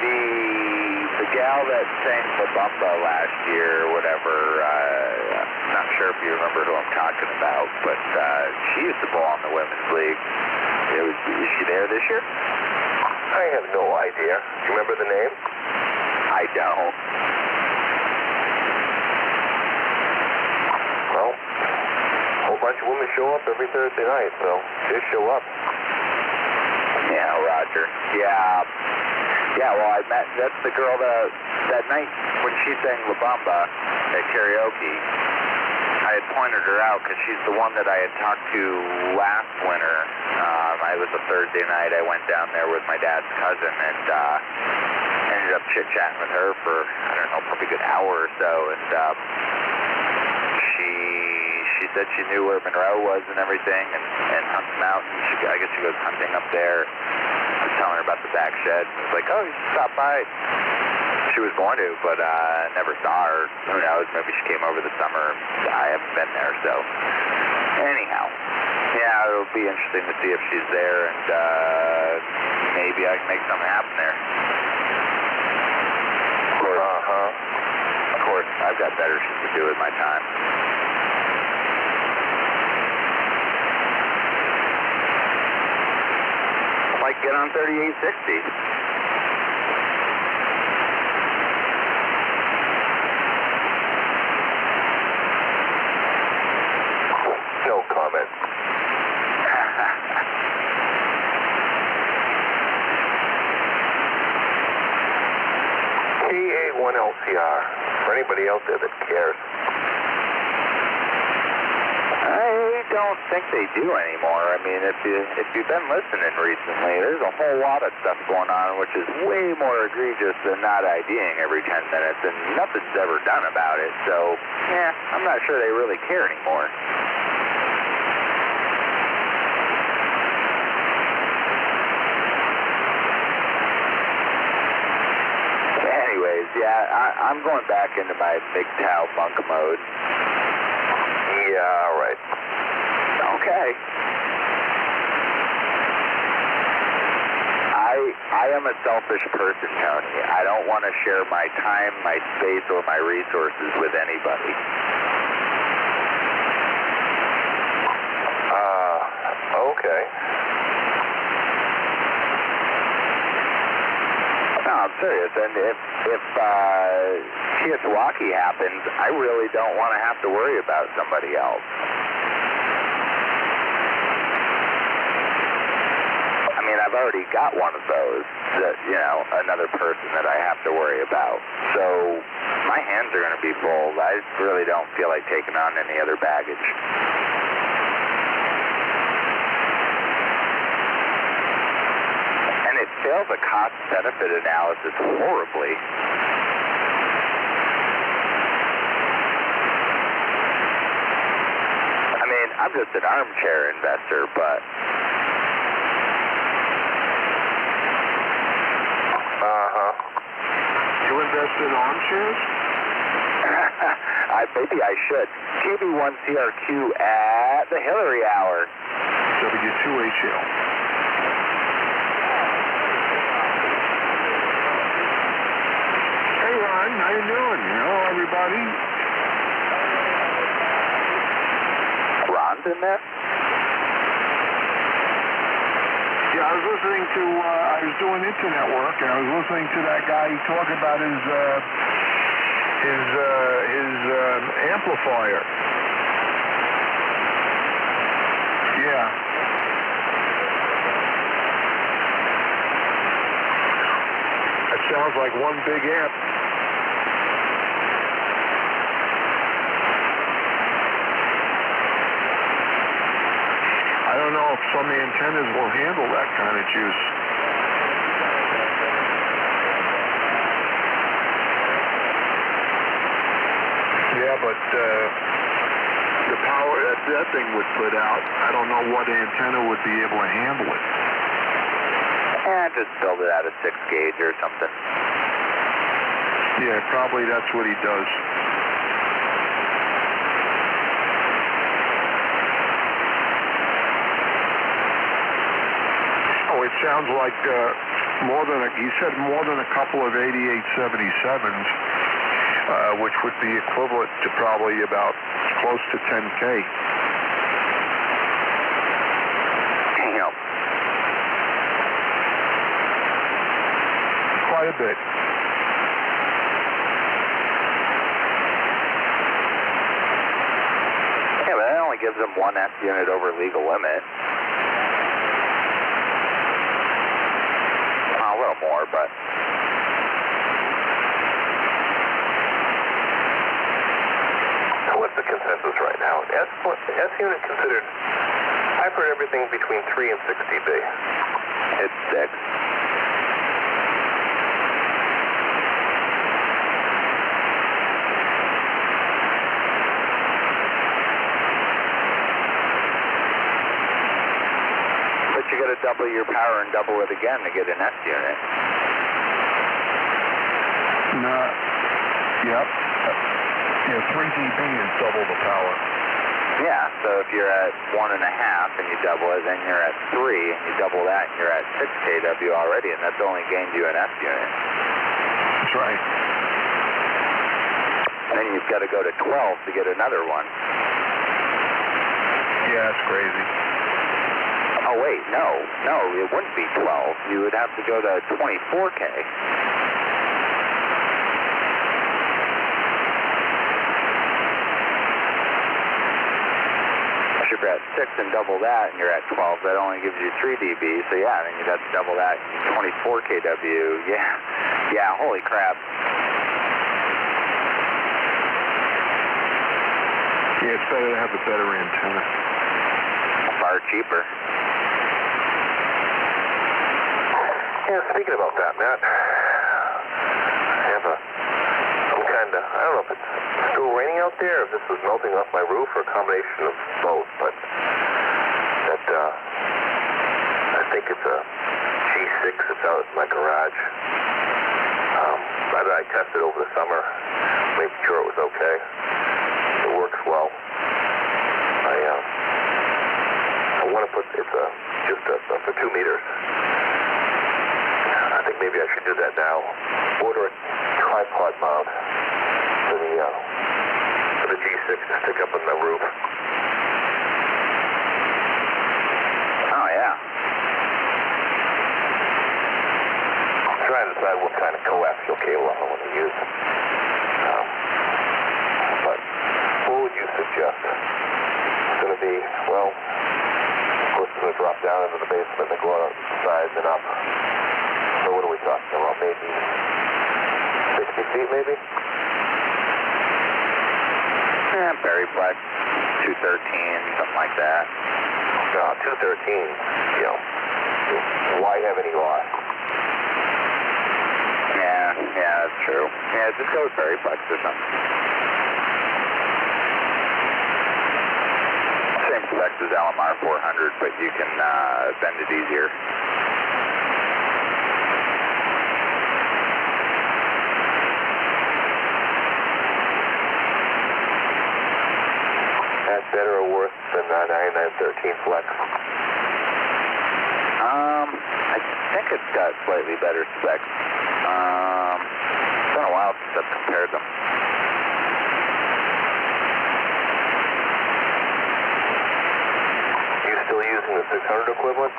the gal that sang La Bamba last year, or whatever, I'm not sure if you remember who I'm talking about, but she used to bowl on the Women's League. Is she there this year? I have no idea. Do you remember the name? I don't. Well, a whole bunch of women show up every Thursday night, so just show up. Yeah, Roger. Yeah. Yeah, well, that's the girl that night when she sang La Bamba at karaoke. I had pointed her out because she's the one that I had talked to last winter. It was a Thursday night. I went down there with my dad's cousin and ended up chit-chatting with her for, I don't know, probably a good hour or so. And she said she knew where Monroe was and everything and Hunts Mountain. I guess she goes hunting up there. I was telling her about the back shed. I was like, oh, you should stop by. She was going to, but never saw her. Who knows? Maybe she came over the summer. I haven't been there, so anyhow. Yeah, it'll be interesting to see if she's there, and maybe I can make something happen there. Of course, I've got better shit to do with my time. Might get on 3860. No comment. KA1LCR. For anybody out there that cares. I don't think they do anymore. I mean, if you've been listening recently, there's a whole lot of stuff going on which is way more egregious than not IDing every 10 minutes, and nothing's ever done about it. So, yeah, I'm not sure they really care anymore. Anyways, yeah, I'm going back into my MGTOW monk mode. Yeah, all right. Okay. I am a selfish person, Tony. I don't want to share my time, my space, or my resources with anybody. listen, if Shiitawaki happens, I really don't want to have to worry about somebody else. I mean, I've already got one of those, that, you know, another person that I have to worry about. So my hands are going to be full. I really don't feel like taking on any other baggage. And it fails a cost-benefit analysis horribly. I mean, I'm just an armchair investor, but... You invest in armchairs? Maybe I should. KB1CRQ at the Hillary Hour. W2HL. Hey, Ron, how you doing? Hello, everybody. Ron's in there? Yeah, I was listening to, I was doing internet work, and I was listening to that guy talk about his amplifier. Yeah. That sounds like one big amp. I don't know if some antennas will handle that kind of juice. Yeah, but the power that thing would put out, I don't know what antenna would be able to handle it. Just build it out of 6 gauge or something. Yeah, probably that's what he does. It sounds like he said more than a couple of 8877s, which would be equivalent to probably about close to 10K. Damn. Quite a bit. Yeah, but that only gives them 1 S unit over legal limit. A little more, but... So what's the consensus right now? S unit considered, I've heard everything between 3 and 6 dB. It's 6. You got to double your power and double it again to get an S unit. No. Yep. 3 dB is double the power. Yeah, so if you're at 1.5 and you double it, then you're at 3 and you double that and you're at 6 kW already, and that's only gained you an S unit. That's right. Then you've got to go to 12 to get another one. Yeah, that's crazy. Oh, wait, no, it wouldn't be 12. You would have to go to 24K. If you're at 6 and double that, and you're at 12, that only gives you 3 dB. So, yeah, then you'd have to double that, 24 kW. Yeah, holy crap. Yeah, it's better to have a better antenna. Far cheaper. Yeah, speaking about that, Matt, I have some kind of, I don't know if it's still raining out there, if this was melting off my roof, or a combination of both, but that, I think it's a G6 that's out in my garage. I tested over the summer, made sure it was okay. It works well. I want to put, it's just for 2 meters. I think maybe I should do that now. Order a tripod mount for the G6 to stick up on the roof. Oh, yeah. I'm trying to decide what kind of coax well, of course it's going to drop down into the basement and go outside and up. So what are we talking about? Maybe 60 feet, maybe? Yeah, Berryplex, 213, something like that. No, 213, you know, why have any loss? Yeah, that's true. Yeah, just go with Berryplex or something. Same specs as LMR 400, but you can bend it easier. That's better or worse than 9913 Flex? I think it's got slightly better specs. It's been a while since I've compared them. You still using the 600 equivalent?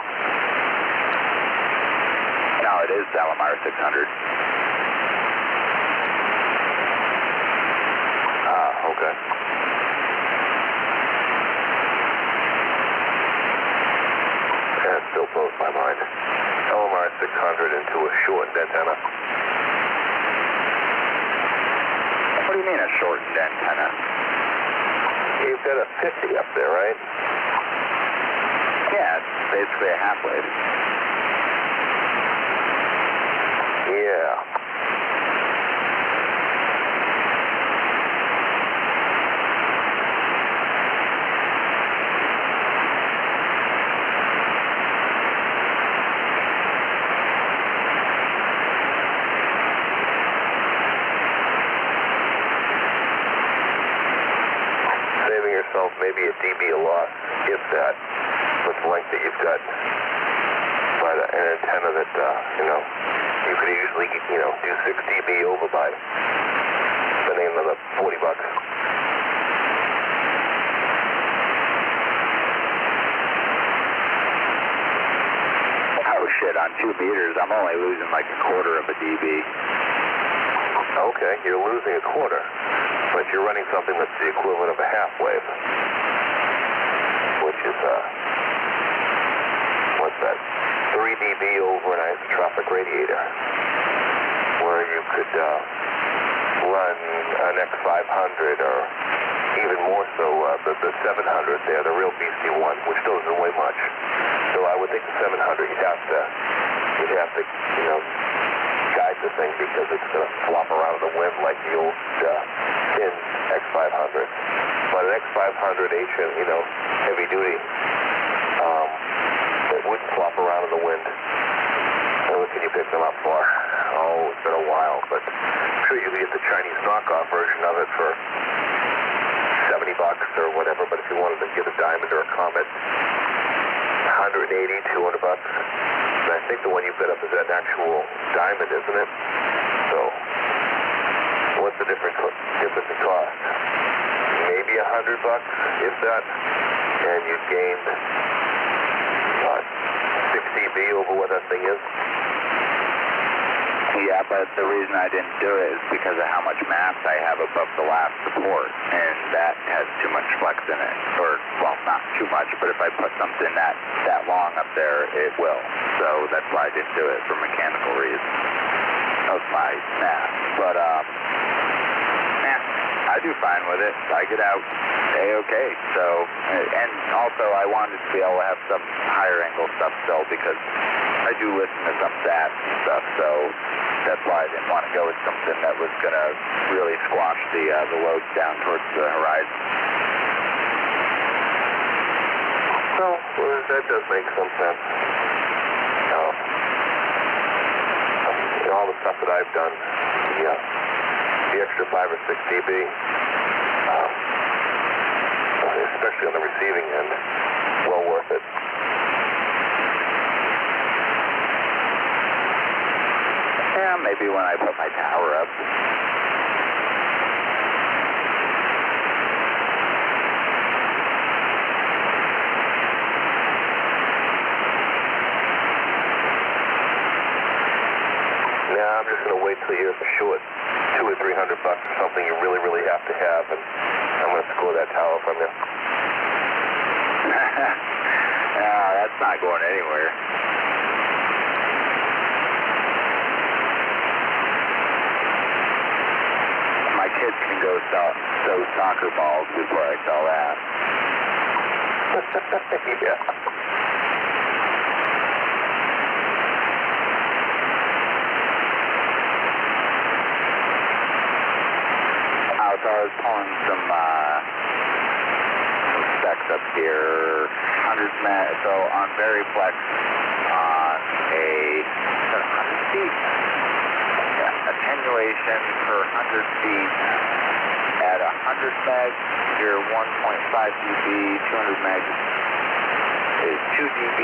No, it is LMR 600. Okay. That still blows my mind. LMR 600 into a shortened antenna. What do you mean a shortened antenna? You've got a 50 up there, right? Yeah, it's basically a half wave. Yeah. Saving yourself maybe a dB a loss, if that, with the length that you've got. But an antenna that, you know, you could usually, you know, do 6 dB over by spending another $40. Oh shit, on 2 meters, I'm only losing like a quarter of a dB. Okay, you're losing a quarter, but you're running something that's the equivalent of a half wave, which is, what's that, 3 dB over an isotropic radiator, where you could run an X500 or even more so the 700 there, the real beastie one, which doesn't weigh much. So I would think the 700 you'd have to, you know, guide the thing because it's going to flop around in the wind like the old thin X500. But an X500 you know, heavy duty, it wouldn't flop around in the wind. And what can you pick them up for? Oh, it's been a while, but I'm sure you can get the Chinese knockoff version of it for $70 or whatever. But if you wanted to get a Diamond or a Comet, $180, $200. And I think the one you've got up is an actual Diamond, isn't it? So, what's the difference in cost? Maybe $100, if that, and you've gained 6 dB over what that thing is. Yeah, but the reason I didn't do it is because of how much mass I have above the last support, and that has too much flex in it. Or, well, not too much, but if I put something that long up there, it will. So that's why I didn't do it, for mechanical reasons. That was my math. But, I do fine with it. I get out A-okay. So, and also I wanted to be able to have some higher angle stuff still because I do listen to some sats and stuff, so that's why I didn't want to go with something that was going to really squash the loads down towards the horizon. Well, that does make some sense. All the stuff that I've done, the extra 5 or 6 dB, especially on the receiving end, well worth it. Yeah, maybe when I put my tower up. I'm just going to wait till you're short $200 or $300 for something you really, really have to have, and I'm going to score that tower from you. That's not going anywhere. My kids can go sew soccer balls before I sell that. Yeah. So I was pulling some specs up here. 100 meg, so on Veriflex on a 100 feet. Yeah, attenuation per 100 feet at 100 meg, you're 1.5 dB, 200 meg is 2 dB,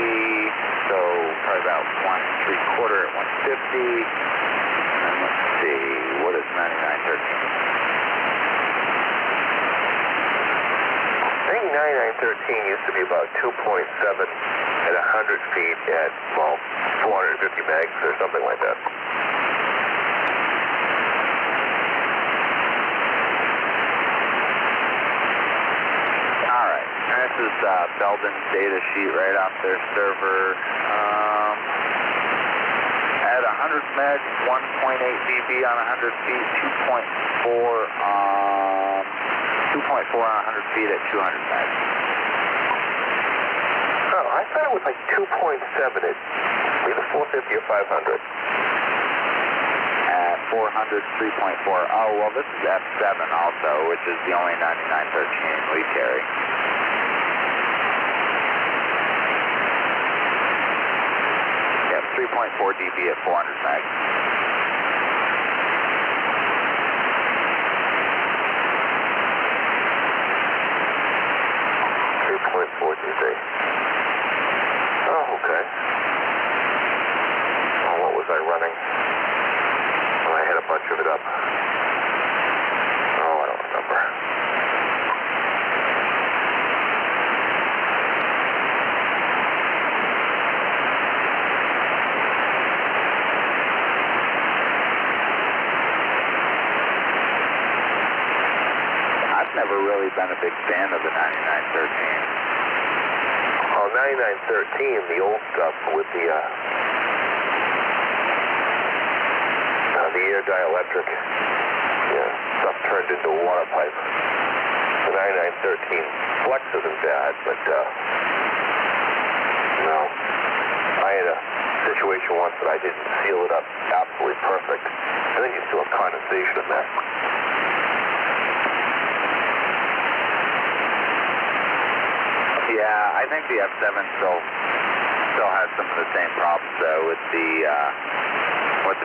so probably about 1.75 at 150. And let's see, what is 9913? I think 9913 used to be about 2.7 at 100 feet at, well, 450 megs or something like that. All right, this is Belden's data sheet right off their server. At 100 meg, 1.8 dB on 100 feet, 2.4 on 100 feet at 200 meg. Oh, I thought it was like 2.7 at either 450 or 500. At 400, 3.4. Oh, well, this is F7 also, which is the only 9913 we carry. Yep, 3.4 dB at 400 meg. 4 dB. Oh, okay. Oh, what was I running? Well, I had a bunch of it up. Oh, I don't remember. I've never really been a big fan of the 9913. 9913, the old stuff with the air dielectric stuff turned into a water pipe. The 9913 flex isn't bad, but no. I had a situation once that I didn't seal it up absolutely perfect, and then you still have condensation in there. Yeah, I think the F7 still has some of the same problems though with the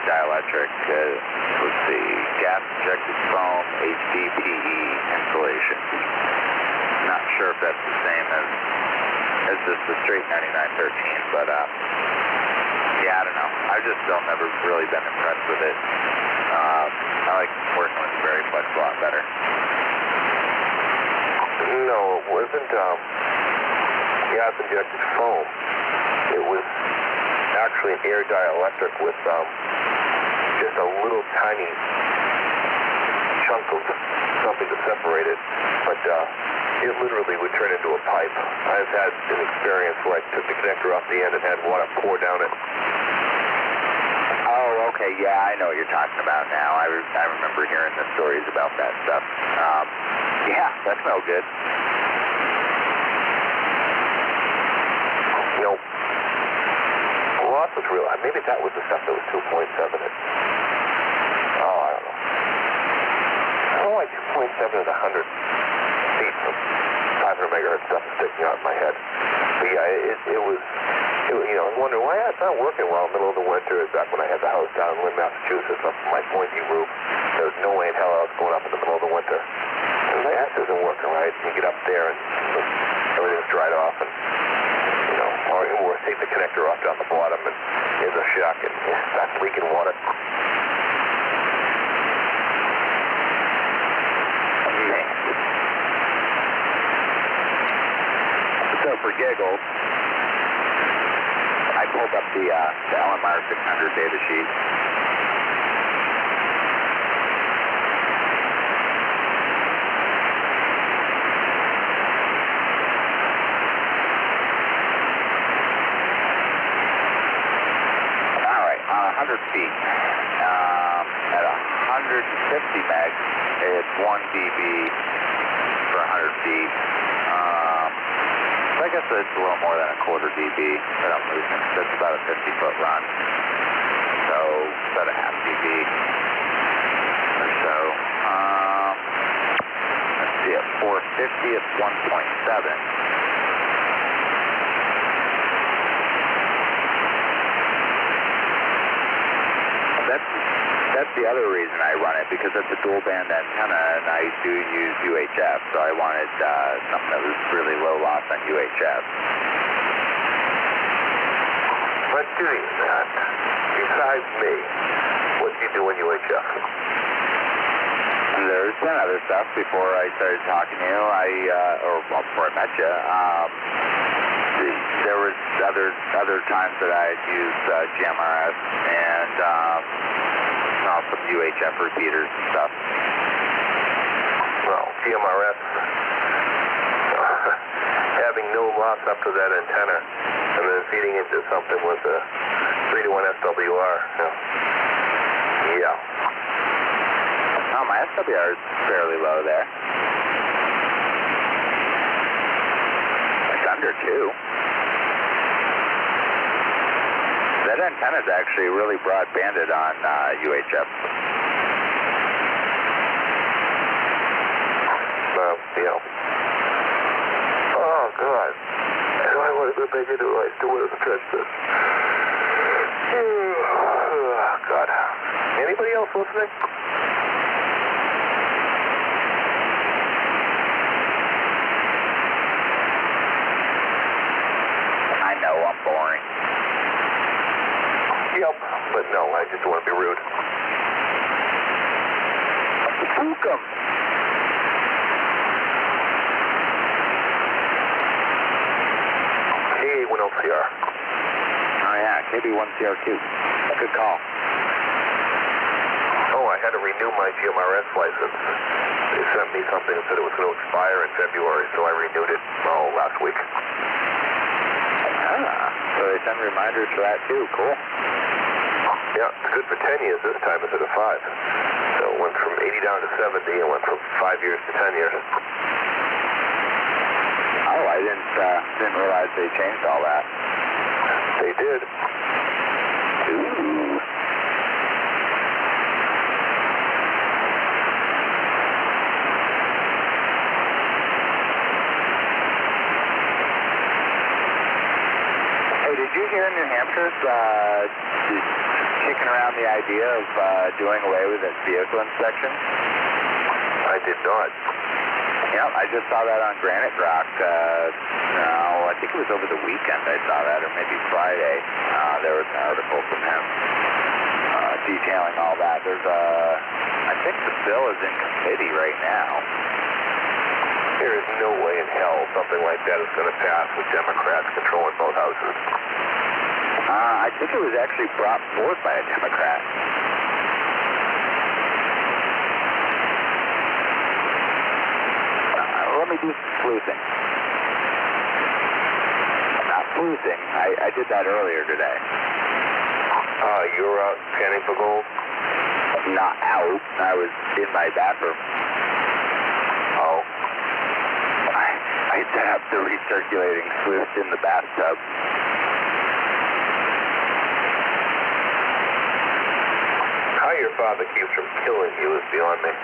dielectric. Let's see, gas injected foam, HDPE insulation. Not sure if that's the same as just the straight 9913, but yeah, I don't know. I've just still never really been impressed with it. I like working with Veriflex a lot better. No, it wasn't gas injected foam. It was actually an air dielectric with just a little tiny chunk of something to separate it, but it literally would turn into a pipe. I've had an experience where I took the connector off the end and had water pour down it. Oh, okay, yeah, I know what you're talking about now. I remember hearing the stories about that stuff. Yeah, that's no good. Nope. Well, that was real. Maybe that was the stuff that was 2.7. Oh, I don't know. I don't like 2.7 at 100 feet from 500 megahertz stuff sticking out in my head. But yeah, it was, you know, I'm wondering why it's not working well in the middle of the winter. Back when I had the house down in Lynn, Massachusetts, up from my pointy roof, there was no way in hell I was going up in the middle of the winter. And my ass isn't working right. You get up there and everything's dried off, and you know, or take the connector off down the bottom, and there's a shock, and that's leaking water. So for giggles, I pulled up the LMR 600 data sheet. feet. At 150 megs, it's 1 dB for 100 feet. So I guess it's a little more than a quarter dB that I'm losing. That's about a 50-foot run. So about a half dB or so. Let's see, at 450, it's 1.7. That's the other reason I run it, because it's a dual band antenna and I do use UHF, so I wanted something that was really low loss on UHF. But doing that, besides me, what do you do in UHF? There's been other stuff before I started talking to you, before I met you. There was other times that I'd use GMRS and some UHF repeaters and stuff. Well, GMRS, having no loss up to that antenna and then feeding into something with a 3-to-1 SWR. Yeah. Oh, my SWR is fairly low there. It's under 2. That antenna is actually really broad-banded on UHF. Yeah. Oh, God. I want to go back into it. I still want to stretch this. Oh, God. Anybody else listening? I know I'm boring. Yep, but no, I just don't want to be rude. Spook 'em. KB1LCR. Oh yeah, KB1CR2. Good call. Oh, I had to renew my GMRS license. They sent me something that said it was going to expire in February, so I renewed it last week. So they send reminders for that too. Cool. Yeah, it's good for 10 years this time instead of 5. So it went from 80 down to 70 and went from 5 years to 10 years. Oh, I didn't realize they changed all that. They did. Ooh. Hey, did you hear in New Hampshire's kicking around the idea of doing away with its vehicle inspection? I did not. Yep, I just saw that on Granite Rock. I think it was over the weekend I saw that, or maybe Friday. There was an article from him detailing all that. I think the bill is in committee right now. There is no way in hell something like that is going to pass with Democrats controlling both houses. I think it was actually brought forth by a Democrat. Let me do some sleuthing. Not sleuthing. I did that earlier today. You were out scanning for gold? Not out. I was in my bathroom. Oh. I set up the recirculating sleuth in the bathtub. How your father keeps from killing you is beyond me.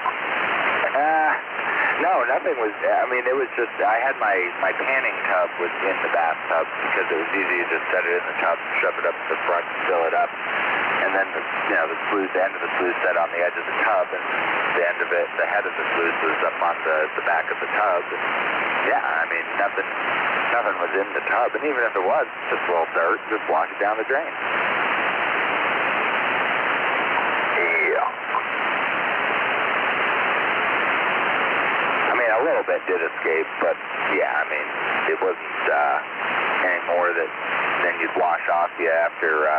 No, nothing was, it was just, I had my panning tub was in the bathtub because it was easy to just set it in the tub, shove it up to the front, fill it up, and then the end of the sluice set on the edge of the tub, and the head of the sluice was up on the back of the tub. And nothing was in the tub, and even if it was, just a little dirt, just wash it down the drain. A little bit did escape, but it wasn't any more than you'd wash off you after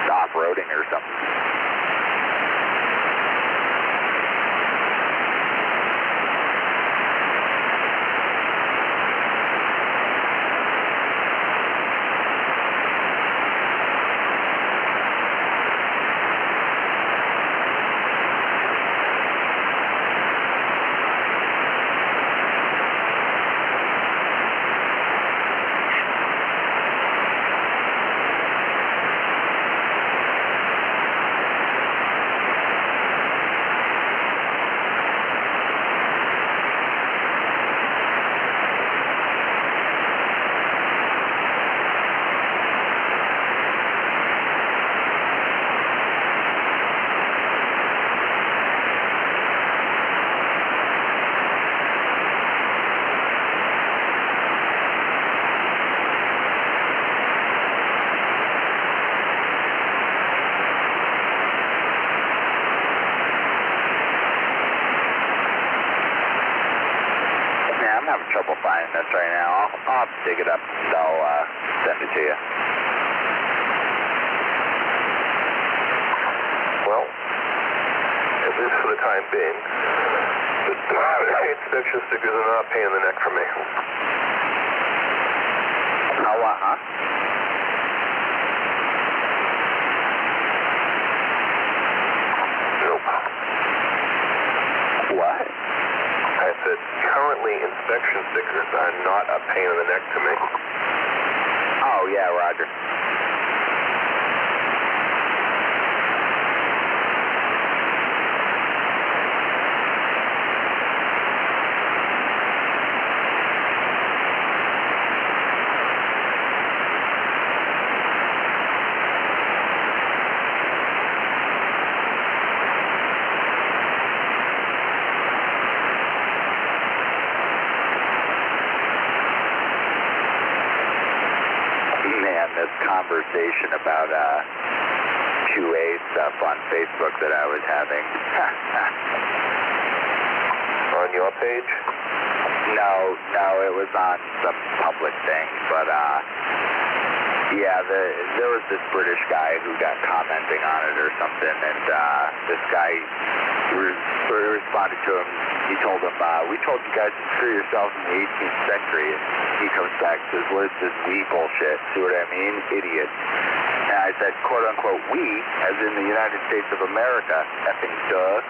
off-roading or something. trouble finding this right now. I'll dig it up and I'll send it to you. Well, at least for the time being, the inspection stickers are not a pain in the neck for me. Oh, huh? Nope. What? I said currently inspection stickers are not a pain in the neck to me. Oh, yeah, Roger. This conversation about QA stuff on Facebook that I was having. On your page? No, it was on some public thing, but yeah, there was this British guy who got commenting on it or something, and this guy responded to him. He told him, we told you guys to screw yourselves in the 18th century. And he comes back and says, what is this we bullshit? See what I mean? Idiot. And I said, quote unquote, we, as in the United States of America, effing duh.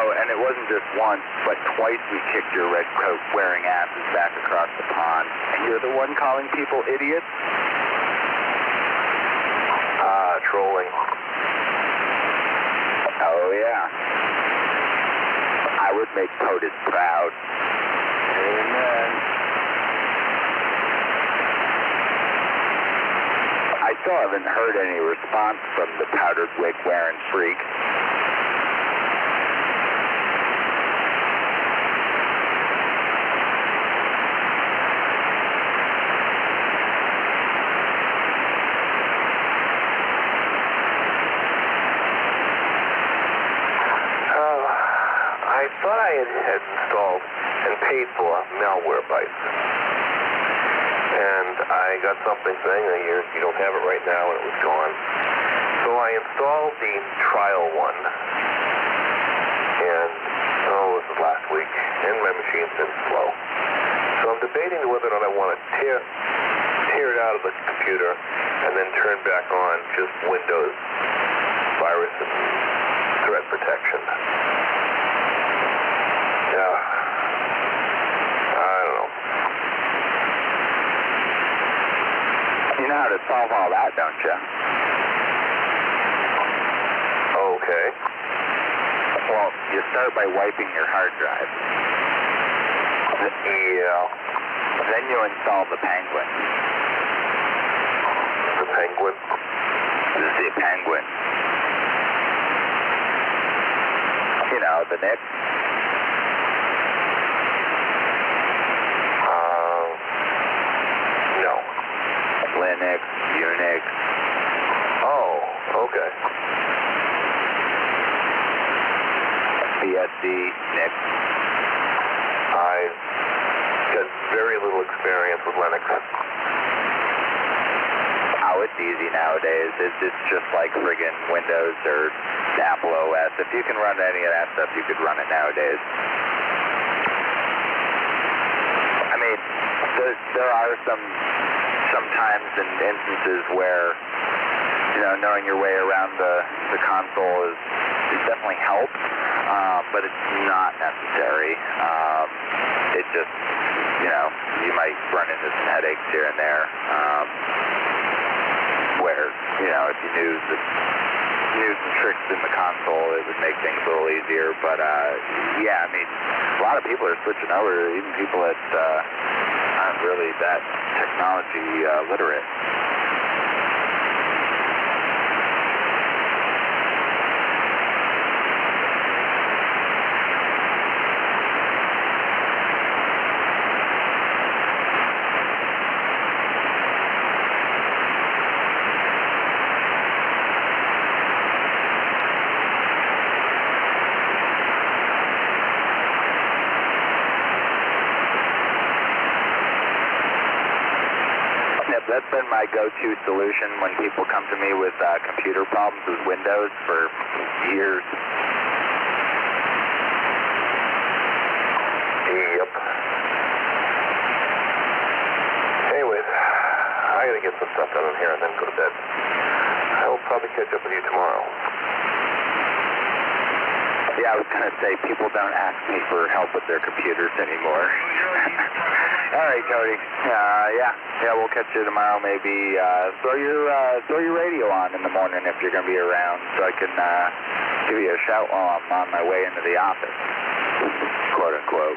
Oh, and it wasn't just once, but twice we kicked your red coat wearing asses back across the pond. And you're the one calling people idiots? Trolling. Oh, yeah. I would make POTUS proud. Amen. I still haven't heard any response from the powdered wig wearing freak. I thought I had installed and paid for malware bytes. And I got something saying that you don't have it right now, and it was gone. So I installed the trial one. And, this was last week, and my machine's been slow. So I'm debating whether or not I want to tear it out of the computer and then turn back on just Windows virus and threat protection. You know how to solve all that, don't you? Okay. Well, you start by wiping your hard drive. Yeah. Then you install the Penguin. The Penguin? The Penguin. You know, the Nick. Linux, Unix. Oh, okay. BSD, Nick. I've got very little experience with Linux. Oh, it's easy nowadays. It's just like friggin' Windows or Apple OS. If you can run any of that stuff, you could run it nowadays. I mean, there are sometimes in instances where, knowing your way around the console is definitely helps, but it's not necessary. It just, you might run into some headaches here and there, where, if you knew some tricks in the console, it would make things a little easier. But, yeah, I mean, a lot of people are switching over, even people that aren't really that technology literate. that's been my go-to solution when people come to me with computer problems with Windows for years. Yep. Anyways, I gotta get some stuff done in here and then go to bed. I'll probably catch up with you tomorrow. Yeah, I was going to say, people don't ask me for help with their computers anymore. All right, Cody. Yeah, we'll catch you tomorrow. Maybe throw your radio on in the morning if you're going to be around, so I can give you a shout while I'm on my way into the office, quote unquote.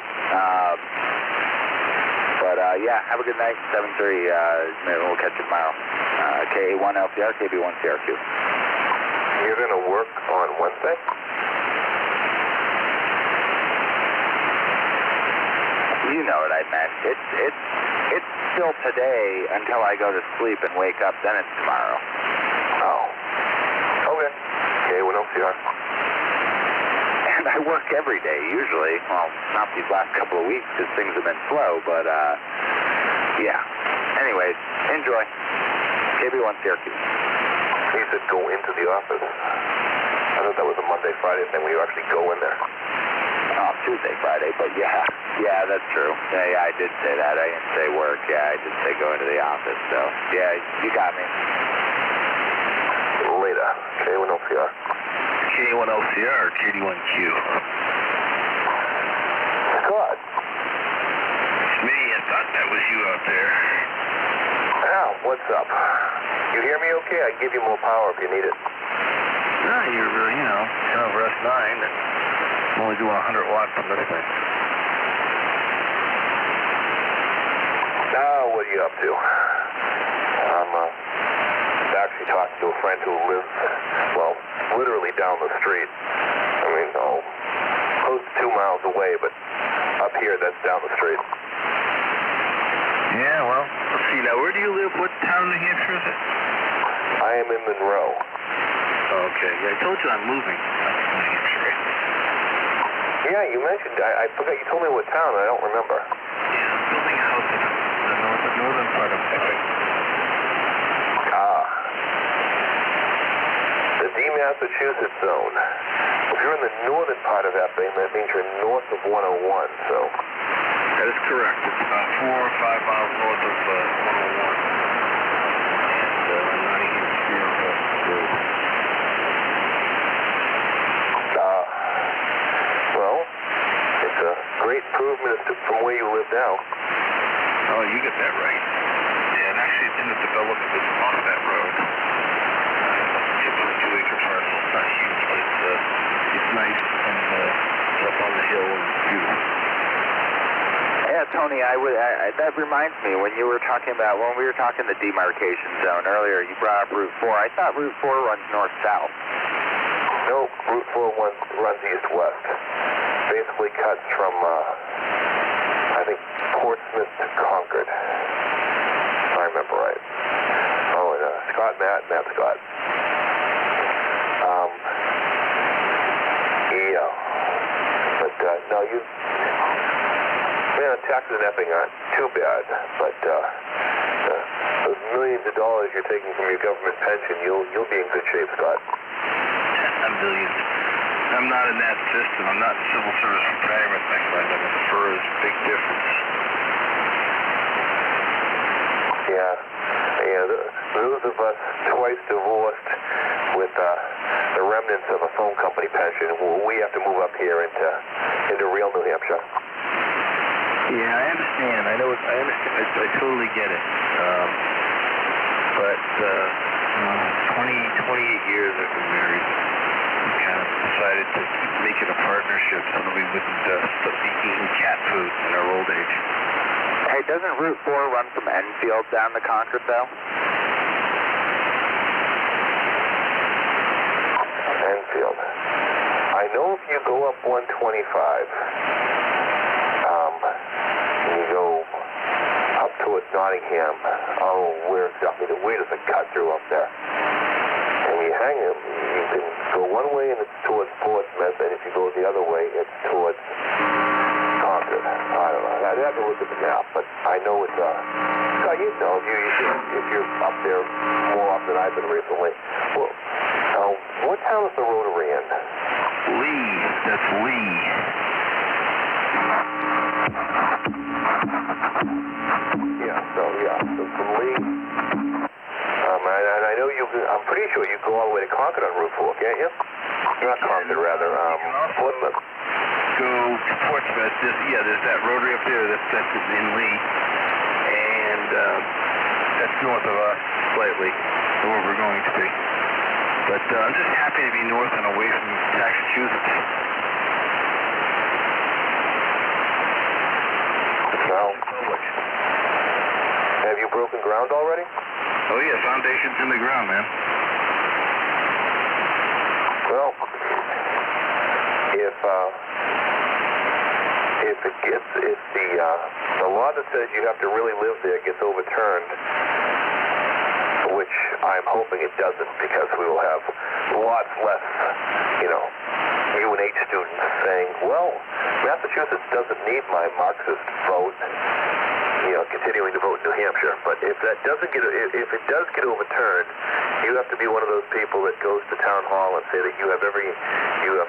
Yeah, have a good night. 7-3. Maybe we'll catch you tomorrow. KA1LCR, KB1CRQ. You're going to work on Wednesday? You know what I meant. It's still today until I go to sleep and wake up, then it's tomorrow. Oh. Okay. KA1LCR. And I work every day, usually. Well, not these last couple of weeks because things have been slow, but, yeah. Anyways, enjoy. KB1CRQ. You said go into the office. I thought that was a Monday, Friday thing when you actually go in there. Oh, Tuesday, Friday, but yeah. Yeah, that's true. Yeah, I did say that. I didn't say work. Yeah, I did say go into the office, so, yeah, you got me. Later. K1LCR. K1LCR or KD1Q? Scott. It's me. I thought that was you out there. Al, what's up? You hear me okay? I give you more power if you need it. No, you're, kind of rest 9, and I'm only doing 100 watts on this thing. Now, what are you up to? I'm actually talking to a friend who lives, well, literally down the street. I mean, close to 2 miles away, but up here, that's down the street. Yeah, well, let's see. Now, where do you live? What town in New Hampshire is it? I am in Monroe. Okay. Yeah, I told you I'm moving up to New Hampshire, right? Yeah, you mentioned, I forgot, you told me what town, I don't remember. Yeah, I'm building a house in the northern part of Epping. Ah. The D-Massachusetts zone. If you're in the northern part of Epping, that means you're north of 101, so... That is correct. It's about 4 or 5 miles north of 101. And Nottingham Road. Well, it's a great improvement from where you live now. Oh, you get that right. Yeah, and actually it's in the development that's off that road. It's about a 2-acre parcel. It's not huge, but it's nice and it's up on the hill and it's beautiful. Yeah, Tony, that reminds me, when we were talking the demarcation zone earlier, you brought up Route 4. I thought Route 4 runs north-south. No, Route 4 runs east-west. Basically cuts from, I think, Portsmouth to Concord. If I remember right. Oh, and Scott, Matt Scott. Yeah. But, no, taxes and Epping aren't too bad, but those millions of dollars you're taking from your government pension, you'll be in good shape, Scott. A million. I'm not in that system. I'm not in civil service retirement, my friend. I'm in the FERS. Big difference. Yeah. Those of us twice divorced with the remnants of a phone company pension, we have to move up here into real New Hampshire. Yeah, I understand. I understand. I totally get it. But 28 years I've been married. We kind of decided to make it a partnership so that we wouldn't be eating cat food in our old age. Hey, doesn't Route 4 run from Enfield down to Concord, though? Enfield. I know if you go up 125, you go up towards Nottingham, where does it cut through up there? And you hang it, you can go one way and it's towards Portsmouth, and if you go the other way, it's towards Concord. I don't know. I'd have to look at the map, but I know it's got Yeah, you know, if you're up there more often than I've been recently. Well, what town is the Rotary in? Lee. That's Lee. Yeah, so from Lee. And I know I'm pretty sure you go all the way to Concord on Route 4, can't you? Not Concord, rather, Portsmouth. Go to Portsmouth. There's that rotary up there that's in Lee. And that's north of us slightly, where we're going to be. But I'm just happy to be north and away from Massachusetts. Well, have you broken ground already? Oh yeah, foundation's in the ground, man. Well, if the law that says you have to really live there gets overturned, which I'm hoping it doesn't, because we will have lots less, UNH students saying, well, Massachusetts doesn't need my Marxist vote, continuing to vote in New Hampshire. But if it does get overturned, you have to be one of those people that goes to town hall and say that you have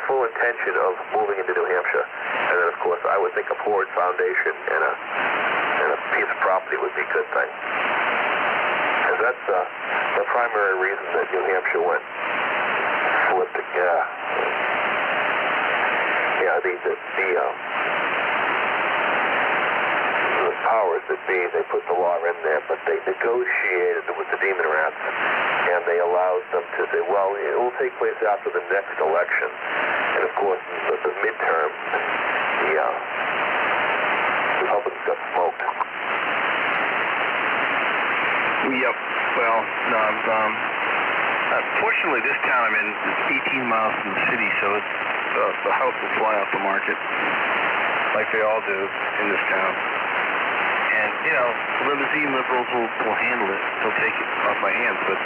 full intention of moving into New Hampshire. And then, of course, I would think a Ford Foundation and a piece of property would be a good thing. Because that's the primary reason that New Hampshire went flipped. The powers that be, they put the law in there, but they negotiated with the Demon Rats, and they allowed them to say, well, it will take place after the next election. And of course, the midterm, the Republicans got smoked. Yep. Well, no, fortunately, this town I'm in is 18 miles from the city, so it's the house will fly off the market, like they all do in this town. And, limousine liberals will handle it. They'll take it off my hands, and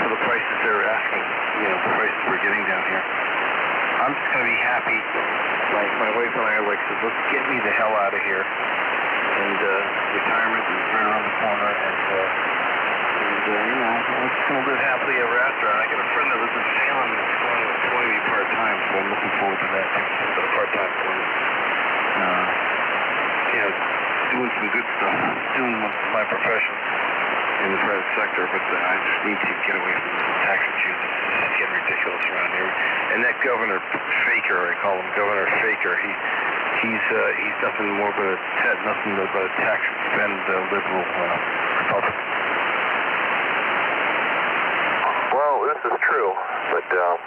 for the prices they're asking, the prices we're getting down here, I'm just going to be happy. My wife and I are like, let's get me the hell out of here. And retirement is right around the corner, and I'm just going to live happily ever after. And I got a friend that lives in Salem that's going to be part-time, so I'm looking forward to that. A part-time for me. Doing some good stuff, doing my profession in the private sector, but I just need to get away from the tax regime. This is getting ridiculous around here. And that Governor Faker, I call him Governor Faker, he's nothing but a tax spend liberal Republican. Well, this is true, but the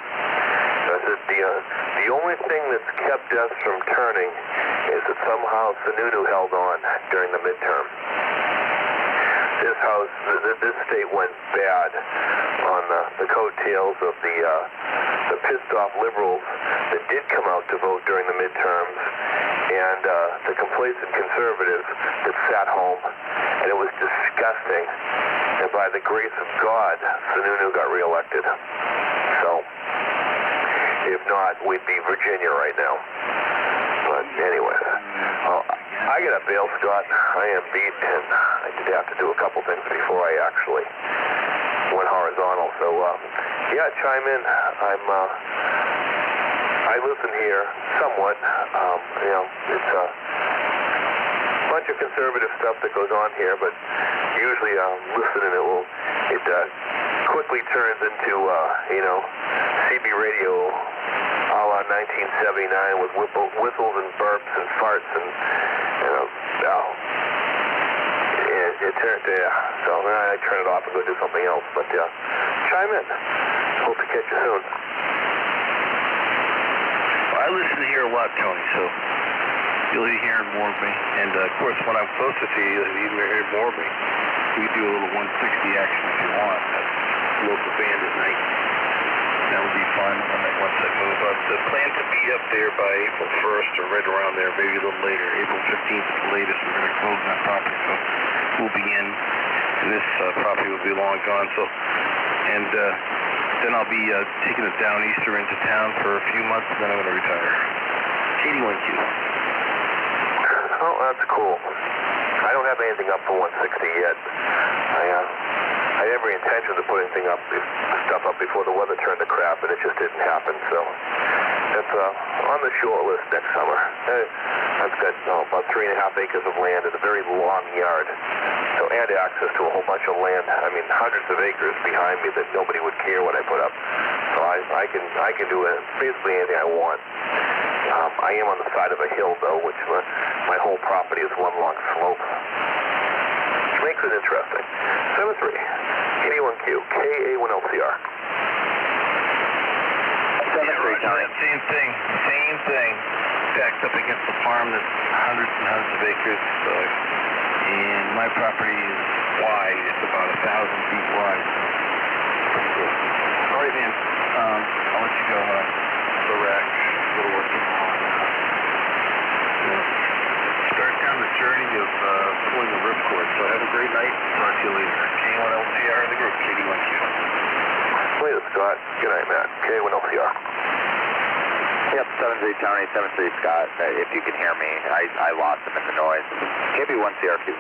only thing that's kept us from turning is that somehow Sununu held on during the midterm. This state went bad on the coattails of the pissed off liberals that did come out to vote during the midterms, and the complacent conservatives that sat home, and it was disgusting. And by the grace of God, Sununu got reelected. So, if not, we'd be Virginia right now. But anyway, I got to bail, Scott. I am beat, and I did have to do a couple things before I actually went horizontal. So, chime in. I listen here somewhat. It's a bunch of conservative stuff that goes on here, but usually listening it quickly turns into CB radio a la 1979 with whistles and burps and farts and it turned so I turn it off and go do something else. But chime in. Hope to catch you soon. Well, I listen to here a lot, Tony, so you'll be hearing more of me. And of course, when I'm closer to you, you'll hear more of me. We do a little 160 action if you want. Local band at night. That would be fun once I move up. The plan to be up there by April 1st or right around there, maybe a little later. April 15th at the latest, we're going to close that property. So we'll be in, and this property will be long gone. So, and then I'll be taking it down Easter into town for a few months, and then I'm going to retire. 81Q. Oh, that's cool. I don't have anything anything up for 160 yet. I had every intention of putting stuff up before the weather turned to crap, but it just didn't happen. So it's on the short list next summer. I've got about 3.5 acres of land and a very long yard. So and access to a whole bunch of land. I mean, hundreds of acres behind me that nobody would care what I put up. So I can do basically anything I want. I am on the side of a hill, though, which my whole property is one long slope. Which makes it interesting. 73, 81Q, KA1LCR. 73, Tony. Same thing. Backed up against the farm that's hundreds and hundreds of acres. And my property is wide. It's about 1,000 feet wide. Pretty cool. All right, man. I'll let you go. Correct. A little working on. Start down the journey of pulling the ripcord. So have a great night. Talk to you later. K1LCR in the group. KD1Q. Later, Scott. Good night, Matt. K1LCR. Yep, 73 Tony, 73 Scott. If you can hear me, I lost him in the noise. KB1CRQ.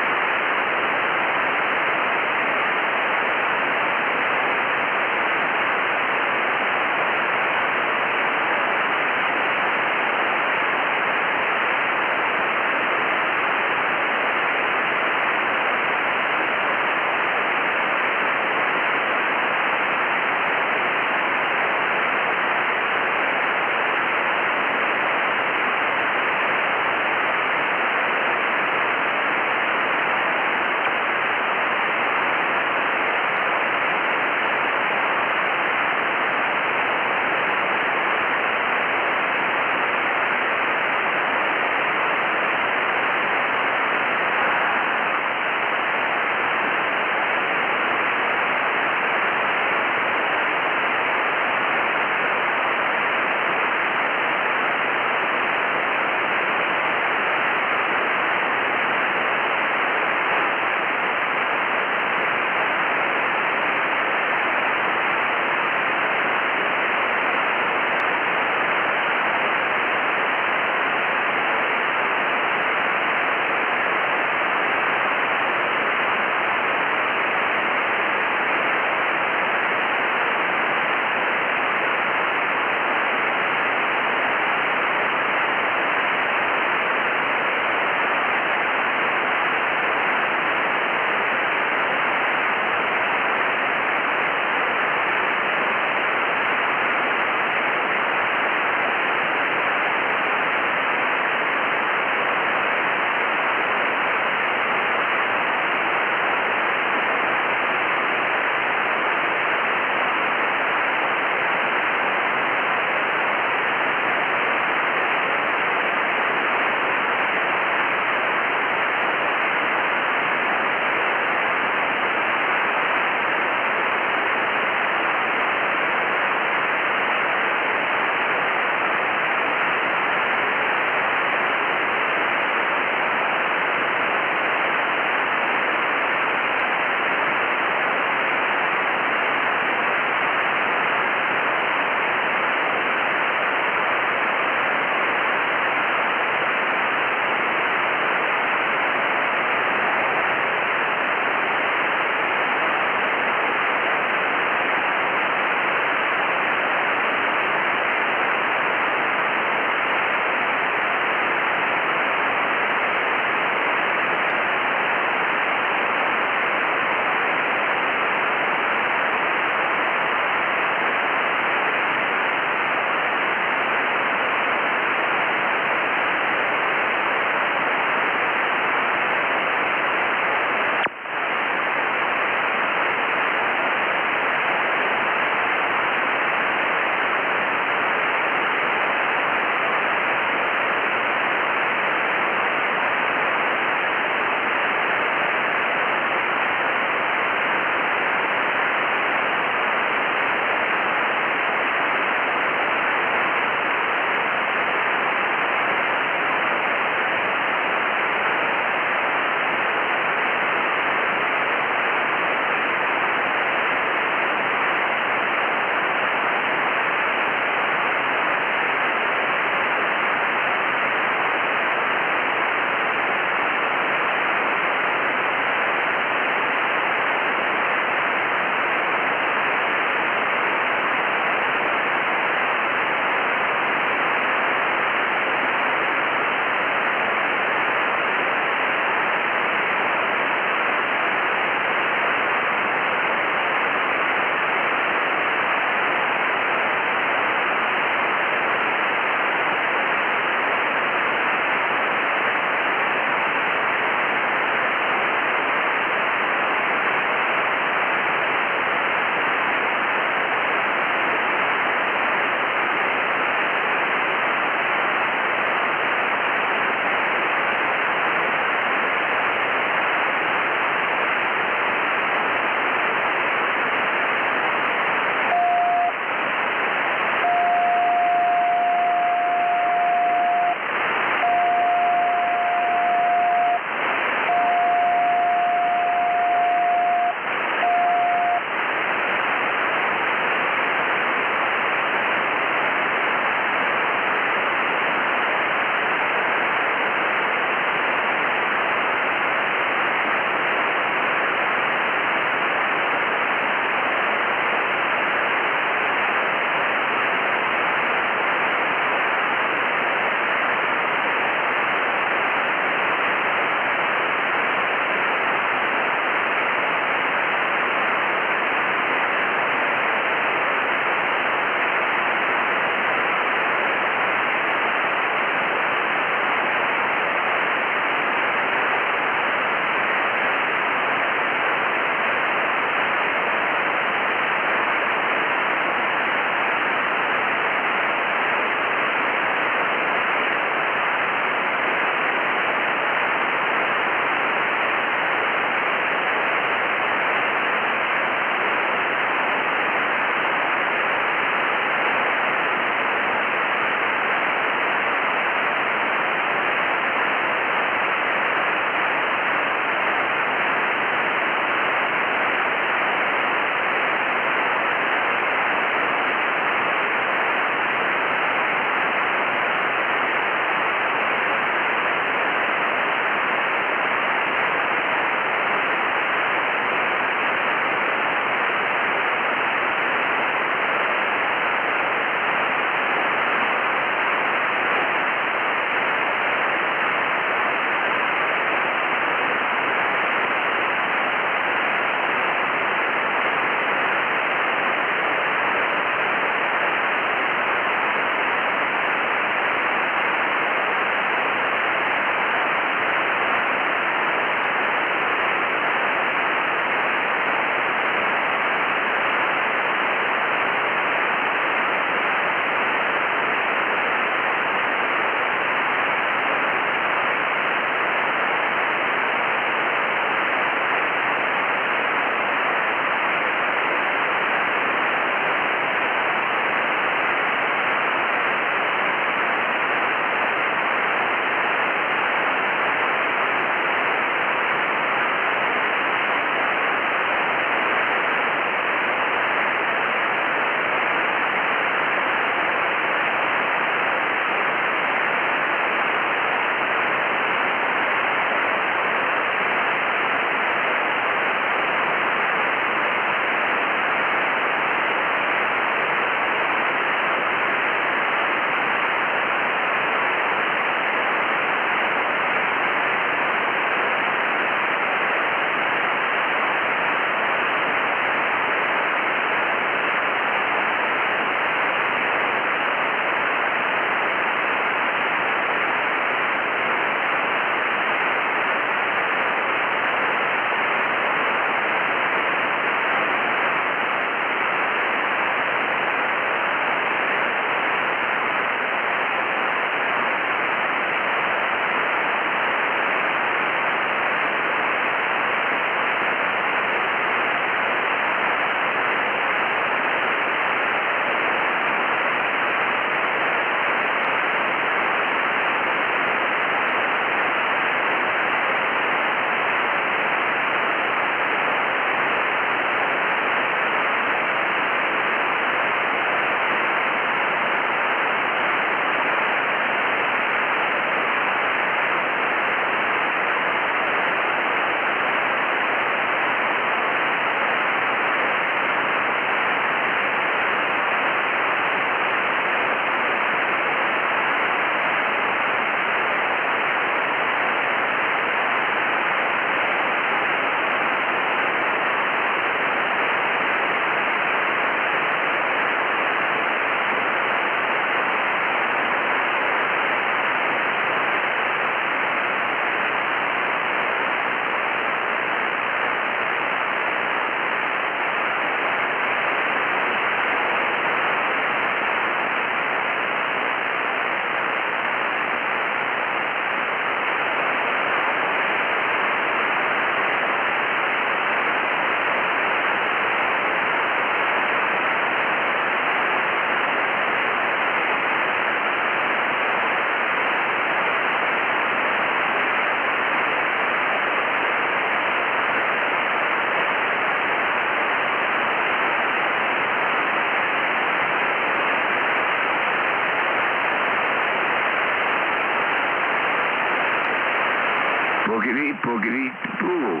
boogity, boogity, boo.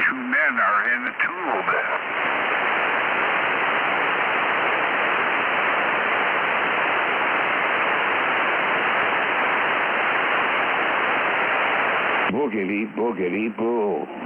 Two men are in a tube. Boogity, boogity, boo.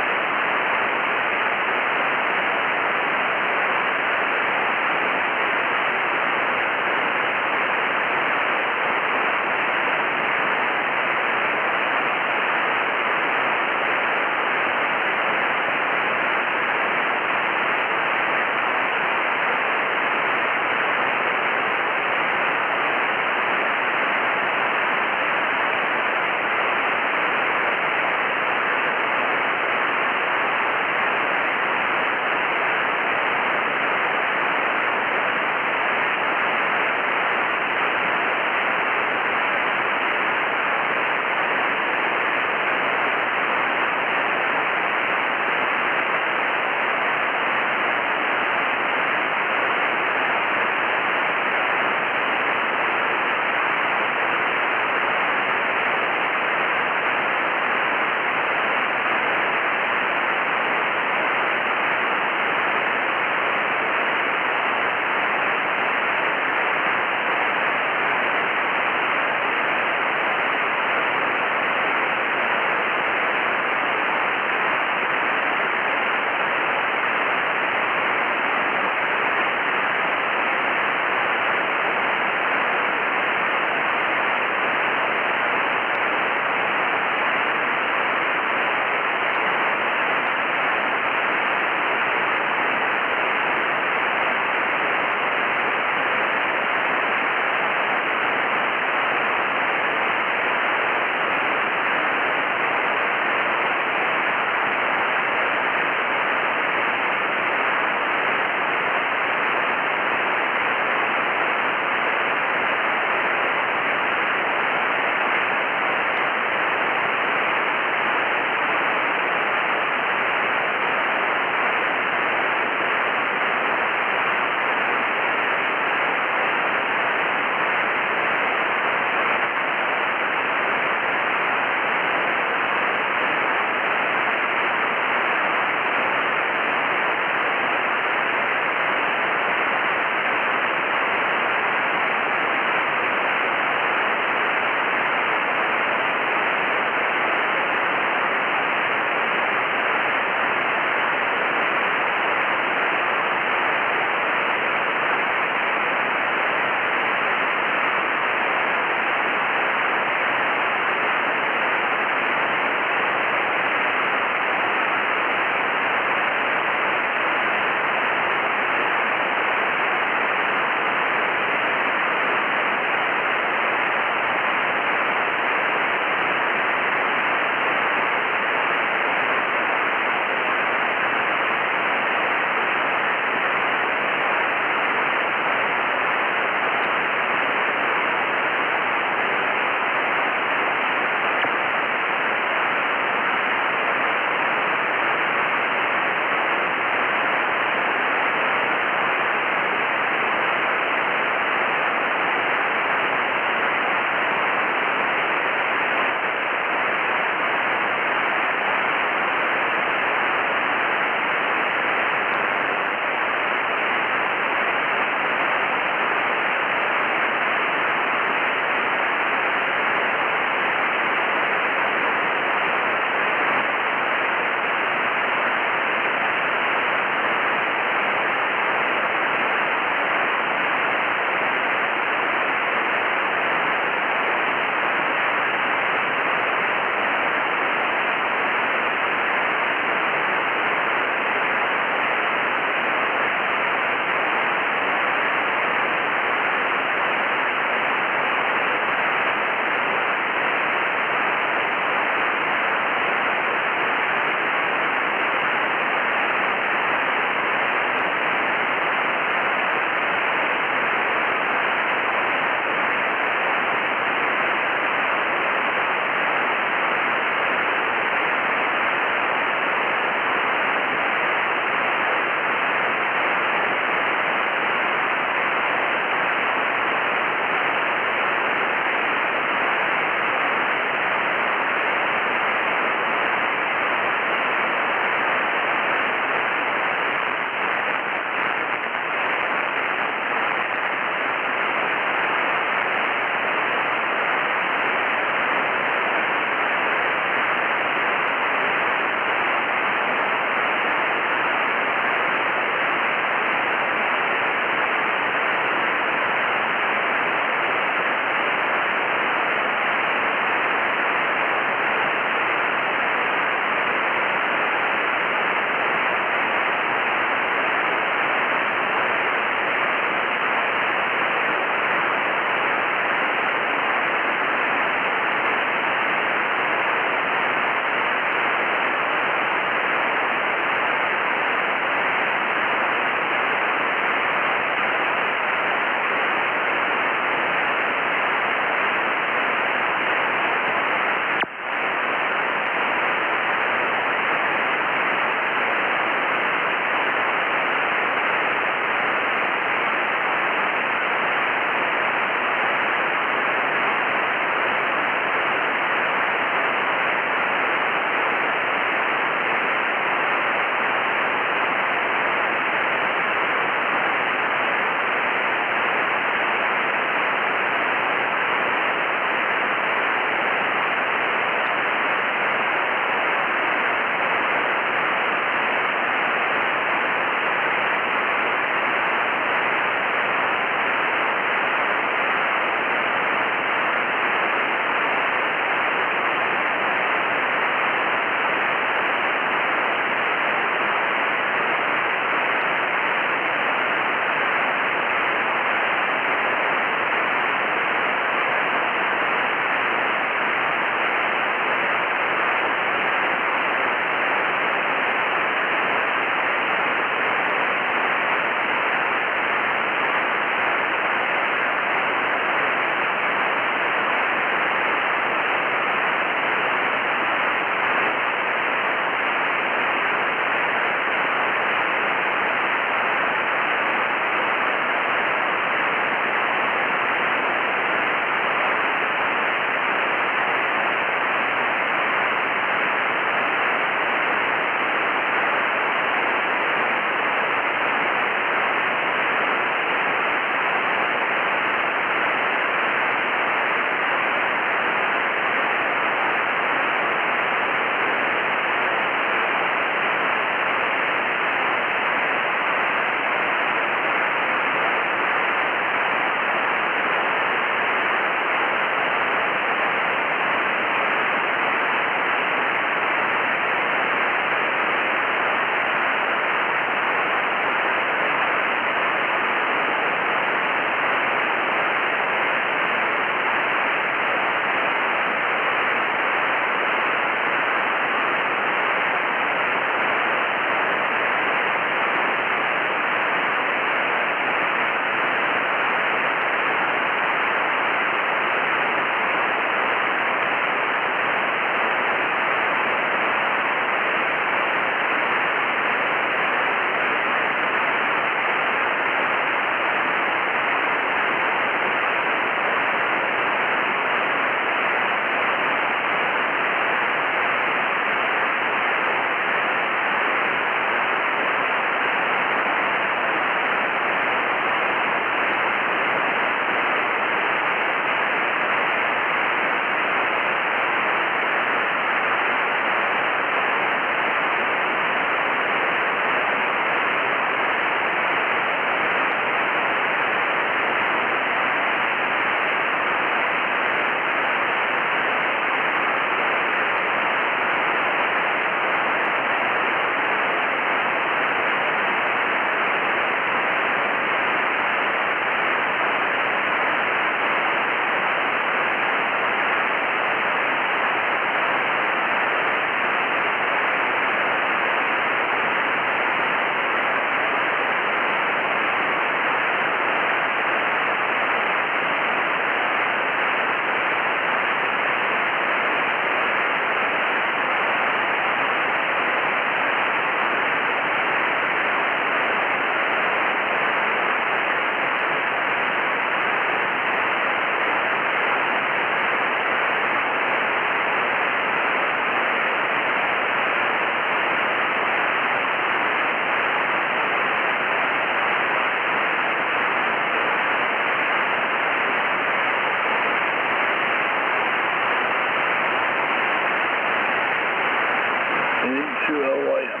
into LYM.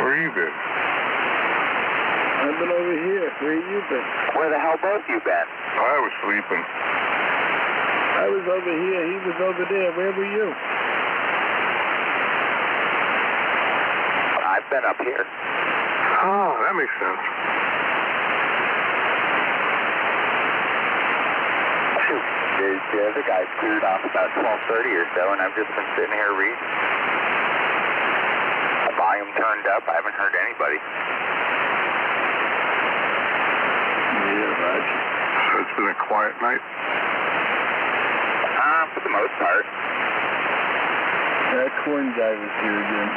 Where you been? I've been over here. Where you been? Where the hell both you been? I was sleeping. I was over here. He was over there. Where were you? I've been up here. Oh, that makes sense. Shoot, the other guy cleared off about 12:30 or so, and I've just been sitting here reading. The volume turned up. I haven't heard anybody. Yeah, Roger. So it's been a quiet night? For the most part. That corn guy was here again.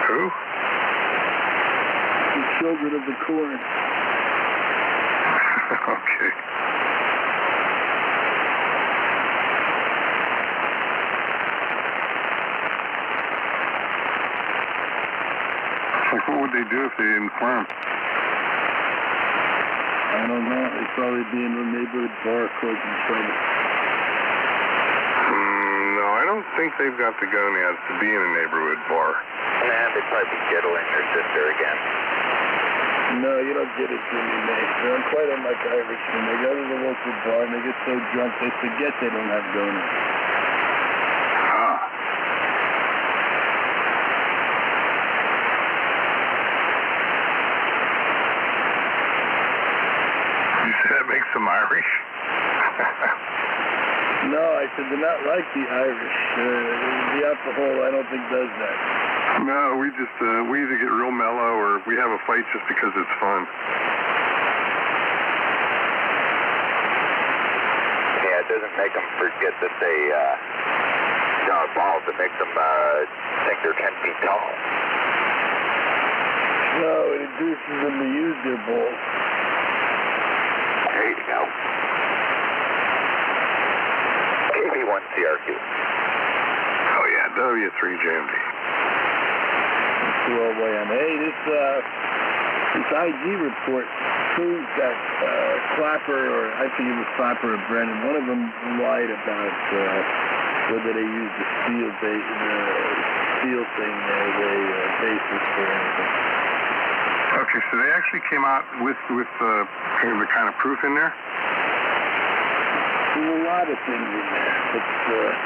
Who? The children of the corn. Okay. Like, what would they do if they didn't farm? I don't know. They'd probably be in a neighborhood bar causing trouble. No, I don't think they've got the gonads to be in a neighborhood bar. Nah, they'd probably be diddling their sister again. No, you don't get it, Jimmy, mate. They're quite unlike Irishmen. They go to the local bar and they get so drunk they forget they don't have donuts. Huh. You said that makes them Irish? No, I said they're not like the Irish. The alcohol, I don't think, does that. No, we either get real mellow or we have a fight just because it's fun. Yeah, it doesn't make them forget that they don't have balls. It makes them think they're 10 feet tall. No, it induces them to use their balls. There you go. KV1CRQ. Oh, yeah, W3JMD. Hey, this IG report proves that Clapper, or I think it was Clapper or Brennan, one of them lied about whether they used the steel thing as a basis for anything. Okay, so they actually came out with the kind of proof in there? There's a lot of things in there, but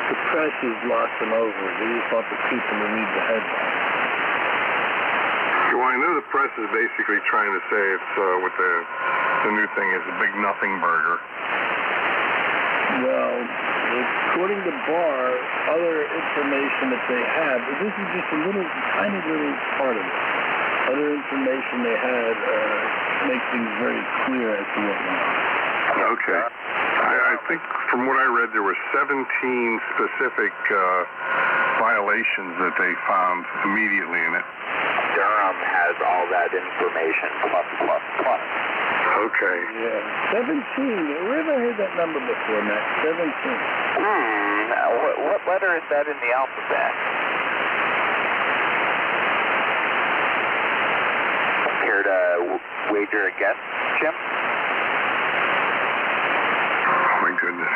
the press has lost them over. They just want the people to read the headline. Well, I know the press is basically trying to say it's what the new thing is, a big nothing burger. Well, according to Barr, other information that they have, this is just a tiny little part of it. Other information they had makes things very clear as to what went on. Okay. I think from what I read, there were 17 specific violations that they found immediately in it. Durham has all that information, plus. Okay. Yeah, 17. Where have I heard that number before, Matt? 17. What letter is that in the alphabet? Care to wager a guess, Jim? Oh, my goodness.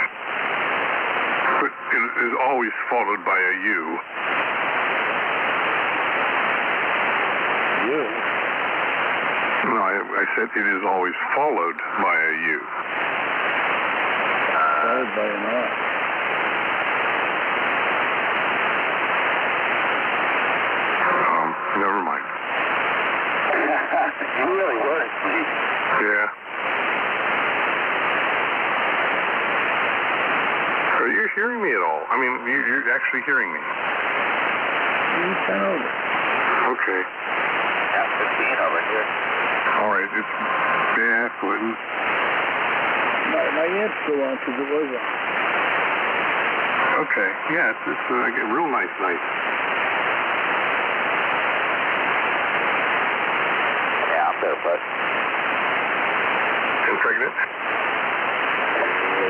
But it is always followed by a U. U? No, I said it is always followed by a U. Followed by an R. Never mind. You really were. Yeah. Are you hearing me at all? I mean, you're actually hearing me. You sound. Okay. Yeah, 15 over here. All right, it's baffling. My amps go on because it was on. Okay, yeah, it's a real nice night. Yeah, I'm barefoot. And pregnant?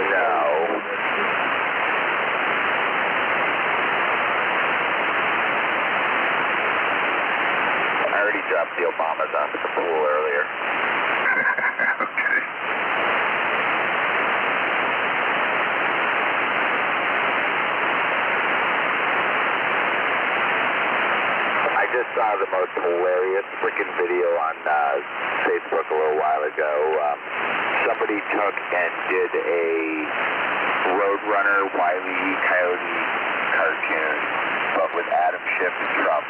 No. I already dropped the Obamas off at the pool earlier. Okay. the most hilarious freaking video on Facebook a little while ago. Somebody took and did a Roadrunner Wile E. Coyote cartoon, but with Adam Schiff and Trump.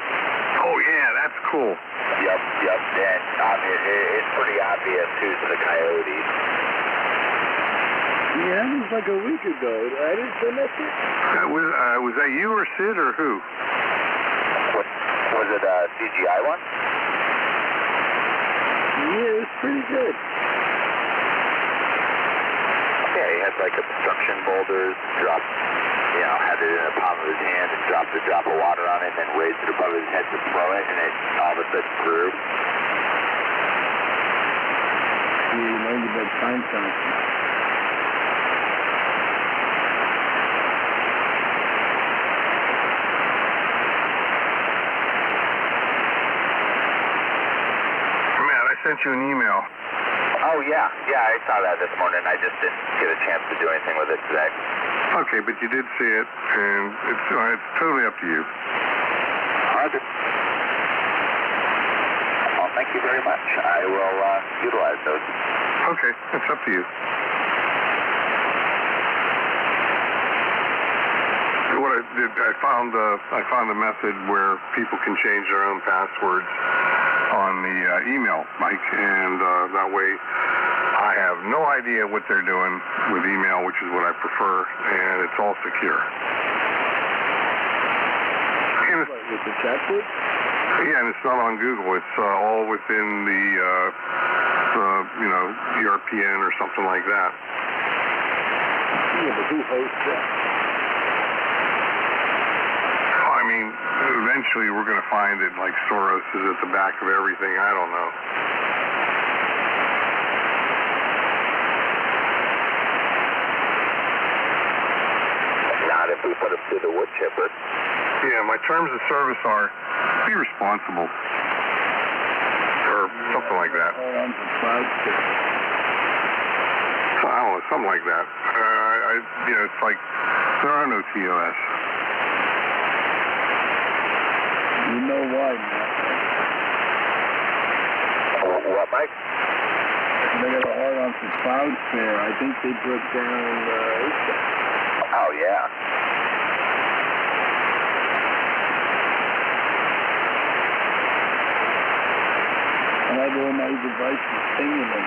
Oh, yeah, that's cool. Yep. And I mean, it's pretty obvious who's the coyote. Yeah, it was like a week ago. I didn't send that to you. Was that you or Sid or who? Was it a CGI one? Yeah, it was pretty good. Yeah, he had like obstruction boulders, dropped, had it in the palm of his hand and dropped a drop of water on it and then raised it above his head to throw it, and it all of a sudden grew. Yeah, you learned about time constant. Sent you an email. Oh, yeah, I saw that this morning. I just didn't get a chance to do anything with it today. Okay, but you did see it, and it's totally up to you. Okay. Well, thank you very much. I will utilize those. Okay, it's up to you. What I did, I found a method where people can change their own passwords on the email, Mike, and that way I have no idea what they're doing with email, which is what I prefer, and it's all secure. With the chat board? Yeah, and it's not on Google. It's all within the ERPN or something like that. Yeah, but who hosts that? I mean, eventually we're going to find that, like, Soros is at the back of everything. I don't know. Not if we put them through the wood chipper. Yeah, my terms of service are be responsible. Or something like that. I don't know, something like that. It's like there are no TOS. You know why, Matt. What, Mike? They got a hard on for Cloudflare. I think they broke down Oh, yeah. And I had all my devices singing in it.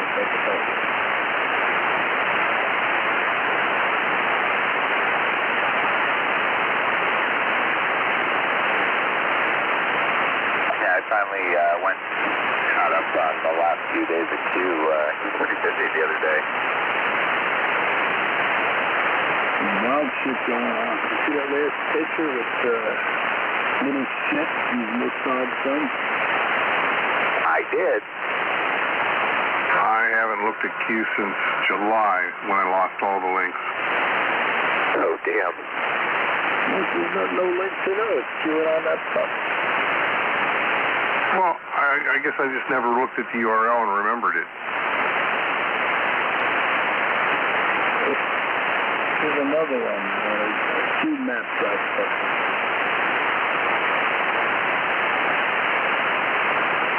I finally went caught up on the last few days of Q. He was pretty busy the other day. Wild shit going on. You see that last picture with little shit and Mossad son? I did. I haven't looked at Q since July when I lost all the links. Oh, damn. Well, there's no links to know. It's queuing on that stuff. Well, I guess I just never looked at the URL and remembered it. Here's another one, QMap.com.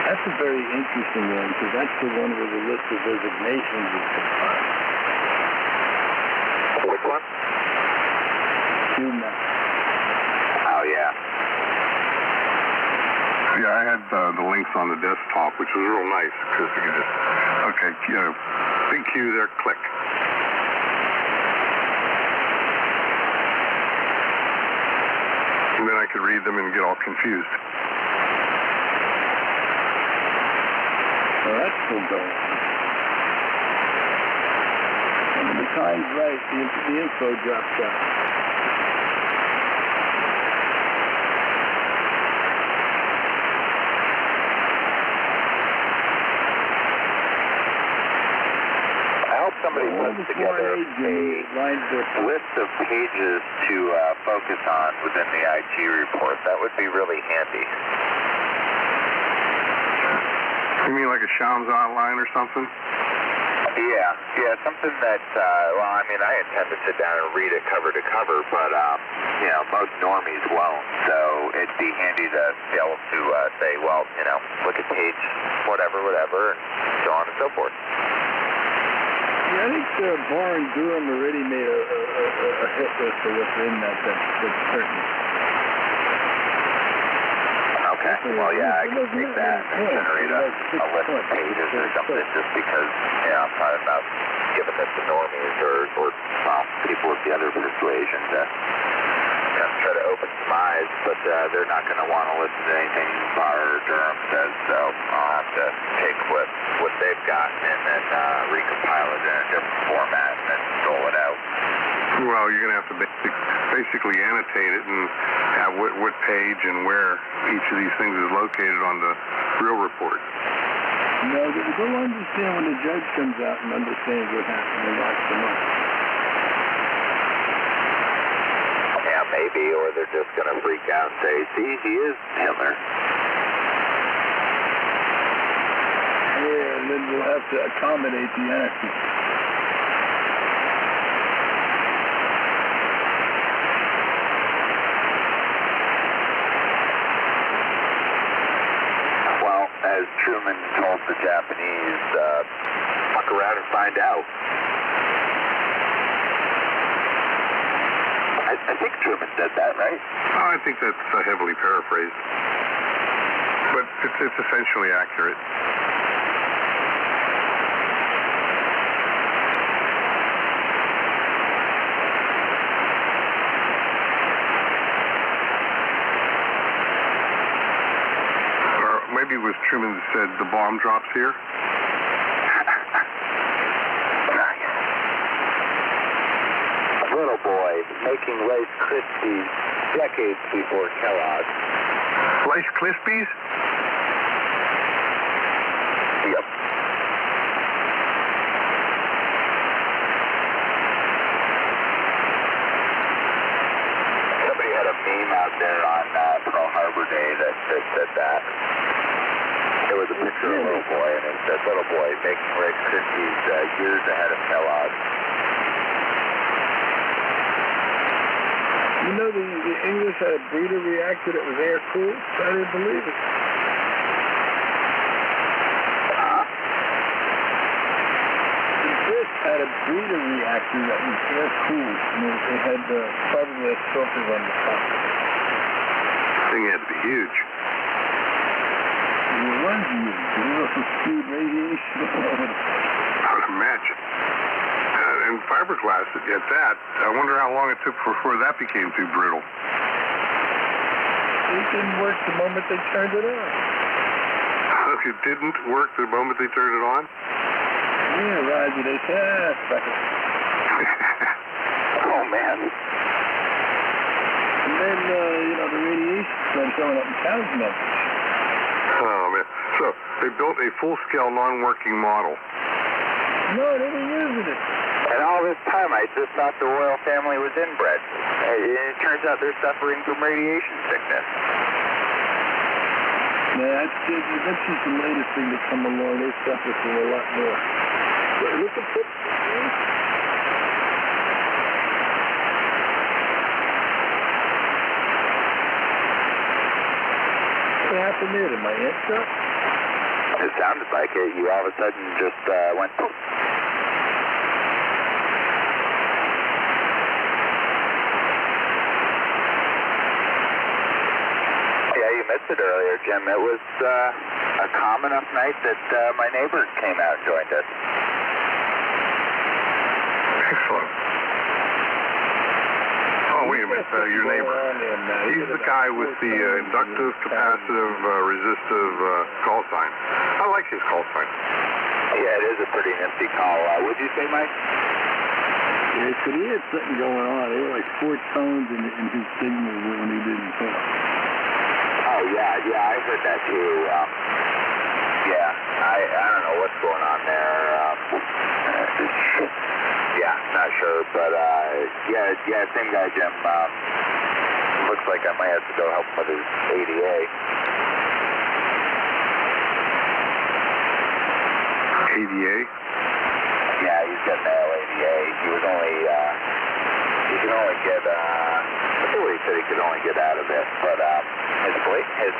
That's a very interesting one, because that's the one where the list of resignations is compiled. Which one? QMap. Oh, yeah. Yeah, I had the links on the desktop, which was real nice, because you could just, big Q there, click. And then I could read them and get all confused. Well, that's still going on. And when the time's right, the info drops out. Somebody puts together a list of pages to focus on within the IG report. That would be really handy. You mean like a Shams outline or something? Yeah, something that, well, I mean, I intend to sit down and read it cover to cover, but, you know, most normies won't, so it'd be handy to be able to say, well, you know, look at page whatever, and so on and so forth. Yeah, I think Barr and Durham already made a hit list of what's in that's certain. Okay, well, yeah, I can take that and generate a list of pages or something just because, you know, I'm talking about giving this to normies or people with the other persuasion to kind of try to open some eyes, but they're not going to want to listen to anything Barr or Durham says, so I'll have to take what they've got and then recompile it in a different format and then dole it out. Well, you're going to have to basically annotate it and have what page and where each of these things is located on the real report. No, they'll understand when the judge comes out and understands what happened and locks them up. Yeah, maybe, or they're just going to freak out and say, see, he is Hitler. Yeah, and then we'll have to accommodate the action. As Truman told the Japanese, fuck around and find out. I think Truman said that, right? Oh, I think that's heavily paraphrased. But it's essentially accurate. Maybe it was Truman that said the bomb drops here. Little boy making Rice Krispies decades before Kellogg. Rice Krispies? Yep. Somebody had a meme out there on Pearl Harbor Day that said that. It was a picture of a little boy, and it said, little boy making Rice Krispies years ahead of Kellogg. You know, the English had a breeder reactor that was air-cooled? I didn't believe it. The Brits had a breeder reactor that was air-cooled, and it had fiberglass filters on the top. The thing had to be huge. It was huge. There was some speed radiation all over the place. I would imagine. And fiberglass at that, I wonder how long it took before that became too brittle. It didn't work the moment they turned it on. It didn't work the moment they turned it on? Yeah, Roger, they said, fuck it. Oh, man. And then, the radiation started showing up in cows' milk. Oh, man. So, they built a full-scale, non-working model. No, they were using it. And all this time, I just thought the royal family was inbred. It turns out they're suffering from radiation sickness. No, that's just the latest thing to come along. They suffer from a lot more. Look at this. What happened there? Did my head shut? It sounded like it. You all of a sudden just went poof. Yeah, you missed it earlier, Jim. It was a calm enough night that my neighbor came out and joined us. Excellent. Oh, wait a minute. Your neighbor. He's the guy with the inductive, capacitive, resistive call sign. I like his call sign. Yeah, it is a pretty nifty call. What'd you say, Mike? Yeah, so he had something going on. There were like 4 tones in his signal when he didn't talk. Oh, yeah, I heard that too. Yeah, I don't know what's going on there. Yeah, not sure, but yeah, same guy, Jim. Looks like I might have to go help him with his ADA. ADA? getting the LADA. He was only, he could only get, I forget what he said he could only get out of it, but his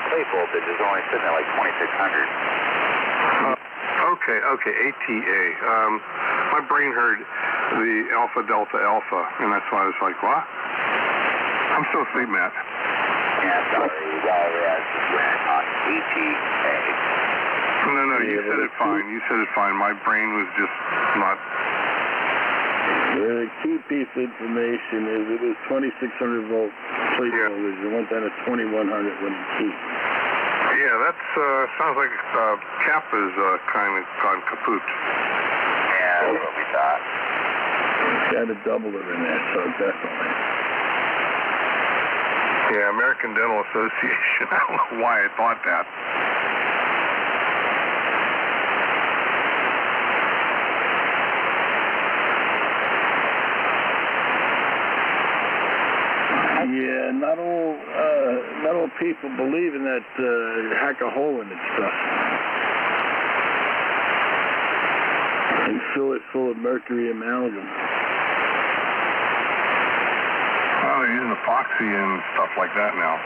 plate voltage is only sitting at like 2600. Okay, ATA. My brain heard the Alpha Delta Alpha, and that's why I was like, what? I'm so asleep, Matt. Yeah, sorry. Well, yeah, we're on ATA. No, you said it fine. You said it fine. My brain was just not. The key piece of information is it was 2600 volt plate voltage. It went down to 2100 when it peaked. Yeah, that sounds like Kappa's kind of gone kaput. Yeah, that's what we thought. Got a doubler in there, so definitely. Yeah, American Dental Association. I don't know why I thought that. Yeah, not all people believe in that hack a hole in it stuff. And fill it full of mercury amalgam. Well, they're using epoxy and stuff like that now.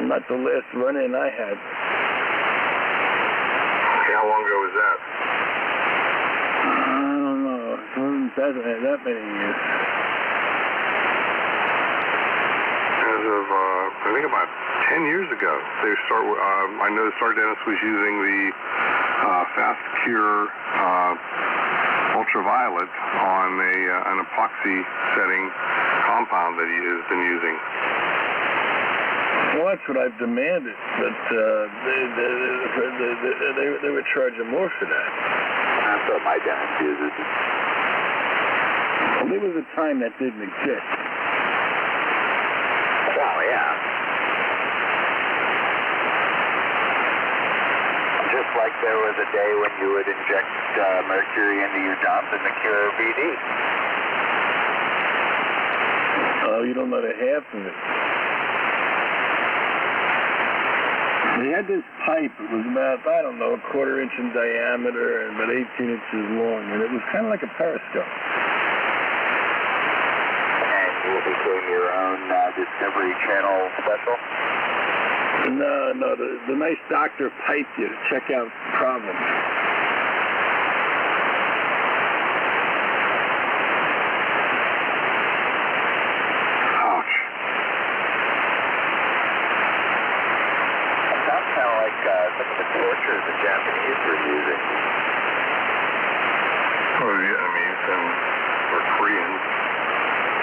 Not the last run-in I had. How long ago was that? I don't know. It wasn't that many years. As of, I think about 10 years ago, I know Star Dentist was using the Fast Cure Ultraviolet on an epoxy setting compound that he has been using. Well, that's what I've demanded, but they were charging more for that. That's what my dentist uses. Well, there was a time that didn't exist. Well, yeah. Just like there was a day when you would inject mercury into your dump and the cure VD. Oh, you don't know the half of it. They had this pipe. It was about, I don't know, a quarter-inch in diameter and about 18 inches long, and it was kind of like a periscope. And you became your own Discovery Channel special? No, the nice doctor piped you to check out problems. Ouch. It sounds kind of like some of the torture the Japanese were using. Or Vietnamese or Koreans.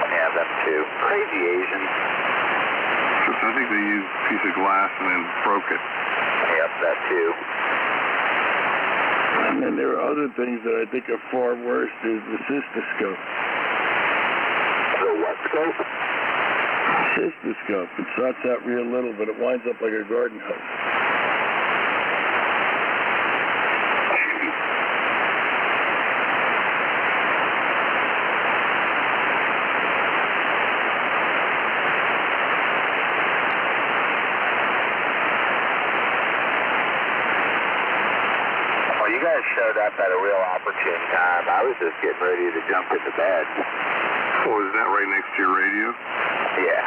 Yeah, them too. Crazy Asians. I think they used a piece of glass and then broke it. Yep, that too. And then there are other things that I think are far worse. There's the cystoscope. The what scope? Cystoscope. It starts out real little, but it winds up like a garden hose. You guys showed up at a real opportune time. I was just getting ready to jump into bed. Oh, is that right next to your radio? Yeah.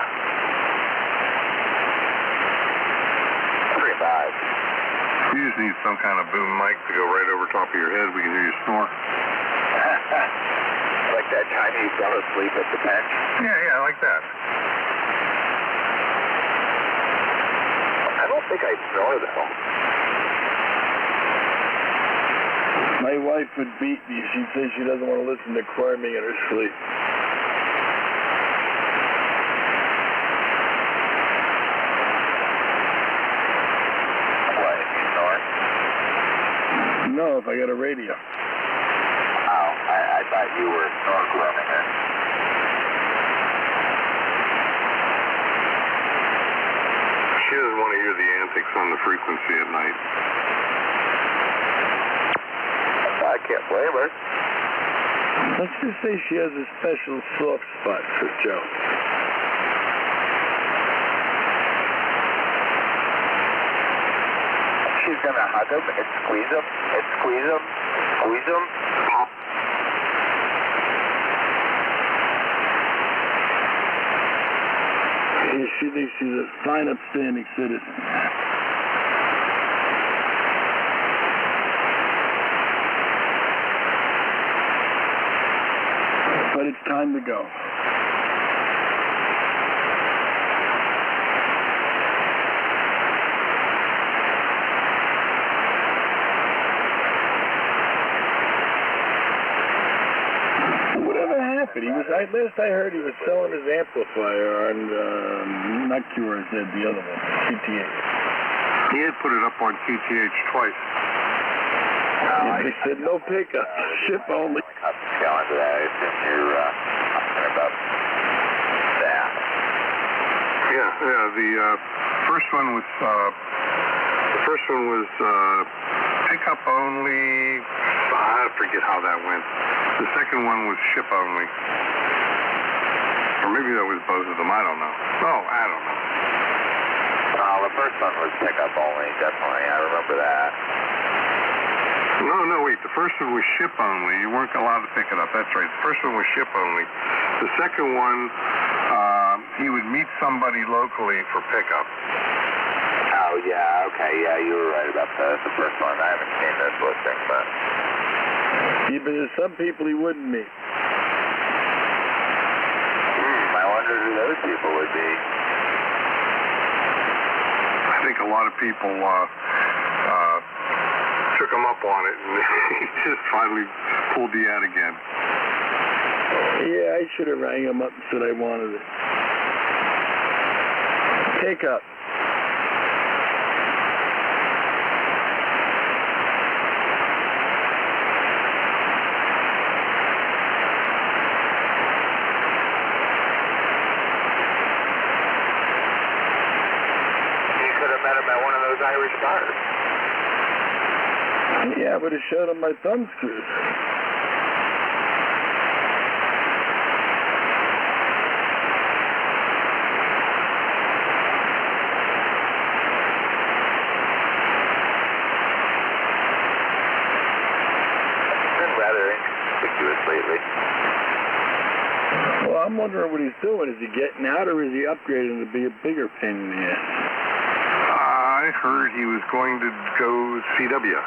Pretty much. You just need some kind of boom mic to go right over top of your head. We can hear you snore. Like that time you fell asleep at the bench? Yeah, I like that. I don't think I snore, though. My wife would beat me. She'd say she doesn't want to listen to Quirmy in her sleep. What, you snore? No, if I got a radio. Oh, I thought you were snorkeling it. She doesn't want to hear the antics on the frequency at night. I can't blame her. Let's just say she has a special soft spot for Joe. She's gonna hug him and squeeze him Squeeze them. Pop. She thinks she's a fine, upstanding citizen. But it's time to go. Whatever happened? Last I heard, he was selling his amplifier on, not QRZ, the other one, QTH. He had put it up on QTH twice. They said no pickup, ship only. Challenge that. I assume you're talking about that. Yeah. The first one was pickup only. I forget how that went. The second one was ship only, or maybe that was both of them. I don't know. Oh, I don't know. The first one was pickup only. Definitely, I remember that. No, wait. The first one was ship only. You weren't allowed to pick it up. That's right. The first one was ship only. The second one, he would meet somebody locally for pickup. Oh, yeah. Okay, yeah, you were right about the first one. I haven't seen this listing, but... Yeah, but there's some people he wouldn't meet. I wonder who those people would be. I think a lot of people took him up on it, and he just finally pulled the ad again. Yeah, I should have rang him up and said I wanted it. Pick up. You could have met him at one of those Irish bars. Yeah, I would have showed him my thumb screws. Been rather inconspicuous lately. Well, I'm wondering what he's doing. Is he getting out, or is he upgrading to be a bigger pain in the ass? I heard he was going to go CW.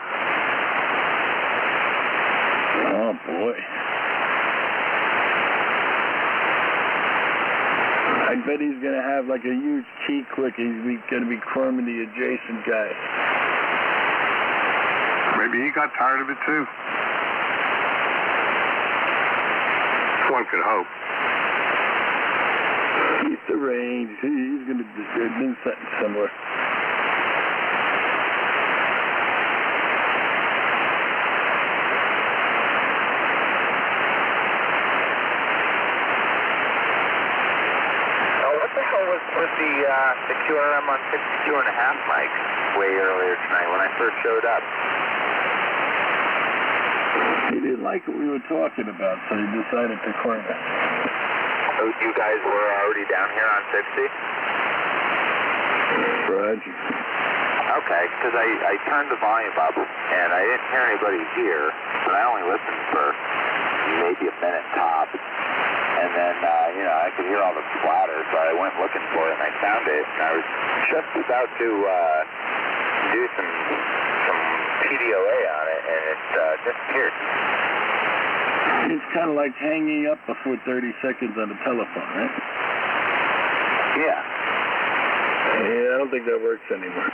Oh, boy. I bet he's going to have like a huge key click. He's going to be crumbing the adjacent guy. Maybe he got tired of it, too. One could hope. Keep the range. He's going to do something similar. With the QRM on 62.5 mics way earlier tonight when I first showed up. He didn't like what we were talking about, so he decided to corner. Oh, you guys were already down here on 60? Roger. Okay, because I turned the volume up, and I didn't hear anybody here, but I only listened for maybe a minute tops. And then, I could hear all the splatter, so I went looking for it, and I found it, and I was just about to do some PDOA on it, and it disappeared. It's kind of like hanging up before 30 seconds on the telephone, right? Yeah. Yeah, I don't think that works anymore.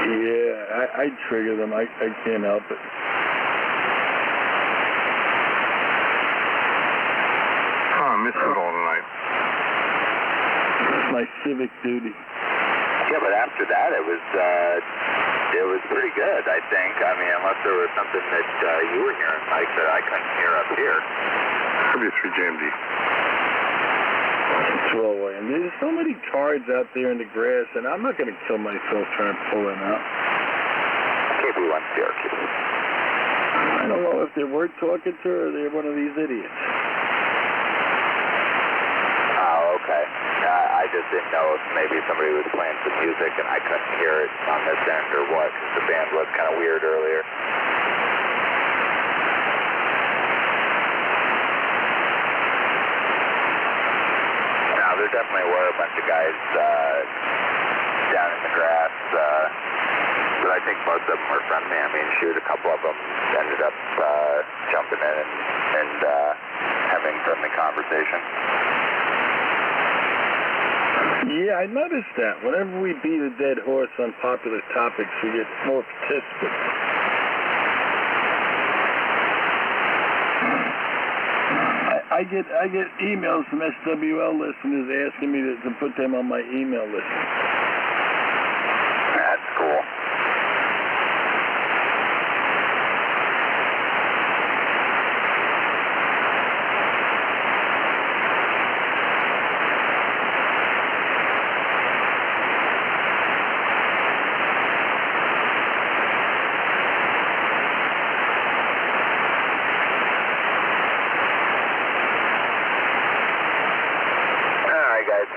Yeah, I trigger them. I can't help it. Oh, I missed it all tonight. It's my civic duty. Yeah, but after that, it was pretty good, I think. I mean, unless there was something that you were hearing, Mike, that I couldn't hear up here. W3JMD. It's well away. And there's so many cards out there in the grass, and I'm not going to kill myself trying to pull them out. KB1 Syracuse. I don't know if they're worth talking to or they're one of these idiots. Oh, okay. I just didn't know if maybe somebody was playing some music and I couldn't hear it on this end or what, because the band was kind of weird earlier. Now, there definitely were a bunch of guys down in the grass, but I think most of them were friendly. I mean, shoot, a couple of them ended up jumping in and having friendly conversation. Yeah, I noticed that. Whenever we beat a dead horse on popular topics, we get more participants. I get emails from SWL listeners asking me to put them on my email list. That's cool.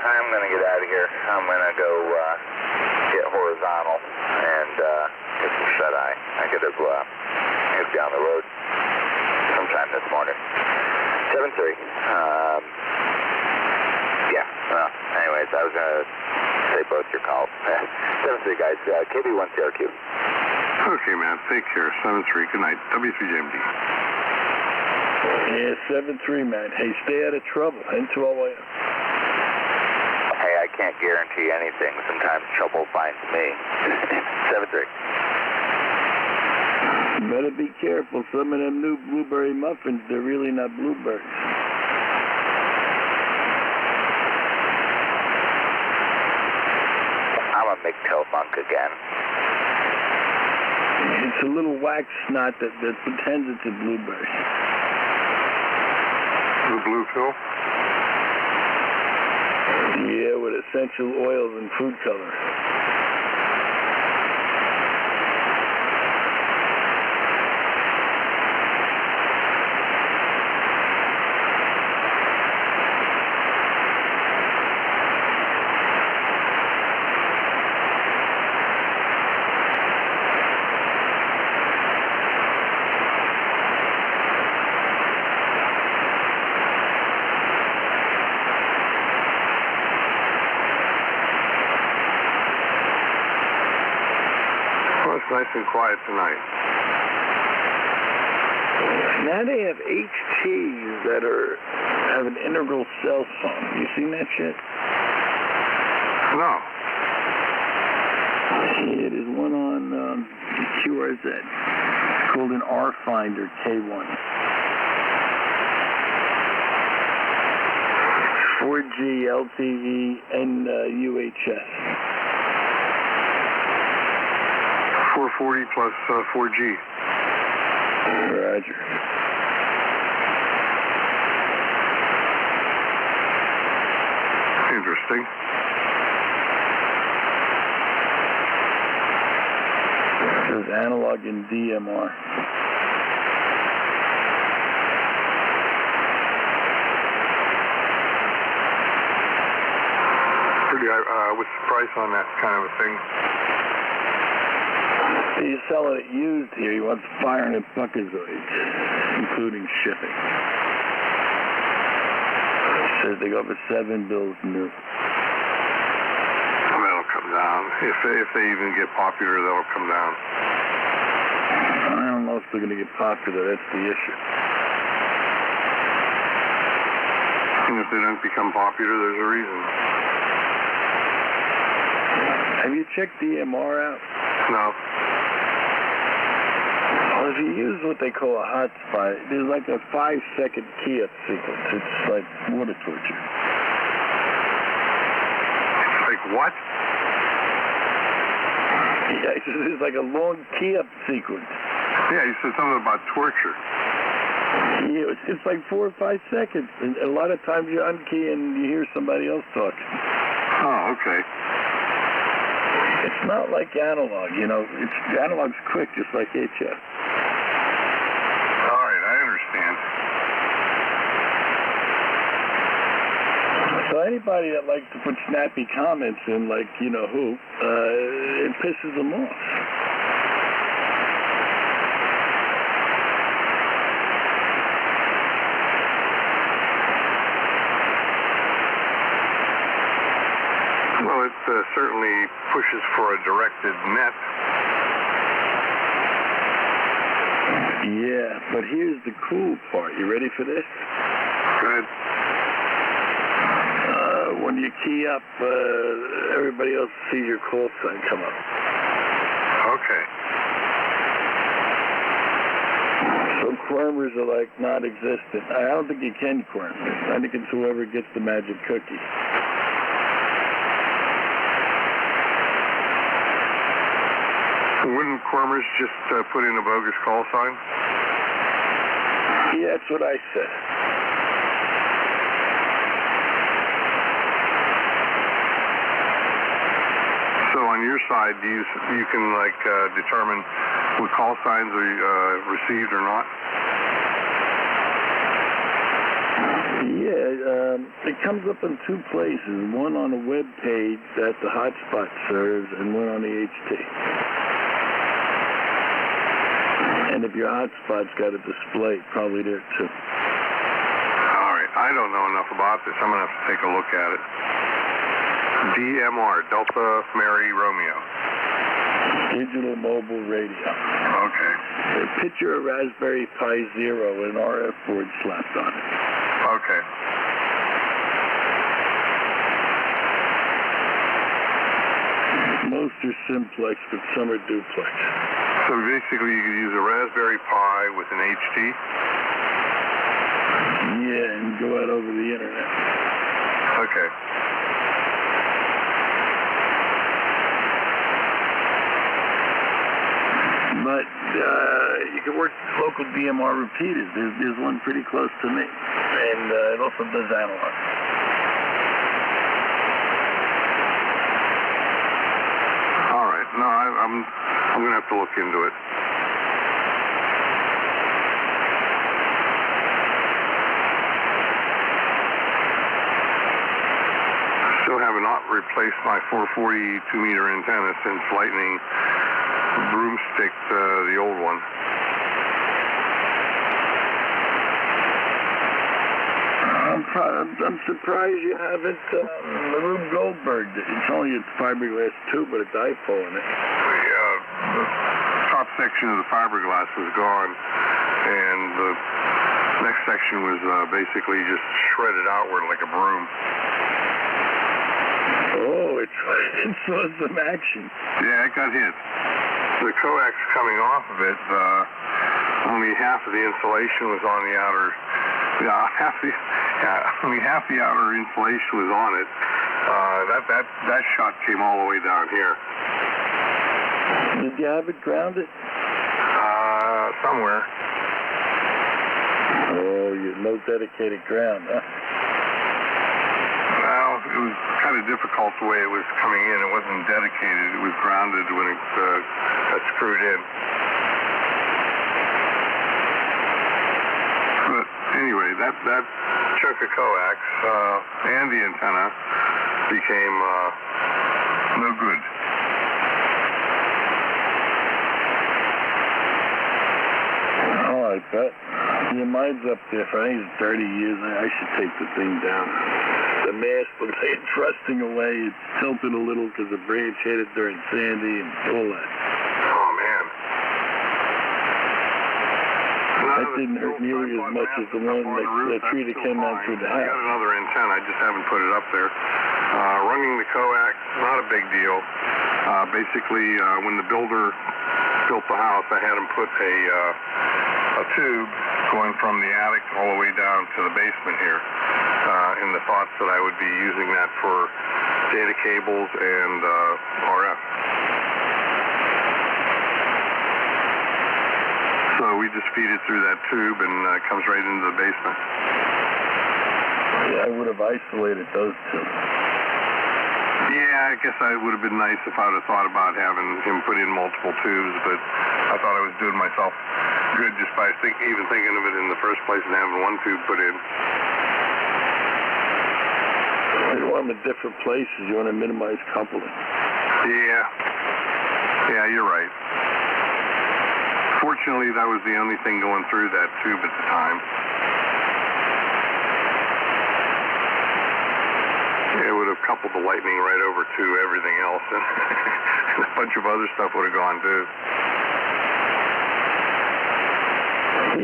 I'm going to get out of here. I'm going to go get horizontal and get some shut-eye. I could have down the road sometime this morning. 7-3. Yeah. Well, anyways, I was going to say both your calls. 7-3, guys. KB1 Syracuse. Okay, man. Take care. 7-3. Good night. W3JMD. Yeah, 7-3, man. Hey, stay out of trouble. N2LY. Hey, I can't guarantee anything. Sometimes trouble finds me. 7-3. You better be careful. Some of them new blueberry muffins, they're really not blueberries. I'm a McTill monk again. It's a little wax snot that pretends it's a blueberry. The blue pill? Yeah, with essential oils and food color. Nice and quiet tonight. Now they have HTs that have an integral cell phone. You seen that shit? No. Yeah, there's one on QRZ. It's called an R-Finder K1. 4G, LTE, and UHF. 440 plus 4G. Roger. Interesting. This is analog and DMR. Pretty. What's the price on that kind of a thing? He's selling it used here. He wants 500 buckazoids, including shipping. Says they go for 7 bills new. That'll come down. If they even get popular, that'll come down. I don't know if they're going to get popular. That's the issue. And if they don't become popular, there's a reason. Have you checked DMR out? No. Well, if you use what they call a hotspot, there's like a 5-second key-up sequence. It's like water torture. Like what? Yeah, he says there's like a long key-up sequence. Yeah, he said something about torture. Yeah, it's like 4 or 5 seconds. And a lot of times you unkey and you hear somebody else talking. Oh, okay. It's not like analog, you know. Analog's quick, just like HF. All right, I understand. So anybody that likes to put snappy comments in, like, you know who, it pisses them off. Well, it certainly pushes for a directed net. Yeah, but here's the cool part. You ready for this? Good. When you key up, everybody else sees your call sign come up. Okay. So quirmers are like non-existent. I don't think you can quirm. I think it's whoever gets the magic cookie. Wouldn't quirmers just put in a bogus call sign? Yeah, that's what I said. So on your side, you can like determine what call signs are received or not? Yeah, it comes up in 2 places. One on a web page that the hotspot serves, and one on the HT. And if your hotspot's got a display, probably there too. All right, I don't know enough about this. I'm going to have to take a look at it. DMR, Delta Mary Romeo. Digital mobile radio. Okay. A picture of Raspberry Pi Zero and an RF board slapped on it. Okay. Most are simplex, but some are duplex. So basically you could use a Raspberry Pi with an HT? Yeah, and go out over the internet. Okay. But you can work local DMR repeaters. There's one pretty close to me, and it also does analog. All right. No, I'm going to have to look into it. Still have not replaced my 442-meter antenna since Lightning broomstick the old one. I'm surprised you haven't Rube Goldberg. It's only a fiberglass tube, but a dipole in it. The top section of the fiberglass was gone, and the next section was basically just shredded outward like a broom. Oh, it saw some action. Yeah, it got hit. The coax coming off of it, only half of the insulation was on the outer. Only half the outer insulation was on it. That shot came all the way down here. Did you have it grounded? Somewhere. Oh, you no dedicated ground, huh? Well, it was kind of difficult the way it was coming in. It wasn't dedicated. It was grounded when it got screwed in. But anyway, that chunk of coax and the antenna became no good. Oh, I bet. Yeah, mine's up there for, I think it's 30 years. I should take the thing down. The mast was thrusting away. It's tilted a little because the branch hit it during Sandy and all that. Oh, man. That didn't hurt nearly as much as the one that tree that came down through the house. I got another antenna. I just haven't put it up there. Running the coax, not a big deal. Basically, when the builder built the house, I had him put a tube going from the attic all the way down to the basement here, in the thoughts that I would be using that for data cables and RF. So we just feed it through that tube, and it comes right into the basement. Yeah, I would have isolated those two. Yeah, I guess it would have been nice if I would have thought about having him put in multiple tubes, but I thought I was doing myself good just by even thinking of it in the first place and having one tube put in. You want them in different places. You want to minimize coupling. Yeah, you're right. Fortunately, that was the only thing going through that tube at the time. It would have coupled the lightning right over to everything else, and a bunch of other stuff would have gone too.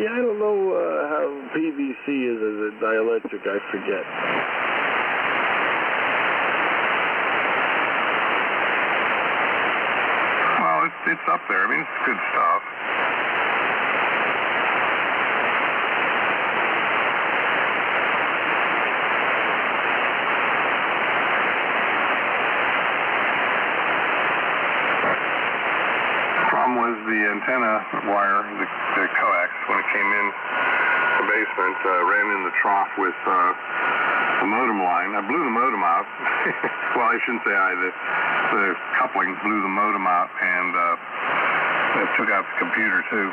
Yeah, I don't know how PVC is as a dielectric. I forget. Well, it's up there. I mean, it's good stuff. Was the antenna wire, the coax, when it came in the basement, ran in the trough with the modem line. I blew the modem out. Well, I shouldn't say the coupling blew the modem out, and it took out the computer too.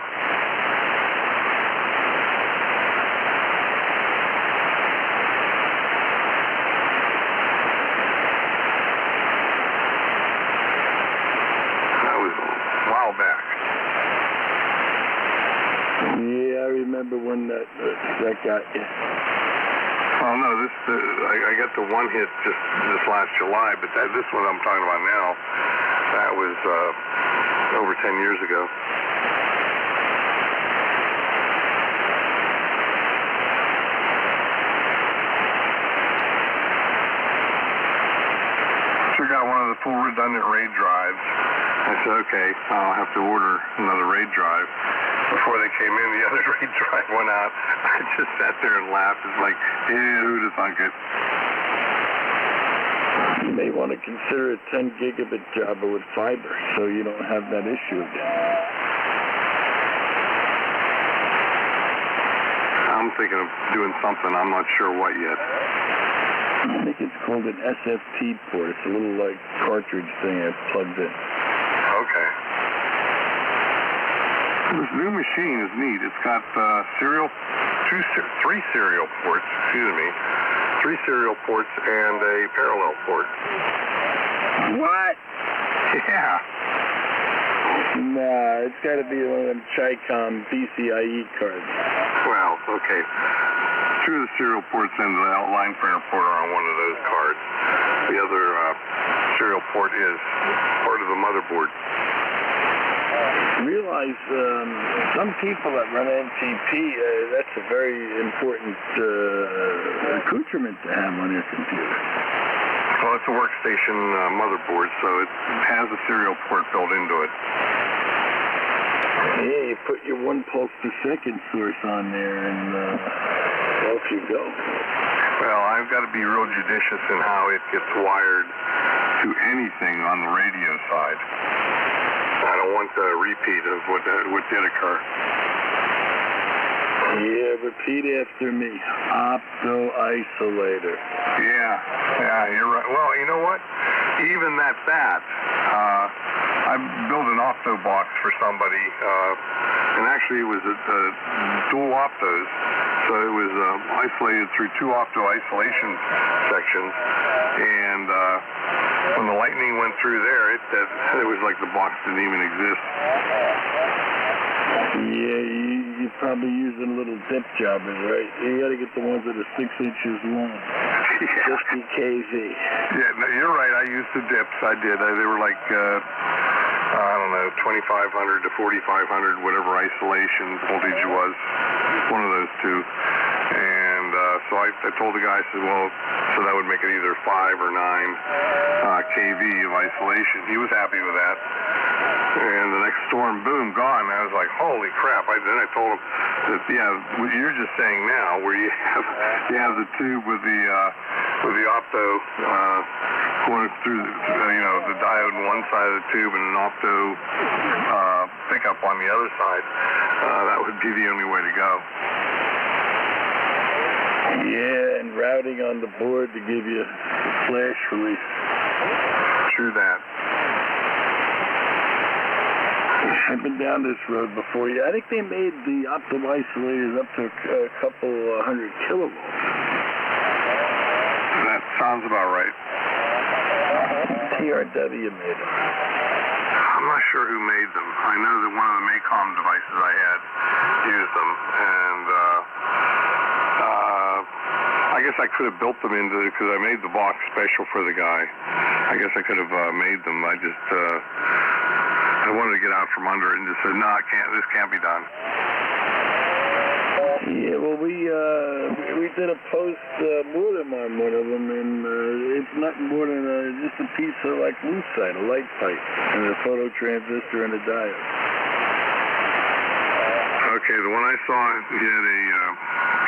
Back. Yeah, I remember when that got you. Well, no, I got the one hit just this last July, but this one I'm talking about now, that was over 10 years ago. Sure got one of the full redundant RAID drives. I said, okay, I'll have to order another RAID drive. Before they came in, the other RAID drive went out. I just sat there and laughed. It's like, who'd have thunk it? You may want to consider a 10 gigabit Java with fiber, so you don't have that issue again. I'm thinking of doing something. I'm not sure what yet. I think it's called an SFT port. It's a little like cartridge thing that plugs in. Okay. This new machine is neat. It's got three serial ports, three serial ports and a parallel port. What? Yeah. Nah, it's got to be one of them Chicom PCIe cards. Well, okay. Two of the serial ports and the line printer port are on one of those cards. The other serial port is part of the motherboard. Realize some people that run NTP, that's a very important accoutrement to have on your computer. Well, it's a workstation motherboard, so it has a serial port built into it. Yeah, you put your 1 pulse per second source on there, and off you go. Well, I've got to be real judicious in how it gets wired to anything on the radio side. I don't want a repeat of what did occur. Yeah, repeat after me. Opto-isolator. Yeah, you're right. Well, you know what? Even that, I built an opto box for somebody, and actually it was a dual optos, so it was isolated through 2 opto isolation sections, and when the lightning went through there, it was like the box didn't even exist. Yeah, you're probably using little dip jobbers, right? You got to get the ones that are 6 inches long. Yeah. 50 kV. Yeah, no, you're right. I used the dips. I did. They were like, I don't know, 2,500 to 4,500, whatever isolation voltage was. One of those two. And so I told the guy, I said, well, so that would make it either 5 or 9 kV of isolation. He was happy with that. And the next storm, boom, gone. And I was like, holy crap. Then I told him that, yeah, what you're just saying now, where you have the tube with the opto going through, the diode on one side of the tube and an opto pickup on the other side. That would be the only way to go. Yeah, and routing on the board to give you the flash release. True that. I've been down this road before. Yeah, I think they made the optical isolators up to a couple hundred kilovolts. That sounds about right. TRW made them. I'm not sure who made them. I know that one of the MACOM devices I had used them, and I guess I could have built them into, because I made the box special for the guy. I guess I could have made them. I just, I wanted to get out from under it and just said, no, this can't be done. Yeah, well, we did a post-mortem on one of them, and it's nothing more than just a piece of, like, lucite, a light pipe, and a photo transistor and a diode. Okay, the one I saw, he had a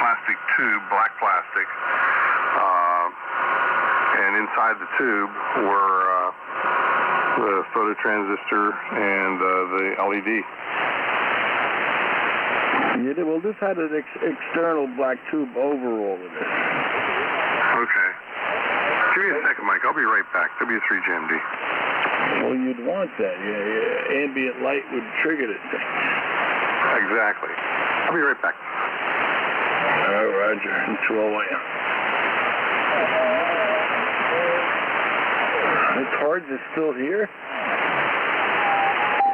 plastic tube, black plastic, and inside the tube were the photo transistor and the LED. Yeah, well, this had an external black tube over all of this. Okay. Give me a second, Mike. I'll be right back. W3GMD. Well, you'd want that. Yeah. Ambient light would trigger the thing. Exactly. I'll be right back. All right, Roger. And 12 a.m. The Tards is still here?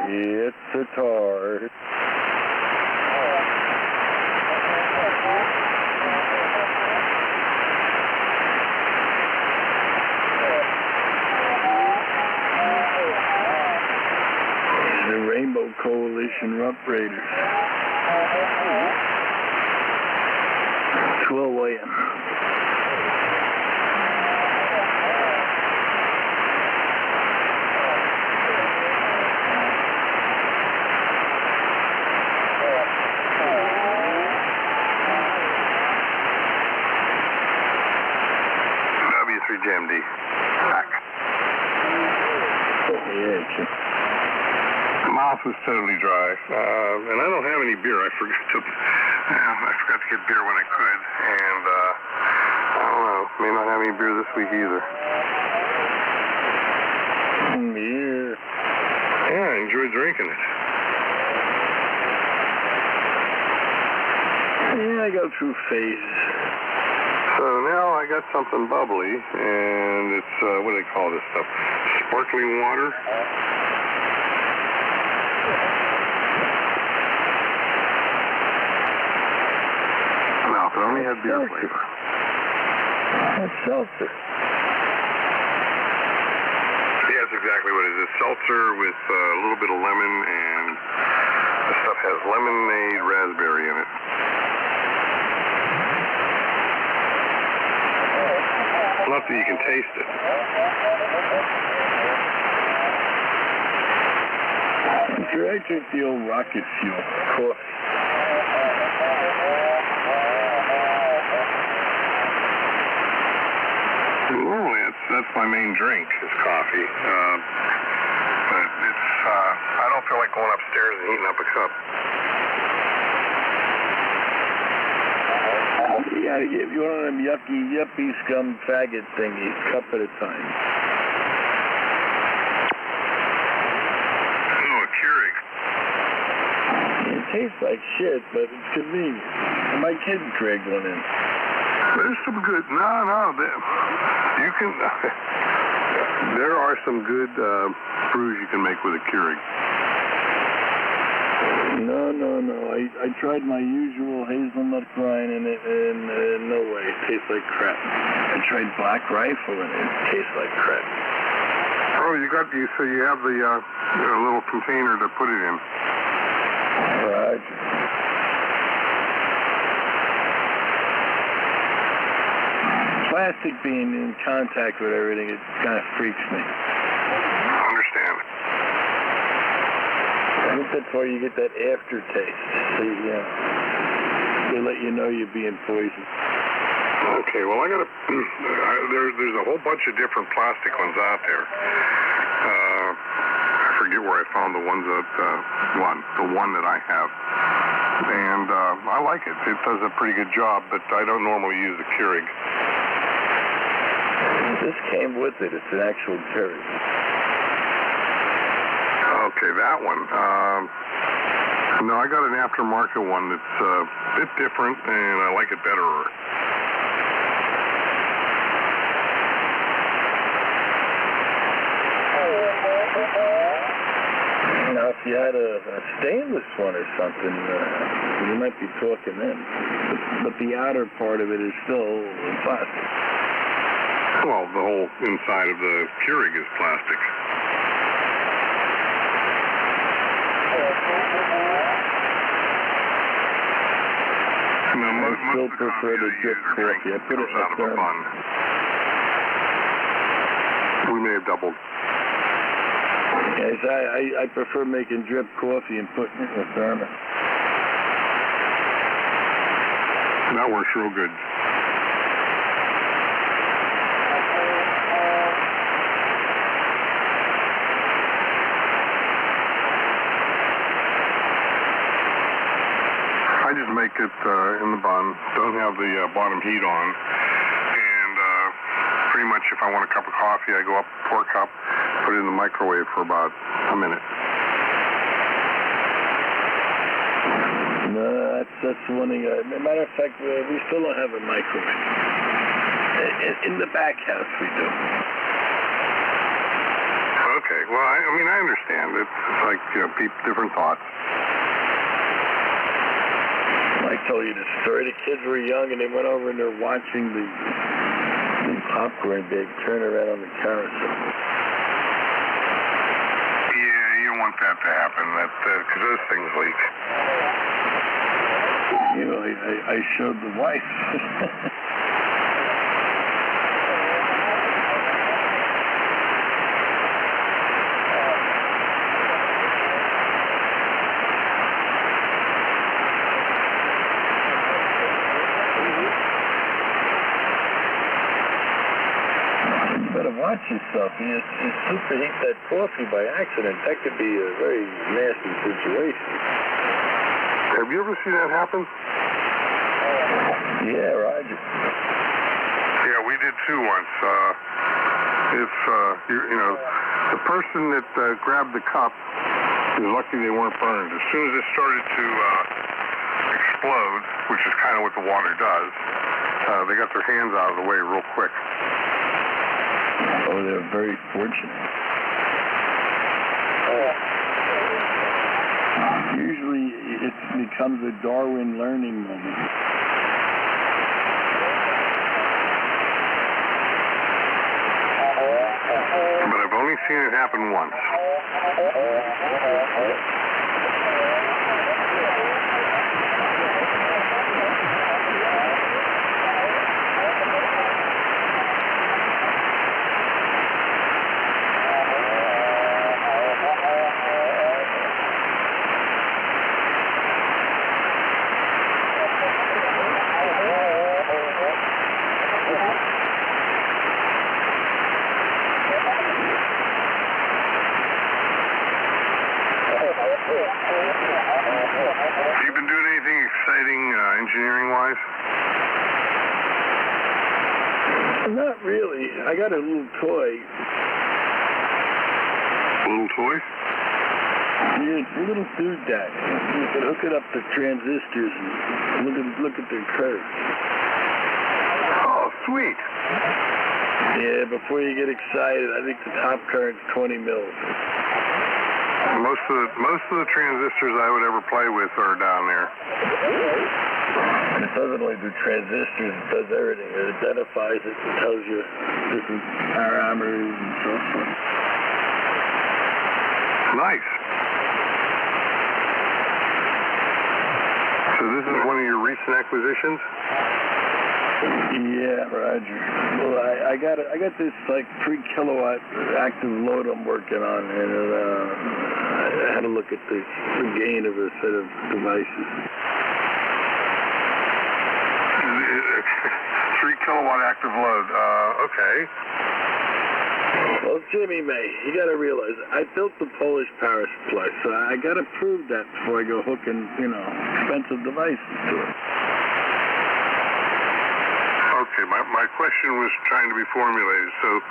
It's the Tard. The Rainbow Coalition Rump Raiders. 12 a.m. W3GMD. Back. Yeah, mouth was totally dry, and I don't have any beer. I forgot to get beer when I could, and I don't know, may not have any beer this week either. Beer. Yeah, I enjoyed drinking it. Yeah, I go through phases. So now I got something bubbly, and it's, what do they call this stuff? Sparkling water? No, but I only had beer flavor. It's seltzer. Yeah, that's exactly what it is. It's seltzer with a little bit of lemon, and the stuff has lemonade raspberry in it. Not that you can taste it. I drink the old rocket fuel coffee. Normally, that's my main drink is coffee. But it's I don't feel like going upstairs and heating up a cup. You gotta give you one of them yuppie scum faggot thingies, cup at a time. Oh, a Keurig. It tastes like shit, but it's convenient. And my kids dragged one in. There's some good. No. You can. There are some good brews you can make with a Keurig. No. I tried my usual hazelnut grind in it, and no way. It tastes like crap. I tried Black Rifle, and it tastes like crap. Oh, so you have the little container to put it in. Right. Plastic being in contact with everything, it kind of freaks me. I understand. I think that's why you get that aftertaste. They let you know you're being poisoned. Okay, well, I got to. There's a whole bunch of different plastic ones out there. I forget forget where I found the ones that the one that I have, and I like it. It does a pretty good job, but I don't normally use the Keurig. This came with it. It's an actual Keurig. Okay, that one. No, I got an aftermarket one that's a bit different, and I like it better. Now, if you had a stainless one or something, you might be talking then. But the outer part of it is still plastic. Well, the whole inside of the Keurig is plastic. No, I still prefer to drip coffee. I put it in a thermos. We may have doubled. Yes, I prefer making drip coffee and putting it in a thermos. That works real good. I just make it in the bun, don't have the bottom heat on, and pretty much if I want a cup of coffee, I go up, pour a cup, put it in the microwave for about a minute. No, that's one thing. Matter of fact, we still don't have a microwave. In the back house, we do. Okay, well, I mean, I understand. It's like, different thoughts. I told you the story. The kids were young, and they went over and they're watching the popcorn bag turn around on the carousel. Yeah, you don't want that to happen, because those things leak. You know, I showed the wife. Watch yourself. You superheat that coffee by accident. That could be a very nasty situation. Have you ever seen that happen? Yeah, Roger. Yeah, we did too once. If the person that grabbed the cup is lucky they weren't burned. As soon as it started to explode, which is kind of what the water does, they got their hands out of the way real quick. Oh, they're very fortunate. Usually it becomes a Darwin learning moment. But I've only seen it happen once. Engineering-wise? Not really. I got a little toy. A little toy? Yeah, it's a little doodad. You can hook it up to transistors and look at their curves. Oh, sweet. Yeah, before you get excited, I think the top current's 20 mils. Most of the transistors I would ever play with are down there. It doesn't only do transistors, it does everything. It identifies it and tells you different parameters and so forth. Nice. So this is one of your recent acquisitions? Yeah, Roger. Well, I got this like 3 kilowatt active load I'm working on, and I had to look at the gain of a set of devices. 3 kilowatt active load. Okay. Well, Jimmy May, you got to realize, I built the Polish Paris Plex, so I got to prove that before I go hooking, expensive devices to it. Okay, my question was trying to be formulated. So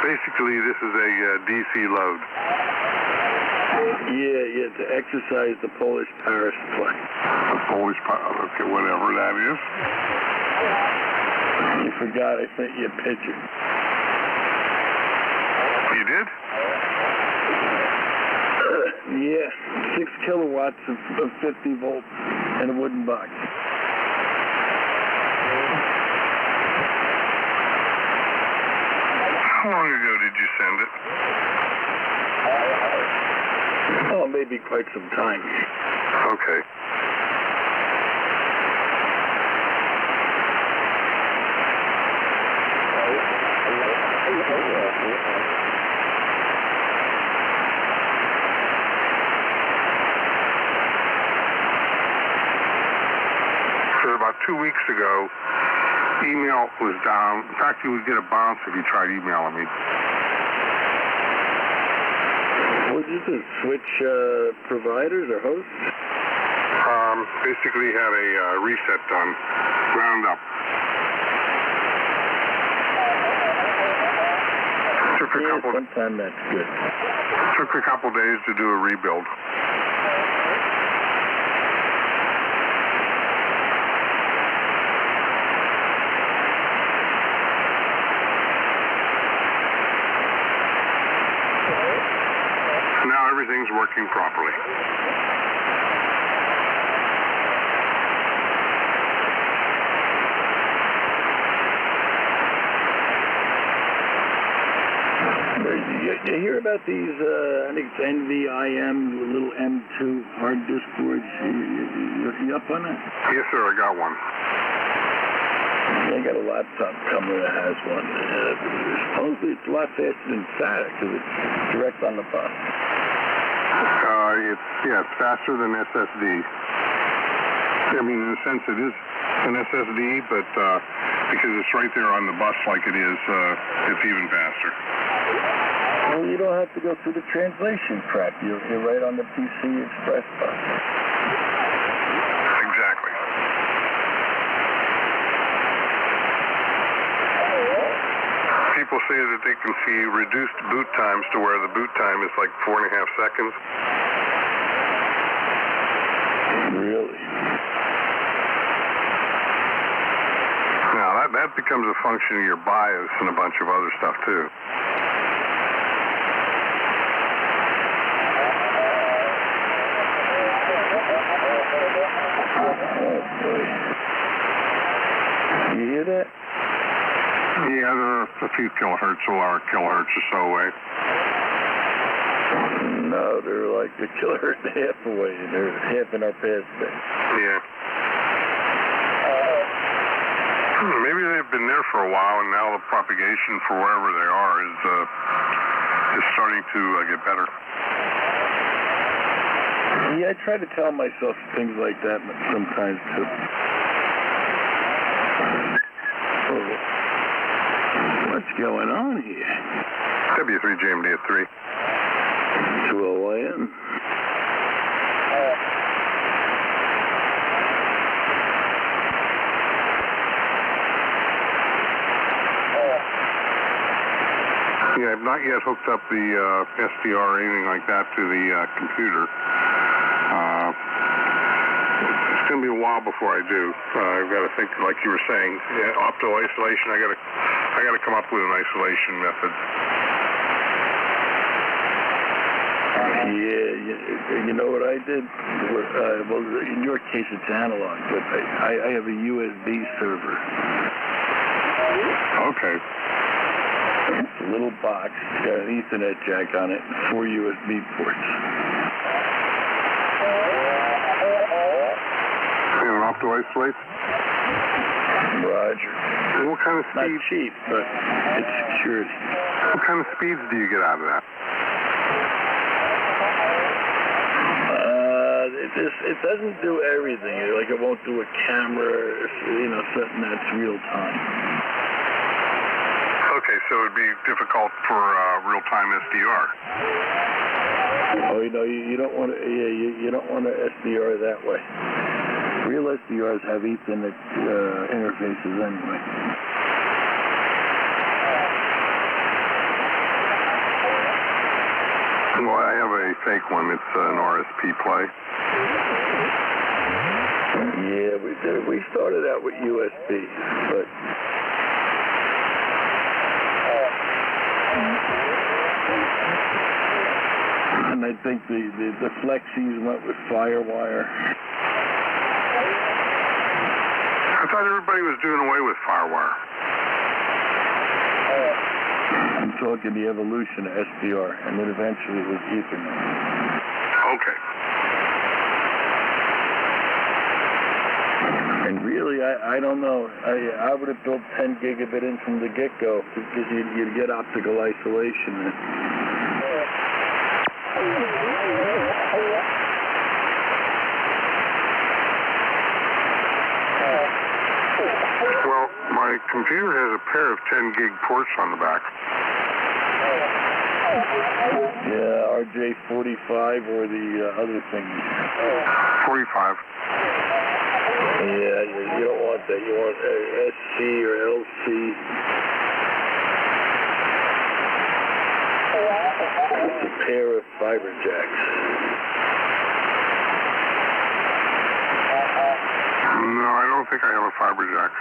basically this is a DC load. Yeah, to exercise the Polish Paris Plex. The Polish okay, whatever that is. You forgot I sent you a picture. You did? Yeah, 6 kilowatts of 50 volts in a wooden box. How long ago did you send it? Oh, maybe quite some time. Okay. So about 2 weeks ago, email was down. In fact, you would get a bounce if you tried emailing me. What did you do? Switch providers or hosts? Basically had a reset done, ground up. Sometime that's good. Took a couple days to do a rebuild. Now everything's working properly. You hear about these, I think it's NVIM, little M2 hard disk boards? You up on that? Yes, sir, I got one. I got a laptop coming that has one. Supposedly it's a lot faster than SATA because it's direct on the bus. It's faster than SSD. I mean, in a sense, it is an SSD, but because it's right there on the bus like it is, it's even faster. Well, you don't have to go through the translation crap. You're right on the PCI Express bus. Exactly. People say that they can see reduced boot times to where the boot time is like 4.5 seconds. Really? Now, that becomes a function of your BIOS and a bunch of other stuff, too. You hear that? Yeah, they're a few kilohertz, or kilohertz or so away. No, they're like a kilohertz and a half away. They're half in our passband. Yeah. Maybe they've been there for a while, and now the propagation for wherever they are is starting to get better. Yeah, I try to tell myself things like that sometimes, too. What's going on here? W3JMD at 3. 2OIM. Yeah, I've not yet hooked up the SDR or anything like that to the computer. It's going to be a while before I do. I've got to think, like you were saying, opto isolation. I got to come up with an isolation method. Yeah, you know what I did? Well, in your case it's analog, but I have a USB server. Okay. It's a little box. It's got an Ethernet jack on it and 4 USB ports. And an opto isolate? Roger. And what kind of speed? Not cheap, but it's security. What kind of speeds do you get out of that? It doesn't do everything. Like it won't do a camera, something that's real time. Okay, so so it would be difficult for real-time SDR. Oh, you don't want to. Yeah, you don't want to SDR that way. Real SDRs have Ethernet interfaces anyway. Well, I have a fake one. It's an RSP play. Yeah, we did. We started out with USB, but and I think the Flexies went with FireWire. I thought everybody was doing away with FireWire. I'm talking the evolution of SDR, and then eventually it was Ethernet. Okay. And really, I don't know. I would have built 10 gigabit in from the get-go because you'd get optical isolation. Well, my computer has a pair of 10 gig ports on the back. Yeah, RJ45 or the other thing. 45. Yeah, you don't want that. You want SC or LC. It's a pair of fiber jacks. No, I don't think I have a fiber jack.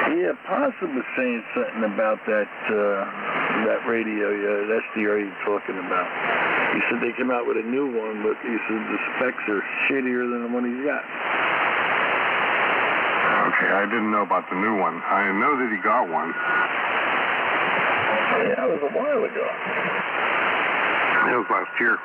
Yeah, Possum was saying something about that radio, that SDR you're talking about. He said they came out with a new one, but he said the specs are shittier than the one he's got. Okay, I didn't know about the new one. I know that he got one. Yeah, that was a while ago. It was last year.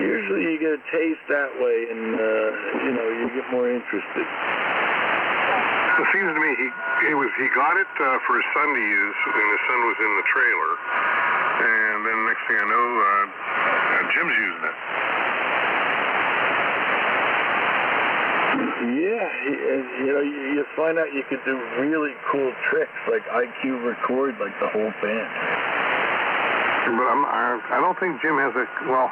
Usually you get a taste that way, and you get more interested. It seems to me he got it for his son to use, and his son was in the trailer. And then next thing I know, Jim's using it. Yeah, you find out you could do really cool tricks like IQ record, like the whole band. But I don't think Jim has a, well,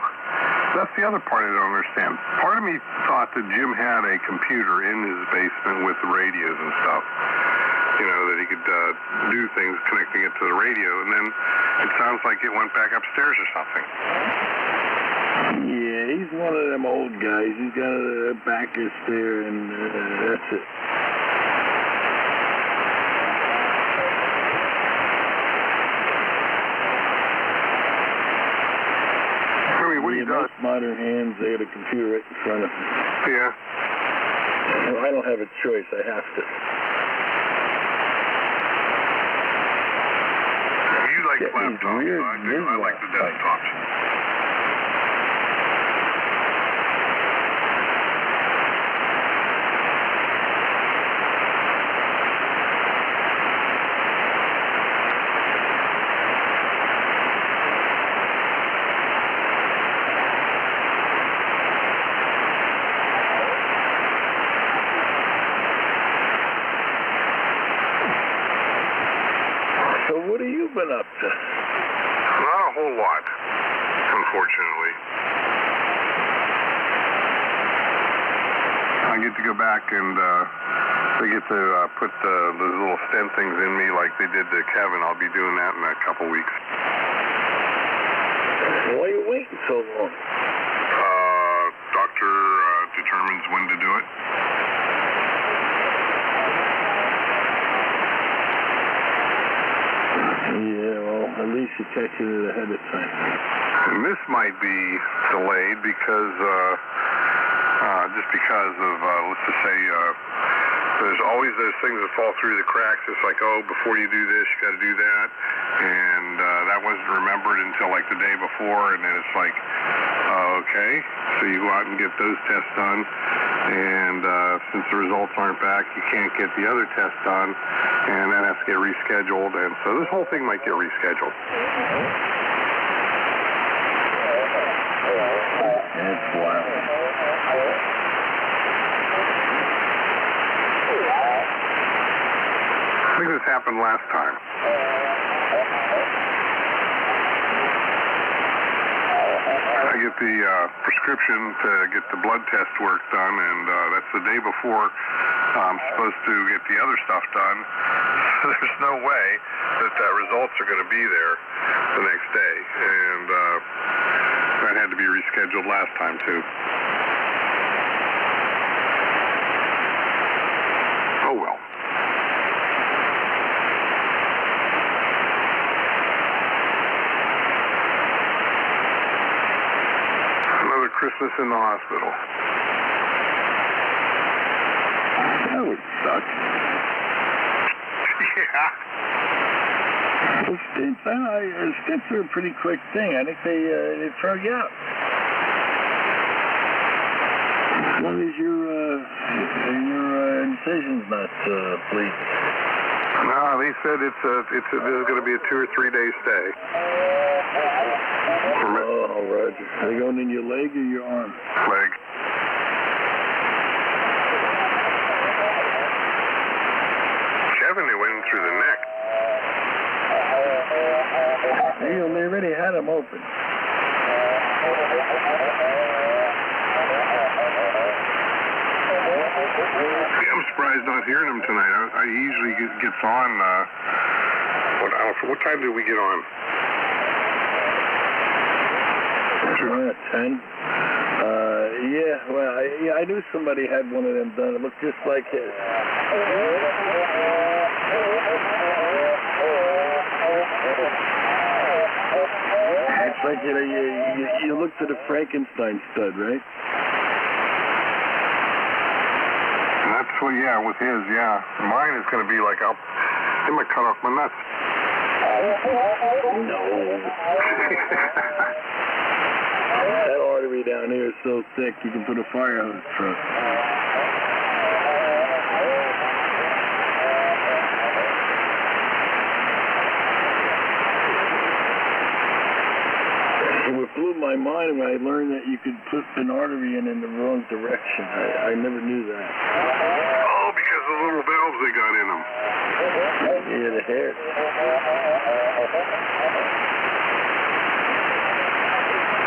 that's the other part I don't understand. Part of me thought that Jim had a computer in his basement with the radios and stuff, that he could do things connecting it to the radio, and then it sounds like it went back upstairs or something. Yeah, he's one of them old guys. He's got a backers there, and that's it. What he does. Modern hands, they got a computer right in front of them. Yeah. Well, I don't have a choice. I have to. You like laptops, so I like the desktops. What have you been up to? Not a whole lot, unfortunately. I get to go back and they get to put those little stent things in me like they did to Kevin. I'll be doing that in a couple weeks. Why are you waiting so long? Doctor determines when to do it. Yeah, well, at least you're catching it ahead of time. And this might be delayed because, just because of, let's just say, There's always those things that fall through the cracks. It's like, oh, before you do this, you got to do that. And that wasn't remembered until like the day before. And then it's like, okay. So you go out and get those tests done. And since the results aren't back, you can't get the other test done. And that has to get rescheduled. And so this whole thing might get rescheduled. It's wild. I think this happened last time. I get the prescription to get the blood test work done, and that's the day before I'm supposed to get the other stuff done. There's no way that results are going to be there the next day, and that had to be rescheduled last time too. Oh well. Another Christmas in the hospital. That would suck. Yeah. Well, stints are a pretty quick thing. I think they throw you out. As long as your incision's not bleeding. No, they said this is going to be a 2 or 3 day stay. Oh, Roger. Are they going in your leg or your arm? Leg. Kevin, they went in through the neck. They already had them open. Yeah, I'm surprised not hearing him tonight. I usually gets on. What time did we get on? 10. Yeah, well, I knew somebody had one of them done. It looked just like his. It's like, you looked at a Frankenstein stud, right? That's what, yeah, with his, yeah. Mine is going to be like, they might cut off my nuts. No. That artery down here is so thick, you can put a fire hose through it. What blew my mind when I learned that you could put an artery in the wrong direction. I never knew that. Oh, because of the little valves they got in them. Yeah, the hair.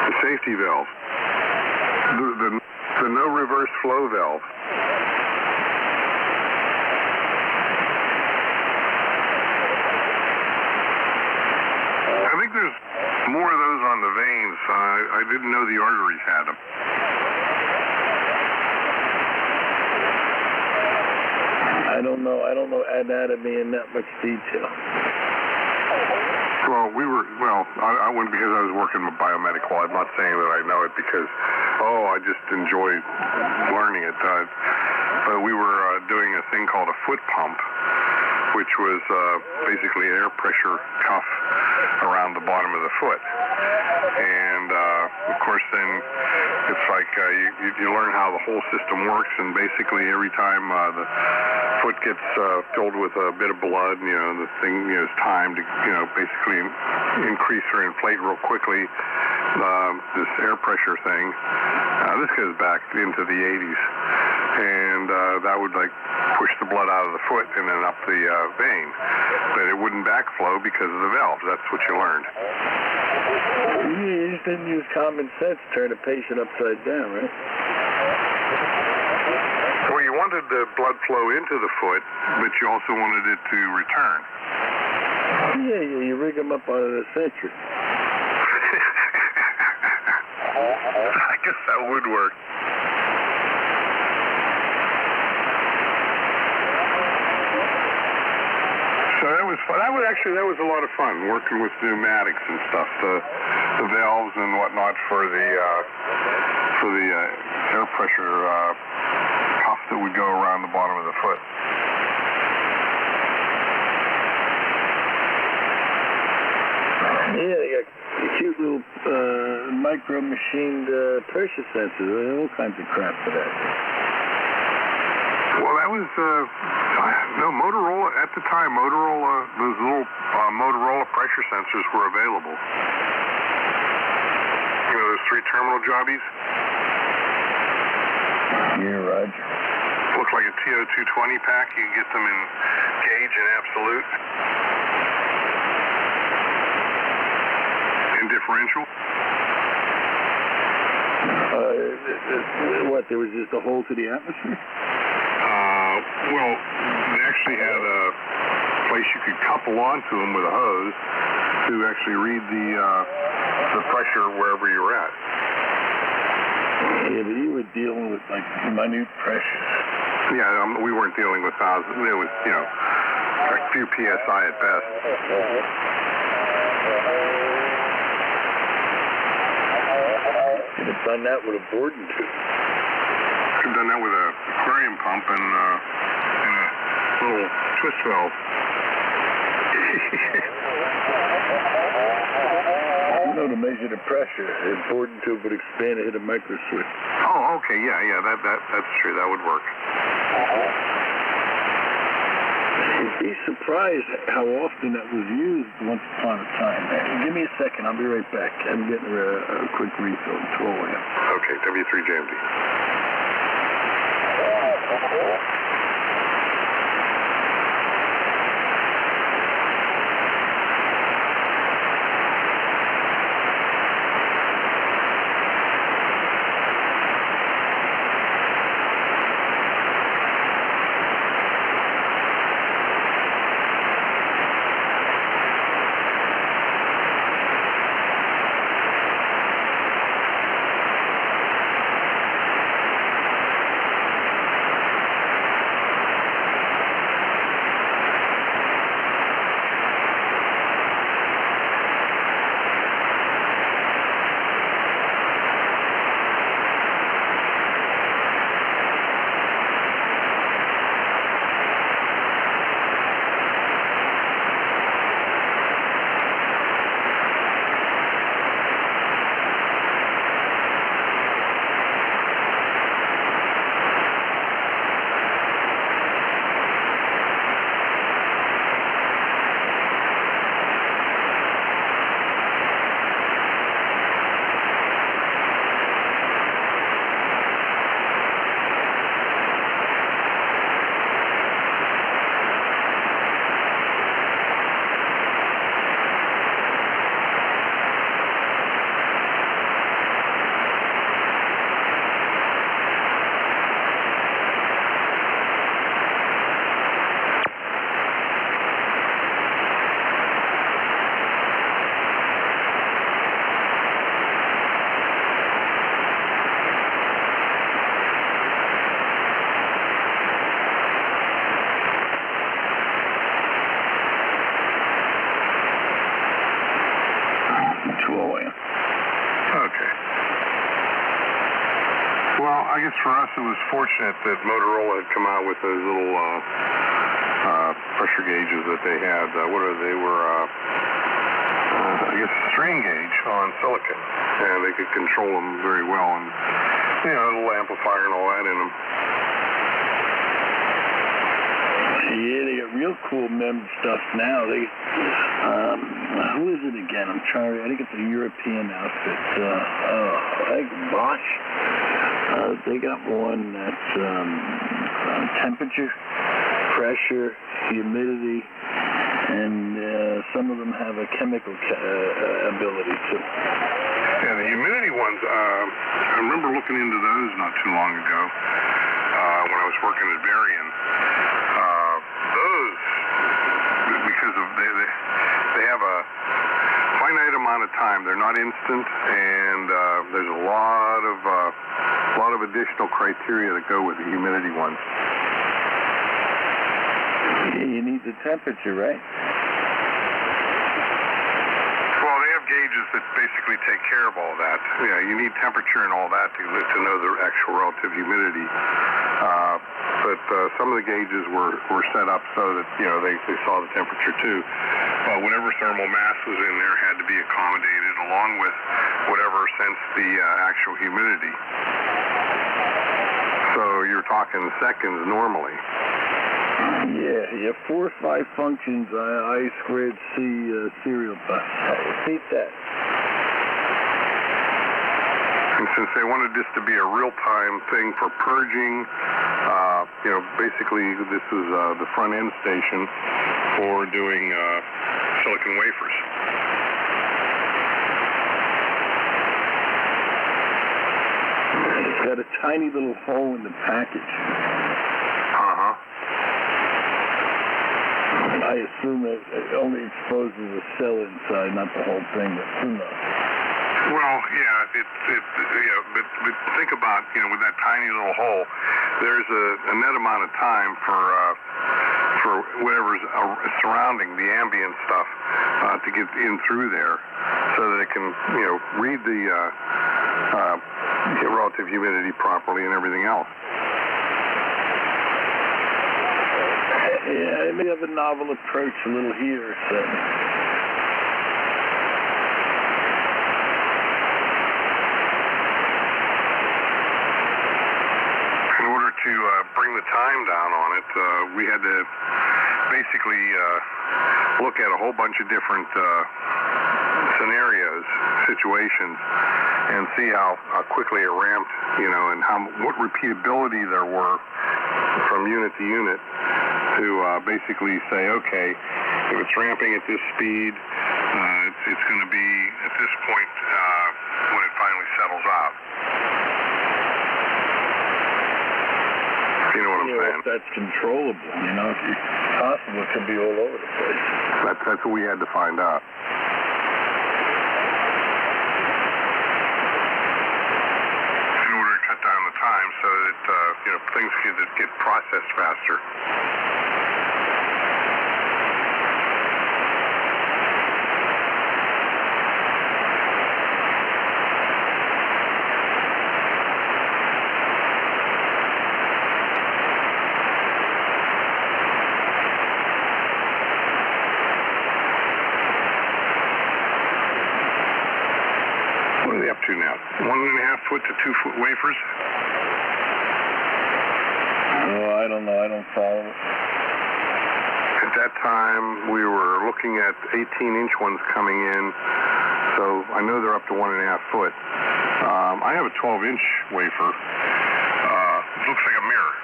The safety valve. The no reverse flow valve. I think there's more of those on the veins. I didn't know the arteries had them. I don't know anatomy in that much detail. Well, I went because I was working with biomedical. I'm not saying that I know it because, I just enjoy learning it. But we were doing a thing called a foot pump, which was basically an air pressure cuff around the bottom of the foot. And, of course, then it's like you learn how the whole system works, and basically every time the foot gets filled with a bit of blood, the thing is timed to, basically increase or inflate real quickly. This air pressure thing, this goes back into the 80s, and that would push the blood out of the foot and then up the vein, but it wouldn't backflow because of the valves. That's what you learned. You just didn't use common sense to turn a patient upside down, right? Well, you wanted the blood flow into the foot, but you also wanted it to return. Yeah, you rig them up out of the century. I guess that would work. So that was fun. That was a lot of fun working with pneumatics and stuff, the valves and whatnot for the air pressure cuff that would go around the bottom of the foot. Yeah, they got cute little micro-machined pressure sensors, all kinds of crap for that. Well, that was, no, Motorola, at the time, those little Motorola pressure sensors were available. You know, those 3 terminal jobbies? Yeah, Roger. Looks like a TO220 pack. You can get them in gauge and absolute. And differential. What, there was just a hole to the atmosphere? Well, they actually had a place you could couple onto them with a hose to actually read the pressure wherever you were at. Yeah, but you were dealing with, like, minute pressures. Yeah, we weren't dealing with thousands. It was, you know, a few PSI at best. Could have done that with a Borden tube. Could have done that with an aquarium pump and a little twist valve. You know, to measure the pressure, a Borden tube would expand and hit a micro switch. Oh, okay, yeah, that's true. That would work. You'd be surprised how often that was used once upon a time. Give me a second. I'll be right back. I'm getting a quick refill. Okay, W3JMD. I guess for us it was fortunate that Motorola had come out with those little pressure gauges that they had. They were, I guess, strain gauge on silicon, and they could control them very well, and you know, a little amplifier and all that in them. Yeah, they got real cool mem stuff now. They, who is it again? I think it's a European outfit. I think Bosch. They got one that's temperature, pressure, humidity, and some of them have a chemical ability too. Yeah, the humidity ones, I remember looking into those not too long ago when I was working at Varian. Those, because of they have a finite amount of time. They're not instant, and there's a lot of additional criteria that go with the humidity ones. You need the temperature, right? Well, they have gauges that basically take care of all that. Yeah, you need temperature and all that to know the actual relative humidity. but some of the gauges were set up so that, you know, they saw the temperature too. But whatever thermal mass was in there had to be accommodated along with whatever sensed the actual humidity. So you're talking seconds normally. Yeah, 4 or 5 functions I squared C serial bus. Repeat that. And since they wanted this to be a real-time thing for purging, you know, basically this is the front end station for doing silicon wafers. It's got a tiny little hole in the package. Uh-huh. I assume it only exposes the cell inside, not the whole thing, but who knows? Well, yeah, but think about, you know, with that tiny little hole, there's a net amount of time for whatever's surrounding the ambient stuff to get in through there, so that it can, you know, read the relative humidity properly and everything else. Yeah, it may have a novel approach, a little here or something. In order to bring the time down on it, we had to basically look at a whole bunch of different scenarios, situations, and see how quickly it ramped, you know, and what repeatability there were from unit to unit to basically say, okay, if it's ramping at this speed, it's going to be at this point when it finally settles out. You know what I'm saying? If that's controllable, you know, if it's possible, it could be all over the place. That's what we had to find out. In order to cut down the time so that you know, things could get processed faster. What are they up to now? 1.5 foot to 2 foot wafers? Oh, I don't know. I don't follow it. At that time, we were looking at 18-inch ones coming in, so I know they're up to 1.5 foot. I have a 12-inch wafer. It looks like a mirror.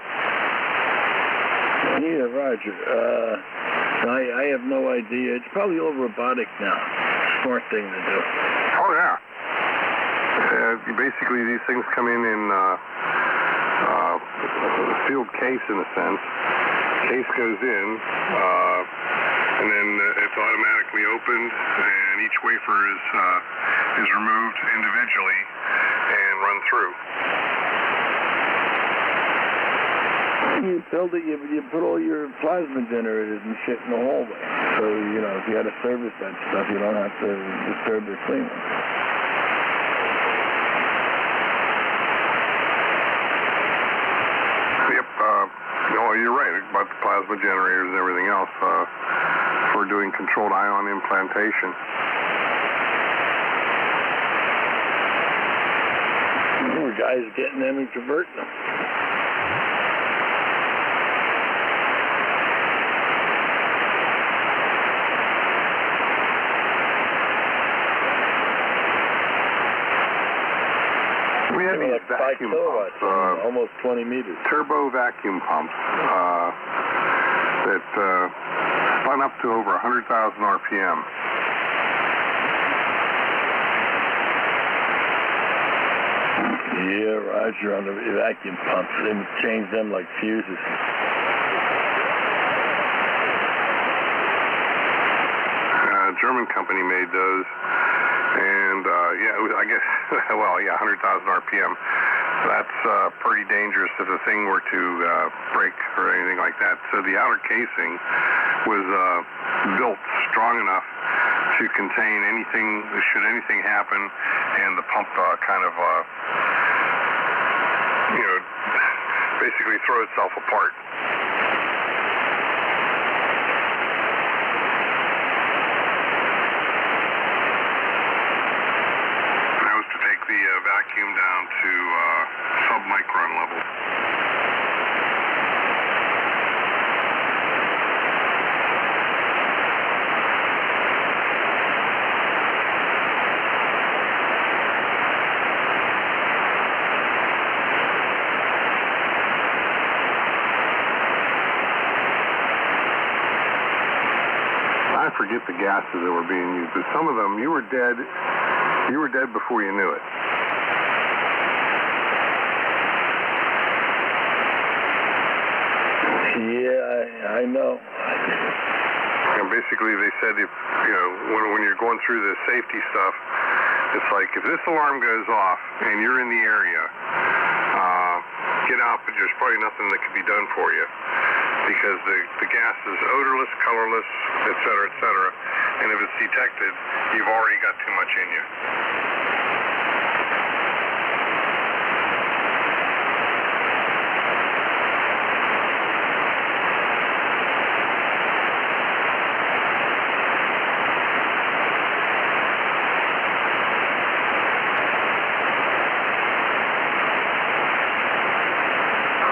Yeah, Roger. I have no idea. It's probably all robotic now. Smart thing to do. Oh, yeah. Basically, these things come in a sealed case, in a sense. Case goes in, and then it's automatically opened, and each wafer is removed individually and run through. You build it, you put all your plasma generators and shit in the hallway. So, you know, if you got to service that stuff, you don't have to disturb the cleaning. No, you're right about the plasma generators and everything else for doing controlled ion implantation. More guys getting them and converting them. We had these vacuum pumps, almost 20 meters. Turbo vacuum pumps that spun up to over 100,000 RPM. Yeah, Roger, on the vacuum pumps. They change them like fuses. German company made those. And, yeah, it was, I guess, well, yeah, 100,000 RPM. That's pretty dangerous if the thing were to break or anything like that. So the outer casing was built strong enough to contain anything, should anything happen, and the pump kind of, you know, basically throw itself apart. That was to take the vacuum down to sub-micron level. I forget the gases that were being used, but some of them, you were dead before you knew it. Yeah, I know. And basically they said if, when you're going through the safety stuff, it's like if this alarm goes off and you're in the area, get out, but there's probably nothing that can be done for you. Because the gas is odorless, colorless, et cetera, and if it's detected, you've already got too much in you.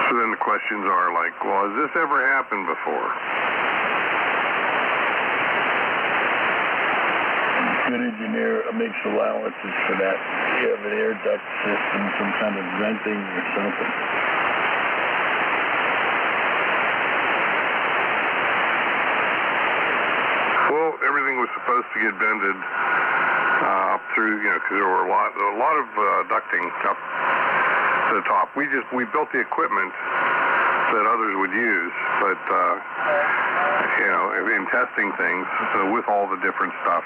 So then the questions are like, well, has this ever happened before? A good engineer makes allowances for that. You have an air duct system, some kind of venting or something. Well, everything was supposed to get vented up through, because there were a lot of ducting up to the top. We built the equipment that others would use, but in testing things with all the different stuff,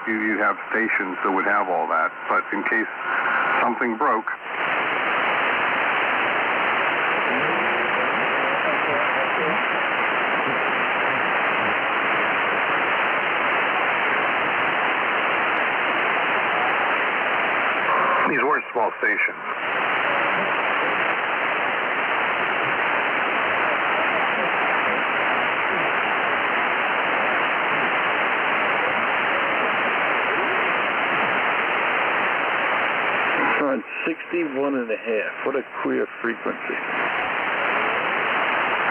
you have stations that would have all that, but in case something broke. These weren't small stations. On 61.5. What a clear frequency.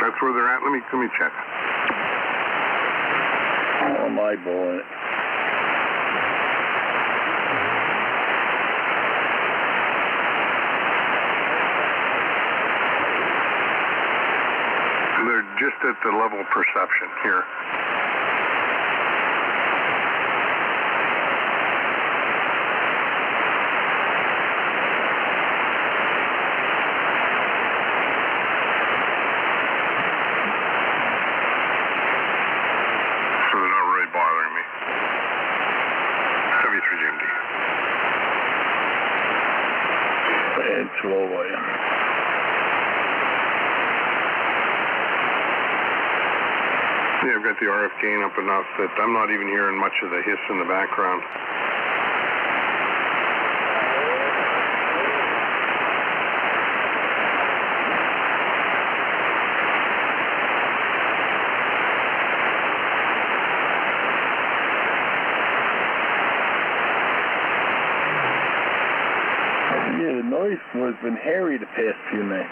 That's where they're at. Let me check. Oh, I'm eyeballing it. They're just at the level of perception here. So they're not really bothering me. 73 GMD. And 12 AM. Yeah, I've got the RF gain up enough that I'm not even hearing much of the hiss in the background. Yeah, the noise floor has been hairy the past few nights.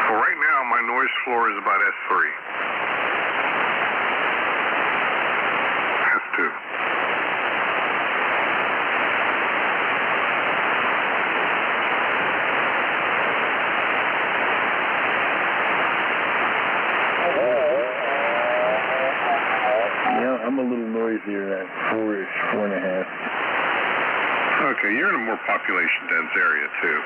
Well, right now my noise floor is about S3. S2. Yeah, I'm a little noisier at 4-ish, 4.5. Okay, you're in a more population dense area too.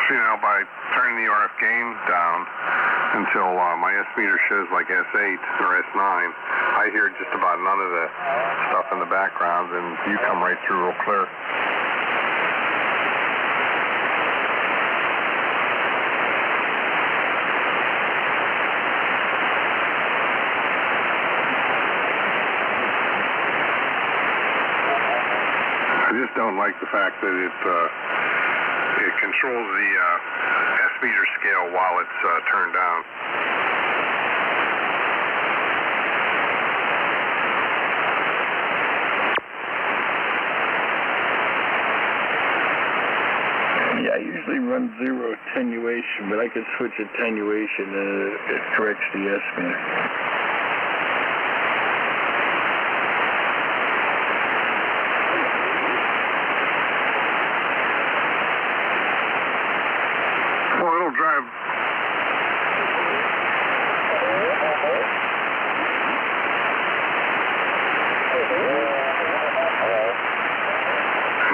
See, now by turning the RF gain down until my S meter shows like S8 or S9, I hear just about none of the stuff in the background, and you come right through real clear. just don't like the fact that it controls the S-meter scale while it's turned down. Yeah, I usually run 0 attenuation, but I could switch attenuation and it corrects the S-meter. Well, it'll drive.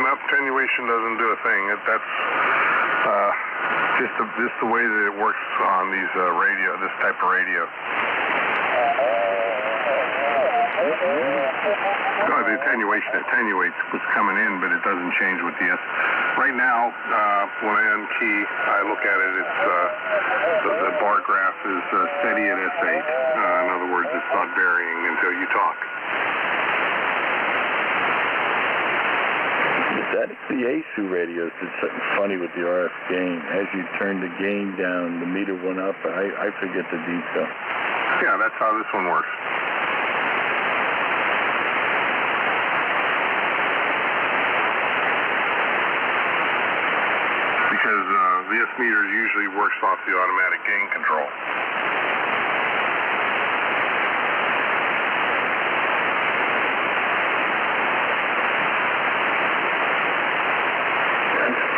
No, attenuation doesn't do a thing. That's just the way that it works on these this type of radio. No, the attenuation attenuates what's coming in, but it doesn't change with the S. Right now, when I unkey, I look at it, it's the bar graph is steady at S8. In other words, it's not varying until you talk. That's the ASU radios did something funny with the RF gain. As you turn the gain down, the meter went up. I forget the detail. Yeah, that's how this one works. Because the S meter usually works off the automatic gain control.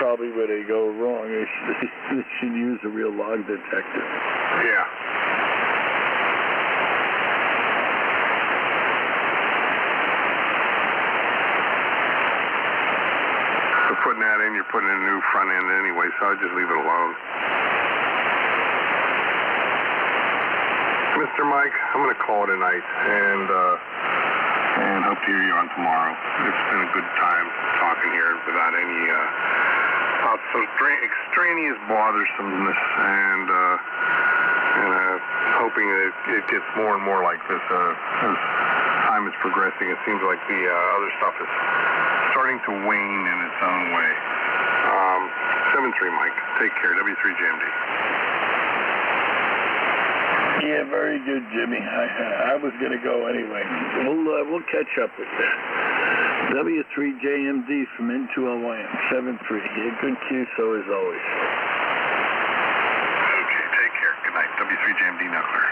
Probably where they go wrong. They should use a real log detector. Yeah. So putting that in, you're putting in a new front end anyway, so I'll just leave it alone. Mr. Mike, I'm going to call it a night and hope to hear you on tomorrow. It's been a good time talking here without any some extraneous bothersomeness, and hoping that it gets more and more like this as time is progressing. It seems like the other stuff is starting to wane in its own way. 7-3, Mike. Take care. W3JMD. Yeah, very good, Jimmy. I was going to go anyway. We'll catch up with that. W3JMD from N2LYM, 7-3. Yeah, good QSO as always. Okay, take care. Good night. W3JMD now clear.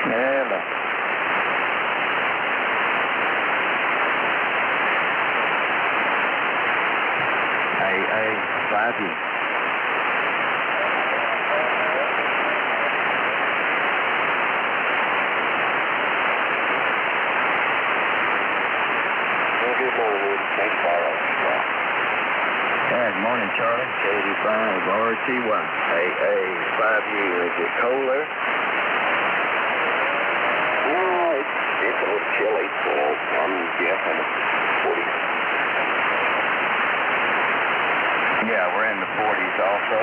And Hey, Flappy. Good morning, Charlie. 85 RTY. Hey, 5U. Is it cold there? It's a little chilly. I'm guessing it's 40. Yeah, we're in the 40s also.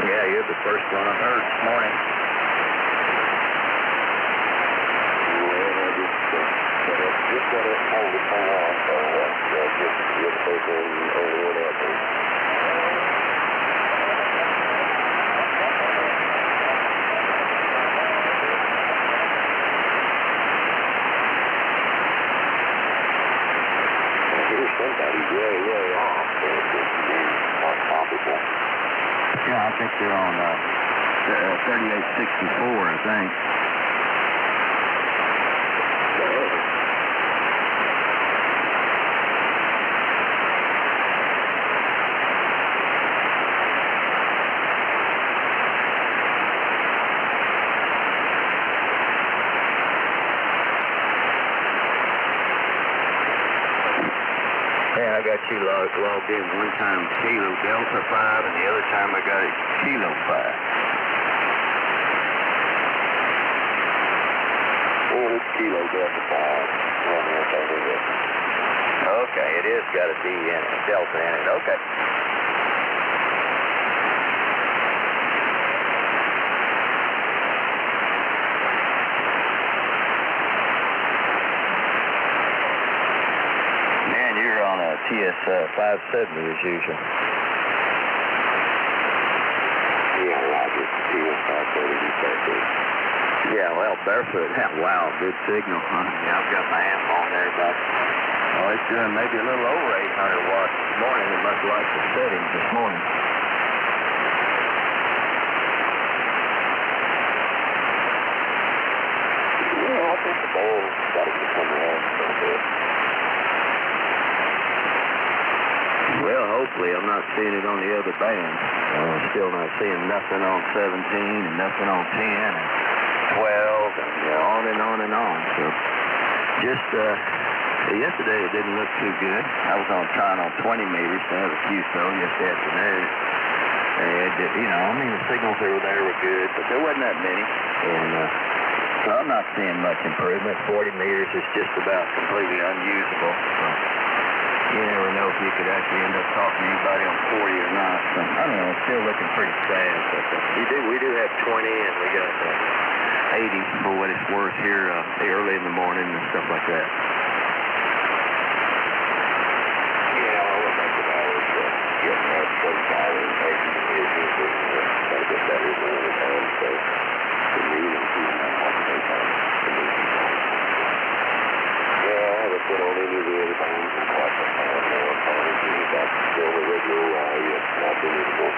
Yeah, you're the first one I heard this morning. Well, just got it hold it so long, so you're the first one only one out there. Somebody way off. Not comparable. Yeah, I think they're on 3864, I think. I got you logged in one time Kilo Delta 5 and the other time I got it Kilo 5. Oh, Kilo Delta 5. Okay, it is got a D in it, Delta in it. Okay. TS 570 as usual. Yeah, Roger. TS 570. Yeah, well, barefoot. Wow, good signal. Yeah, I've got my amp on there, but it's doing maybe a little over 800 watts this morning. It must like the settings this morning. Yeah, I think the ball's got to come around a little bit. Well, hopefully I'm not seeing it on the other bands. Still not seeing nothing on 17 and nothing on 10 and 12 and on and on and on. So just yesterday it didn't look too good. I was trying on 20 meters to have a QSO yesterday afternoon. And, the signals over there were good, but there wasn't that many. And so I'm not seeing much improvement. 40 meters is just about completely unusable. So you never know if you could actually end up talking to anybody on 40 or not. So, I don't know, it's still looking pretty sad. But we do have 20 and we got 80 for what it's worth here early in the morning and stuff like that. Yeah, well, we'll make it hours. Getting that 45 and 80 is got to get better than the other time. So, the meeting is even on what they time. Yeah, I haven't put on any of the other times in quite some time now. Apologies, that's still the regular it's not believable.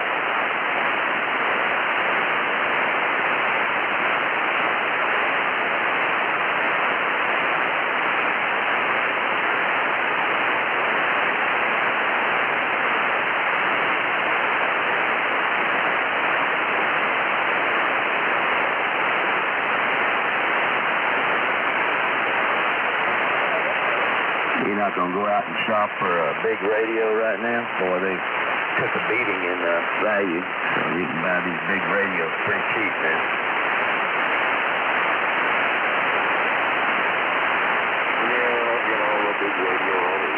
You're not going to go out and shop for a big radio right now? Boy, they took a beating in value, so you can buy these big radios pretty cheap, man. Yeah, I'll get all the big radio on it.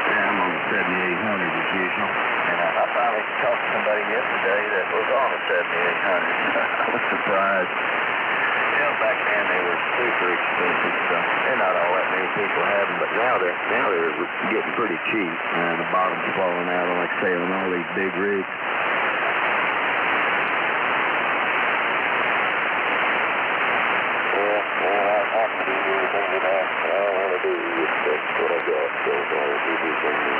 Yeah, I'm on the 7800 as usual. And I finally talked to somebody yesterday that was on a 7800. I was surprised. Back then they were super expensive, so they're not all that many people have them, but now they're getting pretty cheap. The bottom's falling out, like I say, on all these big rigs. Well, I what I got. So I'll do this on the...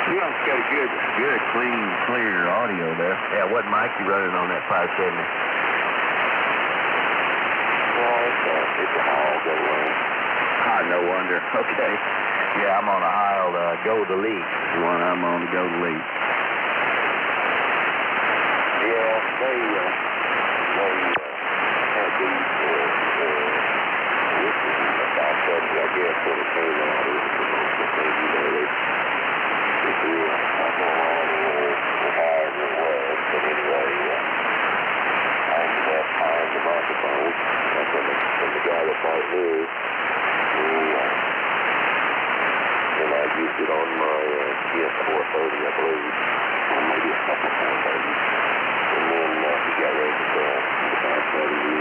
You guys got a good, clean, clear audio there. Yeah, what mic you running on that 570? Well, it's a Heil Gold. Ah, no wonder. Okay. Yeah, I'm on a Heil Gold Elite. One I'm on the Gold Elite. Yeah, they had these this is about 70, I guess, when it came out. It was the most thing, you know, they threw a couple on higher than it was. But anyway, I ended up buying the microphone from the guy that bought his. And I used it on my GS430, I believe, or maybe a couple 430s. And then he got ready to sell the 570.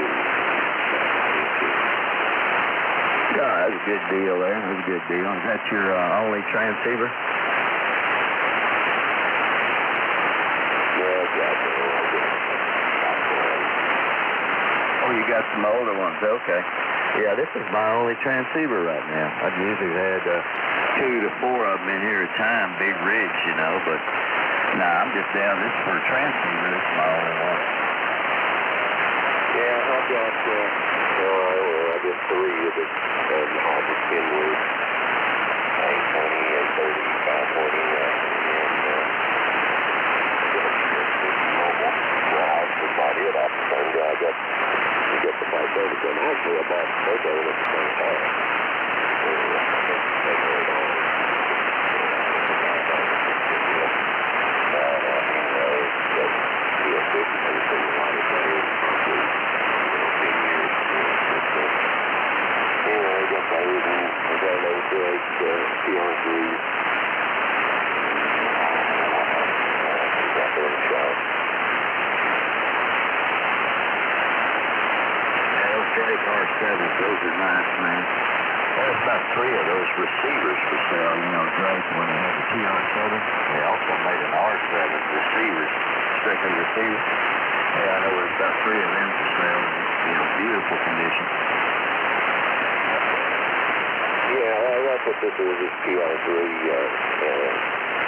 Yeah, that's a good deal there. That's a good deal. Is that your only transceiver? Yeah, exactly. Oh, you got some older ones. Okay. Yeah, this is my only transceiver right now. I've usually had 2 to 4 of them in here at a time, big rigs, you know, but nah, I'm just down. This is for a transceiver. This is my only one. Yeah, I've got, I guess 3 of the hybrid Kenwood, 820, 830, 520, and mobile. Well, that's about it. I'm the same guy. I got the 530 done. Actually, I bought both of them at the same time. So, they were on. Those are nice, man. There's about 3 of those receivers for sale, you know, Drake, when they had the TR7. They also made an R7 receivers, strictly receivers. Yeah, I know there's about 3 of them for sale, you know, beautiful condition. Yeah, that's what this is, this TR3,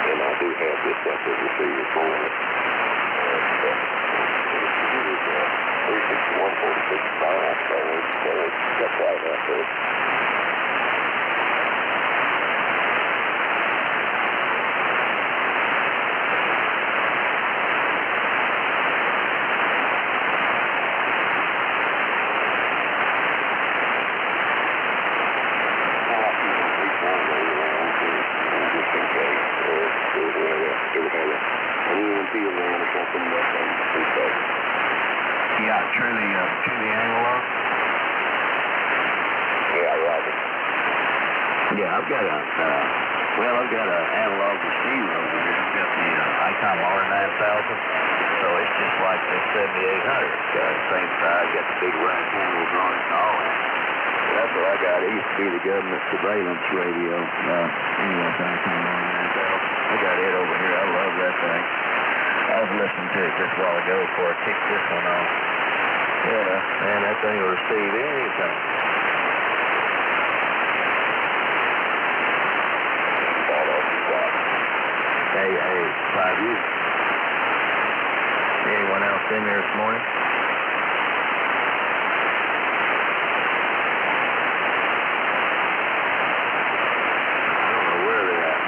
and I do have this separate receiver for it. 361, 46 miles, so that's right after it. Yeah, truly analog. Yeah, right. Yeah, I've got an analog receiver over here. I've got the ICOM R9000, so it's just like the 7800. It's got the same size, got the big right handles on it and all that. So that's what I got. It used to be the government surveillance radio. Anyway, it's ICOM R9000. I got it over here. I love that thing. I was listening to it just a while ago before I kicked this one off. Yeah, man, that thing will receive anything. Hey, 5U. Anyone else in there this morning? I don't know where they're at.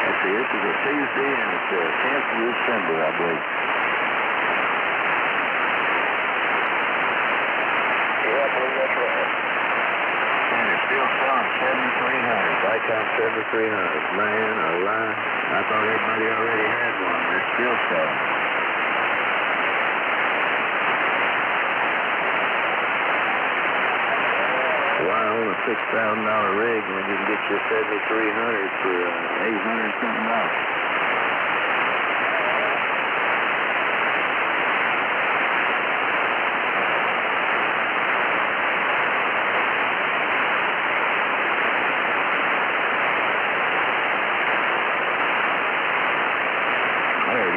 Let's see, this is a Tuesday and it's the 10th of December, I believe. Still selling 7300s, ICOM 7300s. Man, alive. I thought everybody already had one. They're still selling. Why own a $6,000 rig when you can get your 7300 for $800 something?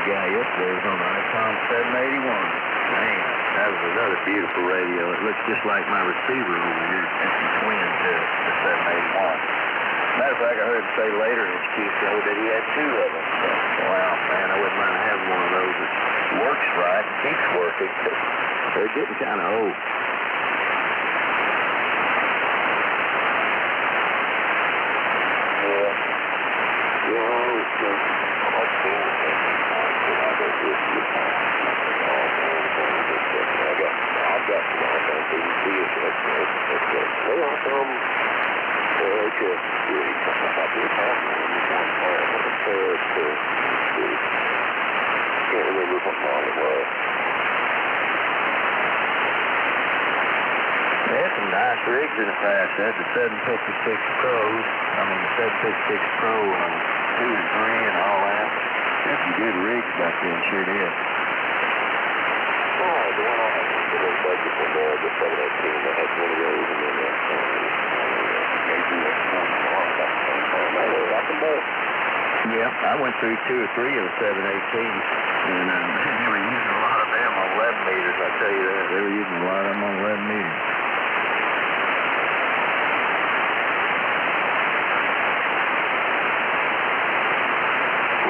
guy yesterday was on the ICOM 781. Man, that was another beautiful radio. It looks just like my receiver over here. It's a twin to the 781. Matter of fact, I heard him say later in his QCO that he had two of them. So, wow, man, I wouldn't mind having one of those that works right and keeps working. They're getting kind of old. They had some nice rigs in the past. They had the 756 Pros. I mean, the 756 Pro 2 and 3 and all that. They had some good rigs back then, sure did. Oh, the one I had was the little budget one there, the 718. They had one of those, and then maybe yeah, I went through 2 or 3 of the 718s, and they were using a lot of them on 11 meters, I tell you that. They were using a lot of them on 11 meters.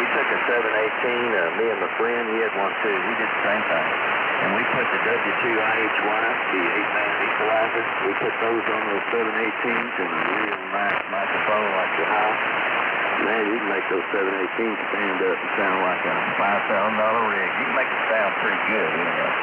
We took a 718, me and my friend, he had one too. We did the same thing. And we put the W2IHY, the 8-man equalizer, we put those on those 718s and a real nice microphone like the house. Man, you can make those 718s stand up and sound like a $5,000 rig. You can make it sound pretty good, anyway.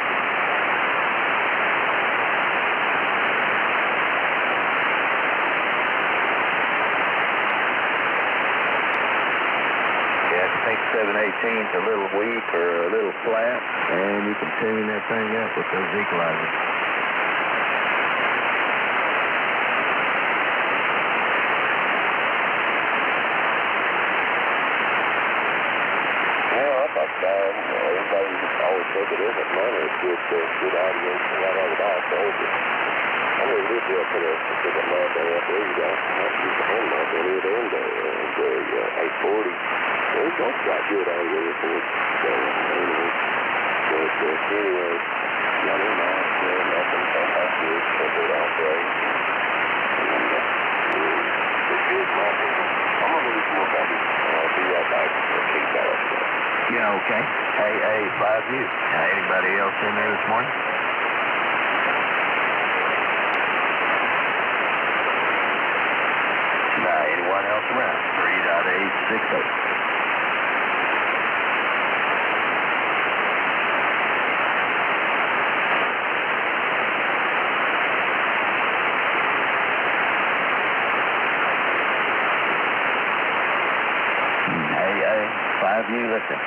Yeah, if you think 718's a little weak or a little flat, and you can tune that thing up with those equalizers. Everybody always said it isn't money, it's good audio right out of the box. I mean, we did put a specific map there up there. You guys have to use the hand map on the end there, and the 840. Well, it's also got good audio reports. So, anyway, got in there, nothing fantastic, but it operates. It's good, my opinion. I'm going to lose more copies, and I'll be right back. Keep that up there. Yeah, okay. Hey, 5U. Anybody else in there this morning? Anyone else around? 3.860. Hey, 5U, listen.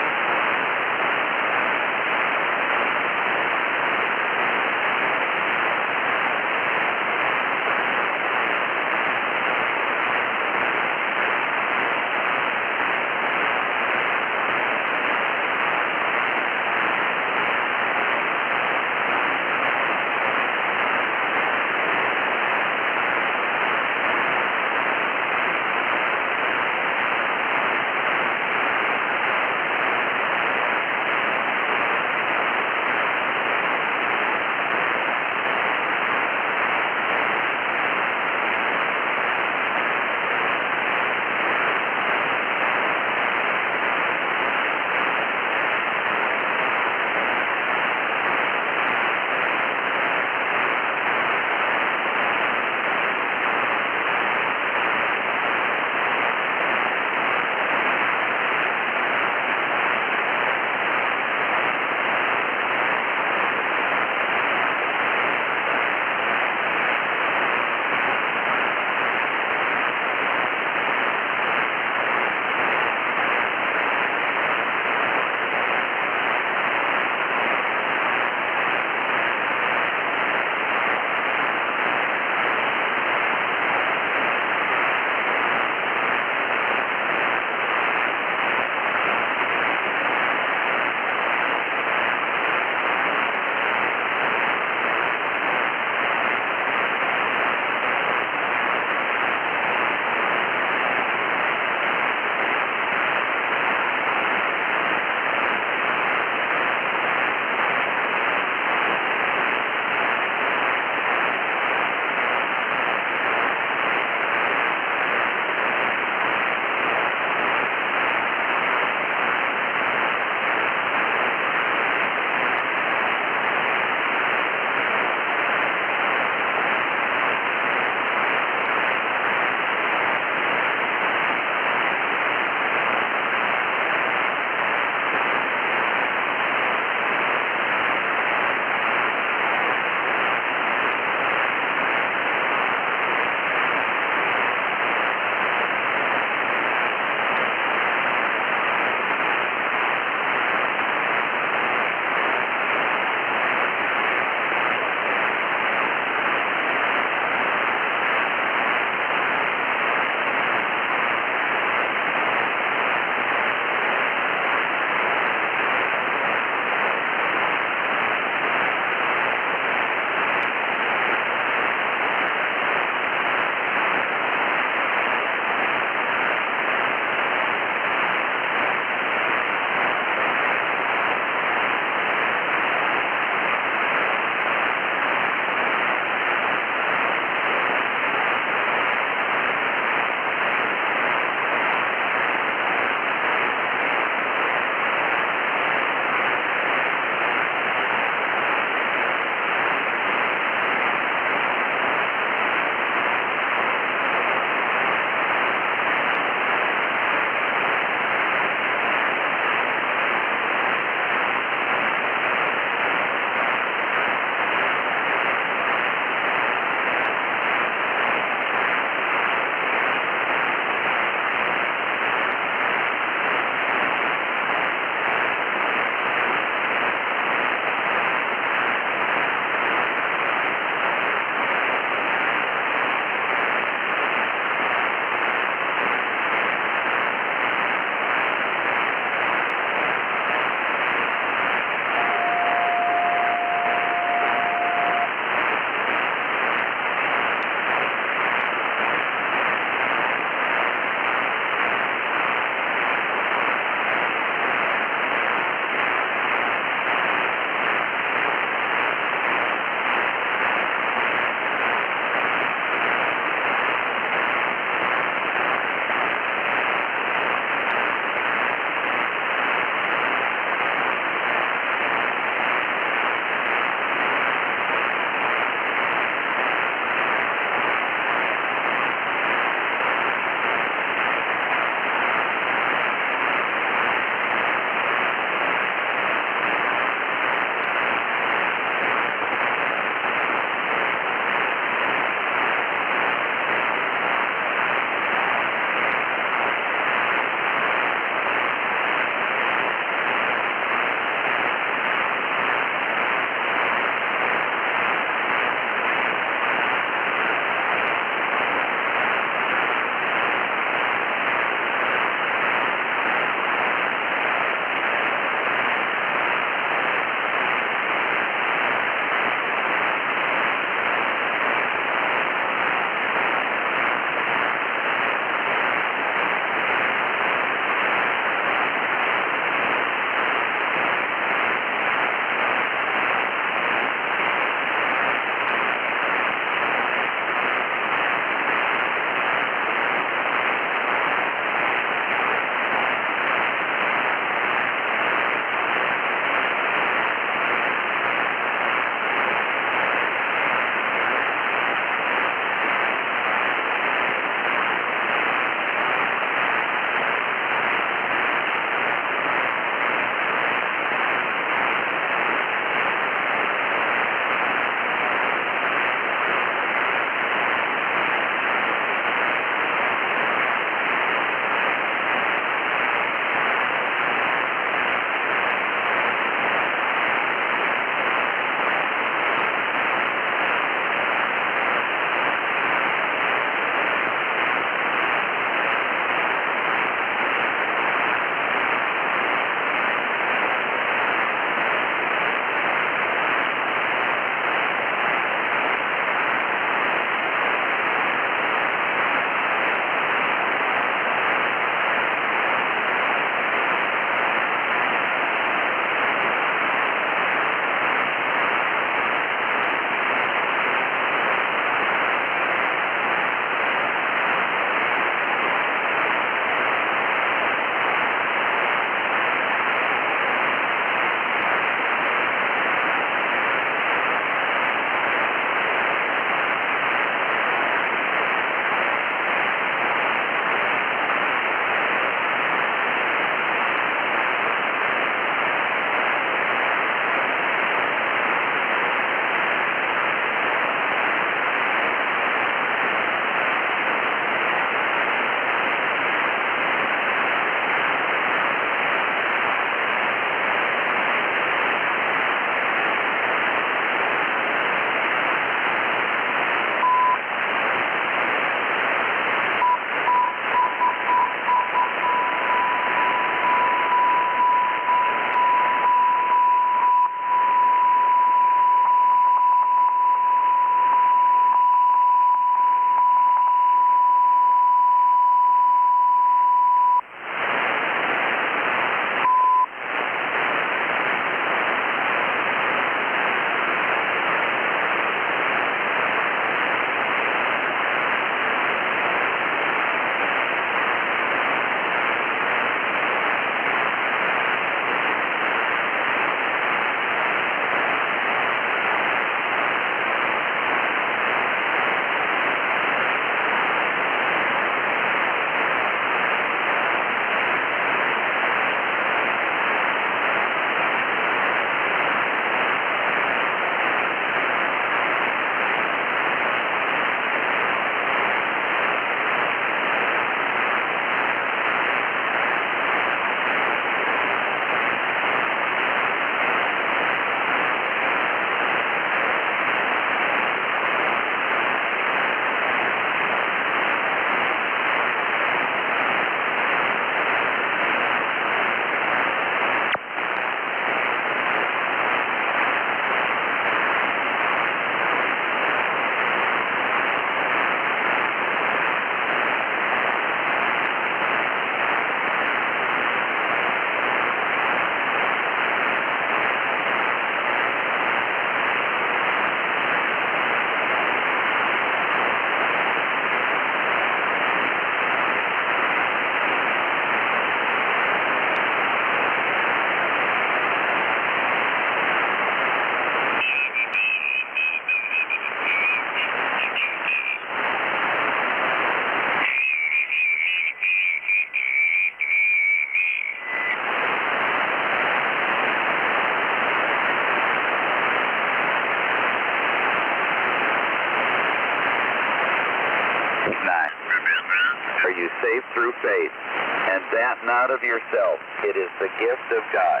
saved through faith, and that not of yourself. It is the gift of God,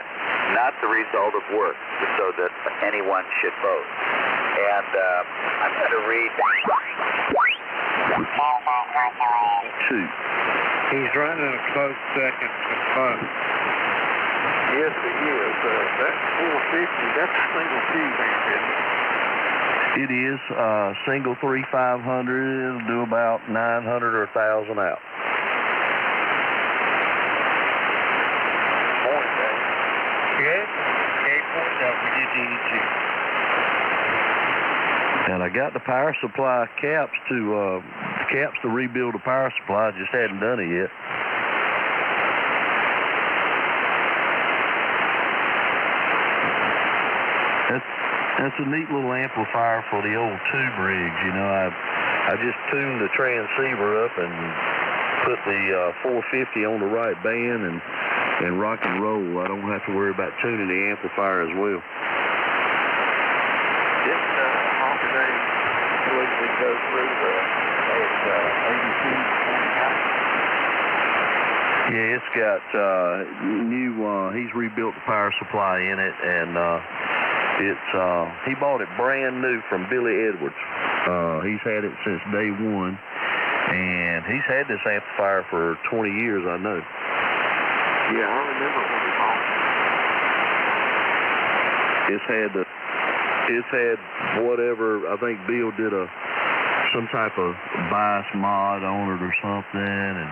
not the result of works, so that anyone should boast. And I'm going to read. Two. He's running a close second to Buck. Yes, he is. That 450, that's a single tube amp, isn't it? It is single 3,500. It'll do about 900 or 1,000 out. Morning, Dave. Good. 8.0 And I got the power supply caps to rebuild the power supply. I just hadn't done it yet. That's a neat little amplifier for the old tube rigs. You know, I just tuned the transceiver up and put the 450 on the right band and rock and roll. I don't have to worry about tuning the amplifier as well. Didn't Holiday completely go through the ABC 20 Yeah, it's got new. He's rebuilt the power supply in it, and he bought it brand new from Billy Edwards. He's had it since day one, and he's had this amplifier for 20 years, I know. Yeah, I remember when he bought it. It's had whatever. I think Bill did some type of bias mod on it or something, and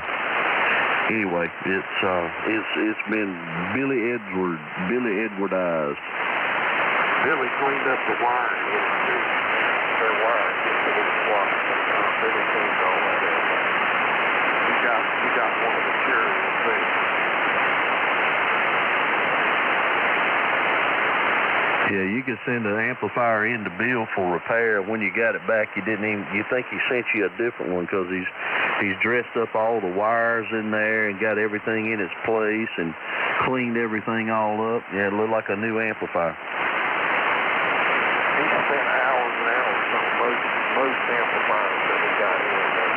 anyway, it's been Billy Edwardized. Billy cleaned up the wires a little too. Their wires just a little squashed. Billy cleaned all that up. He got one of the curious things. Yeah, you could send an amplifier into Bill for repair. When you got it back, you think he sent you a different one because he's dressed up all the wires in there and got everything in its place and cleaned everything all up. Yeah, it looked like a new amplifier. He spent hours and hours on most amplifiers that we got in there.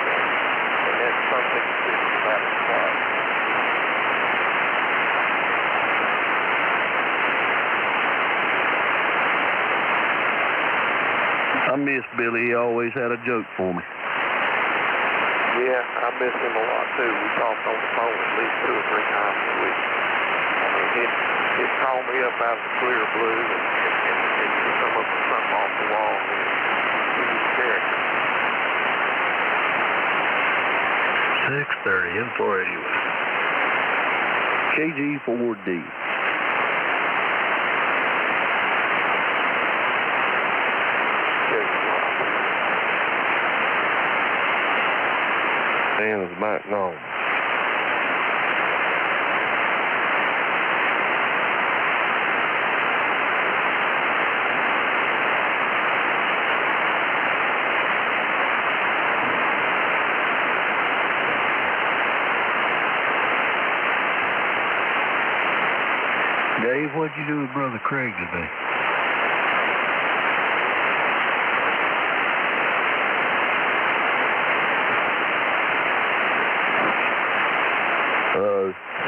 And that's something to do about his price. I miss Billy. He always had a joke for me. Yeah, I miss him a lot too. We talked on the phone at least 2 or 3 times a week. I mean, he'd call me up out of the clear blue and come up with something off the wall. He was a character. 630 in 481. KG4D. Dan is back gone. Dave, what'd you do with Brother Craig today?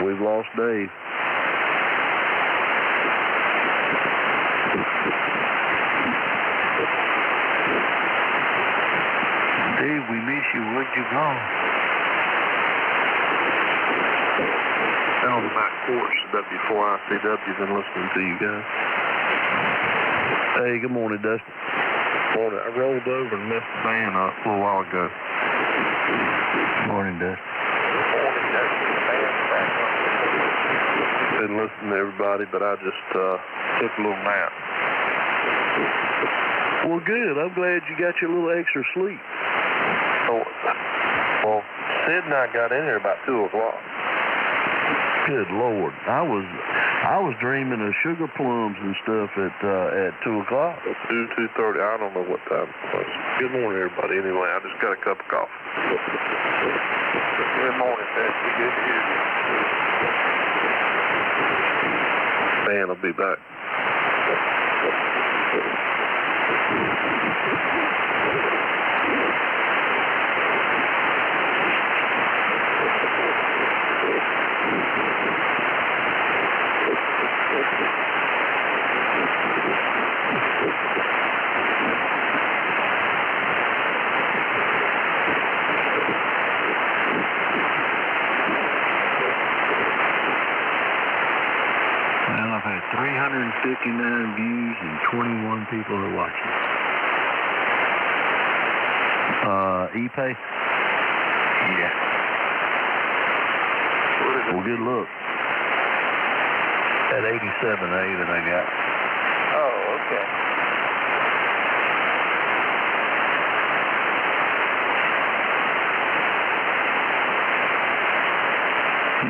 We've lost Dave. Dave, we miss you. Where'd you go? Been on the back porch of W4ICW, been listening to you guys. Hey, good morning, Dustin. Morning. I rolled over and messed the band up a little while ago. Morning, Dustin. Morning, Dustin. The band's back up. Been listening to everybody, but I just took a little nap. Well, good. I'm glad you got your little extra sleep. Oh, well, Sid and I got in here about 2 o'clock. Good Lord. I was dreaming of sugar plums and stuff at 2 o'clock. 2:30. I don't know what time it was. Good morning, everybody. Anyway, I just got a cup of coffee. Good morning, Dusty. Good to hear you. Dan will be back. Well, I've had 359 views and 21 people are watching. ePay? Yeah. Well, good luck. That 87A that I got. Oh, okay.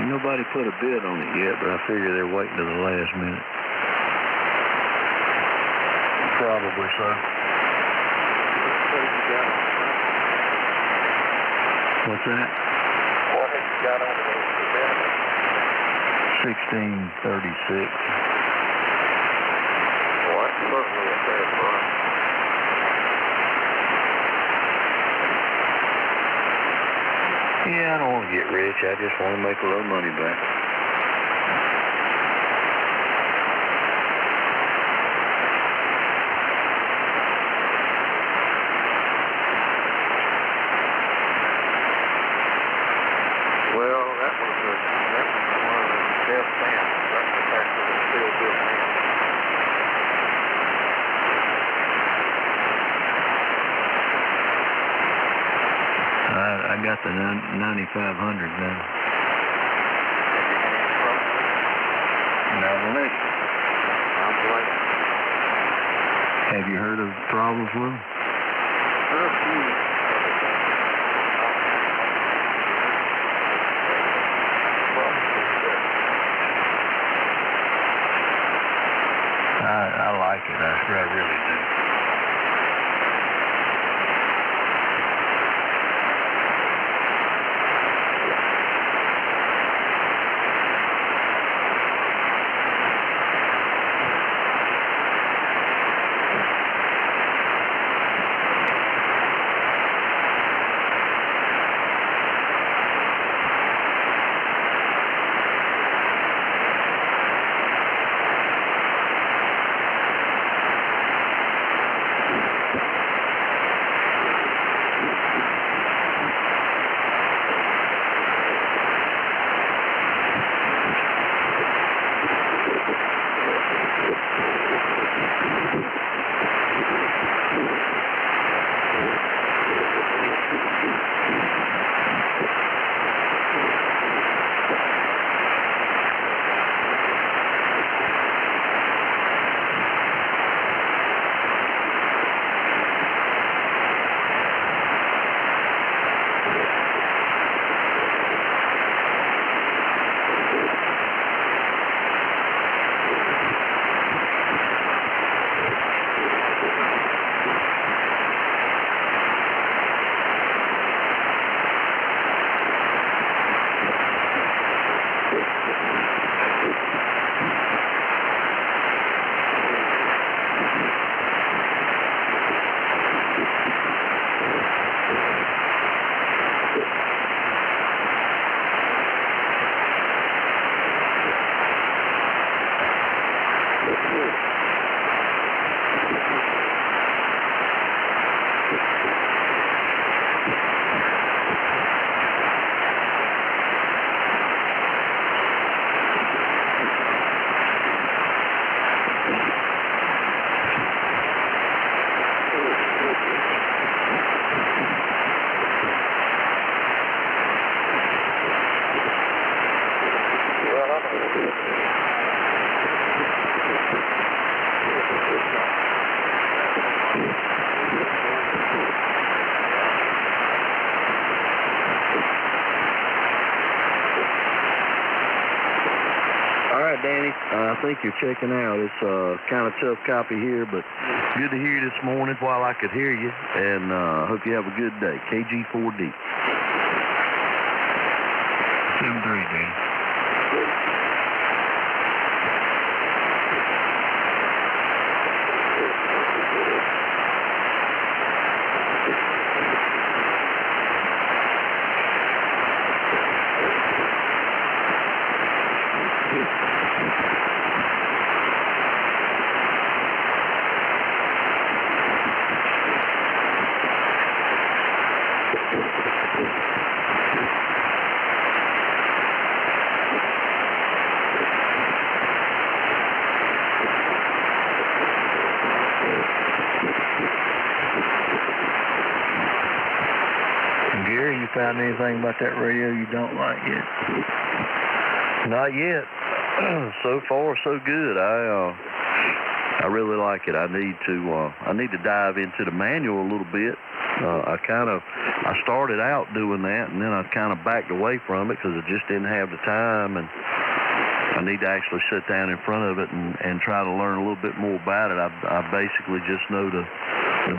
Nobody put a bid on it yet, but I figure they're waiting to the last minute. Probably so. What's that? What have you got on the 1636. Well, that's certainly a fair price. Yeah, I don't want to get rich. I just want to make a little money back. Well, that was one of the best bands. That's the fact that it's still good band. I got the 9500 now. Never knew. Have you heard of problems with them? I like it. I really do. Danny, I think you're checking out. It's kind of tough copy here, but good to hear you this morning while I could hear you, and hope you have a good day. KG4D. 7-3, Danny. found anything about that radio you don't like yet? Not yet. So far, so good. I really like it. I need to dive into the manual a little bit. I started out doing that, and then I kind of backed away from it because I just didn't have the time, and I need to actually sit down in front of it and try to learn a little bit more about it. I basically just know the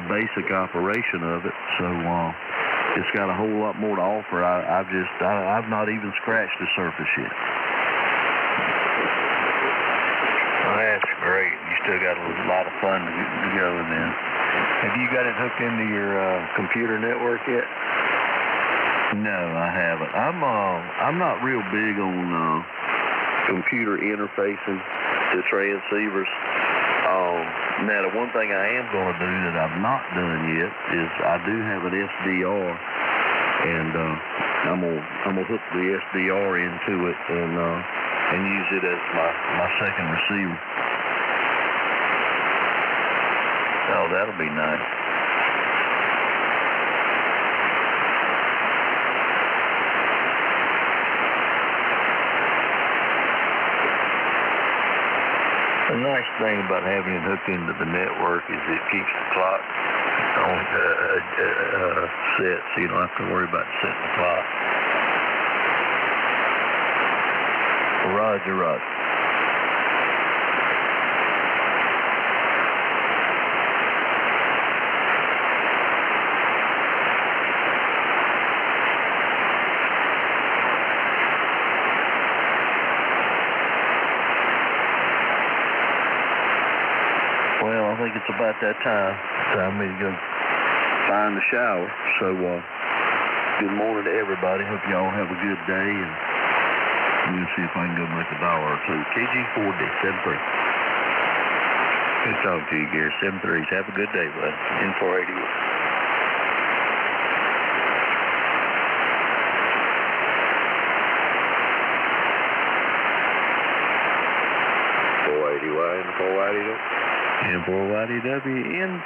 basic operation of it, so it's got a whole lot more to offer. I've not even scratched the surface yet. Well, that's great. You still got a lot of fun to go in then. Have you got it hooked into your computer network yet? No, I haven't. I'm not real big on computer interfacing to transceivers. Now, the one thing I am going to do that I've not done yet is I do have an SDR, and I'm gonna hook the SDR into it and use it as my second receiver. Oh, that'll be nice. The nice thing about having it hooked into the network is it keeps the clock on set, so you don't have to worry about setting the clock. Roger, Roger. Well, I think it's about that time for me to go find the shower. So, good morning to everybody. Hope y'all have a good day, and we'll see if I can go make $1 or two. KG4D 73. Good talking to you, Gary. 73s. Have a good day, bud. N480. 480Y and 480. N4YDW,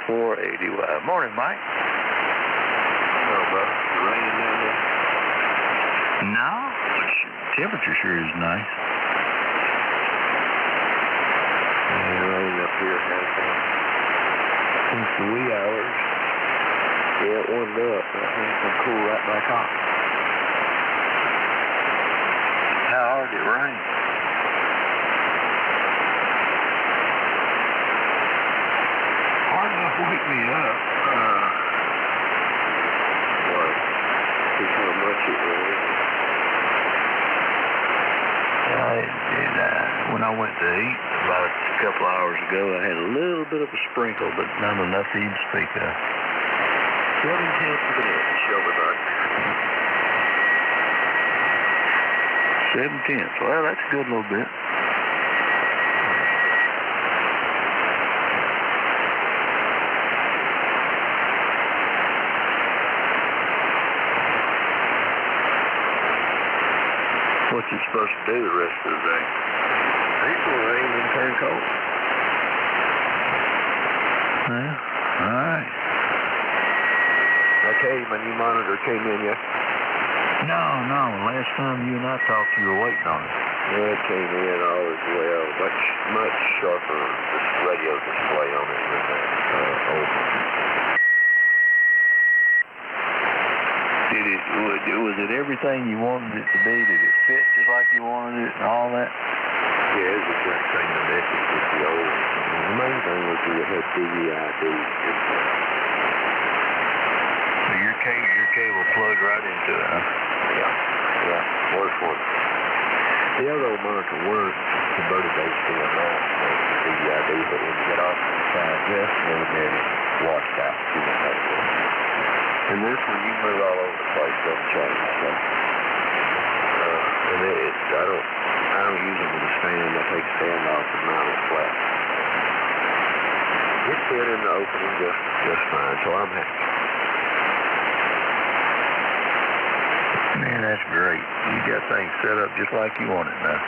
N480Y. Morning, Mike. Hello, brother. Raining down there? No. Temperature sure is nice. Yeah, rain up here has since the wee hours. Yeah, it warmed up. I think it's going to cool right back off. How hard did it rain? Hard enough to wake me up. See how much it was. When I went to eat about a couple hours ago, I had a little bit of a sprinkle, but not enough to even speak of. 7/10 of an inch overnight. 7/10. Well, that's a good little bit. What's it supposed to do the rest of the day? April rain and turn cold. Yeah, all right. Okay, my new monitor came in yet? No. Last time you and I talked, you were waiting on it. Yeah, it came in all as well. Much sharper radio display on it than that old one. Was it everything you wanted it to be? Did it fit just like you wanted it and all that? Yeah, it was the same thing. The message was the old one. The main thing was it had DVI-D. So your cable plugged right into it, huh? Yeah. Worked for it. The other old monitor worked, converted to HDMI, DVI-D, but when you get off the side adjustment, then it washed out. You know how it works. And this one, you move all over the place, doesn't change. So, and I don't use them with a stand. I take a stand off and mount it flat. It fit in the opening just fine, so I'm happy. Man, that's great. You got things set up just like you want it now.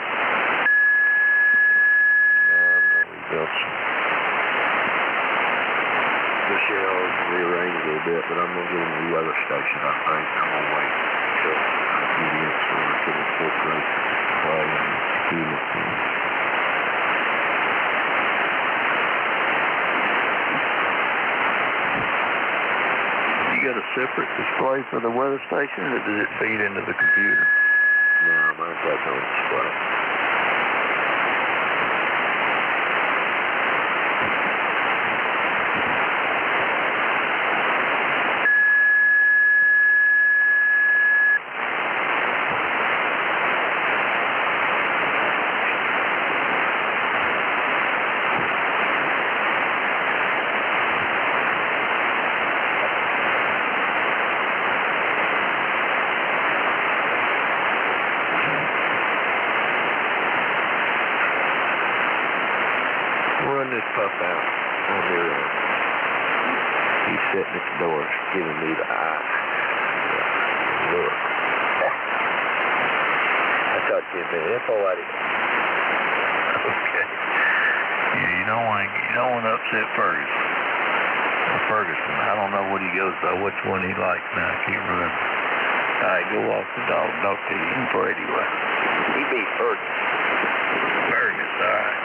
We built some. Michelle's rearranged a little bit, but I'm going to get a new weather station, I think. I'm going to wait until I get in so I can incorporate play and feel it. You got a separate display for the weather station, or does it feed into the computer? No, mine's got no display. Run this pup out. I'm here. He's sitting at the door giving me the eye. Look. I thought you'd been info at it. Okay. Yeah, you don't want to upset Ferguson. Ferguson, I don't know what he goes by, which one he likes now. I can't remember. All right, go walk the dog. Talk to you for anyway. He beat Ferguson. Ferguson, all right.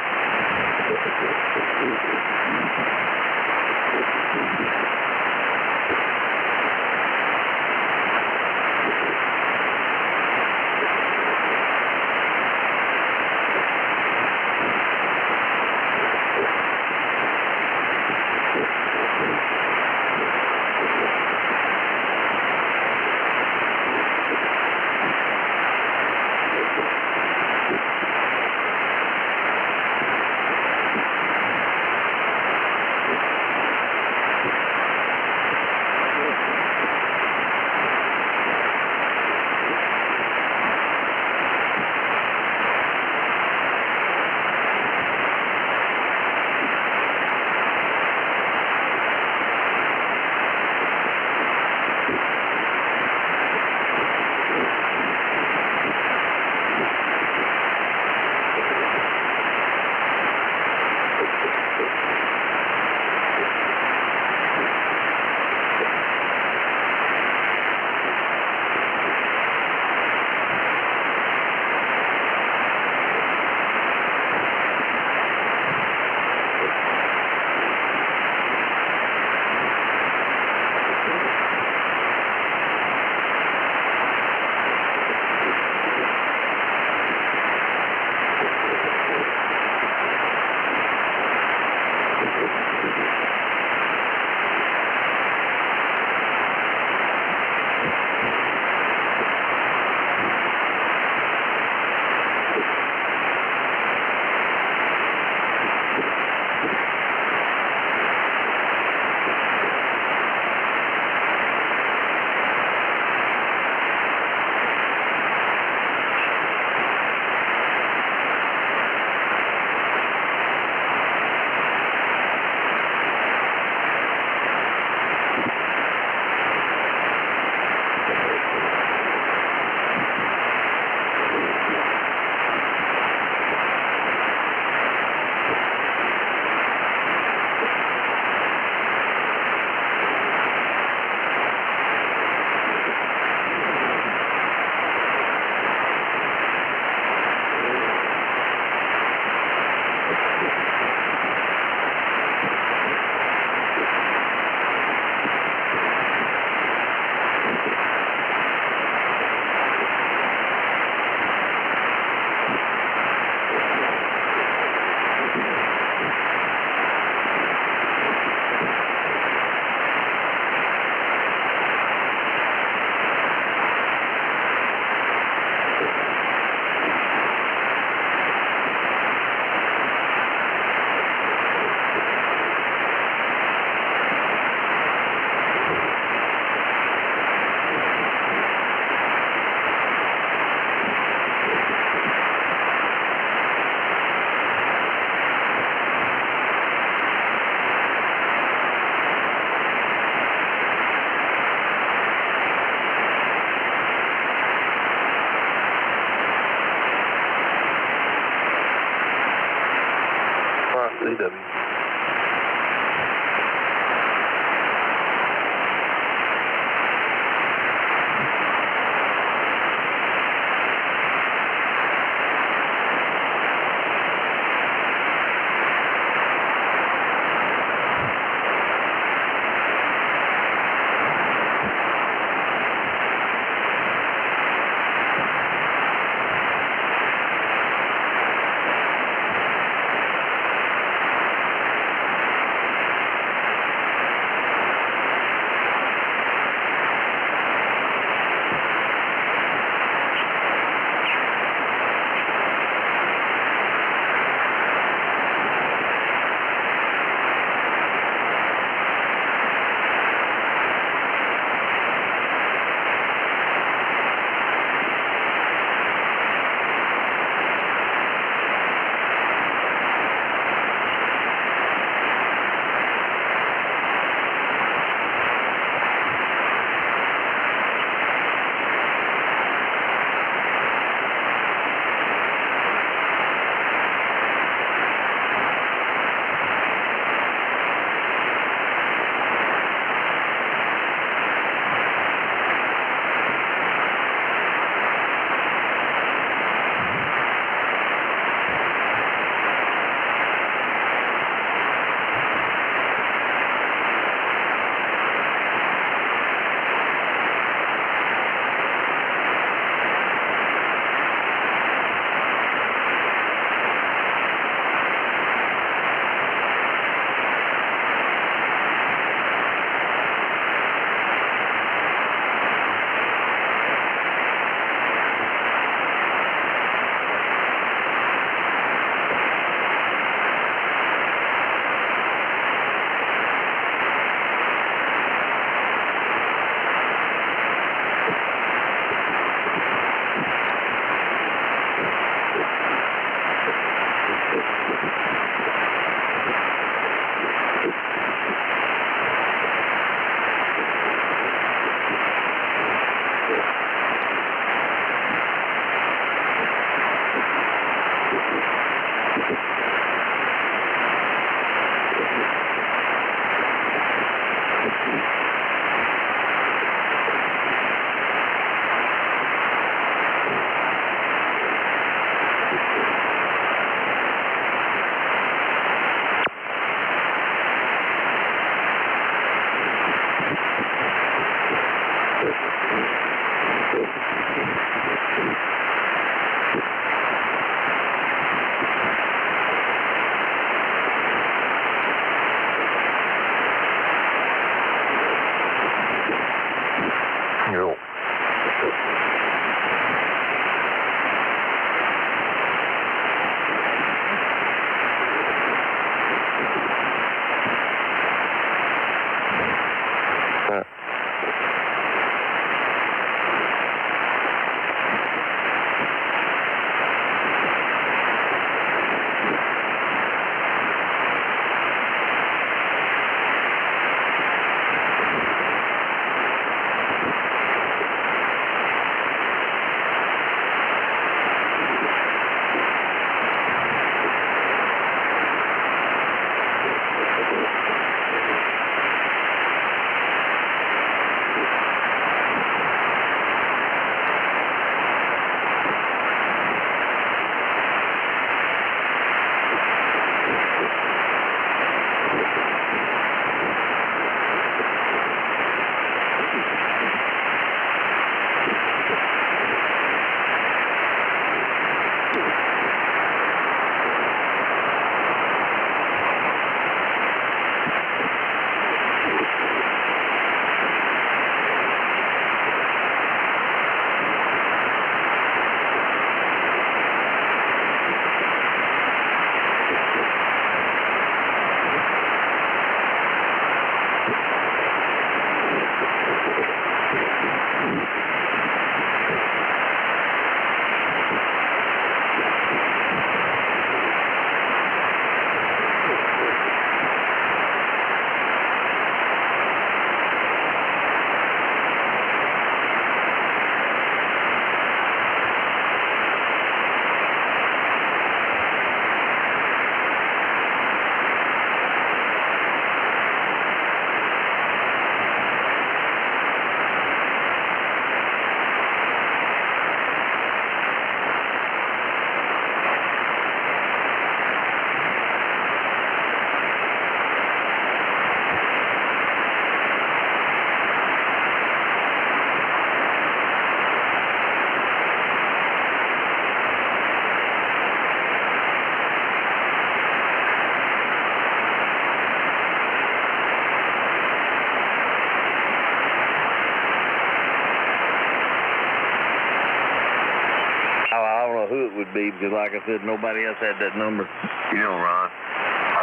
would be because, like I said, nobody else had that number. You know, Ron.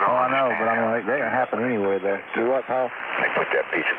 I know, but I mean, they can happen anywhere, though. Do what, Paul? They put that piece of